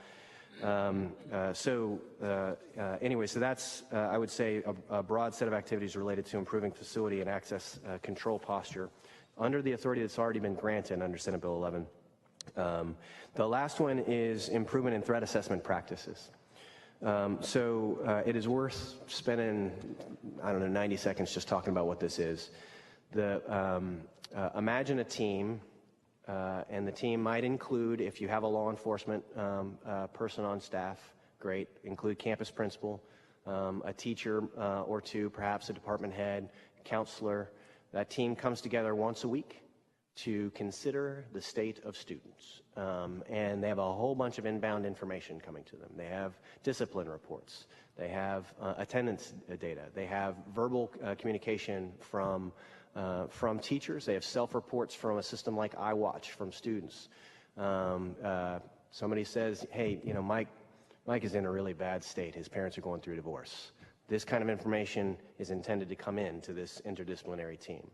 Anyway, so that's, I would say, a broad set of activities related to improving facility and access control posture under the authority that's already been granted under Senate Bill 11. The last one is improvement in threat assessment practices. It is worth spending, 90 seconds just talking about what this is. Imagine a team. And the team might include, if you have a law enforcement person on staff, great, include campus principal, a teacher or two, perhaps a department head, counselor. That team comes together once a week to consider the state of students. And they have a whole bunch of inbound information coming to them. They have discipline reports. They have attendance data. They have verbal communication from teachers. They have self-reports from a system like iWatch from students. Somebody says, hey, Mike is in a really bad state. His parents are going through a divorce. This kind of information is intended to come in to this interdisciplinary team.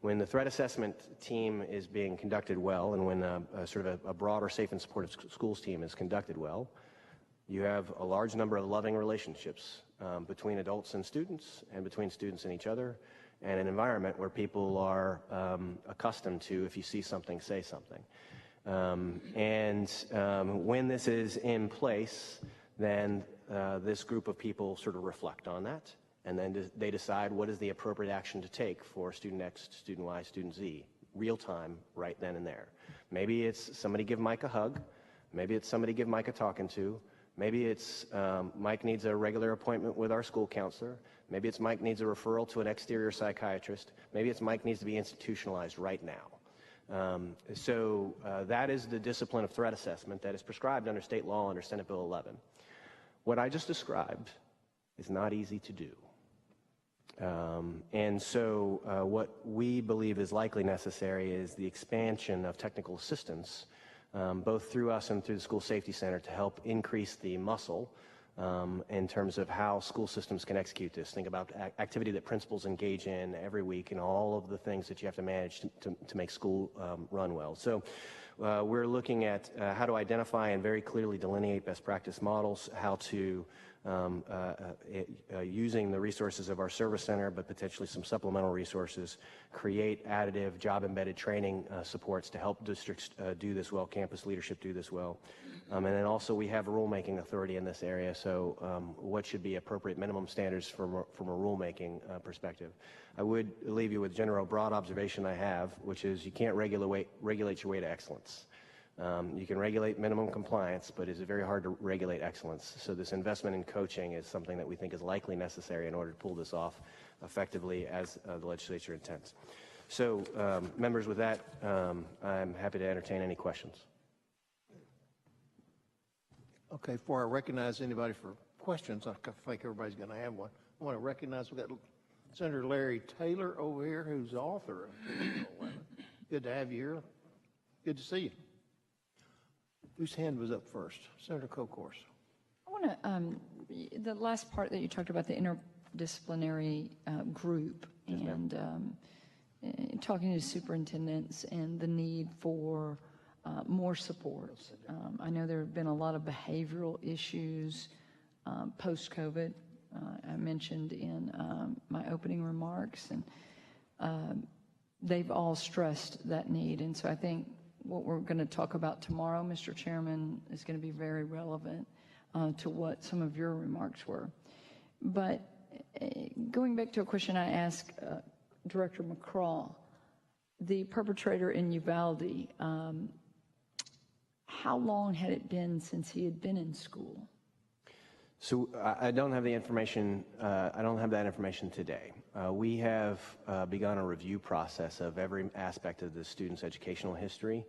When the threat assessment team is being conducted well, and when a broader safe and supportive schools team is conducted well, you have a large number of loving relationships between adults and students, and between students and each other, and an environment where people are accustomed to, if you see something, say something. When this is in place, then this group of people sort of reflect on that, and then they decide what is the appropriate action to take for student X, student Y, student Z, real time, right then and there. Maybe it's somebody give Mike a hug. Maybe it's somebody give Mike a talking to. Maybe it's Mike needs a regular appointment with our school counselor. Maybe it's Mike needs a referral to an exterior psychiatrist. Maybe it's Mike needs to be institutionalized right now. That is the discipline of threat assessment that is prescribed under state law under Senate Bill 11. What I just described is not easy to do. What we believe is likely necessary is the expansion of technical assistance, both through us and through the School Safety Center, to help increase the muscle in terms of how school systems can execute this. Think about activity that principals engage in every week and all of the things that you have to manage to make school run well. So we're looking at how to identify and very clearly delineate best practice models, how to using the resources of our service center, but potentially some supplemental resources, create additive job-embedded training supports to help districts do this well, campus leadership do this well. And then also we have rulemaking authority in this area, so what should be appropriate minimum standards from a rulemaking perspective. I would leave you with general broad observation I have, which is you can't regulate your way to excellence. You can regulate minimum compliance, but it's very hard to regulate excellence. So this investment in coaching is something that we think is likely necessary in order to pull this off effectively as the legislature intends. So, members, with that, I'm happy to entertain any questions. Okay, before I recognize anybody for questions, I think everybody's going to have one. I want to recognize we've got Senator Larry Taylor over here, who's the author of Tcole 11. Good to have you here. Good to see you. Whose hand was up first? Senator Kokor's. I want to, the last part that you talked about, the interdisciplinary group, and talking to superintendents and the need for more support. I know there have been a lot of behavioral issues post-COVID. I mentioned in my opening remarks, and they've all stressed that need. And so I think what we're going to talk about tomorrow, Mr. Chairman, is going to be very relevant to what some of your remarks were. But going back to a question I asked Director McCraw, the perpetrator in Uvalde, how long had it been since he had been in school? So I don't have the information. I don't have that information today. We have begun a review process of every aspect of the student's educational history,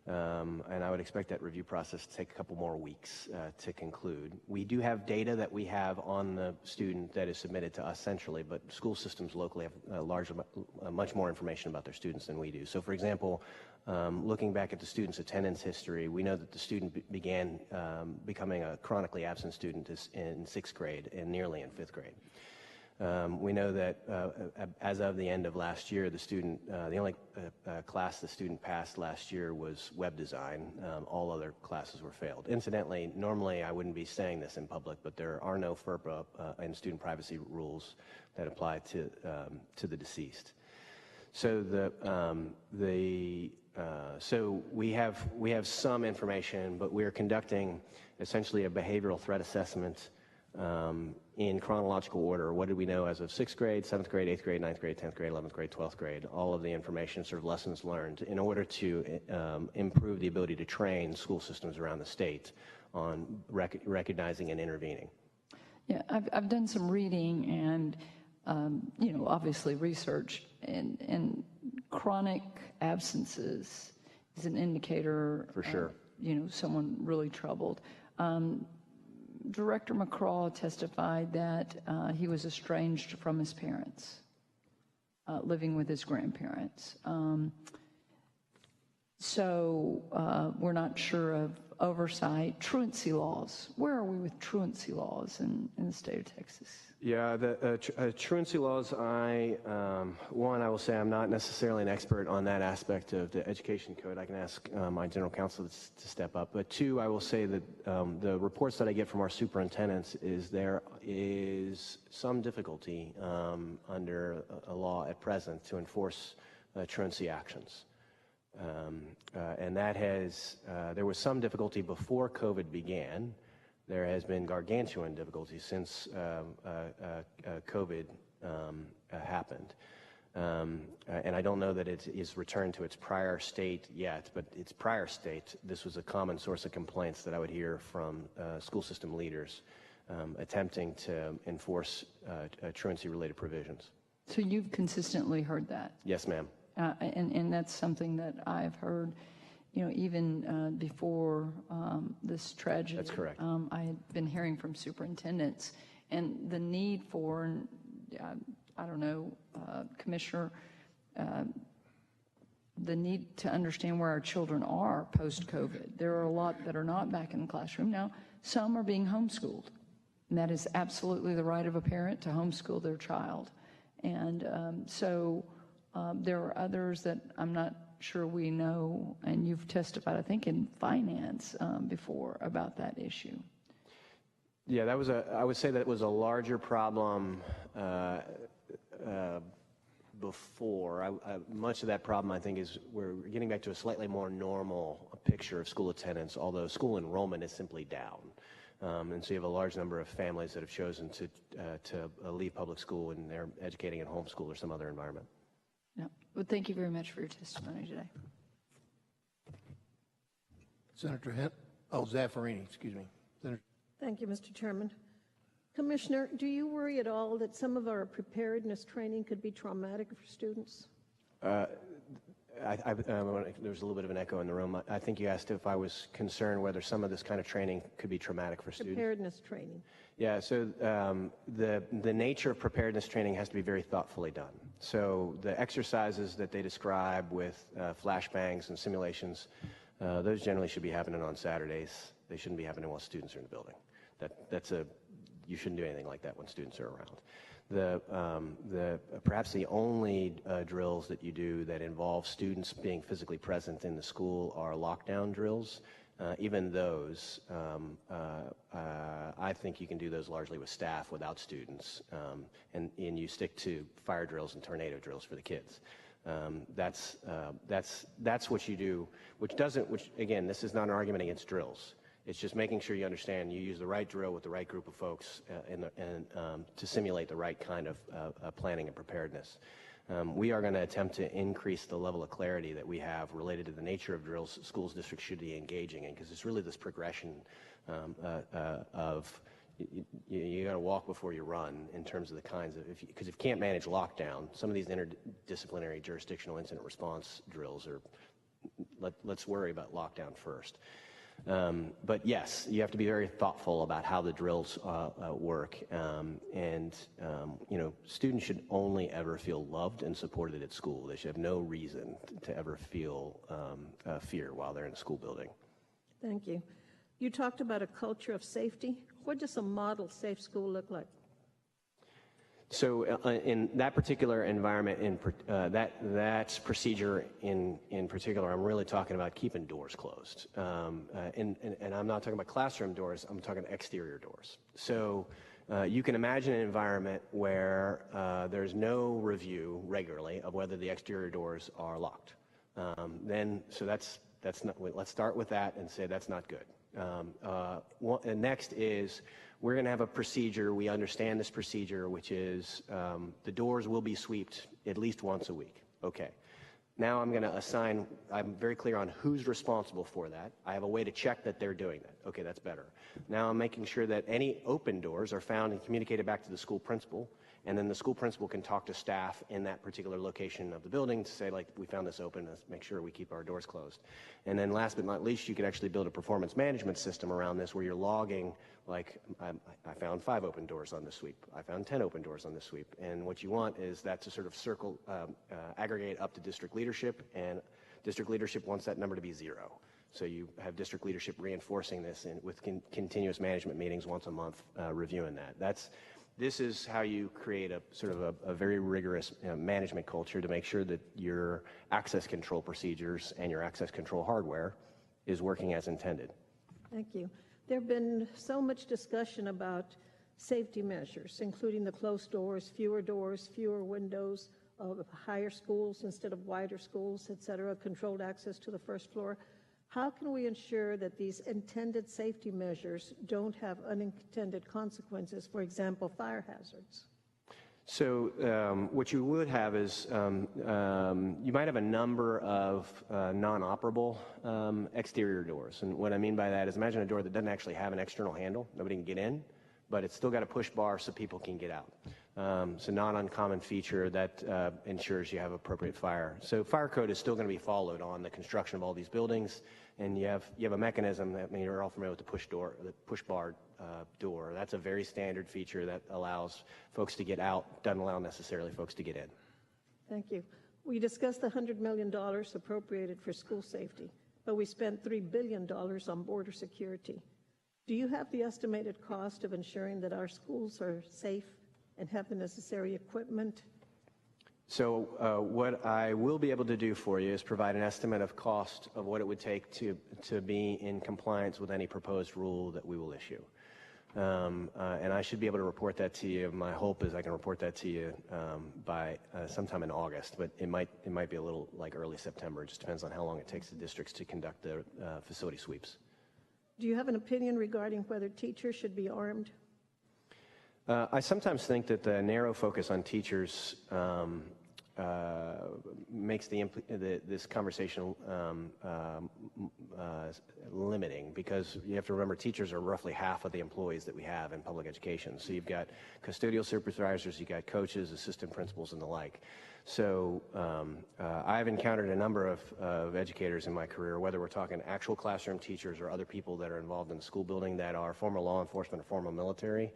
and I would expect that review process to take a couple more weeks to conclude. We do have data that we have on the student that is submitted to us centrally, but school systems locally have much more information about their students than we do. So, for example, looking back at the student's attendance history, we know that the student began becoming a chronically absent student in 6th grade and nearly in 5th grade. We know that as of the end of last year, the student, the only class the student passed last year was web design. All other classes were failed. Incidentally, normally I wouldn't be saying this in public, but there are no FERPA and student privacy rules that apply to the deceased. So so we have some information, but we are conducting essentially a behavioral threat assessment in chronological order. What did we know as of 6th grade, 7th grade, 8th grade, 9th grade, 10th grade, 11th grade, 12th grade, all of the information, sort of lessons learned, in order to improve the ability to train school systems around the state on recognizing and intervening. Yeah, I've done some reading and, obviously research, and chronic absences is an indicator. For sure. Someone really troubled. Director McCraw testified that he was estranged from his parents, living with his grandparents. So we're not sure of oversight. Truancy laws. Where are we with truancy laws in the state of Texas? Yeah, the truancy laws, I will say I'm not necessarily an expert on that aspect of the education code. I can ask my general counsel to step up. But two, I will say that the reports that I get from our superintendents is there is some difficulty under a law at present to enforce truancy actions. And that has, there was some difficulty before COVID began. There has been gargantuan difficulty since COVID happened. And I don't know that it is returned to its prior state yet, but its prior state, this was a common source of complaints that I would hear from school system leaders attempting to enforce truancy-related provisions. So you've consistently heard that? Yes, ma'am. And that's something that I've heard, even before this tragedy. That's correct. I had been hearing from superintendents and the need for, I don't know, Commissioner, the need to understand where our children are post-COVID. There are a lot that are not back in the classroom. Now, some are being homeschooled, and that is absolutely the right of a parent to homeschool their child. And so there are others that I'm not sure we know, and you've testified, I think, in finance before about that issue. Yeah, that was I would say that was a larger problem before. Much of that problem, I think, is we're getting back to a slightly more normal picture of school attendance, although school enrollment is simply down. And so you have a large number of families that have chosen to leave public school and they're educating at homeschool or some other environment. Yeah. Well, thank you very much for your testimony today. Senator Zaffarini, excuse me. Senator. Thank you, Mr. Chairman. Commissioner, do you worry at all that some of our preparedness training could be traumatic for students? There's a little bit of an echo in the room. I think you asked if I was concerned whether some of this kind of training could be traumatic for students. Preparedness training. Yeah, so the nature of preparedness training has to be very thoughtfully done. So the exercises that they describe with flashbangs and simulations, those generally should be happening on Saturdays. They shouldn't be happening while students are in the building. You shouldn't do anything like that when students are around. Perhaps the only drills that you do that involve students being physically present in the school are lockdown drills. Even those, I think you can do those largely with staff without students, and you stick to fire drills and tornado drills for the kids. That's what you do, which again, this is not an argument against drills. It's just making sure you understand you use the right drill with the right group of folks to simulate the right kind of planning and preparedness. We are going to attempt to increase the level of clarity that we have related to the nature of drills schools districts should be engaging in, because it's really this progression of you got to walk before you run in terms of the kinds of, because if you can't manage lockdown, some of these interdisciplinary jurisdictional incident response drills are, let's worry about lockdown first. But yes, you have to be very thoughtful about how the drills work, students should only ever feel loved and supported at school. They should have no reason to ever feel fear while they're in a school building. Thank you. You talked about a culture of safety. What does a model safe school look like? So in that particular environment, that procedure in particular, I'm really talking about keeping doors closed. And I'm not talking about classroom doors, I'm talking exterior doors. So you can imagine an environment where there's no review regularly of whether the exterior doors are locked. Let's start with that and say that's not good. And next is, we're going to have a procedure, we understand this procedure, which is the doors will be swept at least once a week. Okay. Now I'm going to assign, I'm very clear on who's responsible for that. I have a way to check that they're doing that. Okay, that's better. Now I'm making sure that any open doors are found and communicated back to the school principal, and then the school principal can talk to staff in that particular location of the building to say, like, we found this open, let's make sure we keep our doors closed. And then last but not least, you could actually build a performance management system around this where you're logging, like, I found 5 open doors on this sweep. I found 10 open doors on this sweep. And what you want is that to sort of aggregate up to district leadership, and district leadership wants that number to be 0. So you have district leadership reinforcing this with continuous management meetings once a month, reviewing that. This is how you create a sort of a very rigorous management culture to make sure that your access control procedures and your access control hardware is working as intended. Thank you. There have been so much discussion about safety measures, including the closed doors, fewer windows, higher schools instead of wider schools, et cetera, controlled access to the first floor. How can we ensure that these intended safety measures don't have unintended consequences, for example, fire hazards? So what you would have is you might have a number of non-operable exterior doors. And what I mean by that is, imagine a door that doesn't actually have an external handle. Nobody can get in, but it's still got a push bar so people can get out. So not uncommon feature that ensures you have appropriate fire. So fire code is still going to be followed on the construction of all these buildings, and you have a mechanism that, I mean, you're all familiar with the push bar door. That's a very standard feature that allows folks to get out, doesn't allow necessarily folks to get in. Thank you. We discussed the $100 million appropriated for school safety, but we spent $3 billion on border security. Do you have the estimated cost of ensuring that our schools are safe and have the necessary equipment? So what I will be able to do for you is provide an estimate of cost of what it would take to be in compliance with any proposed rule that we will issue. And I should be able to report that to you. My hope is I can report that to you by sometime in August, but it might be a little like early September. It just depends on how long it takes the districts to conduct their facility sweeps. Do you have an opinion regarding whether teachers should be armed? I sometimes think that the narrow focus on teachers makes this conversation limiting, because you have to remember teachers are roughly half of the employees that we have in public education. So you've got custodial supervisors, you've got coaches, assistant principals, and the like. So I've encountered a number of educators in my career, whether we're talking actual classroom teachers or other people that are involved in the school building that are former law enforcement or former military,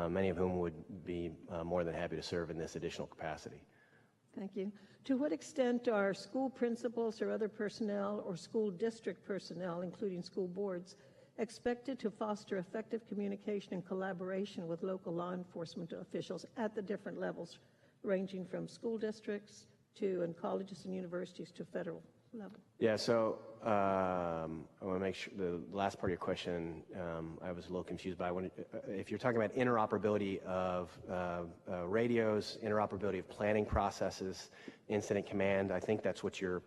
many of whom would be more than happy to serve in this additional capacity. Thank you. To what extent are school principals or other personnel or school district personnel, including school boards, expected to foster effective communication and collaboration with local law enforcement officials at the different levels, ranging from school districts to and colleges and universities to federal level? Yeah, so I want to make sure the last part of your question I was a little confused by. If you're talking about interoperability of radios, interoperability of planning processes, incident command, I think that's what your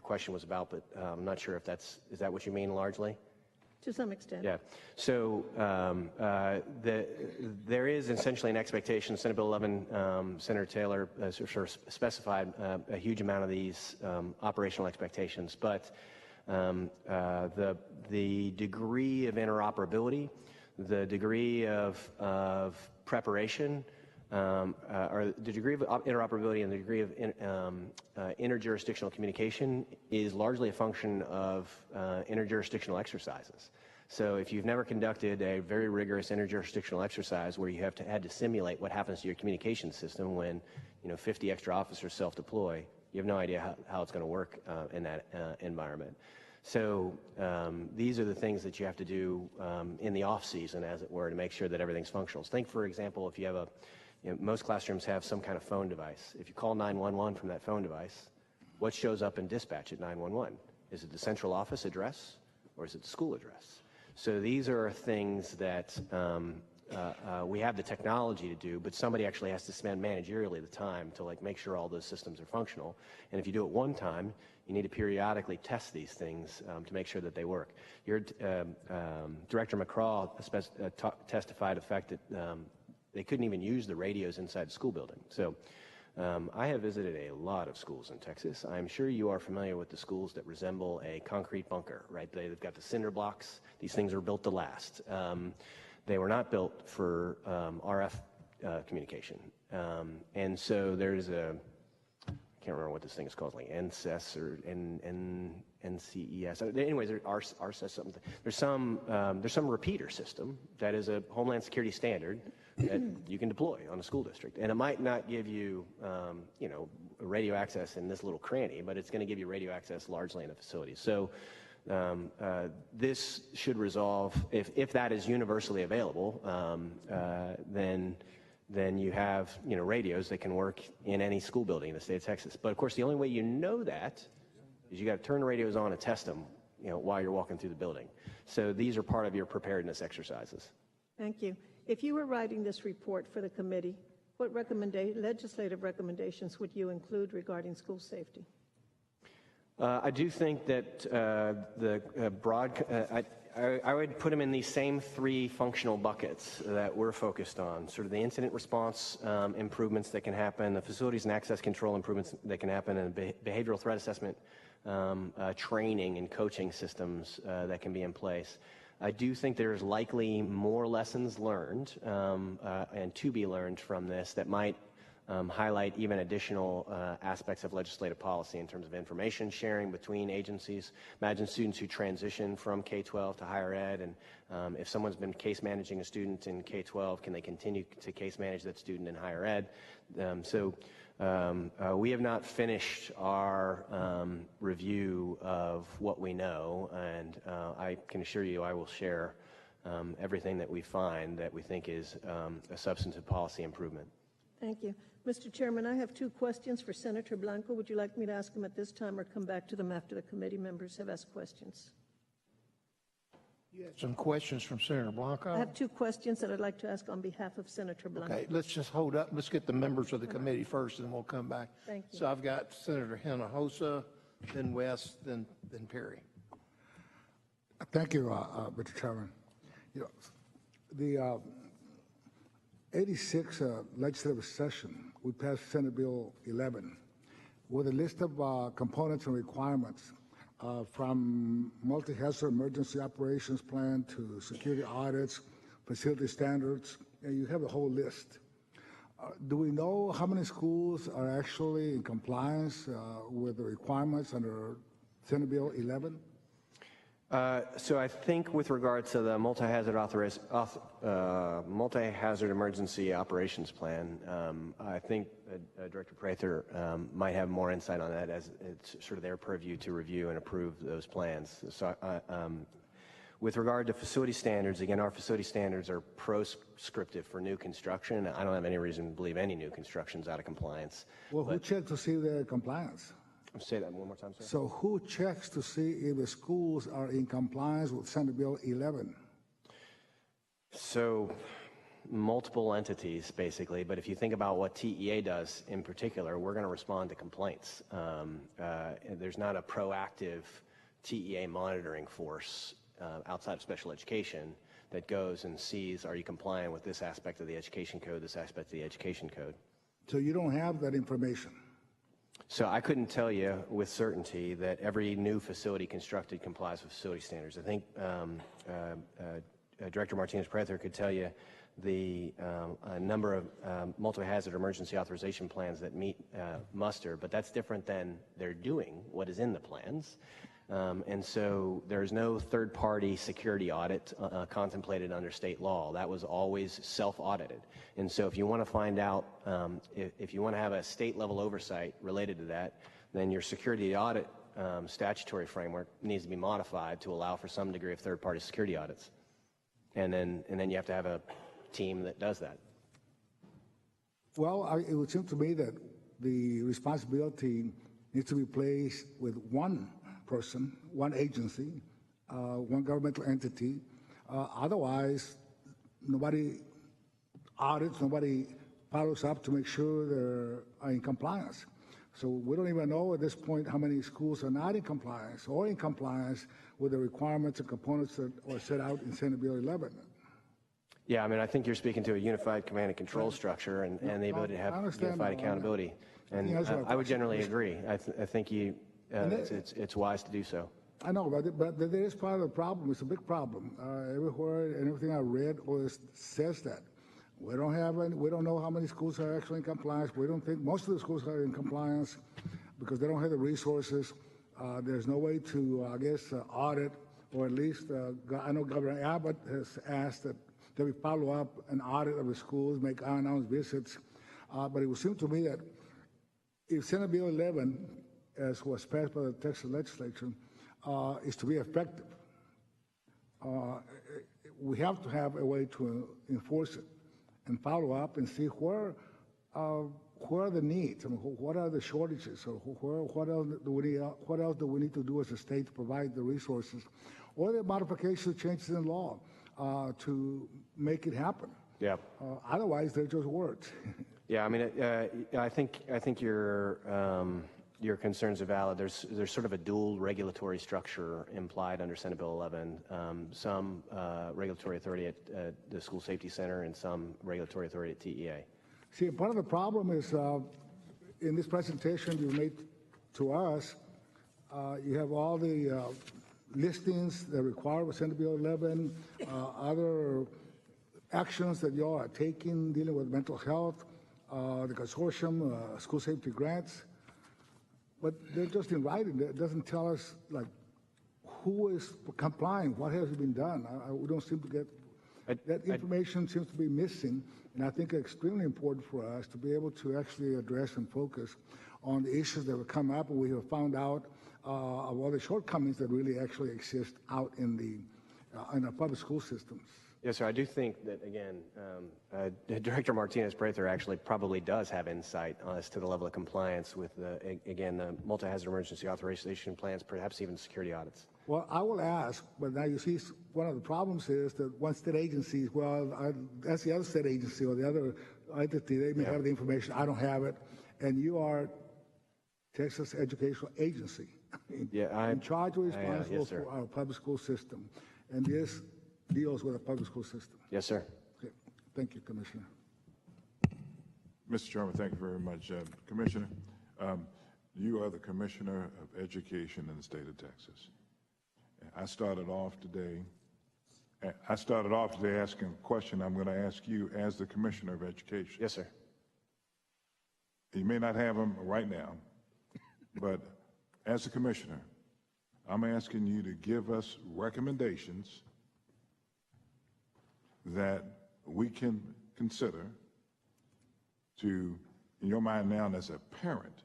question was about, but I'm not sure if is that what you mean largely? To some extent. Yeah. So there is essentially an expectation. Senate Bill 11, Senator Taylor sort of specified a huge amount of these operational expectations, but the degree of interoperability, the degree of preparation, or the degree of interoperability and the degree of interjurisdictional communication is largely a function of interjurisdictional exercises. So if you've never conducted a very rigorous interjurisdictional exercise where you had to simulate what happens to your communication system when 50 extra officers self-deploy, you have no idea how it's going to work in that environment. So these are the things that you have to do in the off season, as it were, to make sure that everything's functional. So think, for example, if you have most classrooms have some kind of phone device. If you call 911 from that phone device, what shows up in dispatch at 911? Is it the central office address or is it the school address? So these are things that we have the technology to do, but somebody actually has to spend managerially the time to make sure all those systems are functional. And if you do it one time, you need to periodically test these things to make sure that they work. Your Director McCraw testified to the fact that they couldn't even use the radios inside the school building. So I have visited a lot of schools in Texas. I'm sure you are familiar with the schools that resemble a concrete bunker, right? They've got the cinder blocks. These things are built to last. They were not built for RF communication. And so there's I can't remember what this thing is called, like NCES or NCES. Anyways, there's RCES something. There's some repeater system that is a Homeland Security standard that you can deploy on a school district, and it might not give you, radio access in this little cranny, but it's going to give you radio access largely in the facility. So this should resolve if that is universally available. Then you have radios that can work in any school building in the state of Texas. But of course, the only way you know that is you got to turn the radios on and test them, while you're walking through the building. So these are part of your preparedness exercises. Thank you. If you were writing this report for the committee, what legislative recommendations would you include regarding school safety? I do think that I would put them in these same three functional buckets that we're focused on, sort of the incident response improvements that can happen, the facilities and access control improvements that can happen, and behavioral threat assessment training and coaching systems that can be in place. I do think there's likely more lessons learned and to be learned from this that might highlight even additional aspects of legislative policy in terms of information sharing between agencies. Imagine students who transition from K-12 to higher ed, and if someone's been case managing a student in K-12, can they continue to case manage that student in higher ed? We have not finished our review of what we know, and I can assure you I will share everything that we find that we think is a substantive policy improvement. Thank you. Mr. Chairman, I have two questions for Senator Blanco. Would you like me to ask them at this time or come back to them after the committee members have asked questions? You had some questions from Senator Blanco? I have two questions that I'd like to ask on behalf of Senator Blanco. Okay, let's just hold up. Let's get the members of the committee first, and we'll come back. Thank you. So I've got Senator Hinojosa, then West, then Perry. Thank you, Mr. Chairman. 86 legislative session, we passed Senate Bill 11 with a list of components and requirements from multi-hazard emergency operations plan to security audits, facility standards, and you have the whole list. Do we know how many schools are actually in compliance with the requirements under Senate Bill 11? So I think with regard to the multi-hazard emergency operations plan, I think Director Prather might have more insight on that, as it's sort of their purview to review and approve those plans. So with regard to facility standards, again, our facility standards are proscriptive for new construction. I don't have any reason to believe any new construction is out of compliance. Well, who checks to see their compliance? Say that one more time, sir. So who checks to see if the schools are in compliance with Senate Bill 11? So multiple entities, basically, but if you think about what TEA does in particular, we're going to respond to complaints. There's not a proactive TEA monitoring force outside of special education that goes and sees, are you compliant with this aspect of the education code, this aspect of the education code. So you don't have that information? So I couldn't tell you with certainty that every new facility constructed complies with facility standards. I think Director Martinez-Prather could tell you the number of multi-hazard emergency authorization plans that meet muster, but that's different than they're doing what is in the plans. And so there's no third-party security audit contemplated under state law. That was always self-audited. And so if you want to find out, if you want to have a state-level oversight related to that, then your security audit statutory framework needs to be modified to allow for some degree of third-party security audits. And then you have to have a team that does that. Well, it would seem to me that the responsibility needs to be placed with one person, one agency, one governmental entity. Otherwise, nobody audits, nobody follows up to make sure they're in compliance. So we don't even know at this point how many schools are not in compliance or in compliance with the requirements and components that are set out in Senate Bill 11. Yeah, I mean, I think you're speaking to a unified command and control structure and the ability to have unified accountability. And I would generally agree. I think it's wise to do so. I know, but there is part of the problem. It's a big problem. Everywhere and everything I read always says that. We don't know how many schools are actually in compliance. We don't think most of the schools are in compliance because they don't have the resources. There's no way to, I guess, audit, or at least I know Governor Abbott has asked that we follow up an audit of the schools, make unannounced visits. But it would seem to me that if Senate Bill 11, as was passed by the Texas legislature, is to be effective, we have to have a way to enforce it and follow up and see where are the needs? I mean, what are the shortages? Or what else do we need to do as a state to provide the resources, or the modifications, changes in law to make it happen? Yeah. Otherwise, they're just words. Yeah, I mean, I think your concerns are valid. There's sort of a dual regulatory structure implied under Senate Bill 11. Some regulatory authority at the School Safety Center and some regulatory authority at TEA. See, part of the problem is in this presentation you made to us, you have all the listings that require with Senate Bill 11, other actions that you all are taking dealing with mental health, the consortium, school safety grants. But they're just in writing. It doesn't tell us, like, who is complying, what has been done. We don't seem to get, that information seems to be missing, and I think it's extremely important for us to be able to actually address and focus on the issues that will come up, and we have found out of all the shortcomings that really actually exist out in our public school systems. Yes, sir. I do think that, again, Director Martinez-Prather actually probably does have insight as to the level of compliance with, the multi-hazard emergency authorization plans, perhaps even security audits. Well, I will ask, but now you see one of the problems is that one state agency, that's the other state agency or the other entity, they may have the information, I don't have it, and you are Texas Educational Agency, in charge or responsible for our public school system. And this deals with a public school system. Yes, sir. Okay. Thank you, Commissioner. Mr. Chairman, thank you very much. Commissioner, you are the Commissioner of Education in the state of Texas. I started off today asking a question I'm going to ask you as the Commissioner of Education. Yes, sir. You may not have them right now, but as a Commissioner, I'm asking you to give us recommendations that we can consider to, in your mind now as a parent,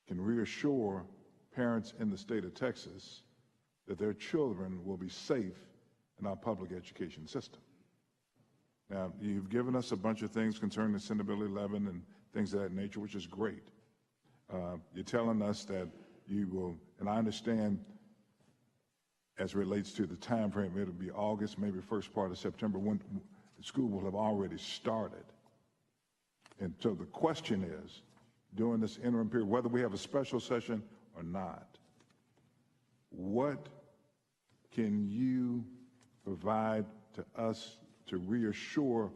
can reassure parents in the state of Texas that their children will be safe in our public education system. Now, you've given us a bunch of things concerning Senate Bill 11 and things of that nature, which is great. You're telling us that you will, and I understand as it relates to the time frame, it'll be August, maybe first part of September, when the school will have already started. And so the question is, during this interim period, whether we have a special session or not, what can you provide to us to reassure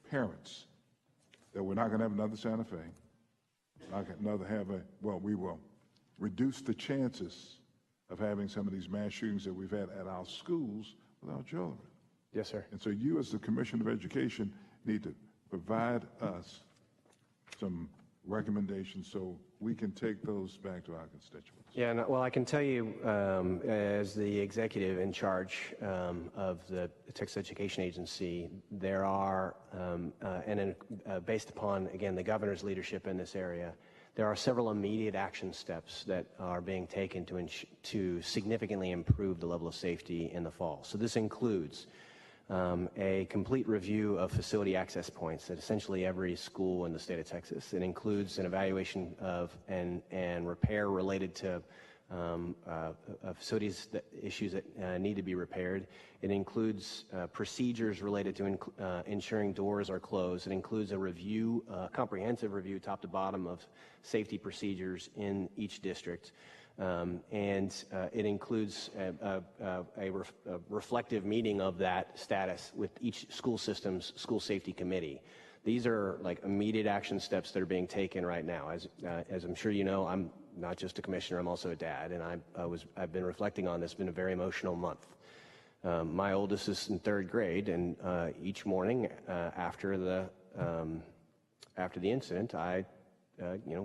parents that we're not going to have another Santa Fe, we will reduce the chances of having some of these mass shootings that we've had at our schools with our children? Yes, sir. And so you, as the Commissioner of Education, need to provide us some recommendations so we can take those back to our constituents. Yeah, well, I can tell you, as the executive in charge of the Texas Education Agency, there are, based upon, again, the governor's leadership in this area, there are several immediate action steps that are being taken to significantly improve the level of safety in the fall. So this includes a complete review of facility access points at essentially every school in the state of Texas. It includes an evaluation of and repair related to facilities issues that need to be repaired. It includes procedures related to ensuring doors are closed. It includes a review, comprehensive review, top to bottom, of safety procedures in each district. It includes a reflective meeting of that status with each school system's school safety committee. These are like immediate action steps that are being taken right now. As I'm sure you know, I'm not just a commissioner, I'm also a dad, and I've been reflecting on this. It's been a very emotional month. My oldest is in 3rd grade, and each morning after the incident, I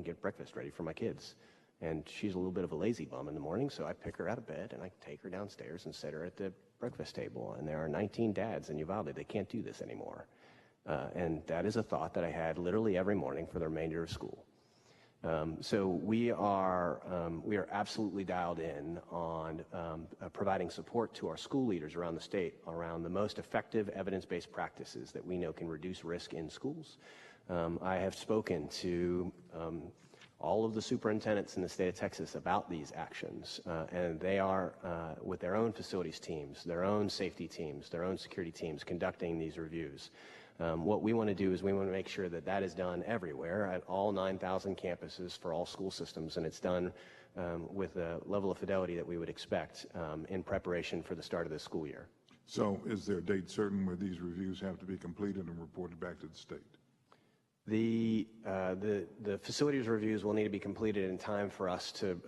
get breakfast ready for my kids. And she's a little bit of a lazy bum in the morning, so I pick her out of bed and I take her downstairs and set her at the breakfast table. And there are 19 dads in Uvalde. They can't do this anymore. And that is a thought that I had literally every morning for the remainder of school. So we are absolutely dialed in on providing support to our school leaders around the state around the most effective evidence-based practices that we know can reduce risk in schools. I have spoken to all of the superintendents in the state of Texas about these actions, and they are, with their own facilities teams, their own safety teams, their own security teams, conducting these reviews. What we want to do is we want to make sure that that is done everywhere at all 9,000 campuses for all school systems, and it's done with a level of fidelity that we would expect in preparation for the start of the school year. So is there a date certain where these reviews have to be completed and reported back to the state? The facilities reviews will need to be completed in time for us to,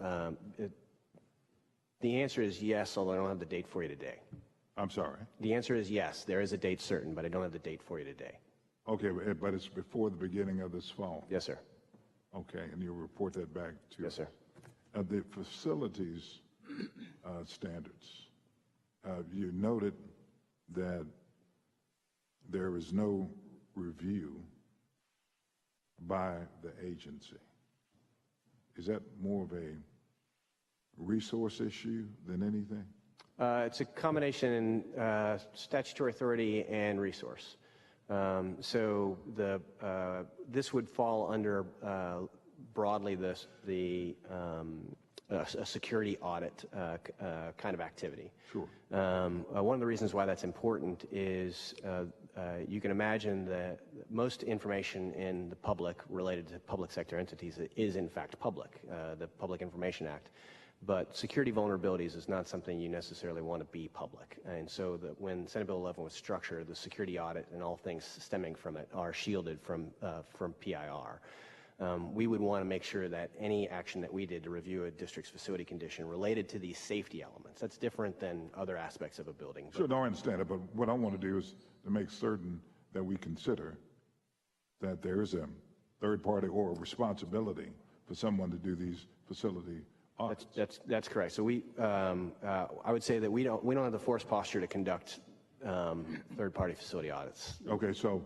the answer is yes, although I don't have the date for you today. I'm sorry? The answer is yes, there is a date certain, but I don't have the date for you today. Okay, but it's before the beginning of this fall? Yes, sir. Okay, and you'll report that back to Yes, sir. The facilities standards, you noted that there is no review by the agency. Is that more of a resource issue than anything? It's a combination in statutory authority and resource. So this would fall under broadly a security audit kind of activity. Sure. One of the reasons why that's important is you can imagine that most information in the public related to public sector entities is in fact public, the Public Information Act. But security vulnerabilities is not something you necessarily want to be public. And so when Senate Bill 11 was structured, the security audit and all things stemming from it are shielded from PIR. We would want to make sure that any action that we did to review a district's facility condition related to these safety elements, that's different than other aspects of a building. Sure, no, I understand it, but what I want to do is to make certain that we consider that there is a third party or a responsibility for someone to do these facility audits. That's correct. So I would say that we don't have the force posture to conduct third party facility audits. Okay, so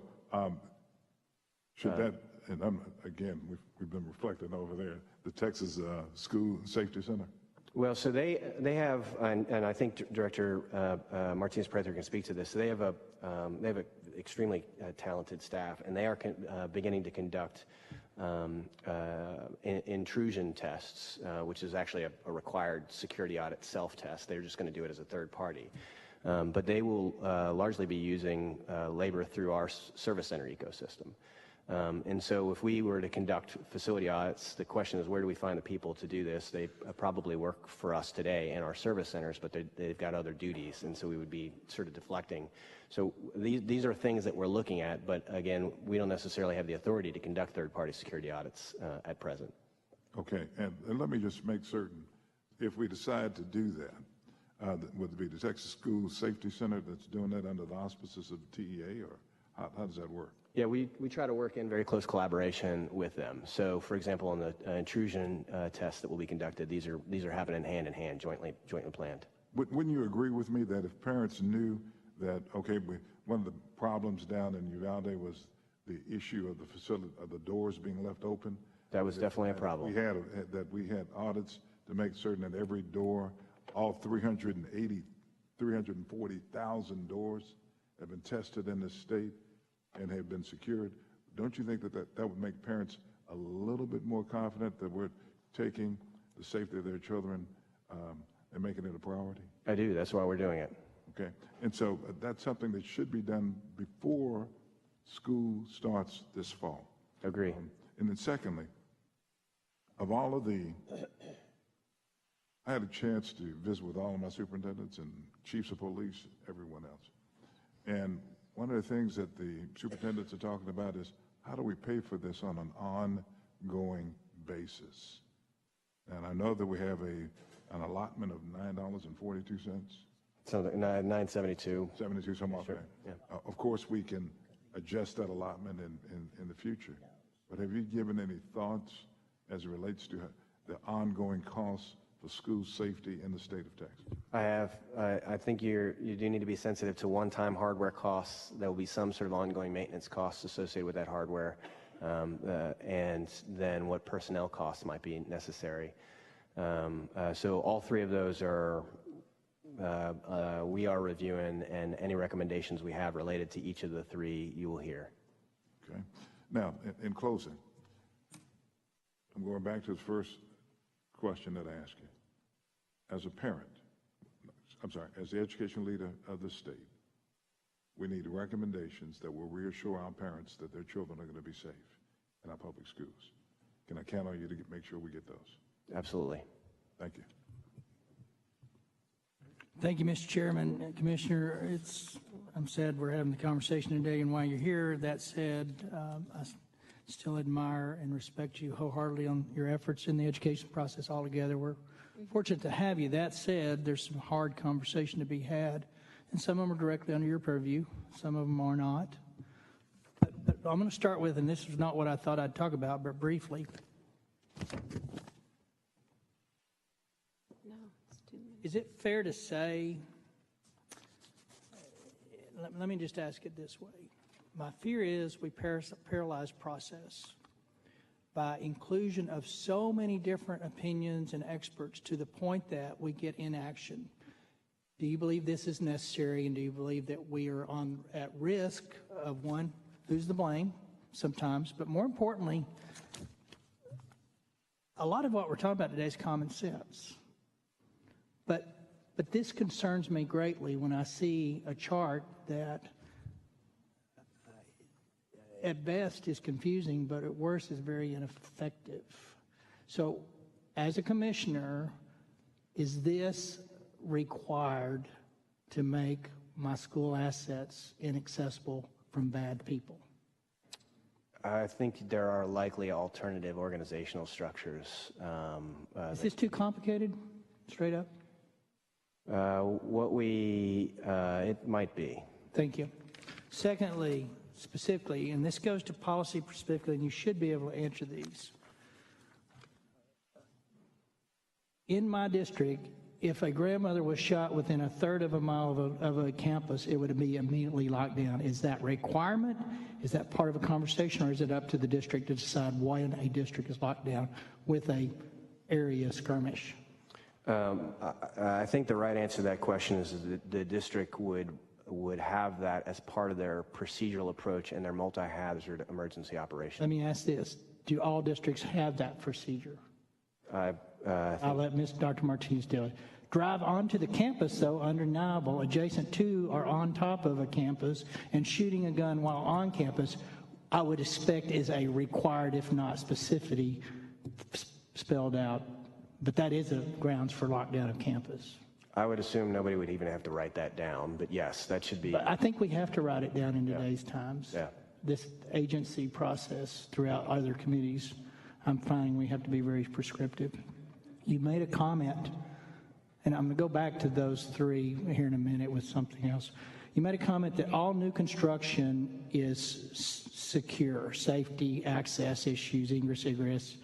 should that, and again, we've been reflecting over there, the Texas School Safety Center? Well, so they have, and I think Director Martinez-Prather can speak to this. So they have a extremely talented staff, and they are beginning to conduct intrusion tests, which is actually a required security audit self-test. They're just going to do it as a third party. But they will largely be using labor through our service center ecosystem. And so if we were to conduct facility audits, the question is, where do we find the people to do this? They probably work for us today in our service centers, but they've got other duties, and so we would be sort of deflecting. So these are things that we're looking at, but again, we don't necessarily have the authority to conduct third-party security audits at present. Okay, and let me just make certain, if we decide to do that, would it be the Texas School Safety Center that's doing that under the auspices of the TEA, or how does that work? Yeah, we try to work in very close collaboration with them. So, for example, on the intrusion tests that will be conducted, these are happening hand in hand, jointly planned. Wouldn't you agree with me that if parents knew that, okay, one of the problems down in Uvalde was the issue of the facility, of the doors being left open? That was definitely a problem. We had audits to make certain that every door, all 340,000 doors have been tested in this state and have been secured. Don't you think that would make parents a little bit more confident that we're taking the safety of their children and making it a priority? I do. That's why we're doing it. Okay. And so that's something that should be done before school starts this fall. Agree. And then secondly, of all of I had a chance to visit with all of my superintendents and chiefs of police, everyone else. And one of the things that the superintendents are talking about is, how do we pay for this on an ongoing basis? And I know that we have an allotment of $9.42. Something, 972. 72, something like that. Yeah. Of course, we can adjust that allotment in the future. But have you given any thoughts as it relates to the ongoing costs for school safety in the state of Texas? I have. I think you do need to be sensitive to one-time hardware costs. There will be some sort of ongoing maintenance costs associated with that hardware, and then what personnel costs might be necessary. So all three of those we are reviewing, and any recommendations we have related to each of the three you will hear. Okay. Now, in closing, I'm going back to the first question that I asked you. As a parent, as the education leader of the state, we need recommendations that will reassure our parents that their children are going to be safe in our public schools. Can I count on you to make sure we get those? Absolutely. Thank you. Thank you, Mr. Chairman. Commissioner, I'm sad we're having the conversation today and why you're here. That said, I still admire and respect you wholeheartedly on your efforts in the education process altogether. We're fortunate to have you. That said, there's some hard conversation to be had, and some of them are directly under your purview. Some of them are not. But I'm going to start with, and this is not what I thought I'd talk about, but briefly. Is it fair to say, let me just ask it this way. My fear is we paralyze process by inclusion of so many different opinions and experts to the point that we get inaction. Do you believe this is necessary, and do you believe that we are at risk of one, who's the blame sometimes, but more importantly, a lot of what we're talking about today is common sense. But this concerns me greatly when I see a chart that at best is confusing, but at worst is very ineffective. So as a commissioner, is this required to make my school assets inaccessible from bad people? I think there are likely alternative organizational structures. Is this too complicated, straight up? It might be. Thank you. Secondly, specifically, and this goes to policy specifically, and you should be able to answer these. In my district, if a grandmother was shot within a third of a mile of a campus, it would be immediately locked down. Is that requirement? Is that part of a conversation, or is it up to the district to decide when a district is locked down with a area skirmish? I think the right answer to that question is that the district would have that as part of their procedural approach and their multi-hazard emergency operation. Let me ask this. Do all districts have that procedure? I'll let Dr. Martinez do it. Drive onto the campus, though, undeniable, adjacent to or on top of a campus, and shooting a gun while on campus, I would expect is a required, if not specificity, spelled out. But that is a grounds for lockdown of campus. I would assume nobody would even have to write that down, but yes, that should be. But I think we have to write it down in today's times. Yeah. This agency process throughout other communities, I'm finding we have to be very prescriptive. You made a comment, and I'm going to go back to those three here in a minute with something else. You made a comment that all new construction is secure, safety, access issues, ingress, egress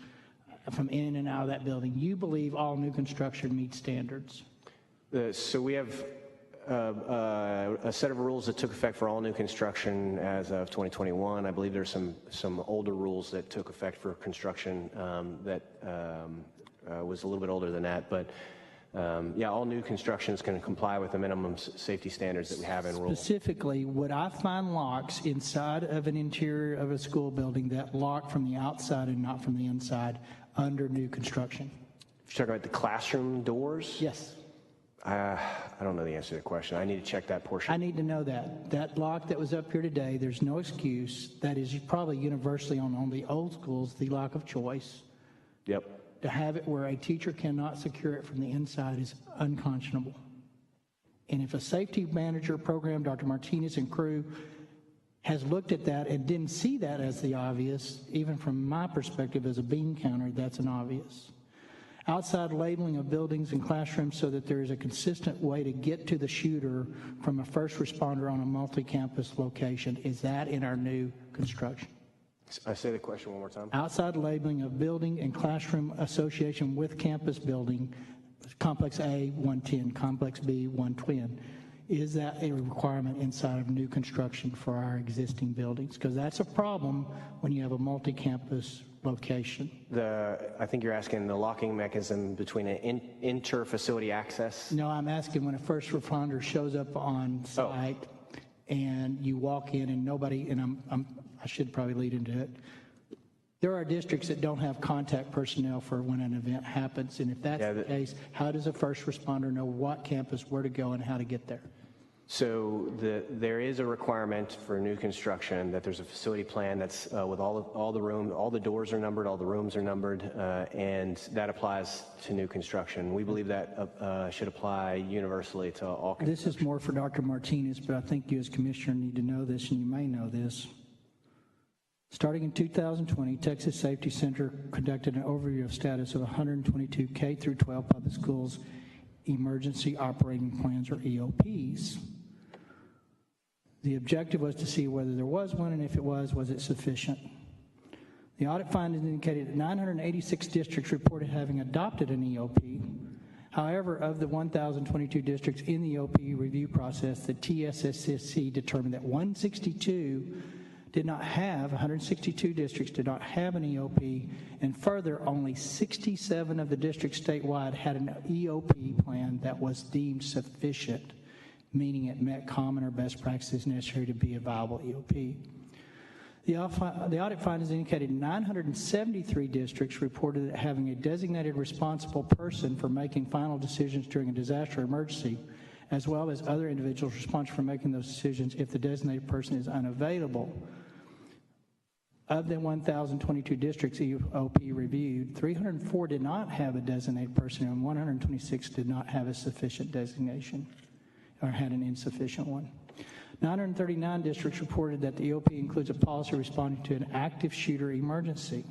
from in and out of that building. You believe all new construction meets standards? So we have a set of rules that took effect for all new construction as of 2021. I believe there's some older rules that took effect for construction that was a little bit older than that. But yeah, all new construction is going to comply with the minimum safety standards that we have in rules. Specifically, would I find locks inside of an interior of a school building that lock from the outside and not from the inside under new construction? If you're talking about the classroom doors? Yes. I don't know the answer to the question. I need to check that portion. I need to know that. That lock that was up here today, there's no excuse. That is probably universally on the old schools, the lock of choice. Yep. To have it where a teacher cannot secure it from the inside is unconscionable. And if a safety manager program, Dr. Martinez and crew, has looked at that and didn't see that as the obvious, even from my perspective as a bean counter, that's an obvious. Outside labeling of buildings and classrooms so that there is a consistent way to get to the shooter from a first responder on a multi-campus location. Is that in our new construction? I say the question one more time. Outside labeling of building and classroom association with campus building, Complex A, 110, Complex B, 120. Is that a requirement inside of new construction for our existing buildings? Because that's a problem when you have a multi-campus location. I think you're asking the locking mechanism between an inter-facility access? No, I'm asking when a first responder shows up on site and you walk in and nobody, and I should probably lead into it. There are districts that don't have contact personnel for when an event happens, and if that's the case, how does a first responder know what campus, where to go, and how to get there? So there is a requirement for new construction that there's a facility plan that's with all the rooms, all the doors are numbered, all the rooms are numbered, and that applies to new construction. We believe that should apply universally to all construction. This is more for Dr. Martinez, but I think you as commissioner need to know this, and you may know this. Starting in 2020, Texas Safety Center conducted an overview of status of 122 K through 12 public schools emergency operating plans, or EOPs. The objective was to see whether there was one, and if it was it sufficient? The audit findings indicated that 986 districts reported having adopted an EOP. However, of the 1,022 districts in the EOP review process, the TSSC determined that 162 districts did not have an EOP, and further, only 67 of the districts statewide had an EOP plan that was deemed sufficient, meaning it met common or best practices necessary to be a viable EOP. The audit findings indicated 973 districts reported having a designated responsible person for making final decisions during a disaster or emergency, as well as other individuals responsible for making those decisions if the designated person is unavailable. Of the 1,022 districts EOP reviewed, 304 did not have a designated person, and 126 did not have a sufficient designation or had an insufficient one. 939 districts reported that the EOP includes a policy responding to an active shooter emergency.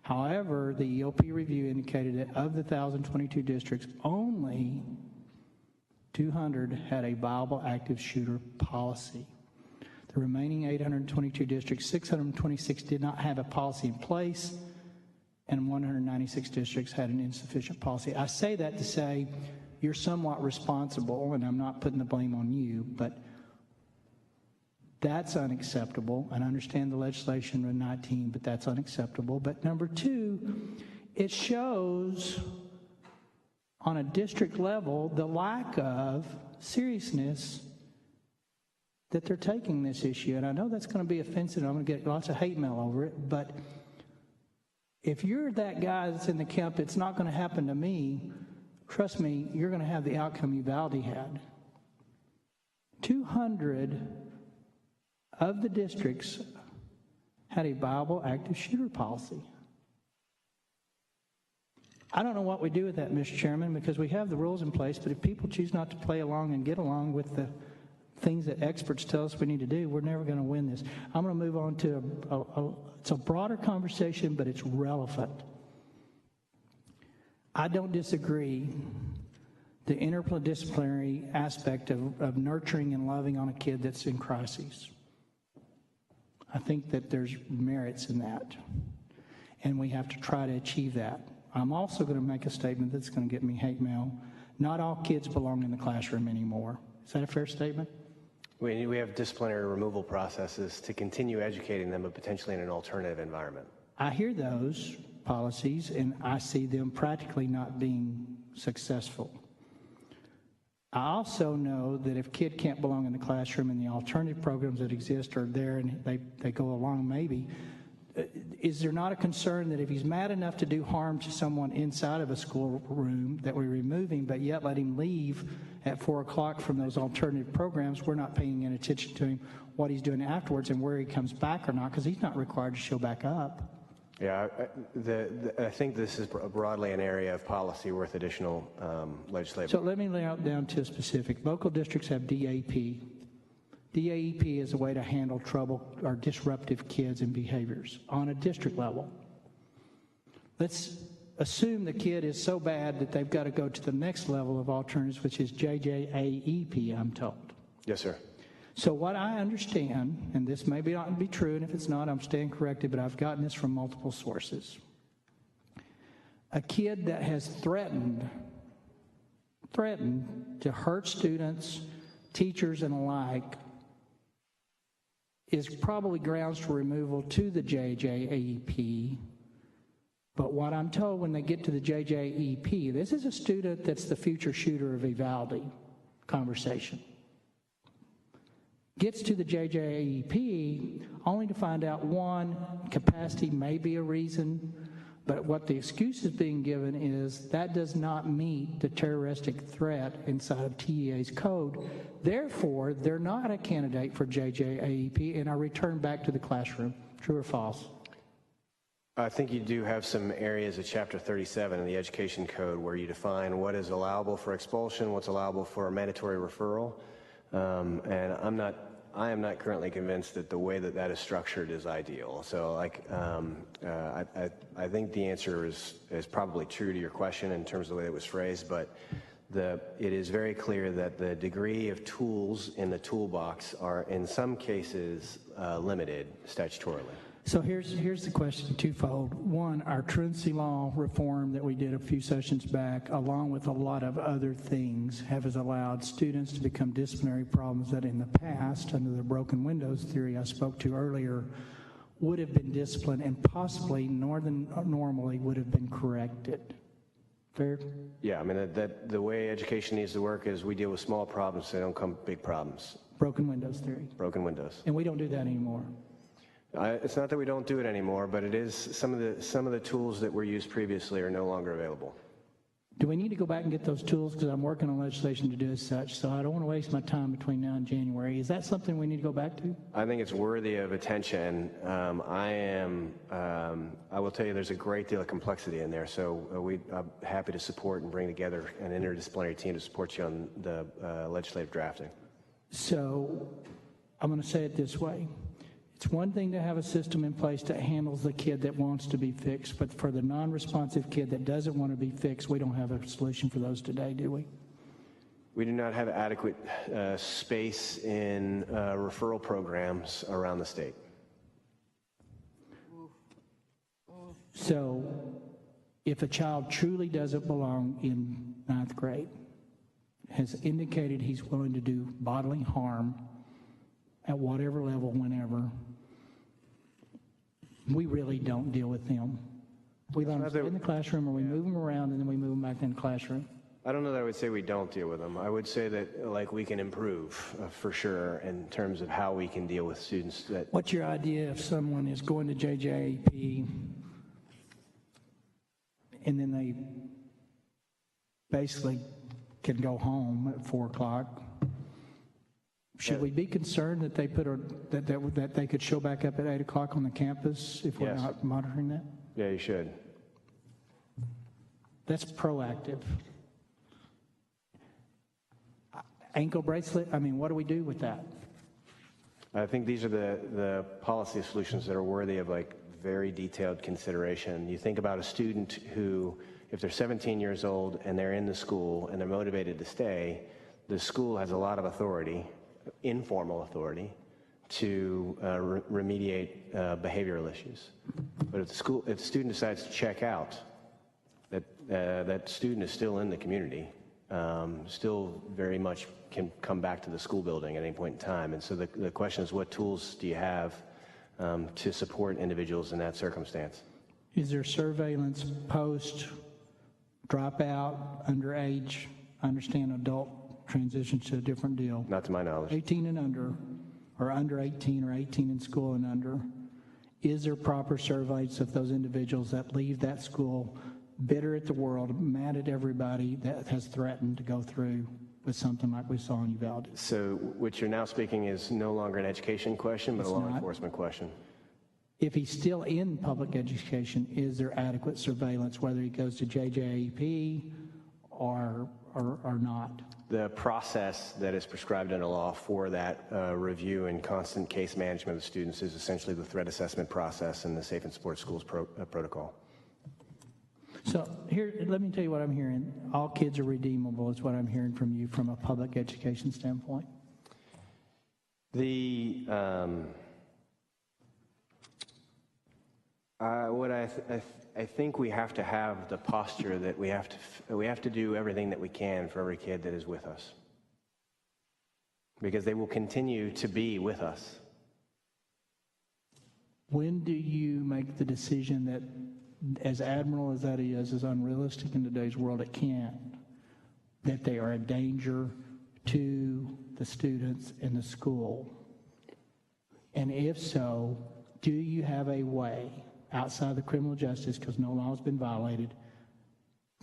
However, the EOP review indicated that of the 1,022 districts, only 200 had a viable active shooter policy. The remaining 822 districts, 626 did not have a policy in place, and 196 districts had an insufficient policy. I say that to say you're somewhat responsible, and I'm not putting the blame on you, but that's unacceptable. And I understand the legislation in 19, but that's unacceptable. But number two, it shows on a district level the lack of seriousness that they're taking this issue. And I know that's going to be offensive. I'm going to get lots of hate mail over it. But if you're that guy that's in the camp, it's not going to happen to me, trust me, you're going to have the outcome Uvalde had. 200 of the districts had a viable active shooter policy. I don't know what we do with that, Mr. Chairman, because we have the rules in place, but if people choose not to play along and get along with the things that experts tell us we need to do, we're never going to win this. I'm going to move on to it's a broader conversation, but it's relevant. I don't disagree the interdisciplinary aspect of nurturing and loving on a kid that's in crises. I think that there's merits in that, and we have to try to achieve that. I'm also going to make a statement that's going to get me hate mail. Not all kids belong in the classroom anymore. Is that a fair statement? We have disciplinary removal processes to continue educating them, but potentially in an alternative environment. I hear those policies, and I see them practically not being successful. I also know that if a kid can't belong in the classroom and the alternative programs that exist are there and they go along maybe, is there not a concern that if he's mad enough to do harm to someone inside of a school room that we remove him, but yet let him leave at 4 o'clock from those alternative programs, we're not paying any attention to him, what he's doing afterwards and where he comes back or not, because he's not required to show back up. Yeah, I think this is broadly an area of policy worth additional legislative. So let me lay out down to a specific. Local districts have DAEP. DAEP is a way to handle trouble or disruptive kids and behaviors on a district level. Let's assume the kid is so bad that they've got to go to the next level of alternatives, which is JJAEP, I'm told. Yes, sir. So what I understand, and this may not be true, and if it's not, I'm staying corrected, but I've gotten this from multiple sources. A kid that has threatened to hurt students, teachers, and alike is probably grounds for removal to the JJAEP. But what I'm told when they get to the JJAEP, this is a student that's the future shooter of Uvalde conversation. Gets to the JJAEP only to find out, one, capacity may be a reason, but what the excuse is being given is that does not meet the terroristic threat inside of TEA's code. Therefore, they're not a candidate for JJAEP, and are returned back to the classroom. True or false? I think you do have some areas of Chapter 37 in the Education Code where you define what is allowable for expulsion, what's allowable for a mandatory referral. And I am not currently convinced that the way that is structured is ideal. So I think the answer is probably true to your question in terms of the way it was phrased, but it is very clear that the degree of tools in the toolbox are in some cases limited statutorily. So here's the question, twofold. One, our truancy law reform that we did a few sessions back, along with a lot of other things, has allowed students to become disciplinary problems that in the past, under the broken windows theory I spoke to earlier, would have been disciplined and possibly more than normally would have been corrected. Fair? Yeah, I mean, the way education needs to work is we deal with small problems, they don't come big problems. Broken windows theory. Broken windows. And we don't do that anymore. It's not that we don't do it anymore, but it is some of the tools that were used previously are no longer available. Do we need to go back and get those tools? Because I'm working on legislation to do as such, so I don't want to waste my time between now and January. Is that something we need to go back to? I think it's worthy of attention. I will tell you, there's a great deal of complexity in there, so I'm happy to support and bring together an interdisciplinary team to support you on the legislative drafting. So I'm going to say it this way. It's one thing to have a system in place that handles the kid that wants to be fixed, but for the non-responsive kid that doesn't want to be fixed, we don't have a solution for those today, do we? We do not have adequate space in referral programs around the state. So if a child truly doesn't belong in 9th grade, has indicated he's willing to do bodily harm at whatever level, whenever, we really don't deal with them. We let them stay in the classroom, or we move them around, and then we move them back in the classroom. I don't know that I would say we don't deal with them. I would say that we can improve for sure in terms of how we can deal with students that... What's your idea if someone is going to JJAP and then they basically can go home at 4 o'clock? Should we be concerned that they that they could show back up at 8 o'clock on the campus if we're not monitoring that? Yeah, you should. That's proactive. Ankle bracelet, I mean, what do we do with that? I think these are the policy solutions that are worthy of very detailed consideration. You think about a student who, if they're 17 years old and they're in the school and they're motivated to stay, the school has a lot of authority, informal authority, to remediate behavioral issues. But if the student decides to check out, that student is still in the community, still very much can come back to the school building at any point in time. And so the question is, what tools do you have to support individuals in that circumstance? Is there surveillance post dropout, underage? I understand adult transitions to a different deal. Not to my knowledge. 18 and under, or under 18, or 18 in school and under. Is there proper surveillance of those individuals that leave that school bitter at the world, mad at everybody that has threatened to go through with something like we saw in Uvalde? So what you're now speaking is no longer an education question, but a law enforcement question. If he's still in public education, is there adequate surveillance, whether he goes to JJAP or not? The process that is prescribed in a law for that review and constant case management of students is essentially the threat assessment process and the Safe and Support Schools protocol. So here, let me tell you what I'm hearing. All kids are redeemable is what I'm hearing from you from a public education standpoint. I think we have to have the posture that we have to do everything that we can for every kid that is with us, because they will continue to be with us. When do you make the decision that, as admirable as that is unrealistic in today's world, it can't, that they are a danger to the students in the school? And if so, do you have a way outside the criminal justice, because no law has been violated,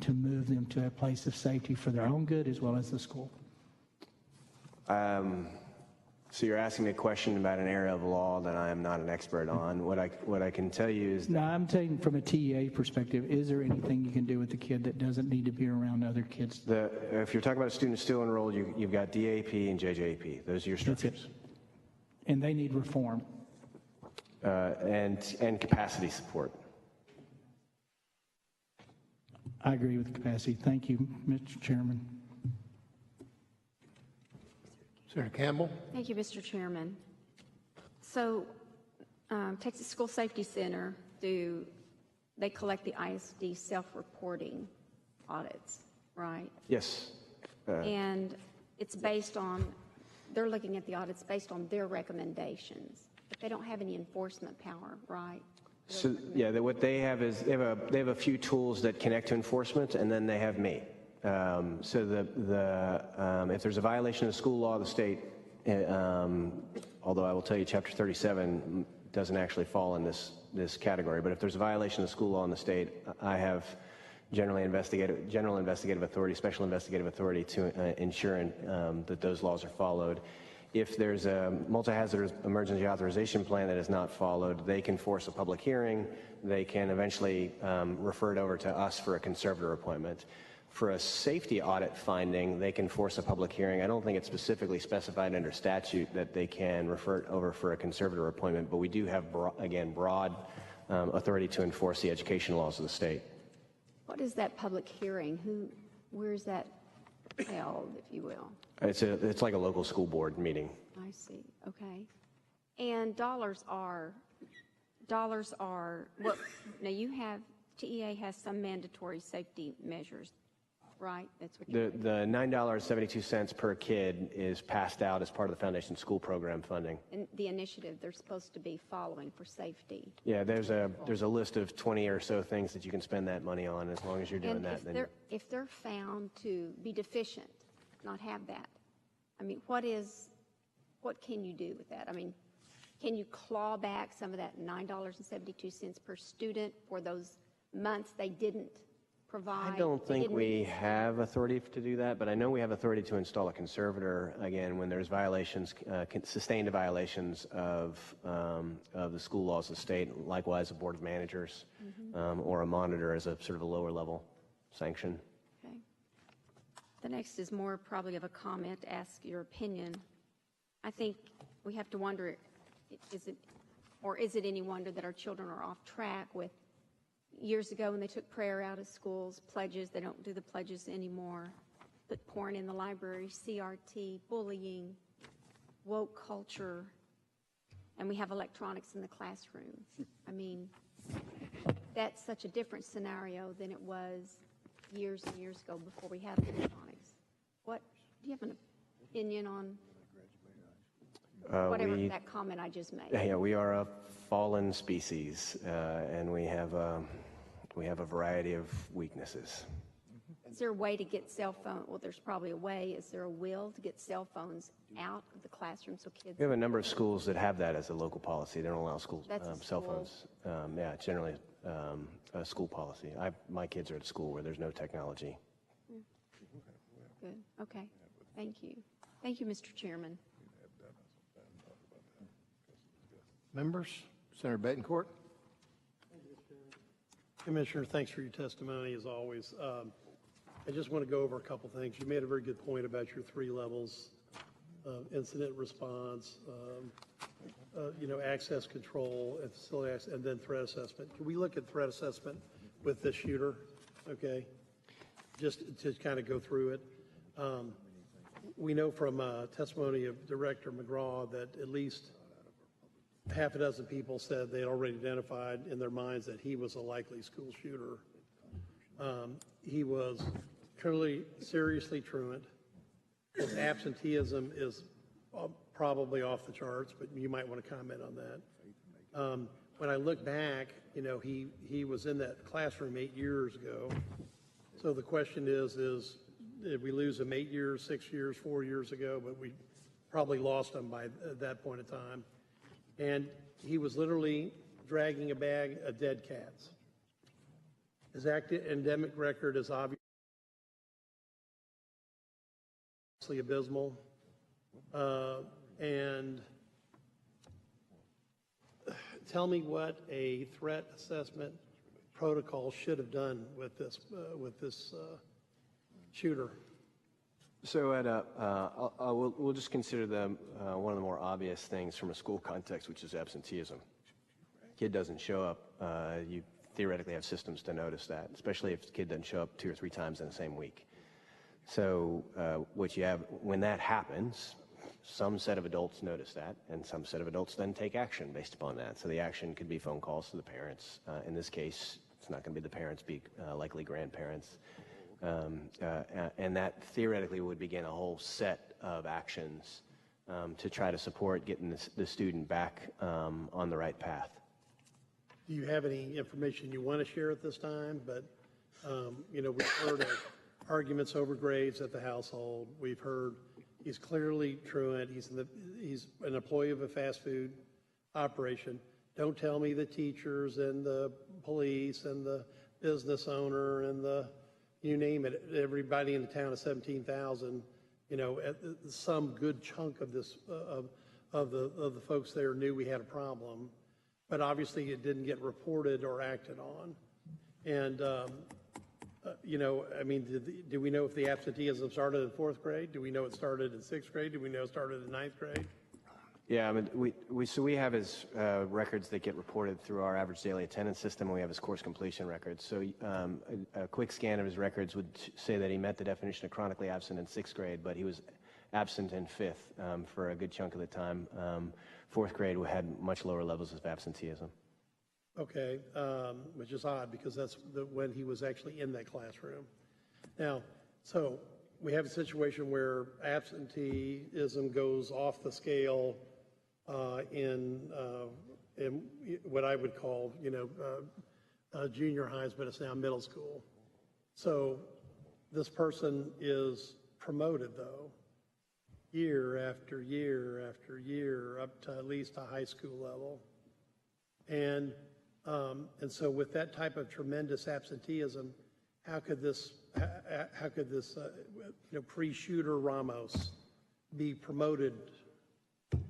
to move them to a place of safety for their own good as well as the school? So you're asking me a question about an area of law that I am not an expert on. What I can tell you is that... No, I'm saying from a TEA perspective, is there anything you can do with the kid that doesn't need to be around other kids? If you're talking about a student still enrolled, you've got DAP and JJAP. Those are your structures. And they need reform. And capacity support. I agree with capacity. Thank you, Mr. Chairman. Senator Campbell. Thank you, Mr. Chairman. So Texas School Safety Center, they collect the ISD self-reporting audits, right? Yes. And it's based on, they're looking at the audits based on their recommendations, but they don't have any enforcement power, right? So yeah, what they have is they have a few tools that connect to enforcement, and then they have me. So if there's a violation of school law of the state, although I will tell you Chapter 37 doesn't actually fall in this category, but if there's a violation of school law in the state, I have general investigative authority, special investigative authority to ensure that those laws are followed. If there's a multi-hazardous emergency authorization plan that is not followed, they can force a public hearing. They can eventually refer it over to us for a conservator appointment. For a safety audit finding, they can force a public hearing. I don't think it's specifically specified under statute that they can refer it over for a conservator appointment, but we do have, broad authority to enforce the education laws of the state. What is that public hearing? Where is that held, if you will? It's like a local school board meeting. I see. Okay. And dollars are what? Now TEA has some mandatory safety measures, right? That's what The $9.72 per kid is passed out as part of the Foundation School Program funding. and the initiative they're supposed to be following for safety. Yeah, there's a list of 20 or so things that you can spend that money on. As long as you're doing And that, if they're found to be deficient, not have that, I mean, what can you do with that? I mean, can you claw back some of that $9.72 per student for those months they didn't provide? I don't think we have authority to do that, but I know we have authority to install a conservator, again, when there's violations, sustained violations of the school laws of the state, likewise a board of managers, or a monitor as a sort of a lower level sanction. Okay. The next is more probably of a comment, ask your opinion. I think we have to wonder, is it any wonder that our children are off track with years ago when they took prayer out of schools, pledges, they don't do the pledges anymore, put porn in the library, CRT, bullying, woke culture, and we have electronics in the classroom. I mean, that's such a different scenario than it was years and years ago before we had electronics. Do you have an opinion on whatever that comment I just made? Yeah, we are a fallen species, and we have a variety of weaknesses. Is there a way to get cell phone? Well, there's probably a way. Is there a will to get cell phones out of the classroom so kids? We have a number of schools that have that as a local policy. They don't allow schools cell school. phones. Yeah, it's generally a school policy. My kids are at a school where there's no technology. Good. Okay. Thank you. Thank you, Mr. Chairman. Members, Senator Betancourt. Commissioner, thanks for your testimony as always. I just want to go over a couple things. You made a very good point about your 3 levels, incident response, access control, and facility access, and then threat assessment. Can we look at threat assessment with the shooter? Okay, just to kind of go through it. We know from testimony of Director McGraw that at least half a dozen people said they had already identified in their minds that he was a likely school shooter. He was clearly seriously truant. His absenteeism is probably off the charts, but you might want to comment on that. When I look back, he was in that classroom 8 years ago. So the question is did we lose him 8 years, 6 years, 4 years ago? But we probably lost him by that point in time. And he was literally dragging a bag of dead cats. His academic record is obviously abysmal. And tell me what a threat assessment protocol should have done with this shooter. So we'll just consider one of the more obvious things from a school context, which is absenteeism. Kid doesn't show up, you theoretically have systems to notice that, especially if the kid doesn't show up 2 or 3 times in the same week. So what you have, when that happens, some set of adults notice that, and some set of adults then take action based upon that. So the action could be phone calls to the parents. In this case, it's not going to be the parents, be likely grandparents. And that theoretically would begin a whole set of actions to try to support getting the student back on the right path. Do you have any information you want to share at this time? But, we've heard of arguments over grades at the household. We've heard he's clearly truant. He's an employee of a fast food operation. Don't tell me the teachers and the police and the business owner and the, you name it, everybody in the town of 17,000, you know, some good chunk of this, of the folks there knew we had a problem, but obviously it didn't get reported or acted on. And, you know, I mean, do we know if the absenteeism started in 4th grade? Do we know it started in 6th grade? Do we know it started in 9th grade? Yeah, I mean, we have his records that get reported through our average daily attendance system, and we have his course completion records. So a quick scan of his records would say that he met the definition of chronically absent in 6th grade, but he was absent in 5th for a good chunk of the time. 4th grade had much lower levels of absenteeism. Okay, which is odd because that's when he was actually in that classroom. Now, so we have a situation where absenteeism goes off the scale in what I would call, you know, junior highs, but it's now middle school. So this person is promoted, though, year after year after year, up to at least a high school level. And so with that type of tremendous absenteeism, how could this you know, pre-shooter Ramos be promoted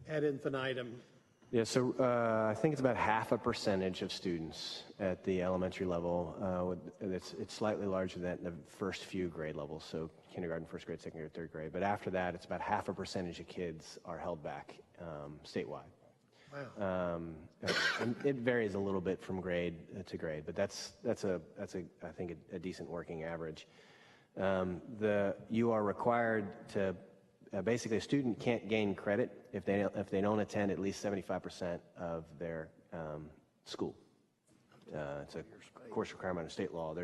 ad infinitum? Yeah, so I think it's about 0.5% of students at the elementary level. It's slightly larger than the first few grade levels, so kindergarten, 1st grade, 2nd grade, 3rd grade. But after that, it's about 0.5% of kids are held back statewide. Wow. And it varies a little bit from grade to grade, but that's I think a decent working average. You are required to basically a student can't gain credit if they don't attend at least 75% of their school. It's a course requirement of state law.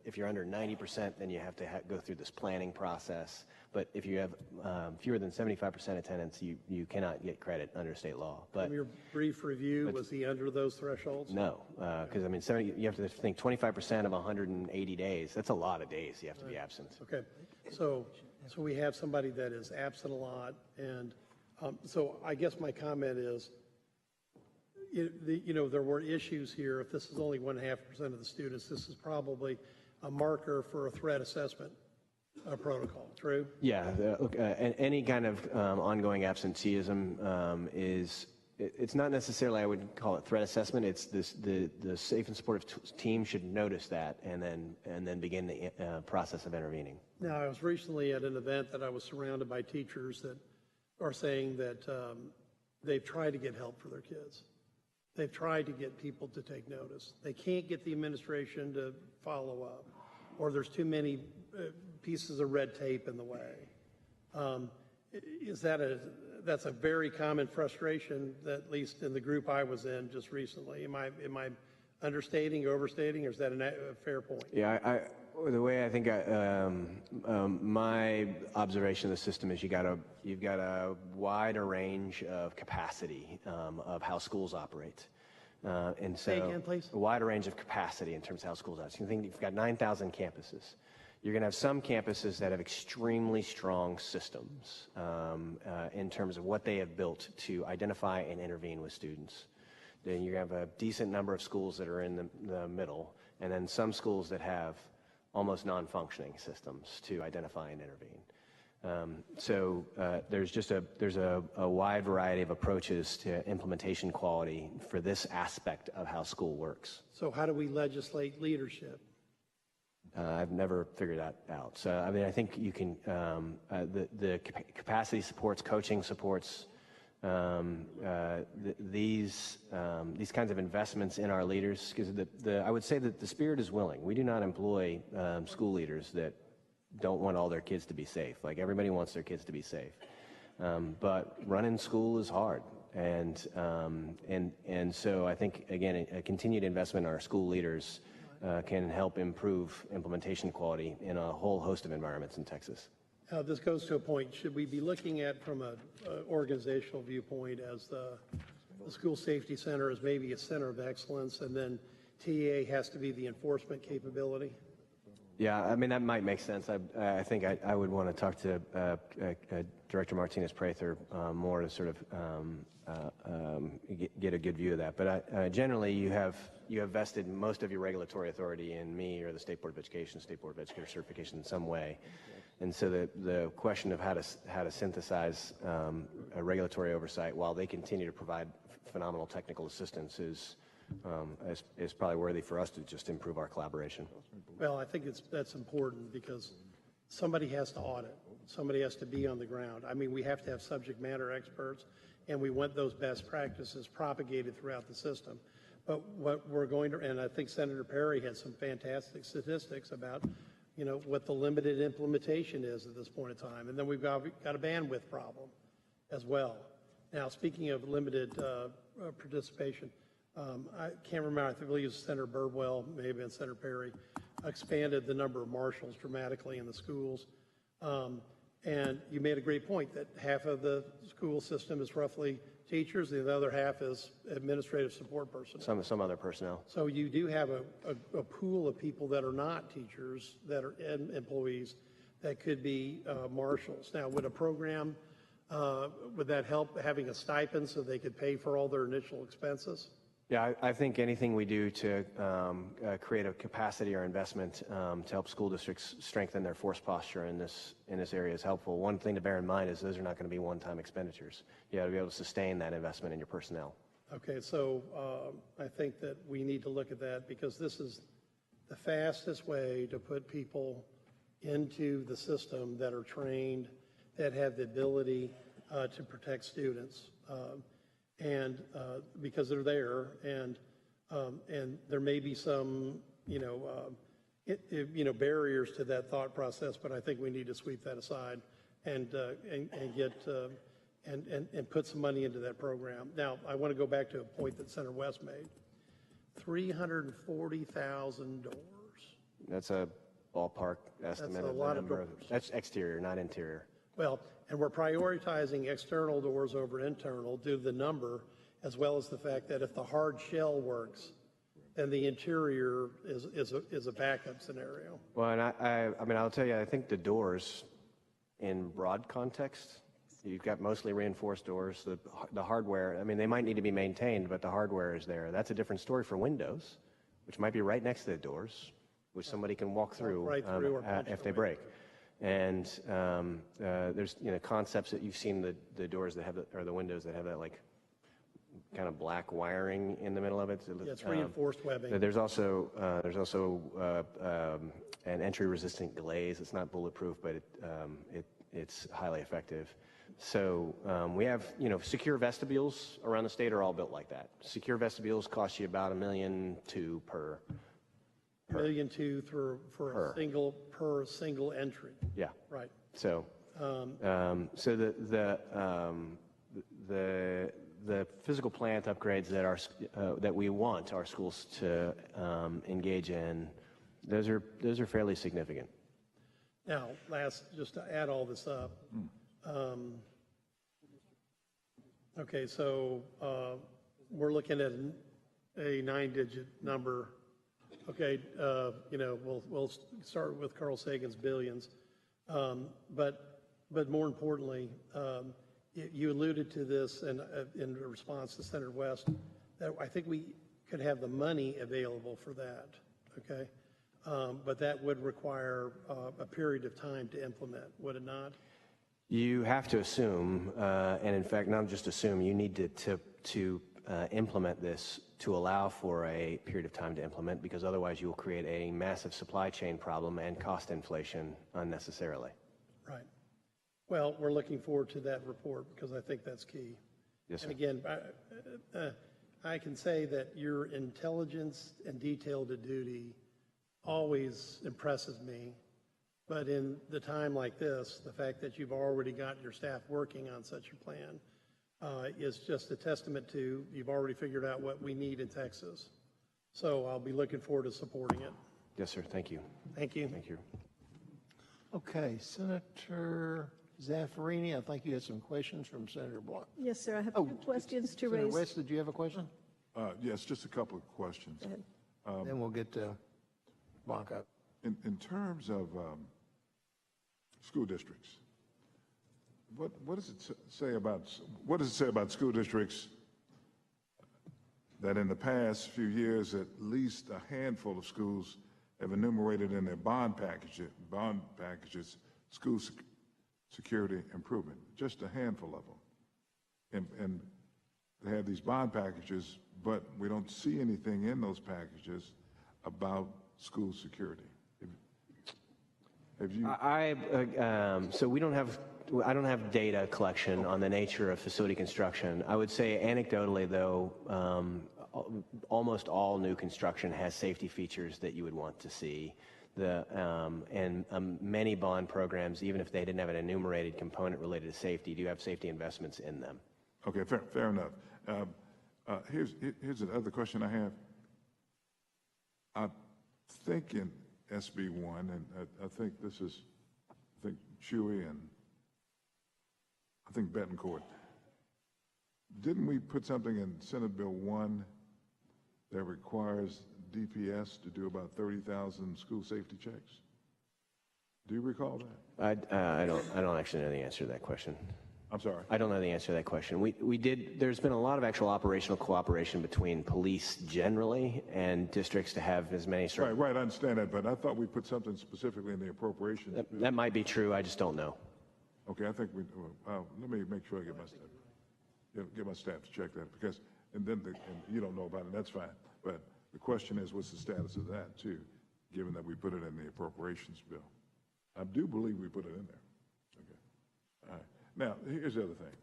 If you're under 90%, then you have to go through this planning process. But if you have fewer than 75% attendance, you cannot get credit under state law. But from your brief review, was he under those thresholds? No, because I mean, you have to think 25% of 180 days. That's a lot of days you have to be absent. Okay, so we have somebody that is absent a lot, and so I guess my comment is, you know, there were issues here. If this is only 1.5% of the students, this is probably a marker for a threat assessment protocol. True? Yeah. Look, any kind of ongoing absenteeism it's not necessarily, I would call it threat assessment. It's the safe and supportive team should notice that and then begin the process of intervening. Now, I was recently at an event that I was surrounded by teachers that are saying that they've tried to get help for their kids. They've tried to get people to take notice. They can't get the administration to follow up, or there's too many pieces of red tape in the way. That's a very common frustration, at least in the group I was in just recently. Am I understating, overstating, or is that a fair point? Yeah, the way I think my observation of the system is you've got a wider range of capacity of how schools operate. And so Say again, please. A wider range of capacity in terms of how schools operate. So you think you've got 9,000 campuses. You're going to have some campuses that have extremely strong systems in terms of what they have built to identify and intervene with students. Then you have a decent number of schools that are in the middle, and then some schools that have almost non-functioning systems to identify and intervene. So there's a wide variety of approaches to implementation quality for this aspect of how school works. So how do we legislate leadership? I've never figured that out. So I mean, I think you can. The capacity supports, coaching supports. These kinds of investments in our leaders, because I would say that the spirit is willing. We do not employ school leaders that don't want all their kids to be safe. Like everybody wants their kids to be safe, but running school is hard, and so I think again a continued investment in our school leaders can help improve implementation quality in a whole host of environments in Texas. This goes to a point, should we be looking at from an organizational viewpoint as the school safety center as maybe a center of excellence, and then TA has to be the enforcement capability? Yeah, I mean, that might make sense. I think I would want to talk to Director Martinez-Prather more to sort of get a good view of that. But generally, you have vested most of your regulatory authority in me or the State Board of Education, State Board of Educator certification in some way. And so the question of how to synthesize a regulatory oversight while they continue to provide phenomenal technical assistance is probably worthy for us to just improve our collaboration. Well, I think that's important because somebody has to audit. Somebody has to be on the ground. I mean, we have to have subject matter experts, and we want those best practices propagated throughout the system. But what we're going to, and I think Senator Perry had some fantastic statistics about, you know, what the limited implementation is at this point in time. And then we've got a bandwidth problem as well. Now, speaking of limited participation, I can't remember, I believe it was Senator Birdwell, may have been Senator Perry, expanded the number of marshals dramatically in the schools. And you made a great point that half of the school system is roughly teachers, and the other half is administrative support personnel. Some other personnel. So you do have a pool of people that are not teachers, that are employees, that could be marshals. Now, would a program, would that help having a stipend so they could pay for all their initial expenses? Yeah, I think anything we do to create a capacity or investment to help school districts strengthen their force posture in this area is helpful. One thing to bear in mind is those are not going to be one-time expenditures. You got to be able to sustain that investment in your personnel. Okay, so I think that we need to look at that because this is the fastest way to put people into the system that are trained, that have the ability to protect students. And because they're there, and there may be some, barriers to that thought process, but I think we need to sweep that aside and get and put some money into that program. Now, I want to go back to a point that Senator West made: 340,000 doors. That's a ballpark estimate. That's a lot of doors. That's exterior, not interior. Well, and we're prioritizing external doors over internal due to the number, as well as the fact that if the hard shell works, then the interior is a backup scenario. Well, and I mean, I'll tell you, I think the doors, in broad context, you've got mostly reinforced doors. The hardware, I mean, they might need to be maintained, but the hardware is there. That's a different story for windows, which might be right next to the doors, which somebody can walk through, if they break. And there's concepts that you've seen the doors that have or the windows that have that like kind of black wiring in the middle of it. Yeah, it's reinforced webbing. There's also an entry-resistant glaze. It's not bulletproof, but it's highly effective. So we have secure vestibules around the state are all built like that. Secure vestibules cost you about $1.2 million per. $1.2 million for a single entry. Yeah. Right. So, so the physical plant upgrades that we want our schools to engage in, those are fairly significant. Now, just to add all this up. Okay, so we're looking at a 9-digit number. Okay, we'll start with Carl Sagan's billions, but more importantly, you alluded to this in response to Senator West, that I think we could have the money available for that. Okay, but that would require a period of time to implement, would it not? You have to assume, and in fact, not just assume, you need to implement this to allow for a period of time to implement, because otherwise you will create a massive supply chain problem and cost inflation unnecessarily. Right. Well, we're looking forward to that report because I think that's key. Yes, sir. And again, I can say that your intelligence and detail to duty always impresses me. But in the time like this, the fact that you've already got your staff working on such a plan is just a testament to you've already figured out what we need in Texas. So I'll be looking forward to supporting it. Yes, sir. Thank you. Thank you. Thank you. Okay, Senator Zaffarini, I think you had some questions from Senator Blunt. Yes, sir. I have two questions to Senator raise. West, did you have a question? Yes, just a couple of questions. Then we'll get to Blanca. In terms of school districts, what does it say about school districts that in the past few years, at least a handful of schools have enumerated in their bond packages school security improvement, just a handful of them. And they have these bond packages, but we don't see anything in those packages about school security. Have you? So I don't have data collection on the nature of facility construction. I would say anecdotally, though, almost all new construction has safety features that you would want to see. Many bond programs, even if they didn't have an enumerated component related to safety, do have safety investments in them. Okay, fair enough. Here's another question I have. I think in SB 1, and I think this is, Chewy and I think Betancourt. Didn't we put something in Senate Bill 1 that requires DPS to do about 30,000 school safety checks? Do you recall that? I don't actually know the answer to that question. I'm sorry? I don't know the answer to that question. There's been a lot of actual operational cooperation between police generally and districts to have as many. Right, I understand that, but I thought we put something specifically in the appropriations. That might be true, I just don't know. Okay, I think let me make sure I get my staff to check that, because, and you don't know about it, that's fine. But the question is, what's the status of that too, given that we put it in the appropriations bill? I do believe we put it in there. Okay, all right. Now, here's the other thing.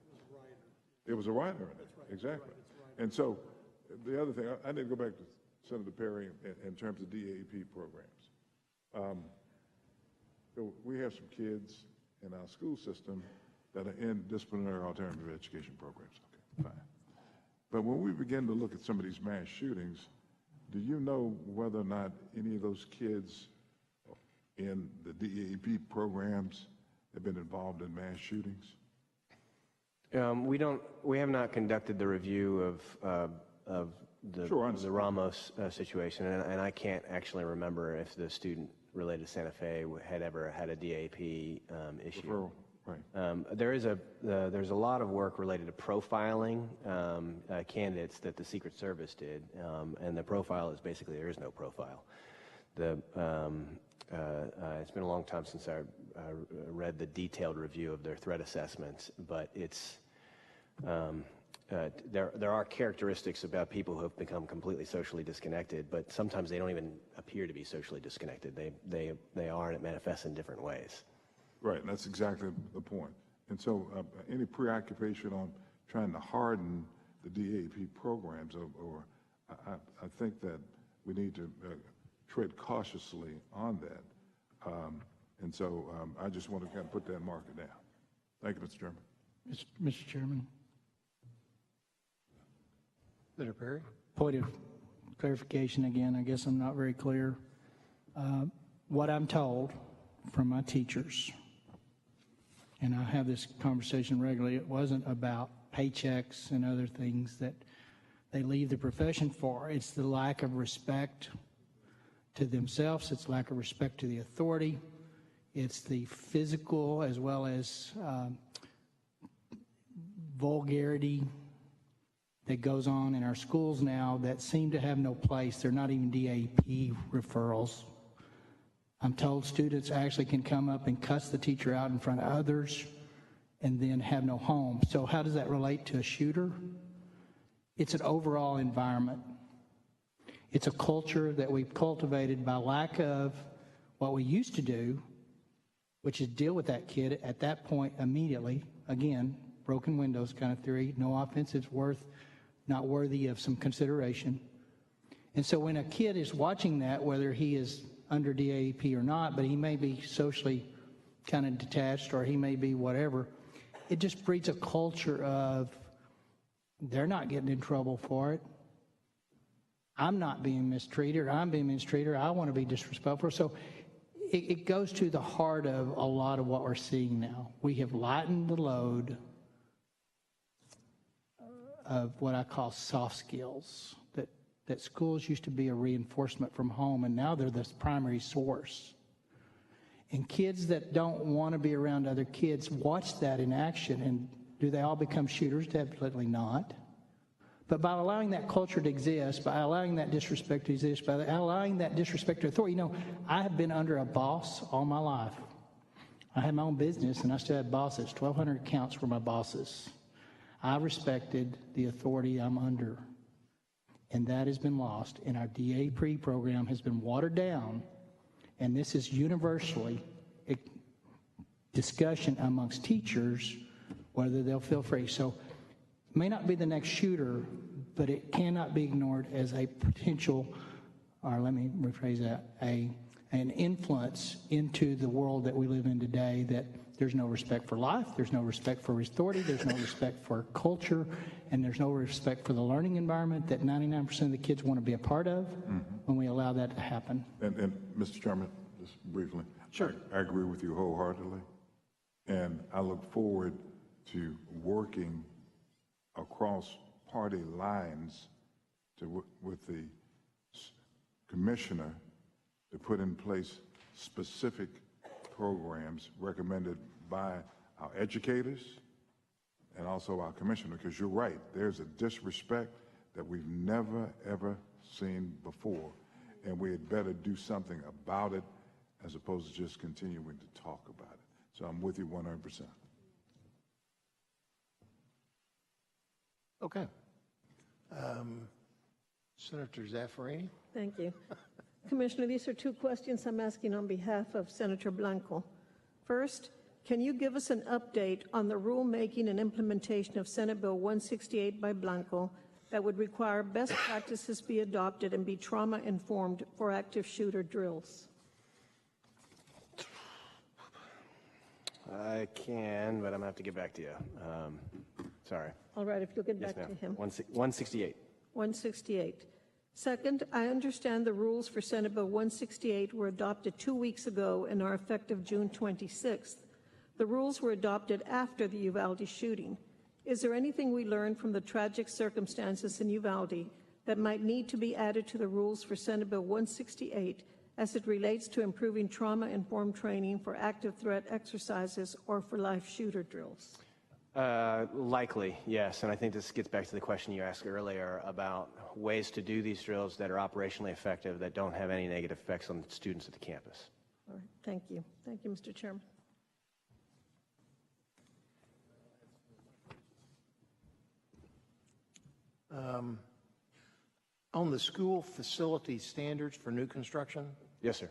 It was a rider in it, exactly. And so the other thing, I need to go back to Senator Perry in terms of DAP programs. So we have some kids in our school system that are in disciplinary alternative education programs. Okay, fine. But when we begin to look at some of these mass shootings, do you know whether or not any of those kids in the DAP programs have been involved in mass shootings? We have not conducted the review of the Ramos situation, and I can't actually remember if the student related to Santa Fe had ever had a DAP issue. Referral, right. There's a lot of work related to profiling candidates that the Secret Service did, and the profile is basically there is no profile. It's been a long time since I read the detailed review of their threat assessments, but it's there are characteristics about people who have become completely socially disconnected, but sometimes they don't even appear to be socially disconnected. They are, and it manifests in different ways. Right, and that's exactly the point. And so any preoccupation on trying to harden the DAP programs, or I think that we need to tread cautiously on that. And so I just want to kind of put that marker down. Thank you, Mr. Chairman. Mr. Chairman. Senator Perry? Point of clarification again. I guess I'm not very clear. What I'm told from my teachers, and I have this conversation regularly, it wasn't about paychecks and other things that they leave the profession for. It's the lack of respect to themselves. It's lack of respect to the authority. It's the physical as well as vulgarity that goes on in our schools now that seem to have no place. They're not even DAP referrals. I'm told students actually can come up and cuss the teacher out in front of others and then have no home. So how does that relate to a shooter? It's an overall environment. It's a culture that we've cultivated by lack of what we used to do, which is deal with that kid at that point immediately. Again, broken windows kind of theory. No offense, not worthy of some consideration. And so when a kid is watching that, whether he is under DAP or not, but he may be socially kind of detached or he may be whatever, it just breeds a culture of they're not getting in trouble for it. I'm not being mistreated, or I'm being mistreated, or I want to be disrespectful. So it goes to the heart of a lot of what we're seeing now. We have lightened the load of what I call soft skills that that schools used to be a reinforcement from home, and now they're the primary source. And kids that don't want to be around other kids watch that in action, and do they all become shooters? Definitely not. But by allowing that culture to exist, by allowing that disrespect to exist, by allowing that disrespect to authority, I have been under a boss all my life. I had my own business, and I still had bosses. 1,200 accounts were my bosses. I respected the authority I'm under, and that has been lost. And our DA program has been watered down, and this is universally a discussion amongst teachers whether they'll feel free. So it may not be the next shooter, but it cannot be ignored as a potential, or let me rephrase that, an influence into the world that we live in today, that there's no respect for life, there's no respect for authority, there's no respect for culture, and there's no respect for the learning environment that 99% of the kids want to be a part of when we allow that to happen. And Mr. Chairman, just briefly. Sure. I agree with you wholeheartedly, and I look forward to working across party lines with the commissioner to put in place specific programs recommended by our educators and also our commissioner, because you're right, there's a disrespect that we've never, ever seen before, and we had better do something about it as opposed to just continuing to talk about it. So I'm with you 100%. Okay. Senator Zaffarani? Thank you. Commissioner, these are two questions I'm asking on behalf of Senator Blanco. First, can you give us an update on the rulemaking and implementation of Senate Bill 168 by Blanco that would require best practices be adopted and be trauma-informed for active shooter drills? I can, but I'm going to have to get back to you. Sorry. All right, if you'll get Yes, back to ma'am. him. 168. 168. Second, I understand the rules for Senate Bill 168 were adopted 2 weeks ago and are effective June 26th. The rules were adopted after the Uvalde shooting. Is there anything we learned from the tragic circumstances in Uvalde that might need to be added to the rules for Senate Bill 168 as it relates to improving trauma-informed training for active threat exercises or for live shooter drills? Likely, yes. And I think this gets back to the question you asked earlier about ways to do these drills that are operationally effective, that don't have any negative effects on the students at the campus. All right, thank you. Thank you, Mr. Chairman. On the school facility standards for new construction, Yes, sir.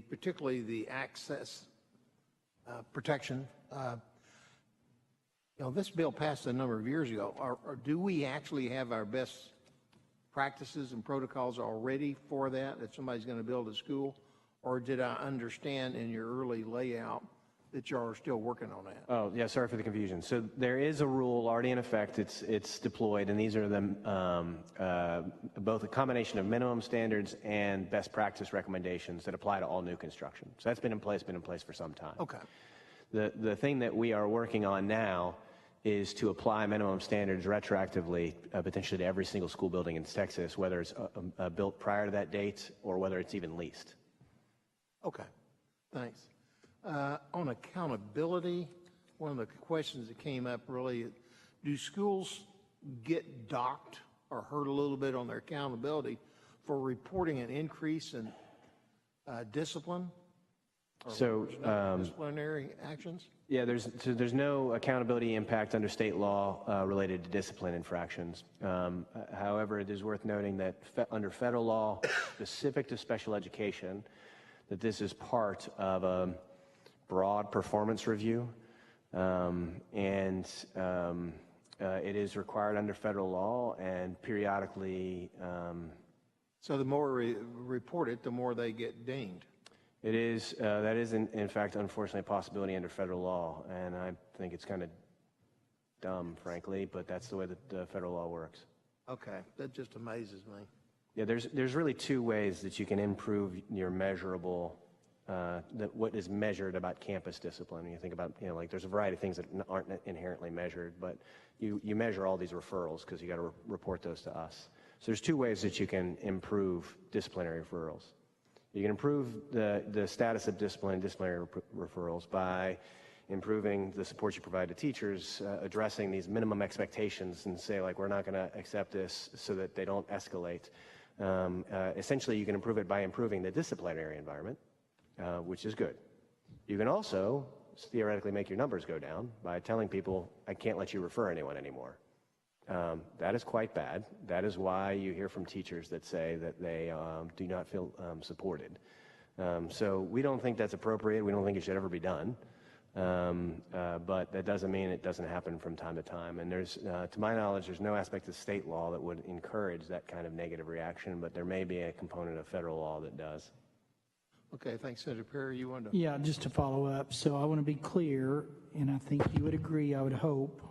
particularly the access protection, this bill passed a number of years ago. Do we actually have our best practices and protocols already for that somebody's going to build a school? Or did I understand in your early layout that you are still working on that? Oh, yeah, sorry for the confusion. So there is a rule already in effect. It's deployed, and these are both a combination of minimum standards and best practice recommendations that apply to all new construction. So that's been in place for some time. Okay. The thing that we are working on now is to apply minimum standards retroactively, potentially to every single school building in Texas, whether it's built prior to that date or whether it's even leased. Okay, thanks. On accountability, one of the questions that came up really, do schools get docked or hurt a little bit on their accountability for reporting an increase in discipline? So disciplinary actions? Yeah, there's no accountability impact under state law related to discipline infractions. However, it is worth noting that under federal law specific to special education, that this is part of a broad performance review, and it is required under federal law and periodically. So the more we report it, the more they get dinged. It is, that is in fact, unfortunately, a possibility under federal law, and I think it's kind of dumb, frankly, but that's the way that the federal law works. Okay, that just amazes me. Yeah, there's really two ways that you can improve your measurable, what is measured about campus discipline. You think about, like there's a variety of things that aren't inherently measured, but you measure all these referrals because you got to report those to us. So there's two ways that you can improve disciplinary referrals. You can improve the status of disciplinary referrals by improving the support you provide to teachers, addressing these minimum expectations and say, like, we're not going to accept this so that they don't escalate. Essentially, you can improve it by improving the disciplinary environment, which is good. You can also theoretically make your numbers go down by telling people, I can't let you refer anyone anymore. That is quite bad. That is why you hear from teachers that say that they do not feel supported. So we don't think that's appropriate. We don't think it should ever be done. But that doesn't mean it doesn't happen from time to time. And there's, to my knowledge, there's no aspect of state law that would encourage that kind of negative reaction, but there may be a component of federal law that does. Okay, thanks, Senator Perry. You wanted to? Yeah, just to follow up. So I want to be clear, and I think you would agree, I would hope,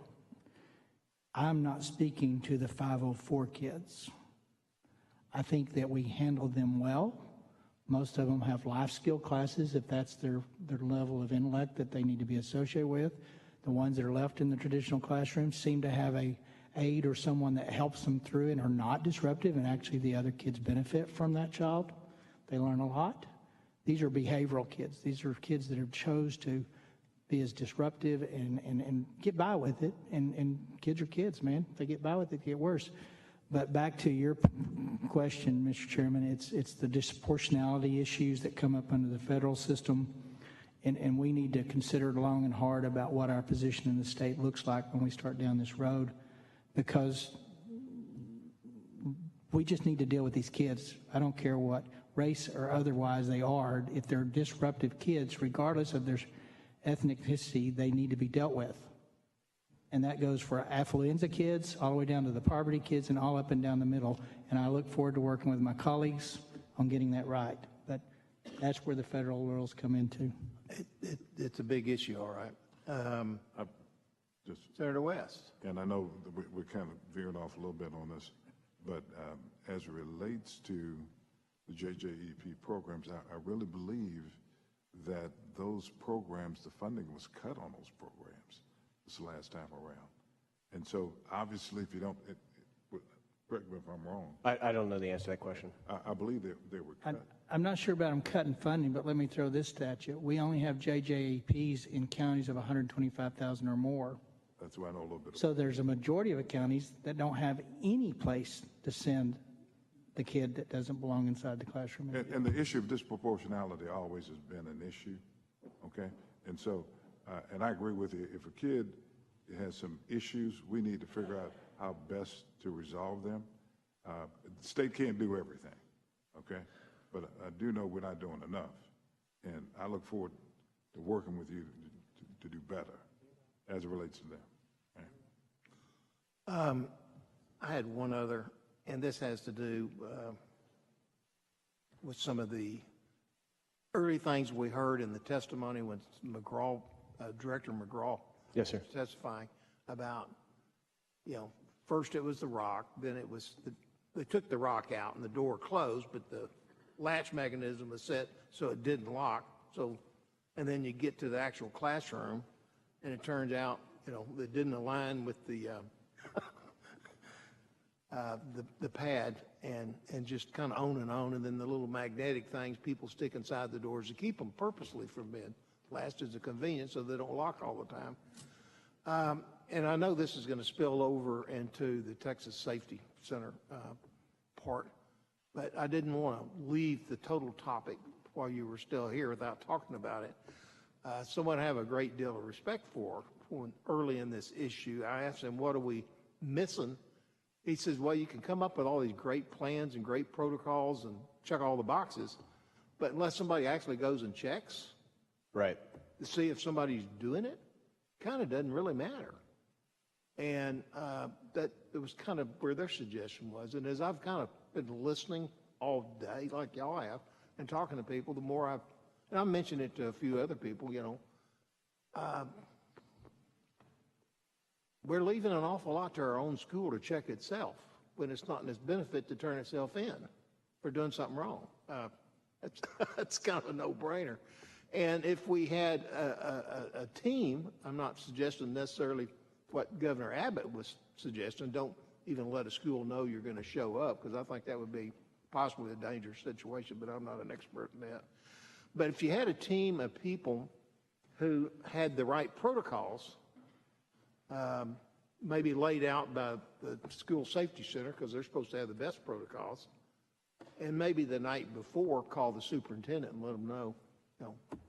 I'm not speaking to the 504 kids. I think that we handled them well. Most of them have life skill classes, if that's their level of intellect that they need to be associated with. The ones that are left in the traditional classroom seem to have a aide or someone that helps them through and are not disruptive, and actually the other kids benefit from that child. They learn a lot. These are behavioral kids. These are kids that have chose to be as disruptive and get by with it. And kids are kids, man. If they get by with it, they get worse. But back to your question, Mr. Chairman, it's the disproportionality issues that come up under the federal system. And we need to consider long and hard about what our position in the state looks like when we start down this road, because we just need to deal with these kids. I don't care what race or otherwise they are. If they're disruptive kids, regardless of their ethnicity, they need to be dealt with. And that goes for affluenza kids all the way down to the poverty kids and all up and down the middle. And I look forward to working with my colleagues on getting that right. But that's where the federal rules come into. It's a big issue, all right. Senator West. And I know that we're kind of veering off a little bit on this, but as it relates to the JJEP programs, I really believe that those programs, the funding was cut on those programs this last time around. And so obviously if you don't, correct me if I'm wrong. I don't know the answer to that question. I believe they were cut. I'm not sure about them cutting funding, but let me throw this statute. We only have JJEPs in counties of 125,000 or more. That's why I know a little bit. So there's a majority of the counties that don't have any place to send the kid that doesn't belong inside the classroom. And the issue of disproportionality always has been an issue, okay? And so, and I agree with you, if a kid has some issues, we need to figure out how best to resolve them. The state can't do everything, okay? But I do know we're not doing enough. And I look forward to working with you to do better as it relates to them. Okay? I had one other, and this has to do with some of the early things we heard in the testimony when McGraw, Director McGraw, yes, sir, was testifying about, first it was the rock, then it was they took the rock out and the door closed, but the latch mechanism was set so it didn't lock. So, and then you get to the actual classroom, and it turns out, it didn't align with the pad and just kind of on, and then the little magnetic things people stick inside the doors to keep them purposely from being latched as a convenience so they don't lock all the time. And I know this is going to spill over into the Texas Safety Center part, but I didn't want to leave the total topic while you were still here without talking about it. Someone I have a great deal of respect for when early in this issue, I asked him, what are we missing? He says, well, you can come up with all these great plans and great protocols and check all the boxes, but unless somebody actually goes and checks, right, to see if somebody's doing it, kind of doesn't really matter. And that it was kind of where their suggestion was. And as I've kind of been listening all day, like y'all have, and talking to people, the more and I mentioned it to a few other people, we're leaving an awful lot to our own school to check itself when it's not in its benefit to turn itself in for doing something wrong. That's kind of a no-brainer. And if we had a team, I'm not suggesting necessarily what Governor Abbott was suggesting, don't even let a school know you're going to show up, because I think that would be possibly a dangerous situation, but I'm not an expert in that. But if you had a team of people who had the right protocols, maybe laid out by the school safety center, because they're supposed to have the best protocols, and maybe the night before call the superintendent and let them know,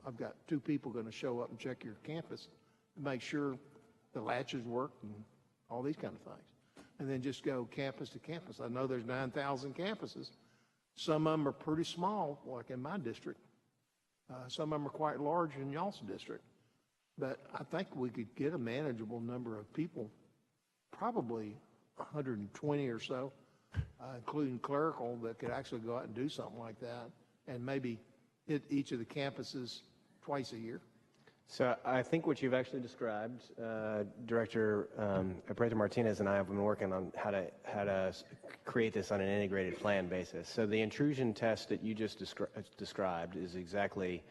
I've got 2 people going to show up and check your campus to make sure the latches work and all these kind of things. And then just go campus to campus. I know there's 9,000 campuses. Some of them are pretty small, like in my district. Some of them are quite large in y'all's district. But I think we could get a manageable number of people, probably 120 or so, including clerical, that could actually go out and do something like that, and maybe hit each of the campuses twice a year. So I think what you've actually described, Director Martinez and I have been working on how to create this on an integrated plan basis. So the intrusion test that you just described is exactly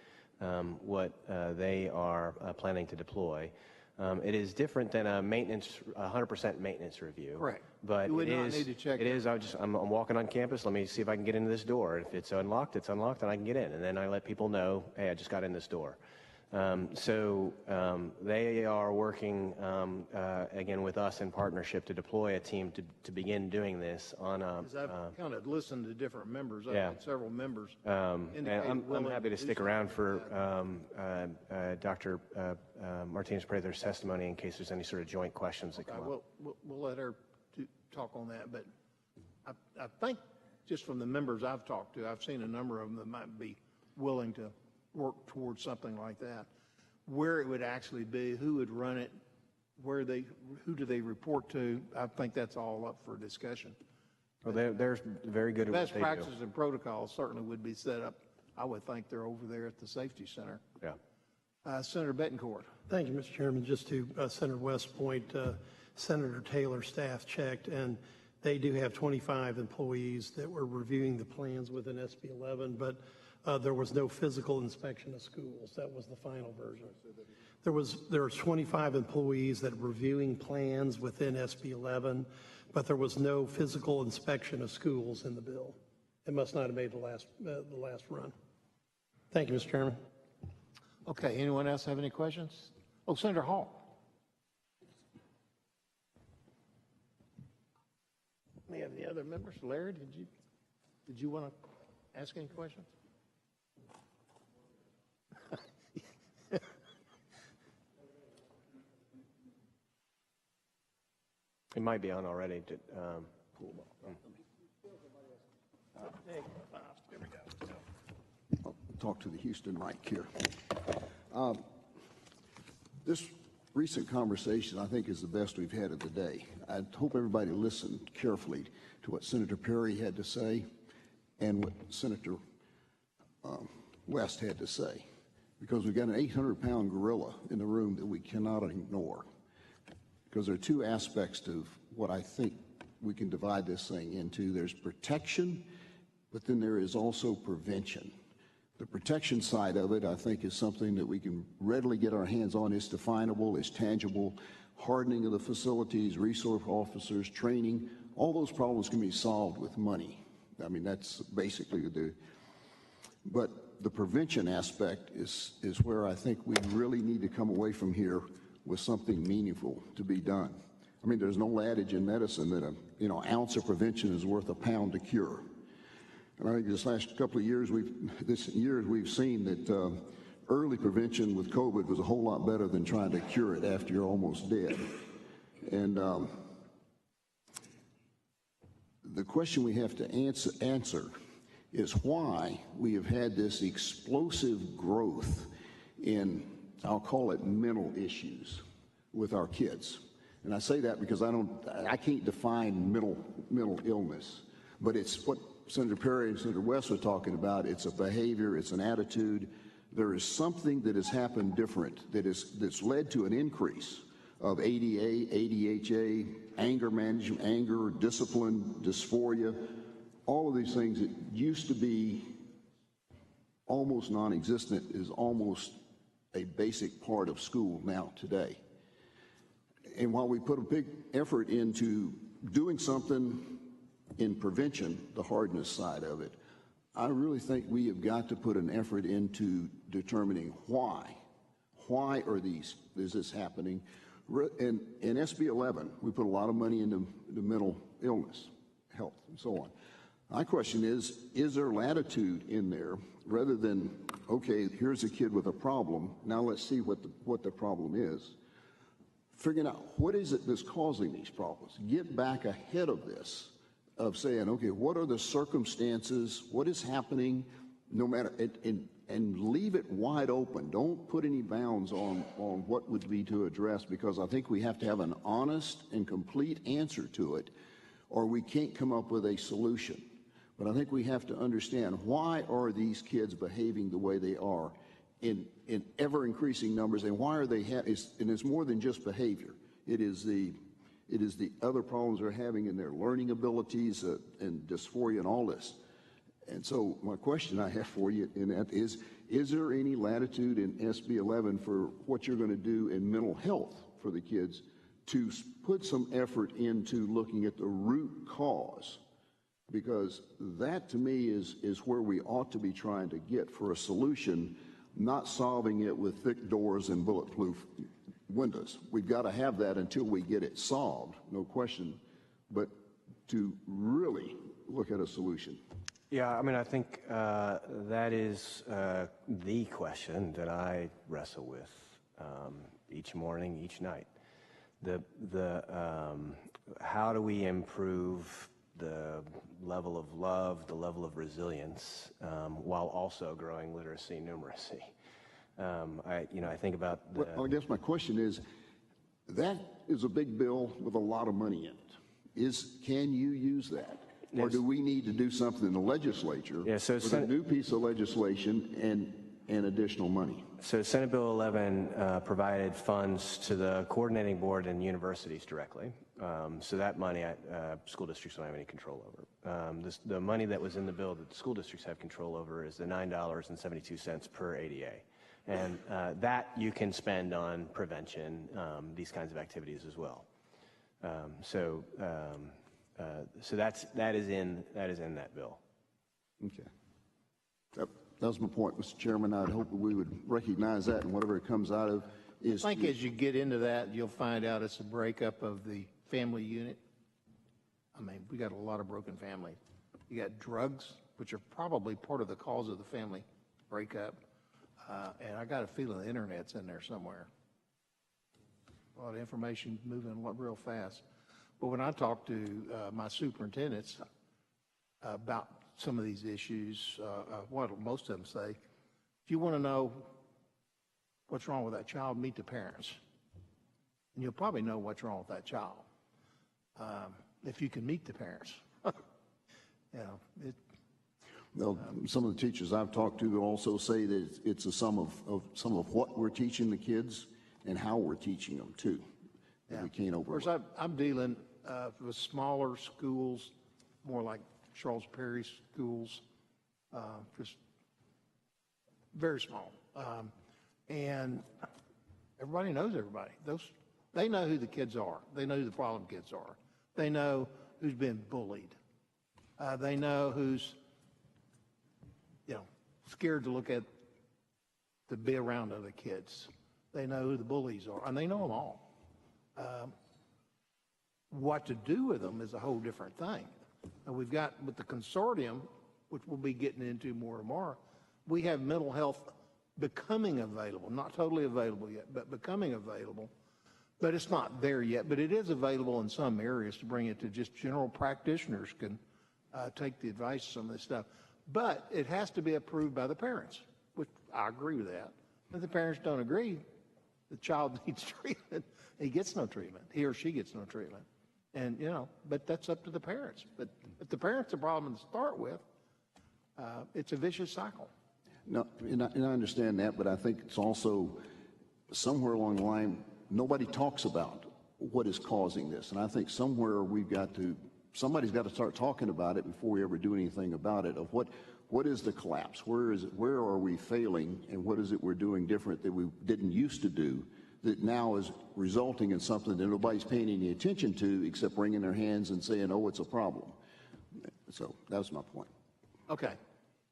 what they are planning to deploy. It is different than a 100% maintenance review. Correct. But you would not need to check. I'm walking on campus. Let me see if I can get into this door. If it's unlocked, it's unlocked, and I can get in. And then I let people know, hey, I just got in this door. They are working again with us in partnership to deploy a team to begin doing this on a. Because I've kind of listened to different members. I've Yeah. had several members. And I'm happy to stick around for Dr. Martinez-Prather's testimony in case there's any sort of joint questions that come up. We'll let her talk on that. But I think just from the members I've talked to, I've seen a number of them that might be willing to work towards something like that. Where it would actually be, who would run it, who do they report to? I think that's all up for discussion. Well, they're very good at what Best they practices do. and protocols certainly would be set up. I would think they're over there at the safety center. Yeah. Senator Betancourt. Thank you, Mr. Chairman. Just to Senator West's point, Senator Taylor's staff checked, and they do have 25 employees that were reviewing the plans within SB 11, but there was no physical inspection of schools. That was the final version. There were 25 employees that were reviewing plans within SB 11, but there was no physical inspection of schools in the bill. It must not have made the last run. Thank you, Mr. Chairman. Okay, anyone else have any questions? Oh, Senator Hall. Any of the other members? Larry, did you want to ask any questions? It might be on already. I'll talk to the Houston mic here. This recent conversation, I think, is the best we've had of the day. I hope everybody listened carefully to what Senator Perry had to say and what Senator West had to say, because we've got an 800-pound gorilla in the room that we cannot ignore. Because there are 2 aspects to what I think we can divide this thing into. There's protection, but then there is also prevention. The protection side of it, I think, is something that we can readily get our hands on. It's definable, it's tangible. Hardening of the facilities, resource officers, training, all those problems can be solved with money. I mean, that's basically but the prevention aspect is where I think we really need to come away from here with something meaningful to be done. I mean, there's no adage in medicine that an ounce of prevention is worth a pound to cure. And I think this last couple of years, we've seen that early prevention with COVID was a whole lot better than trying to cure it after you're almost dead. And the question we have to answer is why we have had this explosive growth in, I'll call it, mental issues with our kids. And I say that because I can't define mental illness, but it's what Senator Perry and Senator West were talking about. It's a behavior, it's an attitude. There is something that has happened different that's led to an increase of ADA, ADHA, anger management, anger, discipline, dysphoria, all of these things that used to be almost non-existent is almost a basic part of school now today. And while we put a big effort into doing something in prevention, the hardness side of it, I really think we have got to put an effort into determining why. Why is this happening? In SB 11, we put a lot of money into the mental illness, health, and so on. My question is there latitude in there rather than, okay, here's a kid with a problem, now let's see what the problem is. Figuring out what is it that's causing these problems. Get back ahead of this, of saying, okay, what are the circumstances, what is happening, no matter, and leave it wide open. Don't put any bounds on what would be to address, because I think we have to have an honest and complete answer to it, or we can't come up with a solution. But I think we have to understand, why are these kids behaving the way they are in ever increasing numbers, and why are they and it's more than just behavior. It is the other problems they're having in their learning abilities and dysphoria and all this. And so my question I have for you in that is there any latitude in SB 11 for what you're going to do in mental health for the kids to put some effort into looking at the root cause? Because that, to me, is where we ought to be trying to get for a solution, not solving it with thick doors and bulletproof windows. We've got to have that until we get it solved, no question, but to really look at a solution. Yeah, I mean, I think that is the question that I wrestle with each morning, each night. How do we improve the level of love, the level of resilience, while also growing literacy and numeracy? I think about Well, I guess my question is, that is a big bill with a lot of money in it. Can you use that? Or do we need to do something in the legislature with a new piece of legislation and additional money? So Senate Bill 11 provided funds to the coordinating board and universities directly. So that money school districts don't have any control over. The money that was in the bill that the school districts have control over is the $9.72 per ADA. And that you can spend on prevention, these kinds of activities as well. So that is in that bill. Okay. That was my point, Mr. Chairman. I'd hope that we would recognize that, and whatever it comes out of is. I think as you get into that, you'll find out it's a breakup of the family unit. I mean, we got a lot of broken families. You got drugs, which are probably part of the cause of the family breakup. And I got a feeling the internet's in there somewhere. A lot of information moving real fast. But when I talk to my superintendents about some of these issues, what most of them say, if you want to know what's wrong with that child, meet the parents. And you'll probably know what's wrong with that child if you can meet the parents. Some of the teachers I've talked to also say that it's a sum of what we're teaching the kids and how we're teaching them too. We can't overlook. Of course, I'm dealing with smaller schools, more like Charles Perry schools, just very small. And everybody knows everybody. They know who the kids are. They know who the problem kids are. They know who's been bullied. They know who's scared to be around other kids. They know who the bullies are, and they know them all. What to do with them is a whole different thing. And we've got, with the consortium, which we'll be getting into more tomorrow, we have mental health becoming available, not totally available yet, but becoming available. But it's not there yet, but it is available in some areas to bring it to just general practitioners can take the advice of some of this stuff. But it has to be approved by the parents, which I agree with that. If the parents don't agree, the child needs treatment. He gets no treatment. He or she gets no treatment. And, but that's up to the parents. But if the parents are the problem to start with, it's a vicious cycle. No, and I understand that, but I think it's also somewhere along the line, nobody talks about what is causing this. And I think somewhere somebody's got to start talking about it before we ever do anything about it, of what is the collapse? Where is it? Where are we failing? And what is it we're doing different that we didn't used to do that now is resulting in something that nobody's paying any attention to except wringing their hands and saying, oh, it's a problem. So that was my point. Okay.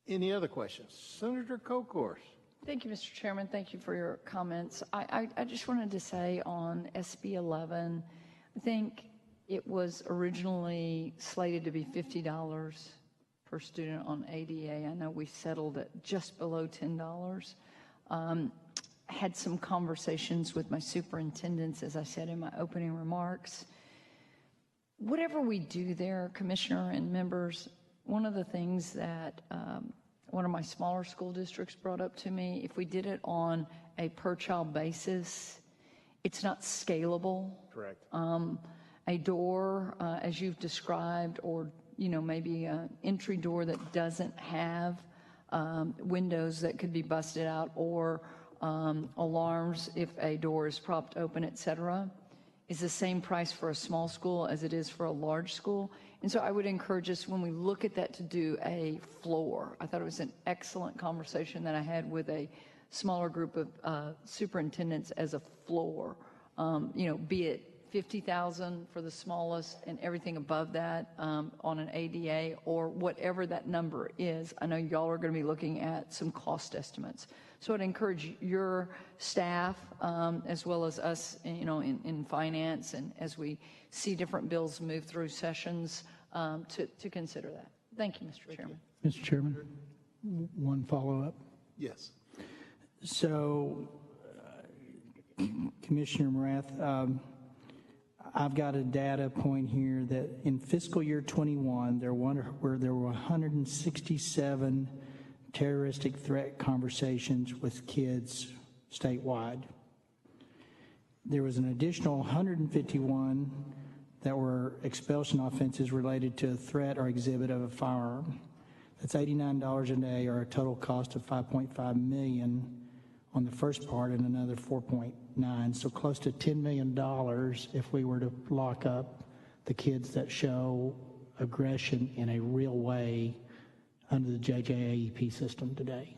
Any other questions? Senator Kokors. Thank you, Mr. Chairman. Thank you for your comments. I just wanted to say on SB 11, I think it was originally slated to be $50 per student on ADA. I know we settled at just below $10. Had some conversations with my superintendents, as I said in my opening remarks. Whatever we do there, Commissioner and members, one of the things that one of my smaller school districts brought up to me, if we did it on a per-child basis, it's not scalable. Correct. A door, as you've described, or maybe an entry door that doesn't have windows that could be busted out, or alarms if a door is propped open, et cetera, is the same price for a small school as it is for a large school. And so I would encourage us, when we look at that, to do a floor. I thought it was an excellent conversation that I had with a smaller group of superintendents as a floor. Be it 50,000 for the smallest and everything above that on an ADA, or whatever that number is. I know y'all are going to be looking at some cost estimates. So I'd encourage your staff, as well as us, in finance, and as we see different bills move through sessions, to consider that. Thank you, Mr. Chairman. Mr. Chairman, one follow-up. Yes. So, Commissioner Morath, I've got a data point here that in fiscal year 21, there were 167 terroristic threat conversations with kids statewide. There was an additional 151 that were expulsion offenses related to a threat or exhibit of a firearm. That's $89 a day, or a total cost of $5.5 million on the first part, and another 4.9, so close to $10 million if we were to lock up the kids that show aggression in a real way under the JJAEP system today.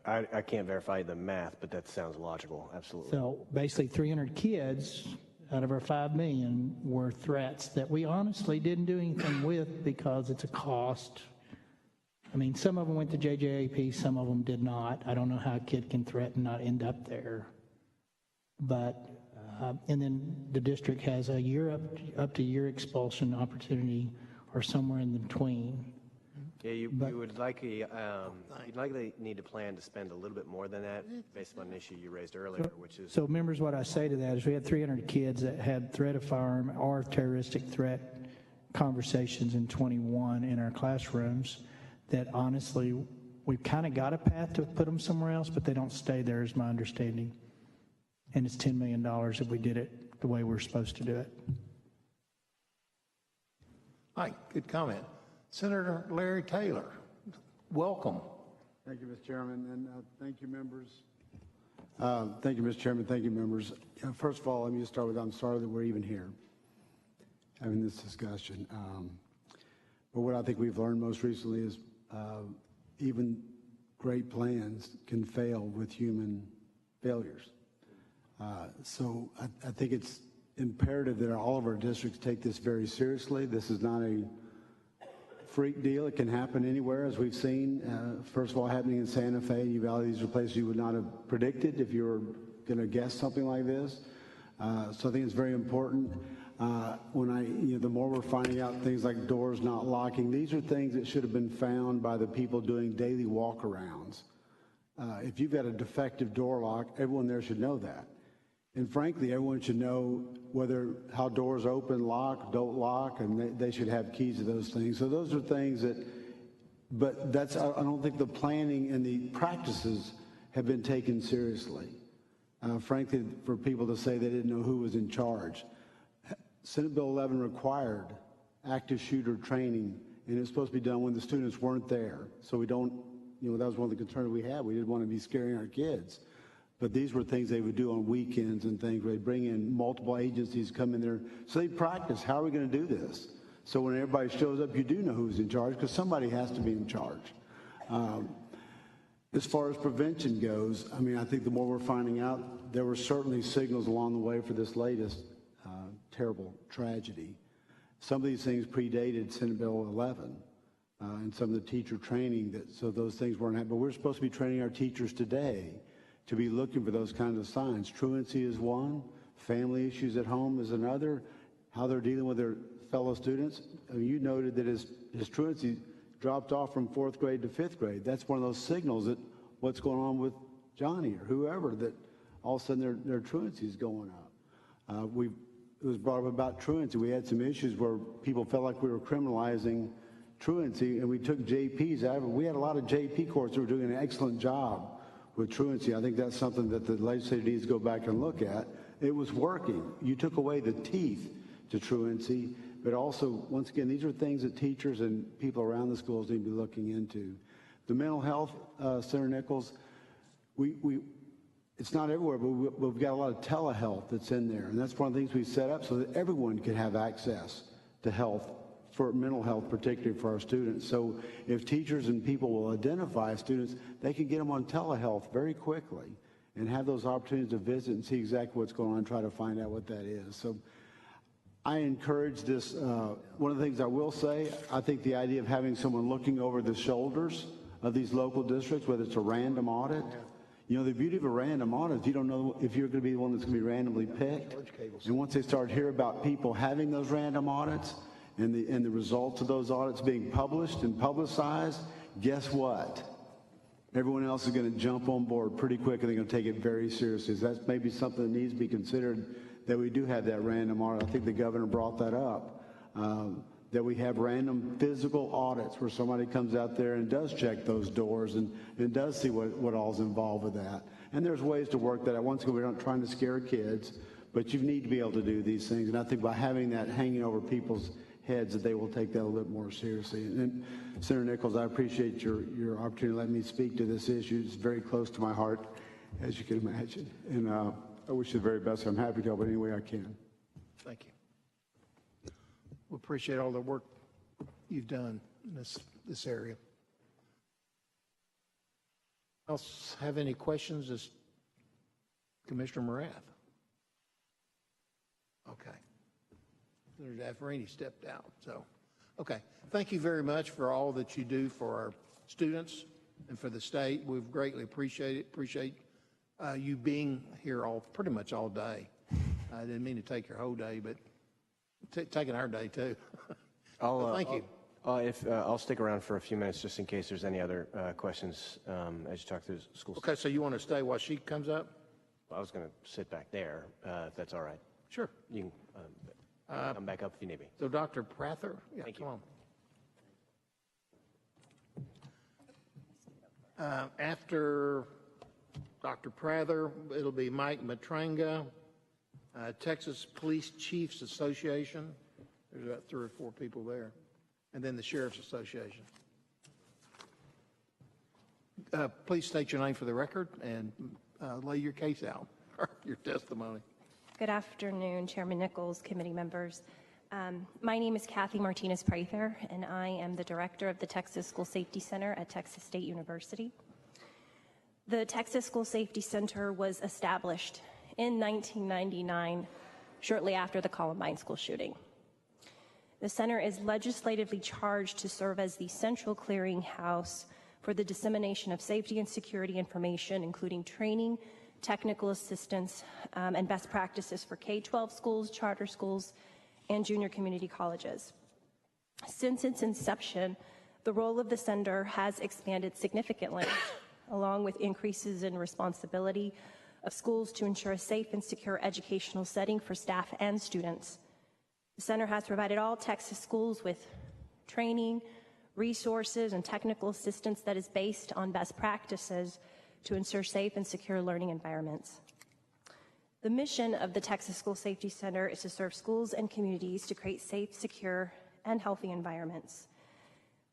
I can't verify the math, but that sounds logical, absolutely. So basically 300 kids out of our 5 million were threats that we honestly didn't do anything with because it's a cost. I mean, some of them went to JJAP, some of them did not. I don't know how a kid can threaten and not end up there. But, and then the district has a year up to year expulsion opportunity, or somewhere in between. Yeah, you would likely need to plan to spend a little bit more than that based on an issue you raised earlier, which is... So members, what I say to that is we had 300 kids that had threat of firearm or terroristic threat conversations in 21 in our classrooms that honestly, we've kind of got a path to put them somewhere else, but they don't stay there is my understanding. And it's $10 million if we did it the way we're supposed to do it. All right, good comment. Senator Larry Taylor, welcome. Thank you, Mr. Chairman, and thank you, members. Thank you, Mr. Chairman. Thank you, members. First of all, let me just start with I'm sorry that we're even here having this discussion. But what I think we've learned most recently is even great plans can fail with human failures. So I think it's imperative that all of our districts take this very seriously. This is not a freak deal. It can happen anywhere, as we've seen. First of all, happening in Santa Fe and Uvalde, these are places you would not have predicted if you were going to guess something like this. So I think it's very important. The more we're finding out things like doors not locking, these are things that should have been found by the people doing daily walkarounds. If you've got a defective door lock, everyone there should know that. And frankly, everyone should know how doors open, lock, don't lock, and they should have keys to those things. So those are things that, but I don't think the planning and the practices have been taken seriously. Frankly, for people to say they didn't know who was in charge. Senate Bill 11 required active shooter training, and it was supposed to be done when the students weren't there. So we don't, that was one of the concerns we had. We didn't want to be scaring our kids. But these were things they would do on weekends and things where they'd bring in multiple agencies, come in there. So they practice, how are we going to do this? So when everybody shows up, you do know who's in charge, because somebody has to be in charge. As far as prevention goes, I mean, I think the more we're finding out, there were certainly signals along the way for this latest terrible tragedy. Some of these things predated Senate Bill 11 and some of the teacher training, so those things weren't happening. But we're supposed to be training our teachers today to be looking for those kinds of signs. Truancy is one, family issues at home is another, how they're dealing with their fellow students. I mean, you noted that his truancy dropped off from 4th grade to 5th grade. That's one of those signals that what's going on with Johnny or whoever, that all of a sudden their truancy is going up. It was brought up about truancy. We had some issues where people felt like we were criminalizing truancy, and we took JPs out of it. We had a lot of JP courts that were doing an excellent job with truancy. I think that's something that the legislature needs to go back and look at. It was working. You took away the teeth to truancy, but also, once again, these are things that teachers and people around the schools need to be looking into. The mental health, Senator Nichols, it's not everywhere, but we've got a lot of telehealth that's in there. And that's one of the things we set up so that everyone can have access to health, for mental health, particularly for our students. So if teachers and people will identify students, they can get them on telehealth very quickly and have those opportunities to visit and see exactly what's going on and try to find out what that is. So I encourage this. One of the things I will say, I think the idea of having someone looking over the shoulders of these local districts, whether it's a random audit, you know, the beauty of a random audit is you don't know if you're going to be the one that's going to be randomly picked. And once they start hearing about people having those random audits and the results of those audits being published and publicized, guess what? Everyone else is going to jump on board pretty quick, and they're going to take it very seriously. So that's maybe something that needs to be considered, that we do have that random audit. I think the governor brought that up, that we have random physical audits where somebody comes out there and does check those doors and does see what all's involved with that. And there's ways to work that out. Once again, we're not trying to scare kids, but you need to be able to do these things. And I think by having that hanging over people's heads, that they will take that a little bit more seriously. And Senator Nichols, I appreciate your opportunity to let me speak to this issue. It's very close to my heart, as you can imagine. And I wish you the very best. I'm happy to help any way I can. Thank you. We appreciate all the work you've done in this area. Else have any questions? Is Commissioner Morath? Okay. Senator Dafferini stepped out. So, okay. Thank you very much for all that you do for our students and for the state. We've greatly appreciate you being here pretty much all day. I didn't mean to take your whole day, but taking our day too. Thank you. I'll stick around for a few minutes just in case there's any other questions as you talk through the school. Okay, so you want to stay while she comes up? I was going to sit back there, if that's all right. Sure. You can come back up if you need me. So Dr. Prather, Thank you. come on. After Dr. Prather, it'll be Mike Matranga, Texas Police Chiefs Association. There's about 3 or 4 people there. And then the Sheriff's Association. Please state your name for the record and lay your case out, or your testimony. Good afternoon, Chairman Nichols, committee members. My name is Kathy Martinez-Prather, and I am the director of the Texas School Safety Center at Texas State University. The Texas School Safety Center was established in 1999, shortly after the Columbine school shooting. The center is legislatively charged to serve as the central clearinghouse for the dissemination of safety and security information, including training, technical assistance, and best practices for K-12 schools, charter schools, and junior community colleges. Since its inception, the role of the center has expanded significantly, along with increases in responsibility of schools to ensure a safe and secure educational setting for staff and students. The center has provided all Texas schools with training, resources, and technical assistance that is based on best practices to ensure safe and secure learning environments. The mission of the Texas School Safety Center is to serve schools and communities to create safe, secure, and healthy environments.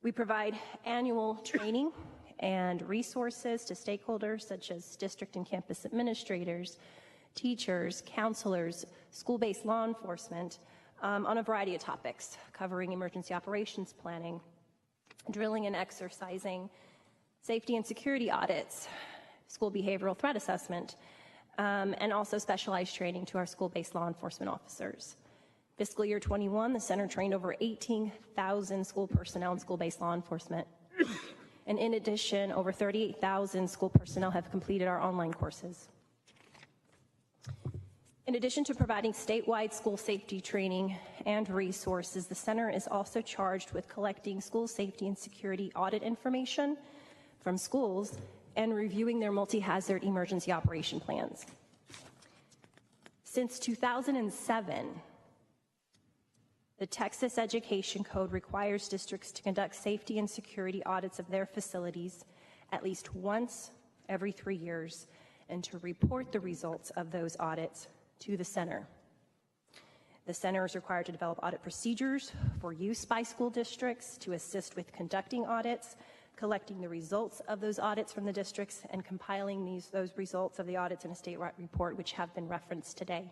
We provide annual training and resources to stakeholders such as district and campus administrators, teachers, counselors, school-based law enforcement on a variety of topics, covering emergency operations planning, drilling and exercising, safety and security audits, school behavioral threat assessment, and also specialized training to our school-based law enforcement officers. Fiscal year 21, the center trained over 18,000 school personnel and school-based law enforcement. And in addition, over 38,000 school personnel have completed our online courses. In addition to providing statewide school safety training and resources, the center is also charged with collecting school safety and security audit information from schools and reviewing their multi-hazard emergency operation plans. Since 2007, the Texas Education Code requires districts to conduct safety and security audits of their facilities at least once every 3 years and to report the results of those audits to the center. The center is required to develop audit procedures for use by school districts to assist with conducting audits, collecting the results of those audits from the districts, and compiling those results of the audits in a statewide report, which have been referenced today.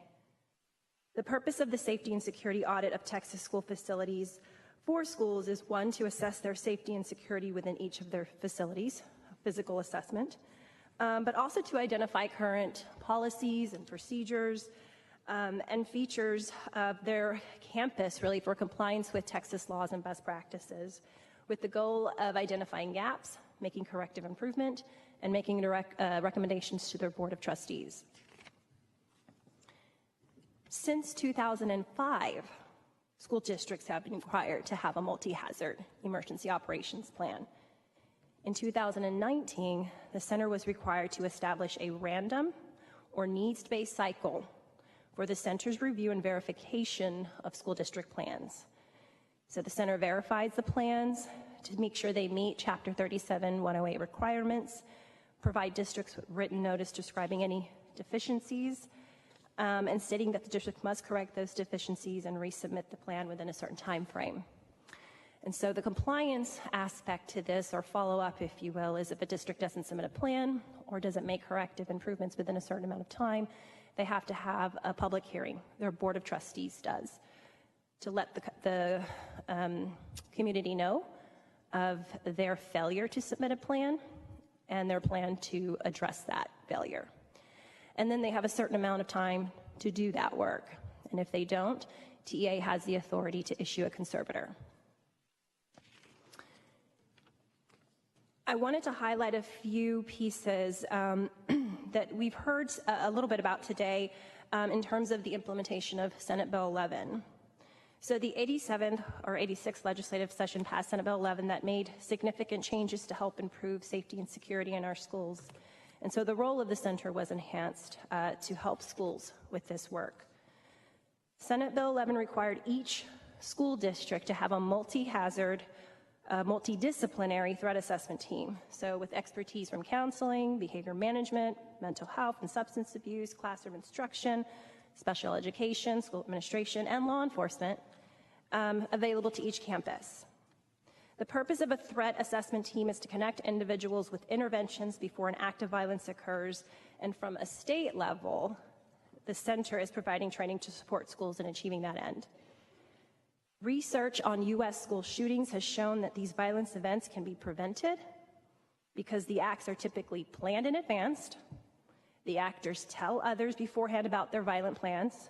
The purpose of the safety and security audit of Texas school facilities for schools is, one, to assess their safety and security within each of their facilities, physical assessment, but also to identify current policies and procedures and features of their campus, really, for compliance with Texas laws and best practices, with the goal of identifying gaps, making corrective improvement, and making direct recommendations to their Board of Trustees. Since 2005, school districts have been required to have a multi-hazard emergency operations plan. In 2019, the center was required to establish a random or needs-based cycle for the center's review and verification of school district plans. So the center verifies the plans to make sure they meet Chapter 37-108 requirements, provide districts with written notice describing any deficiencies, and stating that the district must correct those deficiencies and resubmit the plan within a certain time frame. And so the compliance aspect to this, or follow-up, if you will, is if a district doesn't submit a plan or doesn't make corrective improvements within a certain amount of time, they have to have a public hearing. Their Board of Trustees does, to let the community know of their failure to submit a plan and their plan to address that failure. And then they have a certain amount of time to do that work. And if they don't, TEA has the authority to issue a conservator. I wanted to highlight a few pieces that we've heard a little bit about today in terms of the implementation of Senate Bill 11. So the 87th or 86th legislative session passed Senate Bill 11 that made significant changes to help improve safety and security in our schools. And so the role of the center was enhanced to help schools with this work. Senate Bill 11 required each school district to have a multi-hazard, multidisciplinary threat assessment team. So with expertise from counseling, behavior management, mental health and substance abuse, classroom instruction, special education, school administration, and law enforcement available to each campus. The purpose of a threat assessment team is to connect individuals with interventions before an act of violence occurs, and from a state level, the center is providing training to support schools in achieving that end. Research on U.S. school shootings has shown that these violence events can be prevented because the acts are typically planned in advance, the actors tell others beforehand about their violent plans,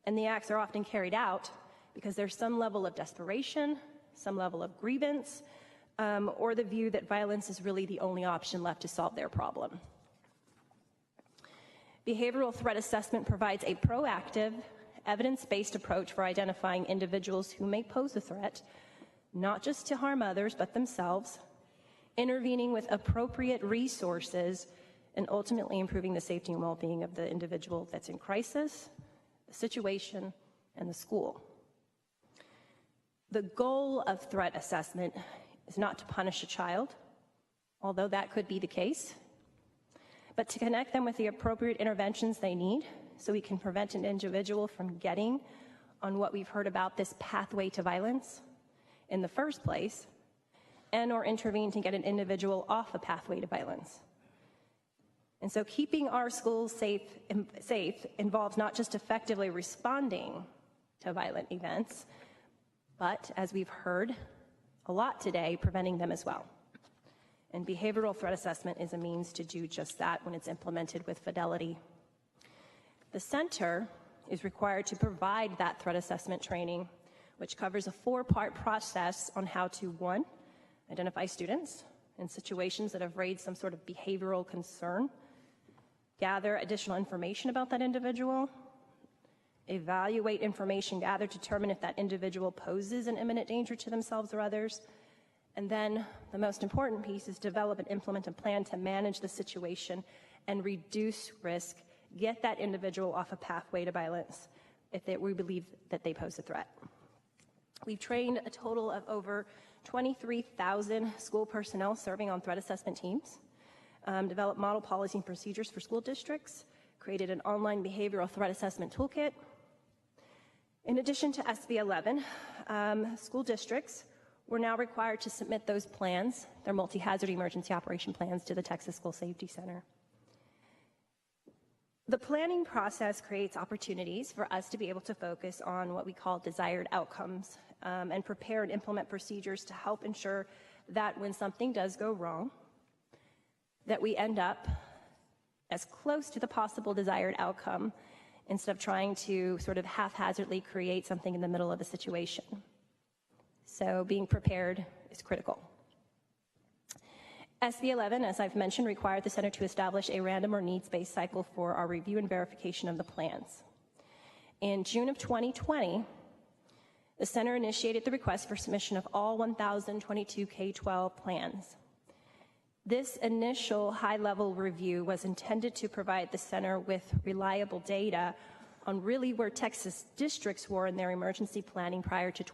and the acts are often carried out because there's some level of desperation, some level of grievance, or the view that violence is really the only option left to solve their problem. Behavioral threat assessment provides a proactive, evidence-based approach for identifying individuals who may pose a threat, not just to harm others, but themselves, intervening with appropriate resources, and ultimately improving the safety and well-being of the individual that's in crisis, the situation, and the school. The goal of threat assessment is not to punish a child, although that could be the case, but to connect them with the appropriate interventions they need so we can prevent an individual from getting on what we've heard about, this pathway to violence in the first place, and or intervene to get an individual off a pathway to violence. And so keeping our schools safe involves not just effectively responding to violent events, but, as we've heard a lot today, preventing them as well. And behavioral threat assessment is a means to do just that when it's implemented with fidelity. The center is required to provide that threat assessment training, which covers a 4-part process on how to, 1, identify students in situations that have raised some sort of behavioral concern, gather additional information about that individual, evaluate information gathered to determine if that individual poses an imminent danger to themselves or others, and then the most important piece is develop and implement a plan to manage the situation and reduce risk, get that individual off a pathway to violence if we believe that they pose a threat. We've trained a total of over 23,000 school personnel serving on threat assessment teams, developed model policy and procedures for school districts, created an online behavioral threat assessment toolkit. In addition to SB 11, school districts were now required to submit those plans, their multi-hazard emergency operation plans, to the Texas School Safety Center. The planning process creates opportunities for us to be able to focus on what we call desired outcomes and prepare and implement procedures to help ensure that when something does go wrong, that we end up as close to the possible desired outcome instead of trying to sort of haphazardly create something in the middle of a situation. So being prepared is critical. SB 11, as I've mentioned, required the center to establish a random or needs-based cycle for our review and verification of the plans. In June of 2020, the center initiated the request for submission of all 1,022 K-12 plans. This initial high-level review was intended to provide the center with reliable data on really where Texas districts were in their emergency planning prior to